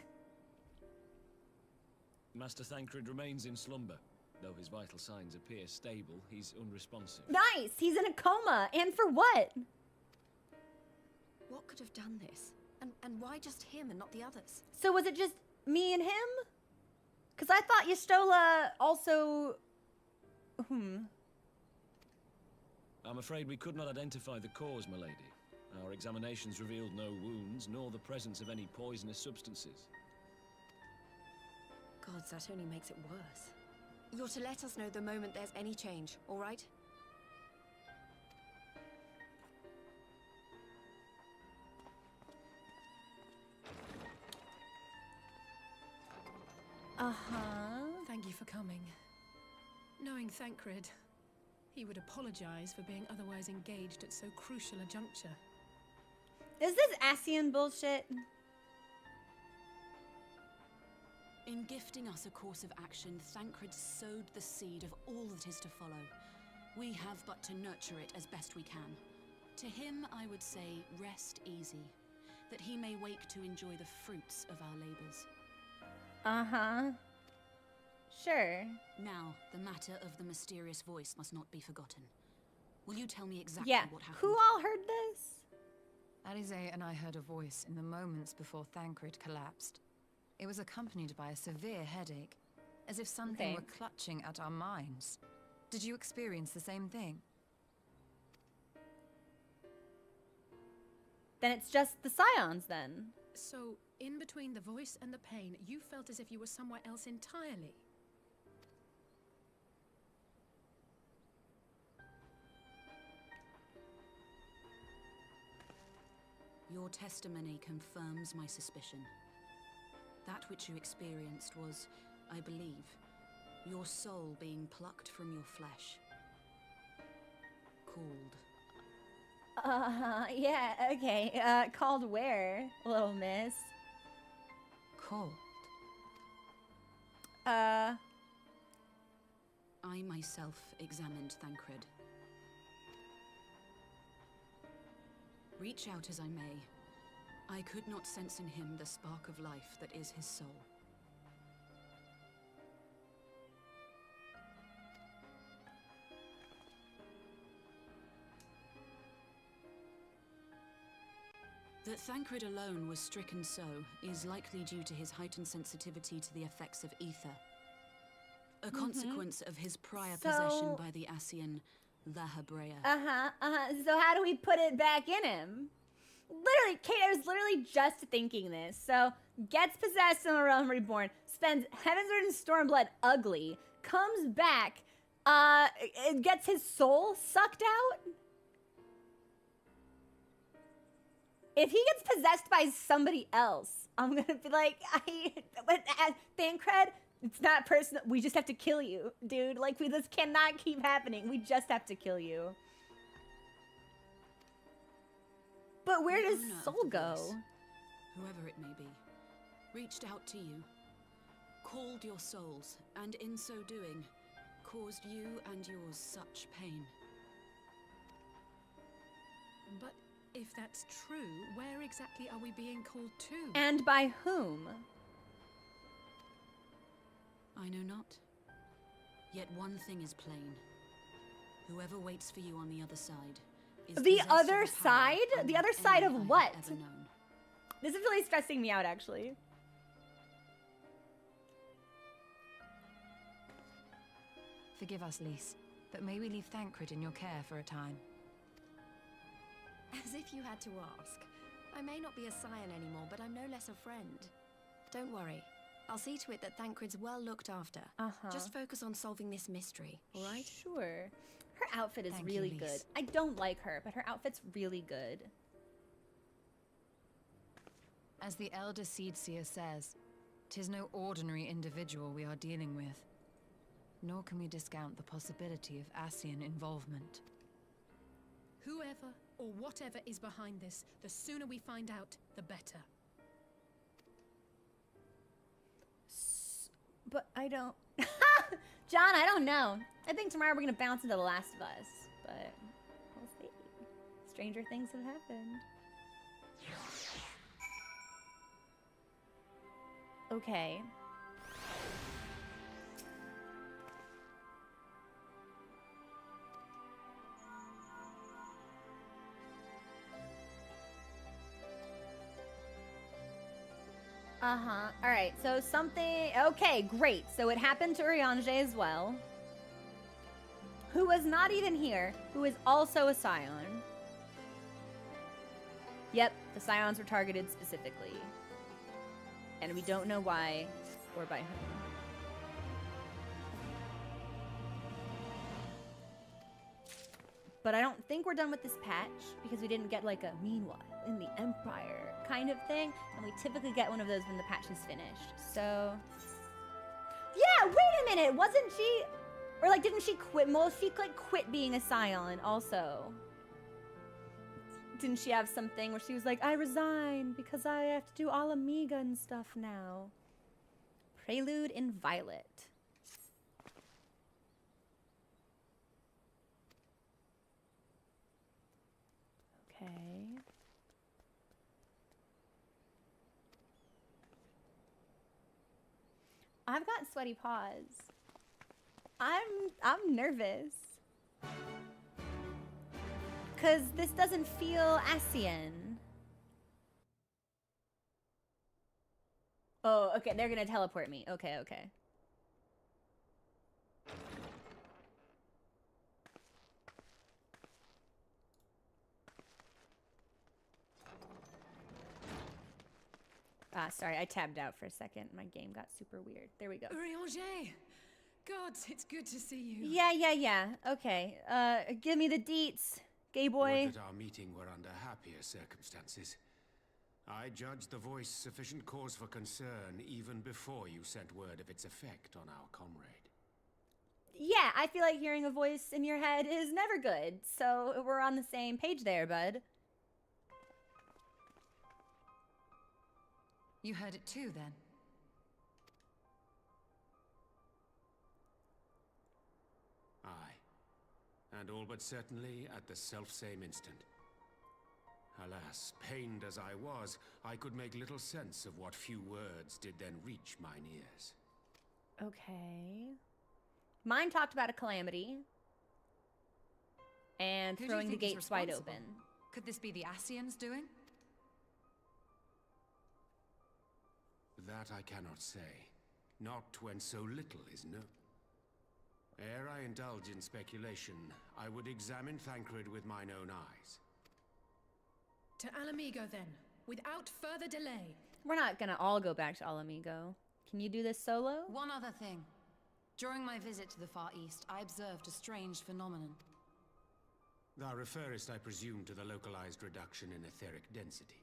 Master Thancred remains in slumber. Though his vital signs appear stable, he's unresponsive. Nice! He's in a coma. And for what? What could have done this? And why just him and not the others? So was it just me and him? Because I thought Y'shtola also... I'm afraid we could not identify the cause, my lady. Our examinations revealed no wounds, nor the presence of any poisonous substances. Gods, that only makes it worse. You're to let us know the moment there's any change, all right? Thank you for coming. Knowing Thancred, he would apologize for being otherwise engaged at so crucial a juncture. Is this Ascian bullshit? In gifting us a course of action, Thancred sowed the seed of all that is to follow. We have but to nurture it as best we can. To him, I would say, rest easy, that he may wake to enjoy the fruits of our labors. Sure. Now, the matter of the mysterious voice must not be forgotten. Will you tell me exactly what happened? Who all heard this? Alize and I heard a voice in the moments before Thancred collapsed. It was accompanied by a severe headache, as if something were clutching at our minds. Did you experience the same thing? Then it's just the Scions, then. So, in between the voice and the pain, you felt as if you were somewhere else entirely. Your testimony confirms my suspicion. That which you experienced was, I believe, your soul being plucked from your flesh. Called. Yeah, okay. Called where, little miss? Called? I myself examined Thancred. Reach out as I may, I could not sense in him the spark of life that is his soul. That Thancred alone was stricken so is likely due to his heightened sensitivity to the effects of ether. A consequence of his prior possession by the Ascian, the Hebrea. So how do we put it back in him? Literally, Kate, I was literally just thinking this. So, gets possessed in the Realm Reborn, spends Heavensward and Stormblood ugly, comes back, gets his soul sucked out? If he gets possessed by somebody else, I'm gonna be like, Thancred, it's not personal. We just have to kill you, dude. Like, this cannot keep happening. We just have to kill you. But where does soul go? Whoever it may be, reached out to you, called your souls, and in so doing, caused you and yours such pain. But if that's true, where exactly are we being called to? And by whom? I know not. Yet one thing is plain. Whoever waits for you on the other side is the other side? The other side of what? This is really stressing me out, actually. Forgive us, Lise, but may we leave Thancred in your care for a time? As if you had to ask. I may not be a scion anymore, but I'm no less a friend. Don't worry. I'll see to it that Thancred's well looked after. Just focus on solving this mystery, all right? Sure. Her outfit is Thank really you, good. Lise. I don't like her, but her outfit's really good. As the Elder Seedseer says, 'tis no ordinary individual we are dealing with. Nor can we discount the possibility of Ascian involvement. Whoever or whatever is behind this, the sooner we find out, the better. But I don't... John, I don't know. I think tomorrow we're gonna bounce into The Last of Us, but we'll see. Stranger things have happened. Okay. Alright, so something... Okay, great. So it happened to Urianger as well. Who was not even here. Who is also a Scion. Yep, the Scions were targeted specifically. And we don't know why or by whom. But I don't think we're done with this patch because we didn't get like a meanwhile in the Empire kind of thing. And we typically get one of those when the patch is finished. So, yeah, wait a minute. Wasn't she, or like didn't she quit? Well, she like quit being a Scion also. Didn't she have something where she was like, I resign because I have to do all Amiga and stuff now? Prelude in Violet. Okay. I've got sweaty paws. I'm nervous. Cause this doesn't feel Ascian. Oh, okay, they're gonna teleport me. Okay, okay. Sorry, I tabbed out for a second. My game got super weird. There we go. Urianger! God, it's good to see you. Yeah. Okay. Give me the deets, gay boy. Would that our meeting were under happier circumstances. I judged the voice sufficient cause for concern even before you sent word of its effect on our comrade. Yeah, I feel like hearing a voice in your head is never good. So we're on the same page there, bud. You heard it too, then? Aye. And all but certainly at the selfsame instant. Alas, pained as I was, I could make little sense of what few words did then reach mine ears. Okay. Mine talked about a calamity. And throwing the gates wide open. Could this be the Ascians doing? That I cannot say. Not when so little is known. Ere I indulge in speculation, I would examine Thancred with mine own eyes. To Alamigo, then, without further delay. We're not gonna all go back to Alamigo. Can you do this solo? One other thing. During my visit to the Far East, I observed a strange phenomenon. Thou referrest, I presume, to the localized reduction in etheric density.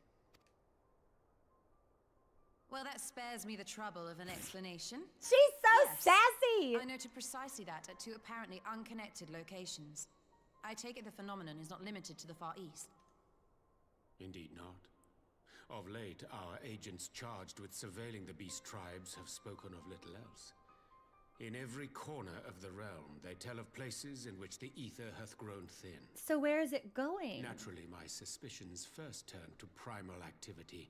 Well, that spares me the trouble of an explanation. She's so sassy! I noted precisely that at two apparently unconnected locations. I take it the phenomenon is not limited to the Far East. Indeed not. Of late, our agents charged with surveilling the beast tribes have spoken of little else. In every corner of the realm, they tell of places in which the ether hath grown thin. So where is it going? Naturally, my suspicions first turned to primal activity.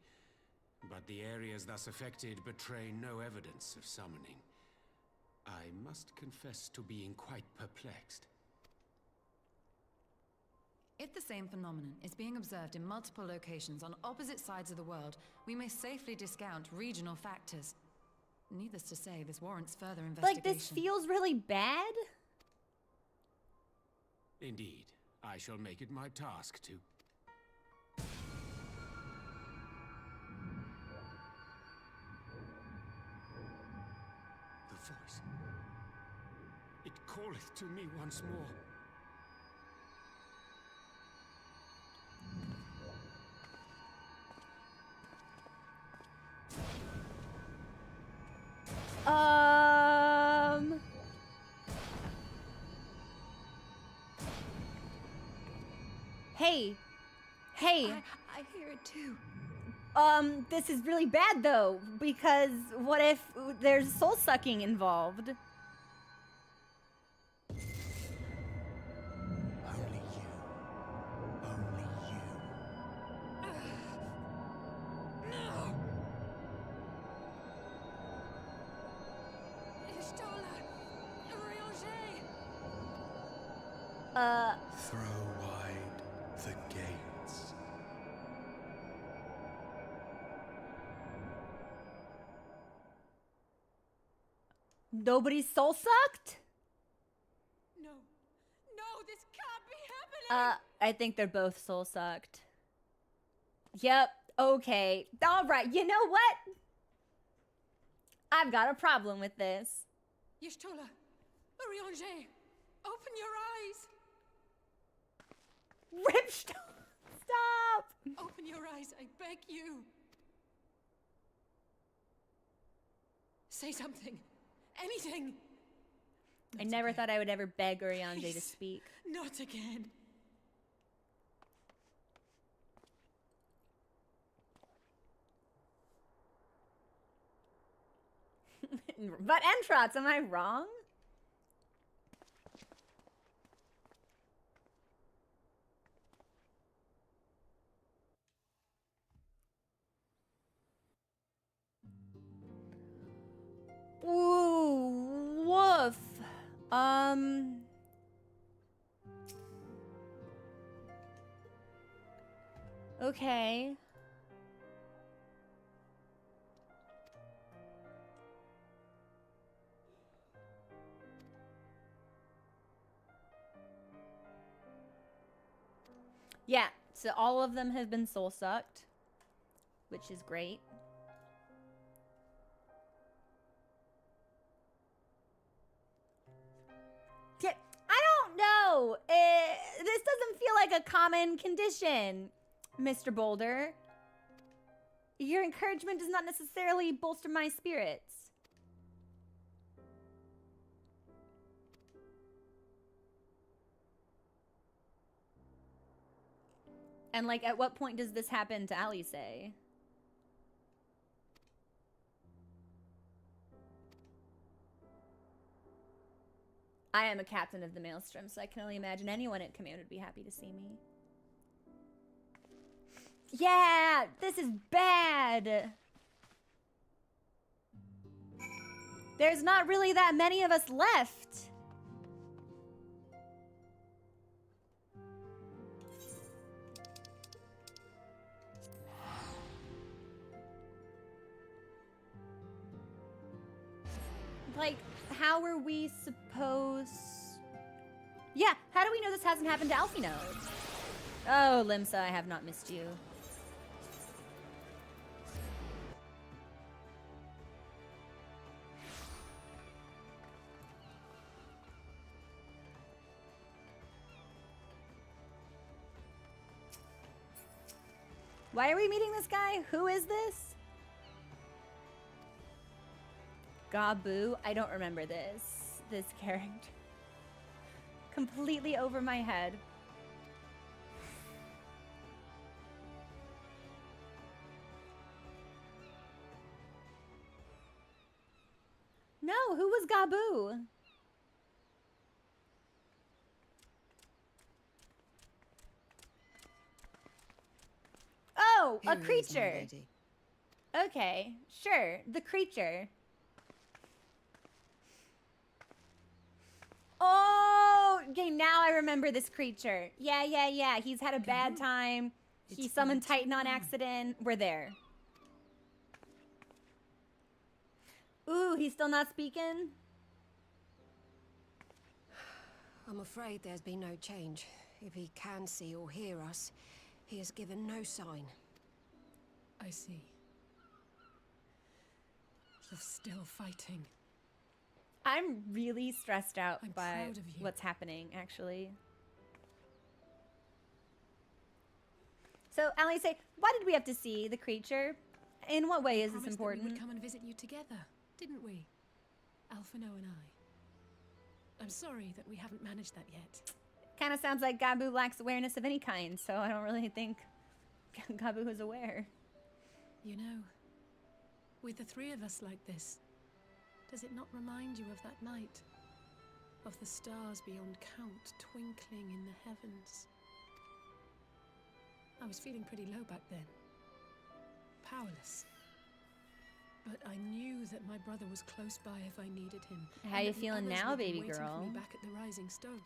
But the areas thus affected betray no evidence of summoning. I must confess to being quite perplexed. If the same phenomenon is being observed in multiple locations on opposite sides of the world, we may safely discount regional factors. Needless to say, this warrants further investigation. Like, this feels really bad? Indeed. I shall make it my task to... voice. It calleth to me once more. Hey. Hey. I hear it too. This is really bad though, because what if there's soul sucking involved? Only you. Only you. No! Ishtola! Rianger! Throw wide the gates. Nobody's soul sucked? No! No, this can't be happening! I think they're both soul sucked. Yep, okay. Alright, you know what? I've got a problem with this. Y'shtola! Rianger! Open your eyes! Ripstone! Stop! Open your eyes, I beg you! Say something. Anything. I never thought I would ever beg Urianger to speak. Not again. But Entrots, am I wrong? Ooh, woof. Okay. Yeah, so all of them have been soul sucked, which is great. Yeah, I don't know. This doesn't feel like a common condition, Mr. Boulder. Your encouragement does not necessarily bolster my spirits. And, like, at what point does this happen to Alice? I am a captain of the Maelstrom, so I can only imagine anyone at command would be happy to see me. Yeah, this is bad. There's not really that many of us left. Like, how are we supposed... Yeah, how do we know this hasn't happened to Alfino? Oh, Limsa, I have not missed you. Why are we meeting this guy? Who is this? Gabu? I don't remember this character. Completely over my head. No, who was Gabu? Oh, a creature. Okay, sure, the creature. Oh, okay, now I remember this creature. Yeah. He's had a bad time. He summoned Titan on accident. We're there. Ooh, he's still not speaking? I'm afraid there's been no change. If he can see or hear us, he has given no sign. I see. You're still fighting. I'm really stressed out by what's happening, actually. So, Allie, say, why did we have to see the creature? In what way is this important? We would come and visit you together, didn't we? Alphino and I. I'm sorry that we haven't managed that yet. Kind of sounds like Gabu lacks awareness of any kind, so I don't really think Gabu is aware. You know, with the three of us like this, does it not remind you of that night? Of the stars beyond count twinkling in the heavens? I was feeling pretty low back then. Powerless. But I knew that my brother was close by if I needed him. How you feeling now, baby girl? For me back at the Rising Stone.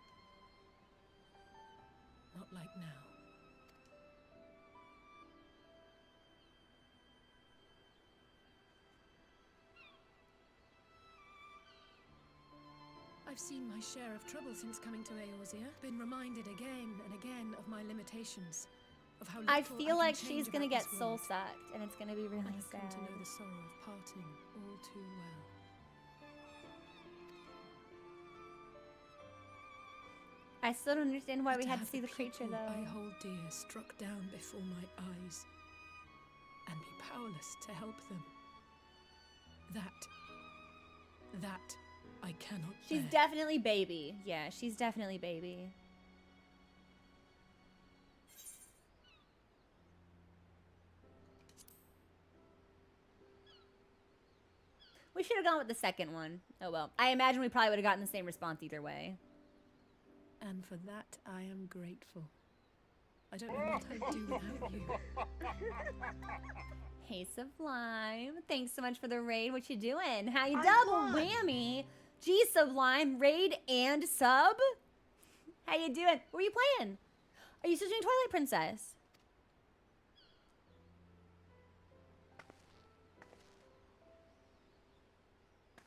Not like now. I've seen my share of trouble since coming to Eorzea. Been reminded again and again of my limitations. Of how I feel like she's gonna get soul sucked, and it's gonna be really sad. I've come to know the sorrow of parting all too well. I still don't understand why we had to see the creature, though. I hold dear struck down before my eyes, and be powerless to help them. That I cannot. She's definitely baby. Yeah, she's definitely baby. We should have gone with the second one. Oh well. I imagine we probably would have gotten the same response either way. And for that, I am grateful. I don't know what I'd do without you. Hey, Sublime. Thanks so much for the raid. What you doing? How you double whammy? Gee, Sublime, raid and sub? How you doing? What are you playing? Are you still doing Twilight Princess?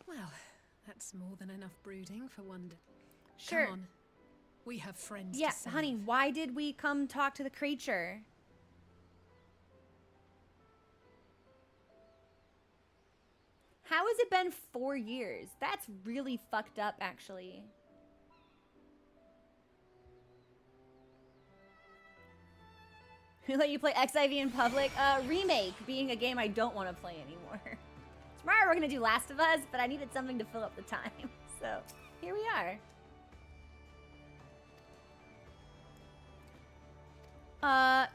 Well, that's more than enough brooding for one day. Sure. Come on. We have friends Yeah, to save. honey, why did we come talk to the creature? How has it been 4 years? That's really fucked up, actually. Let you play XIV in public? Remake being a game I don't want to play anymore. Tomorrow we're gonna do Last of Us, but I needed something to fill up the time. So, here we are.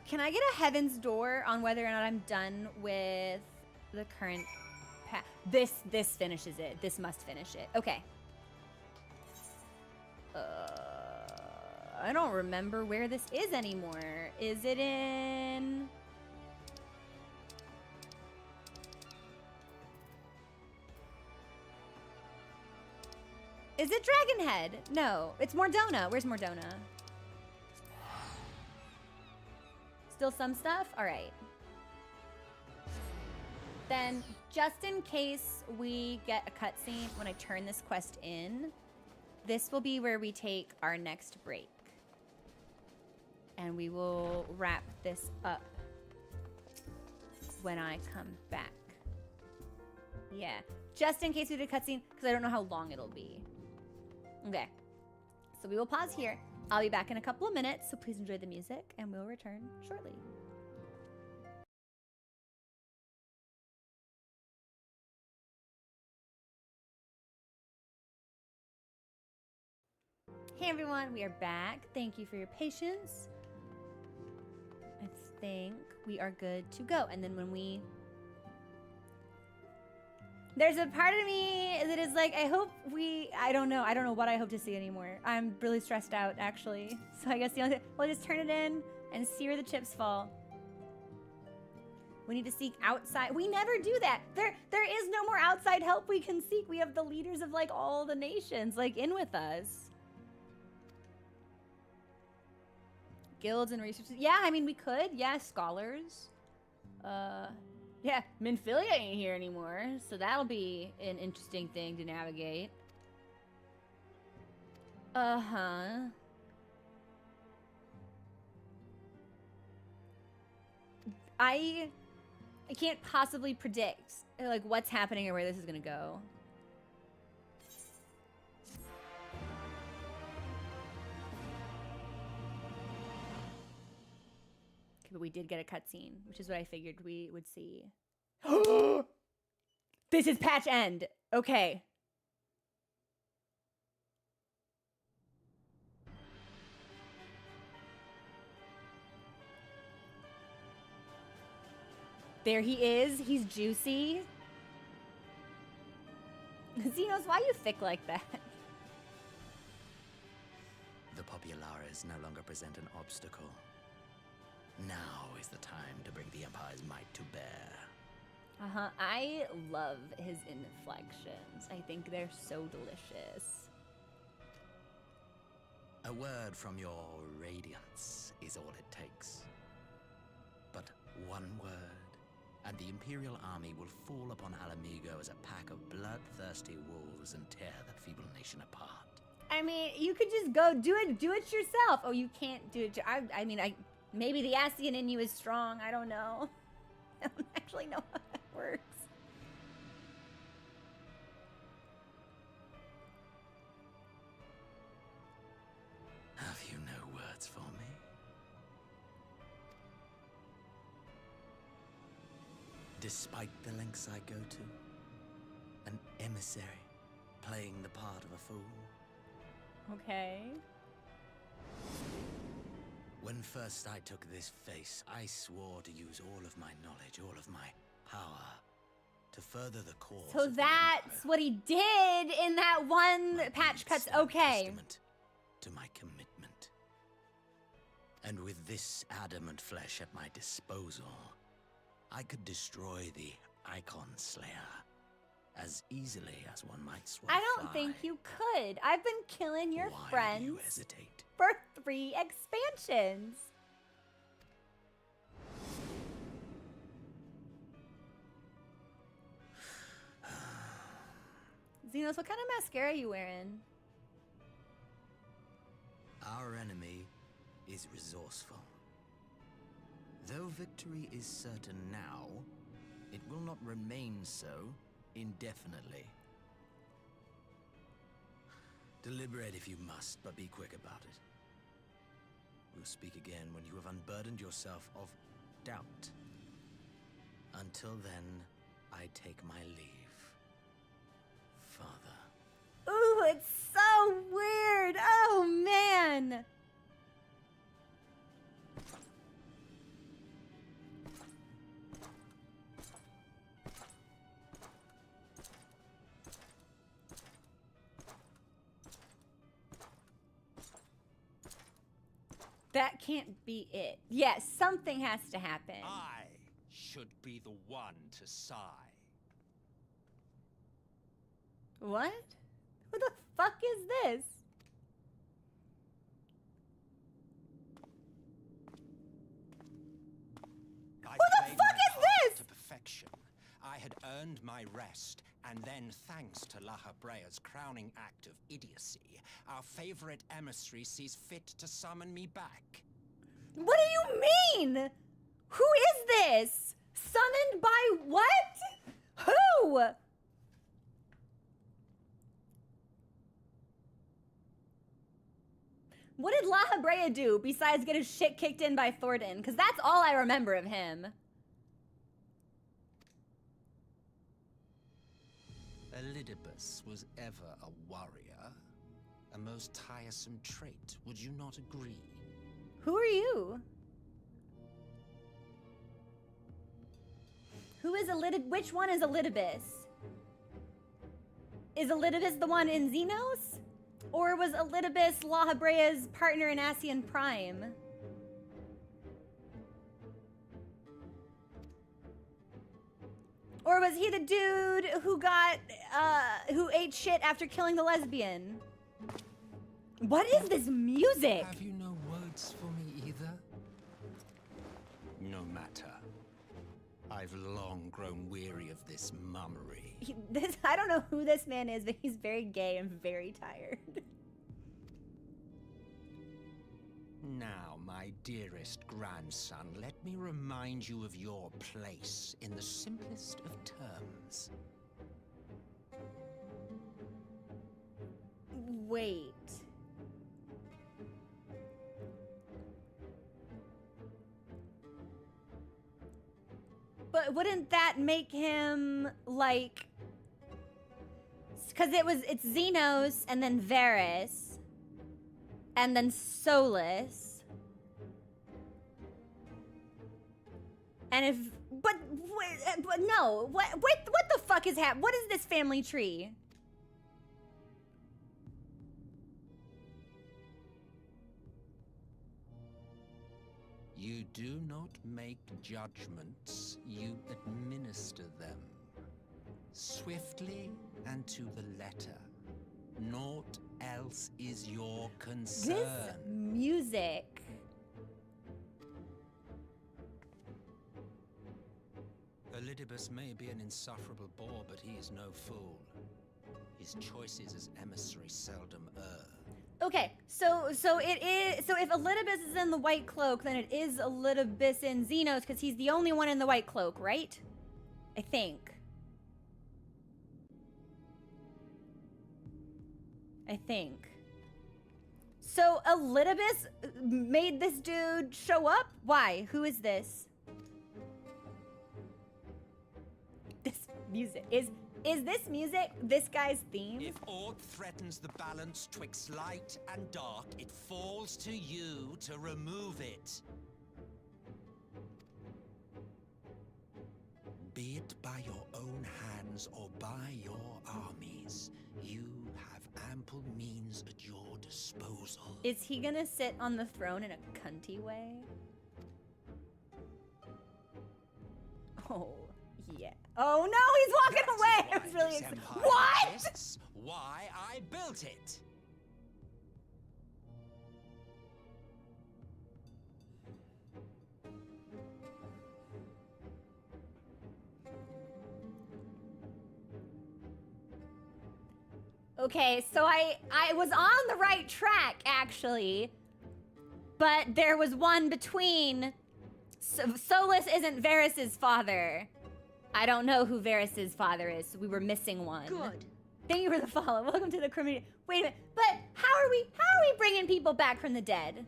Can I get a Heaven's Door on whether or not I'm done with the current path? This finishes it. This must finish it. Okay. I don't remember where this is anymore. Is it in... Is it Dragonhead? No, it's Mordona. Where's Mordona? Still some stuff? All right. Then, just in case we get a cutscene when I turn this quest in, this will be where we take our next break. And we will wrap this up when I come back. Yeah, just in case we did a cutscene, because I don't know how long it'll be. Okay, so we will pause here. I'll be back in a couple of minutes, so please enjoy the music, and we'll return shortly. Hey everyone, we are back. Thank you for your patience. I think we are good to go. And then when we... There's a part of me that is like, I hope we... I don't know what I hope to see anymore. I'm really stressed out, actually. So I guess the only thing... We'll just turn it in and see where the chips fall. We need to seek outside... We never do that! There is no more outside help we can seek. We have the leaders of, like, all the nations, like, in with us. Guilds and researchers. Yeah, I mean, we could. Yeah, scholars. Yeah, Minfilia ain't here anymore, so that'll be an interesting thing to navigate. Uh-huh. I can't possibly predict, like, what's happening or where this is gonna go. Okay, but we did get a cutscene, which is what I figured we would see. This is patch end. Okay. There he is. He's juicy. Xenos, why you thick like that? The Populares no longer present an obstacle. Now is the time to bring the Empire's might to bear. Uh-huh. I love his inflections. I think they're so delicious. A word from your radiance is all it takes. But one word, and the Imperial army will fall upon Alamigo as a pack of bloodthirsty wolves and tear the feeble nation apart. I mean, you could just go do it yourself. Oh, you can't do it. I mean, maybe the Ascian in you is strong. I don't know. I don't actually know how that works. Have you no words for me? Despite the lengths I go to, an emissary playing the part of a fool. Okay. When first I took this face, I swore to use all of my knowledge, all of my power, to further the cause. So that's what he did in that one patch cuts. Okay. To my commitment. And with this adamant flesh at my disposal, I could destroy the Icon Slayer as easily as one might swat I don't think you could. I've been killing your friends do you hesitate? For 3 expansions. Xenos, what kind of mascara are you wearing? Our enemy is resourceful. Though victory is certain now, it will not remain so indefinitely. Deliberate if you must, but be quick about it. We'll speak again when you have unburdened yourself of doubt. Until then, I take my leave, Father. Ooh, it's so weird. Oh, man. That can't be it. Yes, something has to happen. I should be the one to sigh. What? Who the fuck is this? Who the fuck is this? To perfection. I had earned my rest, and then thanks to Laha Brea's crowning act of idiocy, our favorite emissary sees fit to summon me back. What do you mean? Who is this? Summoned by what? Who? What did Laha Brea do besides get his shit kicked in by Thornton? Because that's all I remember of him. Elidibus was ever a warrior. A most tiresome trait, would you not agree? Who are you? Who is which one is Elidibus? Is Elidibus the one in Xenos? Or was Elidibus Laha Brea's partner in Ascian Prime? Or was he the dude who who ate shit after killing the lesbian? What is this music? Have you no words for me either? No matter. I've long grown weary of this mummery. I don't know who this man is, but he's very gay and very tired. Now, my dearest grandson, let me remind you of your place in the simplest of terms. Wait. but wouldn't that make him like? Because it's Xenos and then Varys, and then Solus, and if but no, what the fuck is happening? What is this family tree? You do not make judgments, you administer them. Swiftly and to the letter. Naught else is your concern. This music. Elidibus may be an insufferable bore, but he is no fool. His choices as emissary seldom err. Okay, so it is. So if Elidibus is in the white cloak, then it is Elidibus in Xenos because he's the only one in the white cloak, right? I think. So Elidibus made this dude show up? Why? Who is this? This music is this music this guy's theme? If aught threatens the balance twixt light and dark, it falls to you to remove it. Be it by your own hands or by your armies, you have ample means at your disposal. Is he gonna sit on the throne in a cunty way? Oh, yeah. Oh no, he's walking away! I was really excited. What? Why I built it. Okay, so I was on the right track, actually. But there was one between. Solus isn't Varys' father. I don't know who Varys' father is, so we were missing one. Good. Thank you for the follow. Welcome to the community. Wait a minute, but how are we bringing people back from the dead?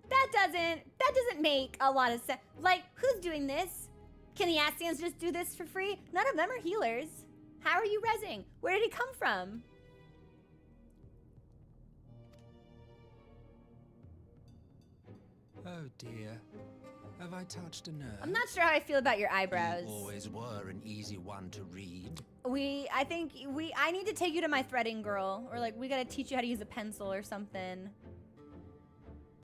That doesn't make a lot of sense. Like, who's doing this? Can the Ascians just do this for free? None of them are healers. How are you rezzing? Where did he come from? Oh dear. Have I touched a nerve? I'm not sure how I feel about your eyebrows. You always were an easy one to read. I need to take you to my threading girl. Or like, we gotta teach you how to use a pencil or something.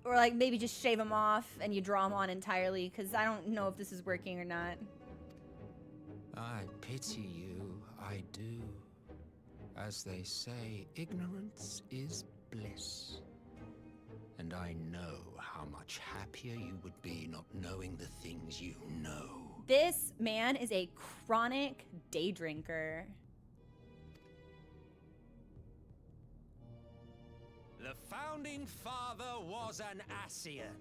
Or like, maybe just shave them off and you draw them on entirely. Because I don't know if this is working or not. I pity you, I do. As they say, ignorance is bliss. And I know how much happier you would be not knowing the things you know. This man is a chronic day drinker. The founding father was an Ascian,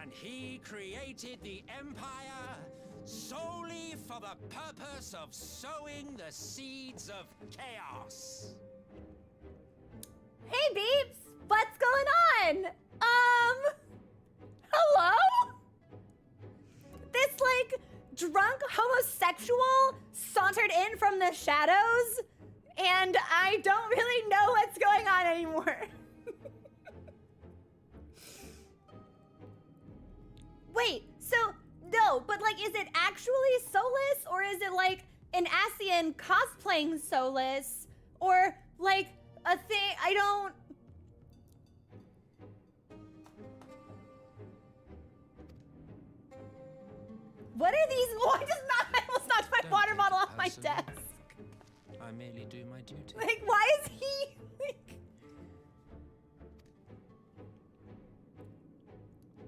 and he created the Empire solely for the purpose of sowing the seeds of chaos. Hey, Beeps! What's going on? Hello? This, like, drunk homosexual sauntered in from the shadows, and I don't really know what's going on anymore. Wait, so, no, but, like, is it actually Solus, or is it, like, an Ascian cosplaying Solus, or, like, a thing, I don't... What are these? Oh, I almost knocked my water bottle off my desk. I merely do my duty. Like, why is he? Like...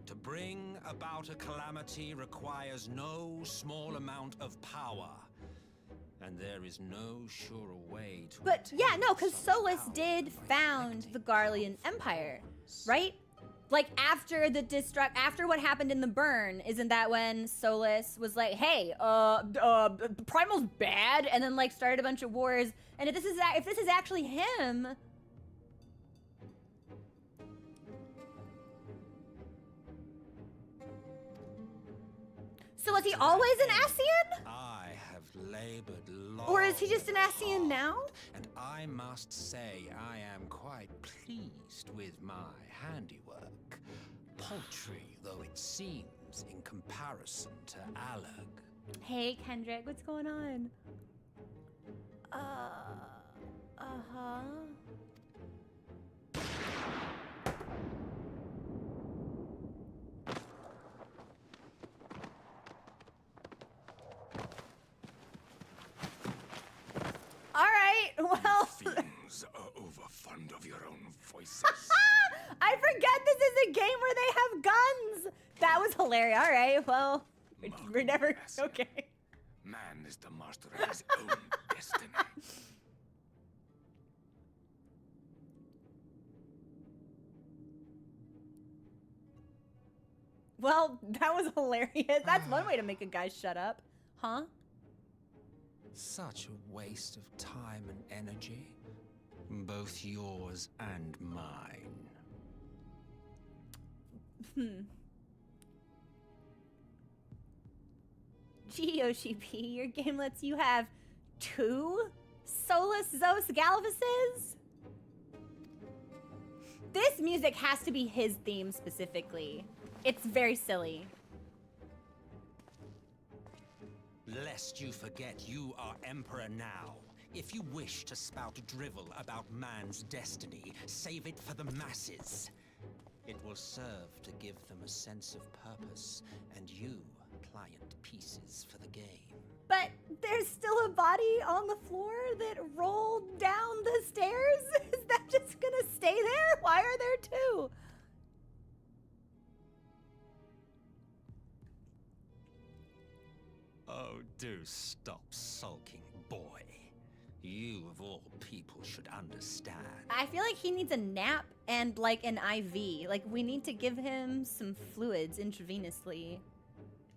To bring about a calamity requires no small amount of power. And there is no surer way to... But, yeah, no, because Solus did found the Garlean Empire, right? Like, after what happened in the burn, isn't that when Solus was like, hey, Primal's bad, and then, like, started a bunch of wars, and if this is actually him... So was he always an Ascian? I have labored long. Or is he just an Ascian now? And I must say I am quite pleased with my handiwork. Paltry though it seems in comparison to Alec. Hey, Kendrick, what's going on? Uh-huh. All right, well. Fiends are overfond of your own voices. I forget this is a game where they have guns. That was hilarious. All right, well, we're never okay. Man is the master of his own destiny. Well, that was hilarious. That's one way to make a guy shut up. Huh? Such a waste of time and energy. Both yours and mine. Gee, Yoshi P, your game lets you have 2 Solus Zos Galvases? This music has to be his theme specifically. It's very silly. Lest you forget, you are Emperor now. If you wish to spout drivel about man's destiny, save it for the masses. It will serve to give them a sense of purpose, and you, pliant pieces for the game. But there's still a body on the floor that rolled down the stairs? Is that just gonna stay there? Why are there 2? Oh, do stop sulking, boy. You, of all people, should understand. I feel like he needs a nap and, like, an IV. Like, we need to give him some fluids intravenously.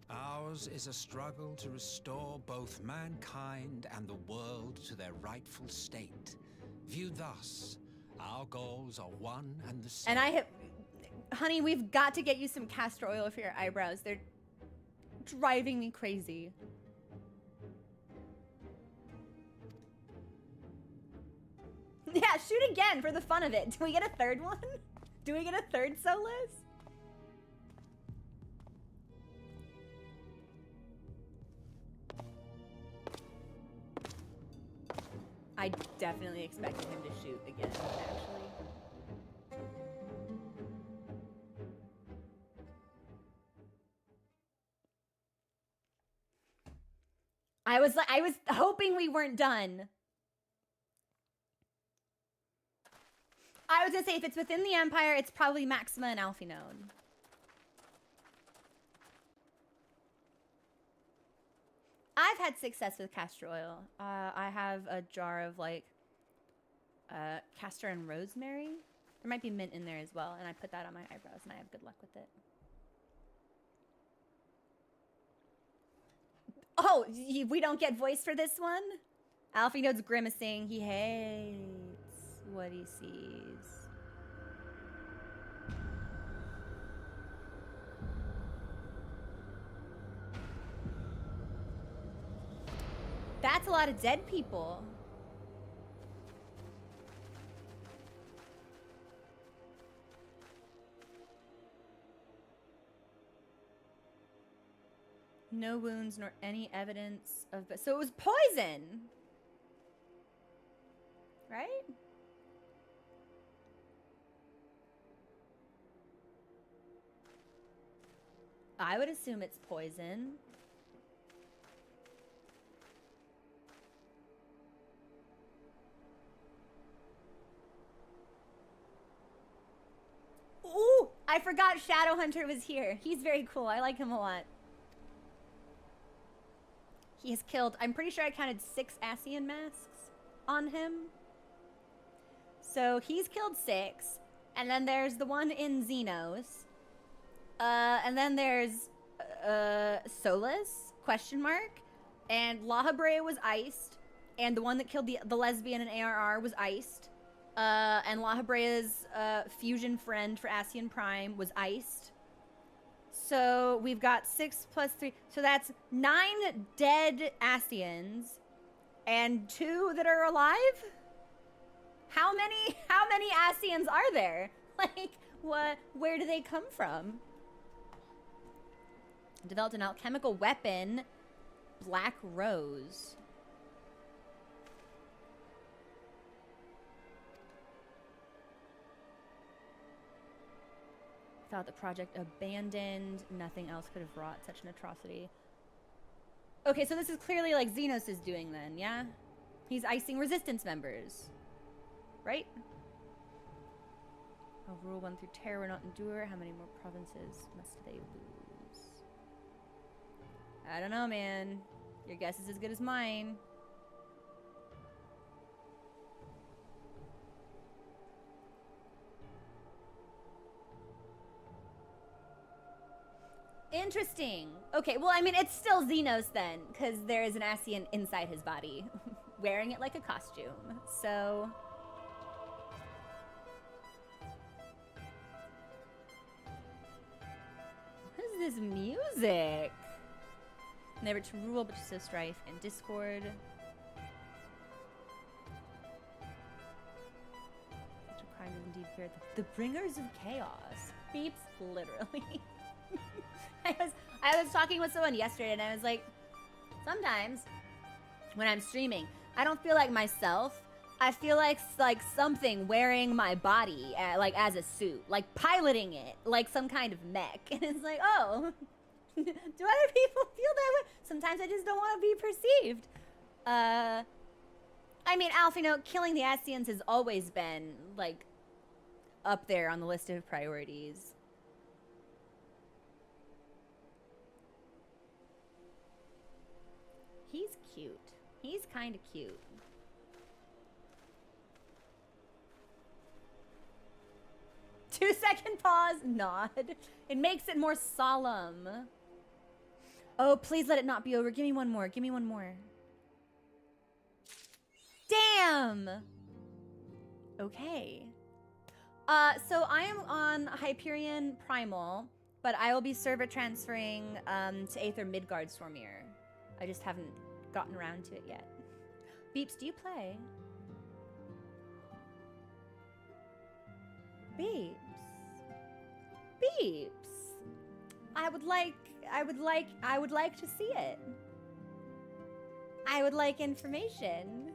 Ours is a struggle to restore both mankind and the world to their rightful state. Viewed thus, our goals are one and the same. And I have... Honey, we've got to get you some castor oil for your eyebrows. They're driving me crazy. Yeah, shoot again for the fun of it. Do we get a third one? Do we get a third Solus? I definitely expected him to shoot again, actually. I was hoping we weren't done. I was gonna say, if it's within the Empire, it's probably Maxima and Alphinaud. I've had success with castor oil. I have a jar of, like, castor and rosemary. There might be mint in there as well, and I put that on my eyebrows, and I have good luck with it. Oh, we don't get voice for this one? Alphinaud's grimacing. He hates what he sees. That's a lot of dead people. No wounds nor any evidence of... So it was poison! Right? I would assume it's poison. Ooh! I forgot Shadowhunter was here. He's very cool. I like him a lot. He has killed, I'm pretty sure I counted 6 Ascian masks on him. So he's killed 6. And then there's the one in Xenos. And then there's Solus, question mark. And La Habrea was iced. And the one that killed the lesbian in ARR was iced. And La Habrea's fusion friend for Ascian Prime was iced. So we've got 6 plus 3. So that's 9 dead Ascians and 2 that are alive? How many Ascians are there? Like, where do they come from? Developed an alchemical weapon, Black Rose. Thought the project abandoned. Nothing else could have wrought such an atrocity. Okay, so this is clearly like Xenos is doing then, yeah? He's icing resistance members. Right? Oh, rule 1 through terror will not endure. How many more provinces must they lose? I don't know, man. Your guess is as good as mine. Interesting. Okay, well, I mean, it's still Xenos then, because there is an Ascian inside his body, wearing it like a costume. So... what is this music? Never to rule, but to sow strife and discord. Such a crime is indeed feared. The bringers of chaos. Beeps, literally. I was talking with someone yesterday and I was like, sometimes when I'm streaming, I don't feel like myself. I feel like something wearing my body like as a suit, like piloting it like some kind of mech. And it's like, oh, do other people feel that way? Sometimes I just don't want to be perceived. I mean, Alf, you know, killing the Ascians has always been like up there on the list of priorities. He's cute. He's kind of cute. Two-second pause, nod. It makes it more solemn. Oh, please let it not be over. Give me one more. Give me one more. Damn! Okay. So I am on Hyperion Primal, but I will be server transferring to Aether Midgard Stormir. I just haven't gotten around to it yet. Beeps, do you play? Beeps. Beeps. I would like to see it. I would like information.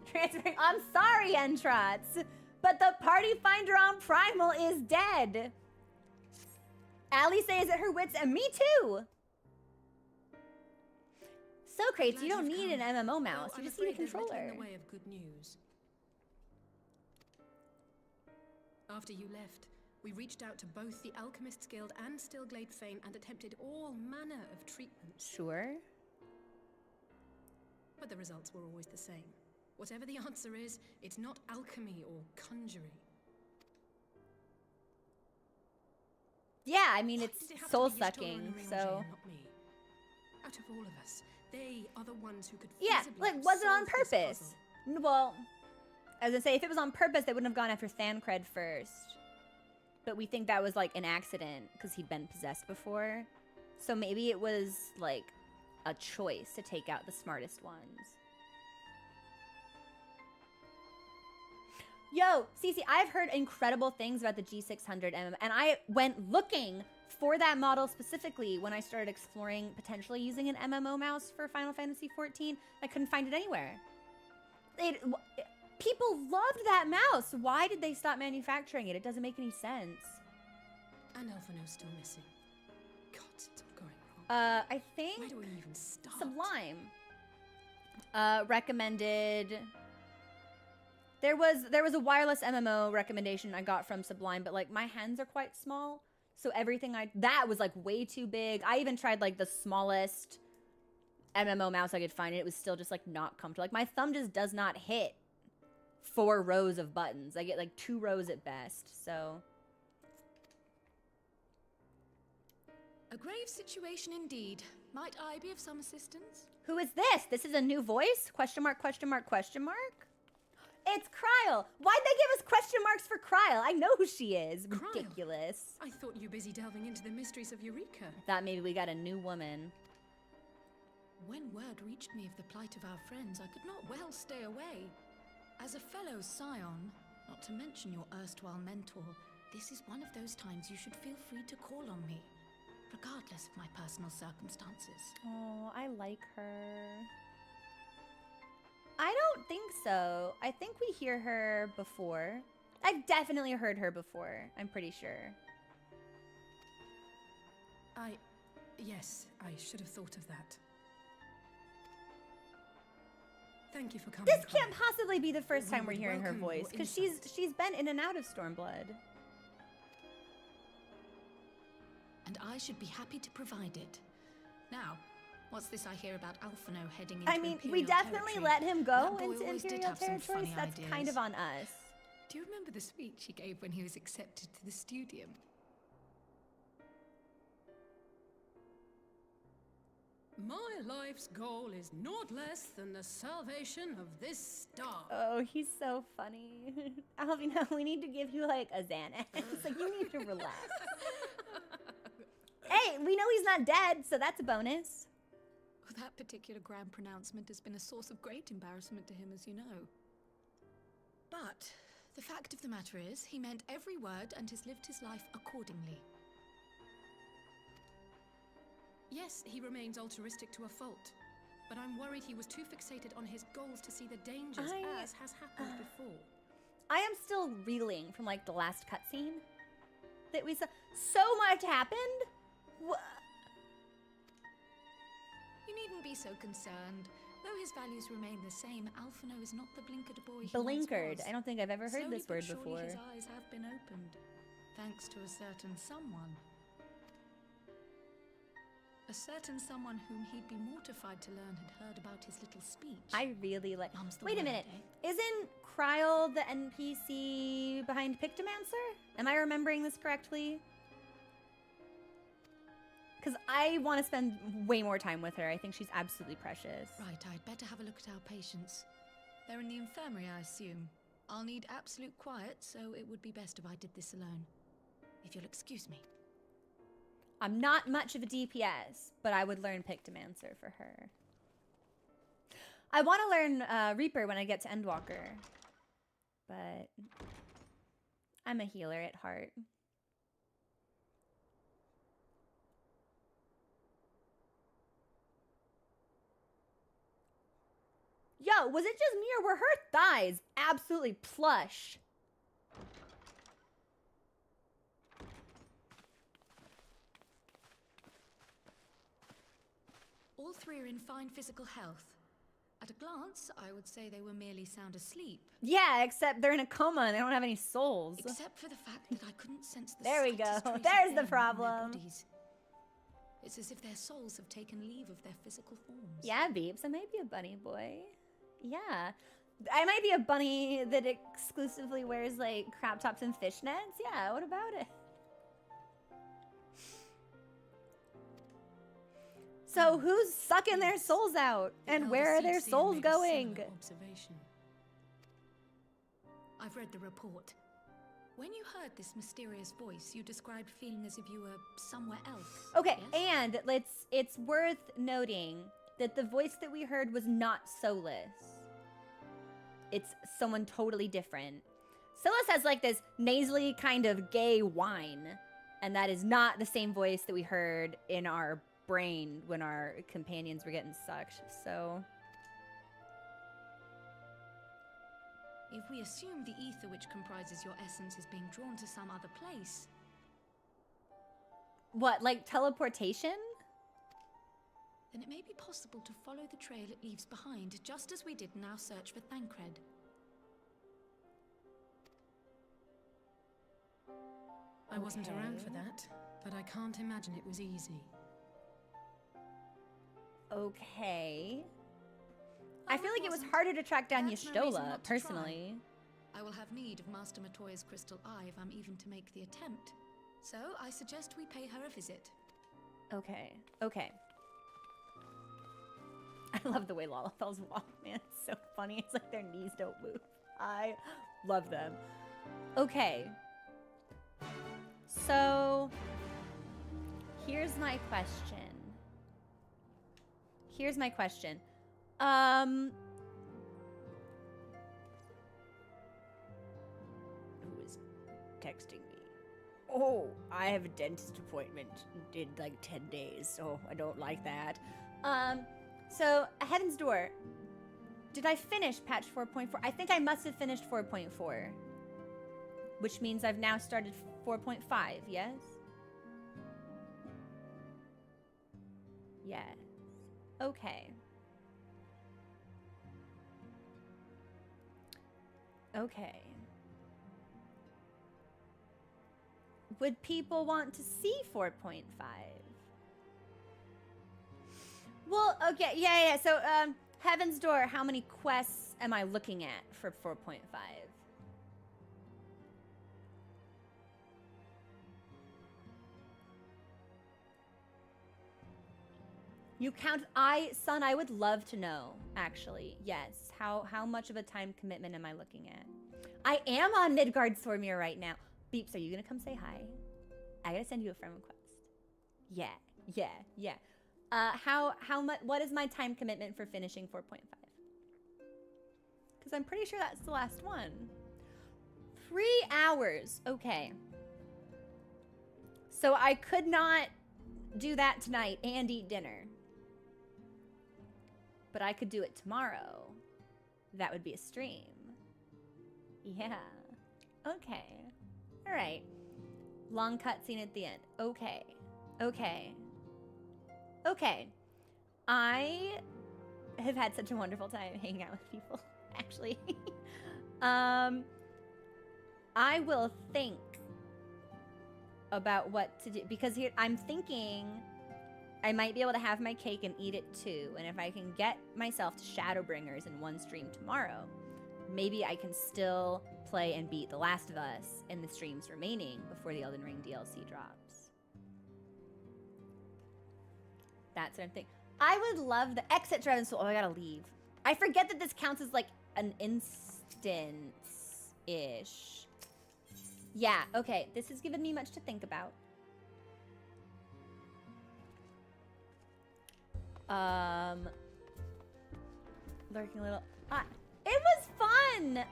Transferring. I'm sorry, Entrots, but the party finder on Primal is dead. Allie says at her wits, and me too. Socrates, you don't need an MMO mouse. You just need a controller. In the way of good news. After you left, we reached out to both the Alchemists Guild and Stillglade Fane and attempted all manner of treatments. Sure. But the results were always the same. Whatever the answer is, it's not alchemy or conjuring. Yeah, I mean, it's soul-sucking, so... Out of all of us, they are the ones who could yeah, like, was it on purpose? Well, I was gonna say, if it was on purpose, they wouldn't have gone after Thancred first. But we think that was, like, an accident, because he'd been possessed before. So maybe it was, like, a choice to take out the smartest ones. Yo, Cece, I've heard incredible things about the G600 MM, and I went looking for that model specifically when I started exploring potentially using an MMO mouse for Final Fantasy XIV. I couldn't find it anywhere. People loved that mouse. Why did they stop manufacturing it? It doesn't make any sense. And Alphino's still missing. God, it's all going wrong. I think where do we even start? Sublime recommended. There was a wireless MMO recommendation I got from Sublime, but like my hands are quite small, so everything that was like way too big. I even tried like the smallest MMO mouse I could find, and it was still just like not comfortable. Like my thumb just does not hit 4 rows of buttons. I get like 2 rows at best, so. A grave situation indeed. Might I be of some assistance? Who is this? This is a new voice? Question mark, question mark, question mark? It's Kryle. Why'd they give us question marks for Kryle? I know who she is. Kryle? Ridiculous. I thought you were busy delving into the mysteries of Eureka. Thought maybe we got a new woman. When word reached me of the plight of our friends, I could not well stay away. As a fellow scion, not to mention your erstwhile mentor, this is one of those times you should feel free to call on me, regardless of my personal circumstances. Oh, I like her. I don't think so. I think we hear her before. I've definitely heard her before. I'm pretty sure. Yes, I should have thought of that. Thank you for coming. This can't possibly be the first time we're hearing her voice, because she's been in and out of Stormblood. And I should be happy to provide it. Now, what's this I hear about Alphino heading into Imperial territory? We definitely let him go into always did Imperial have some territory, funny so that's ideas. kind of on us. Do you remember the speech he gave when he was accepted to the studium? My life's goal is naught less than the salvation of this star. Oh, he's so funny. Alvina, we need to give you like a Xanax. Like, you need to relax. Hey, we know he's not dead, so that's a bonus. That particular grand pronouncement has been a source of great embarrassment to him, as you know. But the fact of the matter is, he meant every word and has lived his life accordingly. Yes, he remains altruistic to a fault, but I'm worried he was too fixated on his goals to see the dangers, as has happened before. I am still reeling from like the last cutscene that we saw. So much happened. You needn't be so concerned. Though his values remain the same, Alphino is not the blinkered boy he Blinkered. once was. I don't think I've ever heard Slowly this word but surely before. His eyes have been opened, thanks to a certain someone. A certain someone whom he'd be mortified to learn had heard about his little speech. I really like. Wait a word, minute. eh? Isn't Kryle the NPC behind Pictomancer? Am I remembering this correctly? Because I want to spend way more time with her. I think she's absolutely precious. Right, I'd better have a look at our patients. They're in the infirmary, I assume. I'll need absolute quiet, so it would be best if I did this alone. If you'll excuse me. I'm not much of a DPS, but I would learn Pictomancer for her. I want to learn Reaper when I get to Endwalker, but I'm a healer at heart. Yo, was it just me or were her thighs absolutely plush? All three are in fine physical health. At a glance, I would say they were merely sound asleep. Yeah, except they're in a coma and they don't have any souls. Except for the fact that I couldn't sense the There we go. slightest trace of There's them the in problem. their bodies. It's as if their souls have taken leave of their physical forms. Yeah, Beeps, I might be a bunny boy. Yeah. I might be a bunny that exclusively wears, like, crop tops and fishnets. Yeah, what about it? So who's sucking their souls out? And where are their souls going? Observation. I've read the report. When you heard this mysterious voice, you described feeling as if you were somewhere else. Okay, yes? and it's worth noting that the voice that we heard was not Solus. It's someone totally different. Solus has like this nasally kind of gay whine, and that is not the same voice that we heard in our brain when our companions were getting sucked, so... If we assume the ether which comprises your essence is being drawn to some other place... What, like teleportation? Then it may be possible to follow the trail it leaves behind, just as we did in our search for Thancred. I wasn't around for that, but I can't imagine it was easy. Okay. I feel like it was harder to track down Y'shtola, personally. I will have need of Master Matoya's crystal eye if I'm even to make the attempt. So I suggest we pay her a visit. Okay, okay. I love the way Lalafels walk, man. It's so funny. It's like their knees don't move. I love them. Okay. So, here's my question. Who is texting me? Oh, I have a dentist appointment in like 10 days, so I don't like that. So Heaven's Door. Did I finish patch 4.4? I think I must have finished 4.4. Which means I've now started 4.5, yes? Yes. Okay. Okay. Would people want to see 4.5? Well, okay, yeah. So, Heaven's Door, how many quests am I looking at for 4.5? You count, son, I would love to know, actually. Yes, how much of a time commitment am I looking at? I am on Midgardsormir right now. Beeps, are you gonna come say hi? I gotta send you a friend request. Yeah. How much, what is my time commitment for finishing 4.5? Because I'm pretty sure that's the last one. 3 hours, okay. So I could not do that tonight and eat dinner. But I could do it tomorrow. That would be a stream. Yeah. Okay. All right. Long cutscene at the end. Okay. I have had such a wonderful time hanging out with people, actually. I will think about what to do, because here I'm thinking I might be able to have my cake and eat it too. And if I can get myself to Shadowbringers in one stream tomorrow, maybe I can still play and beat The Last of Us in the streams remaining before the Elden Ring DLC drops. That sort of thing. I would love the exit Dragon Soul. Oh, I gotta leave. I forget that this counts as like an instance-ish. Yeah, okay. This has given me much to think about. Lurking a little. It was fun.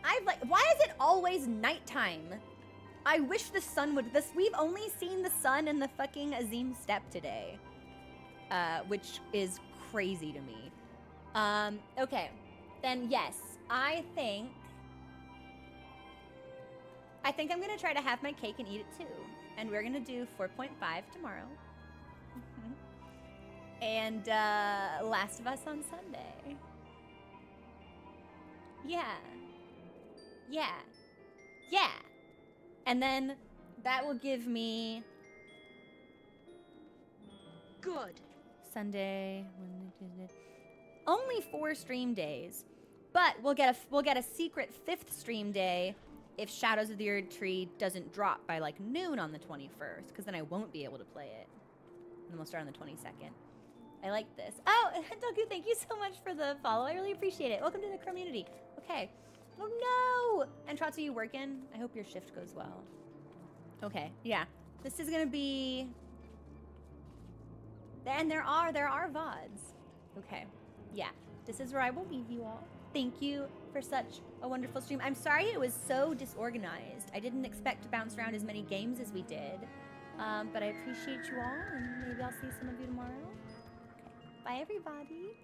Why is it always nighttime? I wish the sun would. We've only seen the sun in the fucking Azim Steppe today, which is crazy to me. Okay, then yes, I think I'm gonna try to have my cake and eat it too, and we're gonna do 4.5 tomorrow. And Last of Us on Sunday. Yeah. And then that will give me good Sunday. Only 4 stream days, but we'll get a secret 5th stream day if Shadows of the Erdtree doesn't drop by like noon on the 21st, because then I won't be able to play it. And then we'll start on the 22nd. I like this. Oh, Doku, thank you so much for the follow. I really appreciate it. Welcome to the community. Okay. Oh no! And Trotsu, you working? I hope your shift goes well. Okay, yeah. This is gonna be... And there are VODs. Okay, yeah. This is where I will leave you all. Thank you for such a wonderful stream. I'm sorry it was so disorganized. I didn't expect to bounce around as many games as we did. But I appreciate you all, and maybe I'll see some of you tomorrow. Okay. Bye, everybody.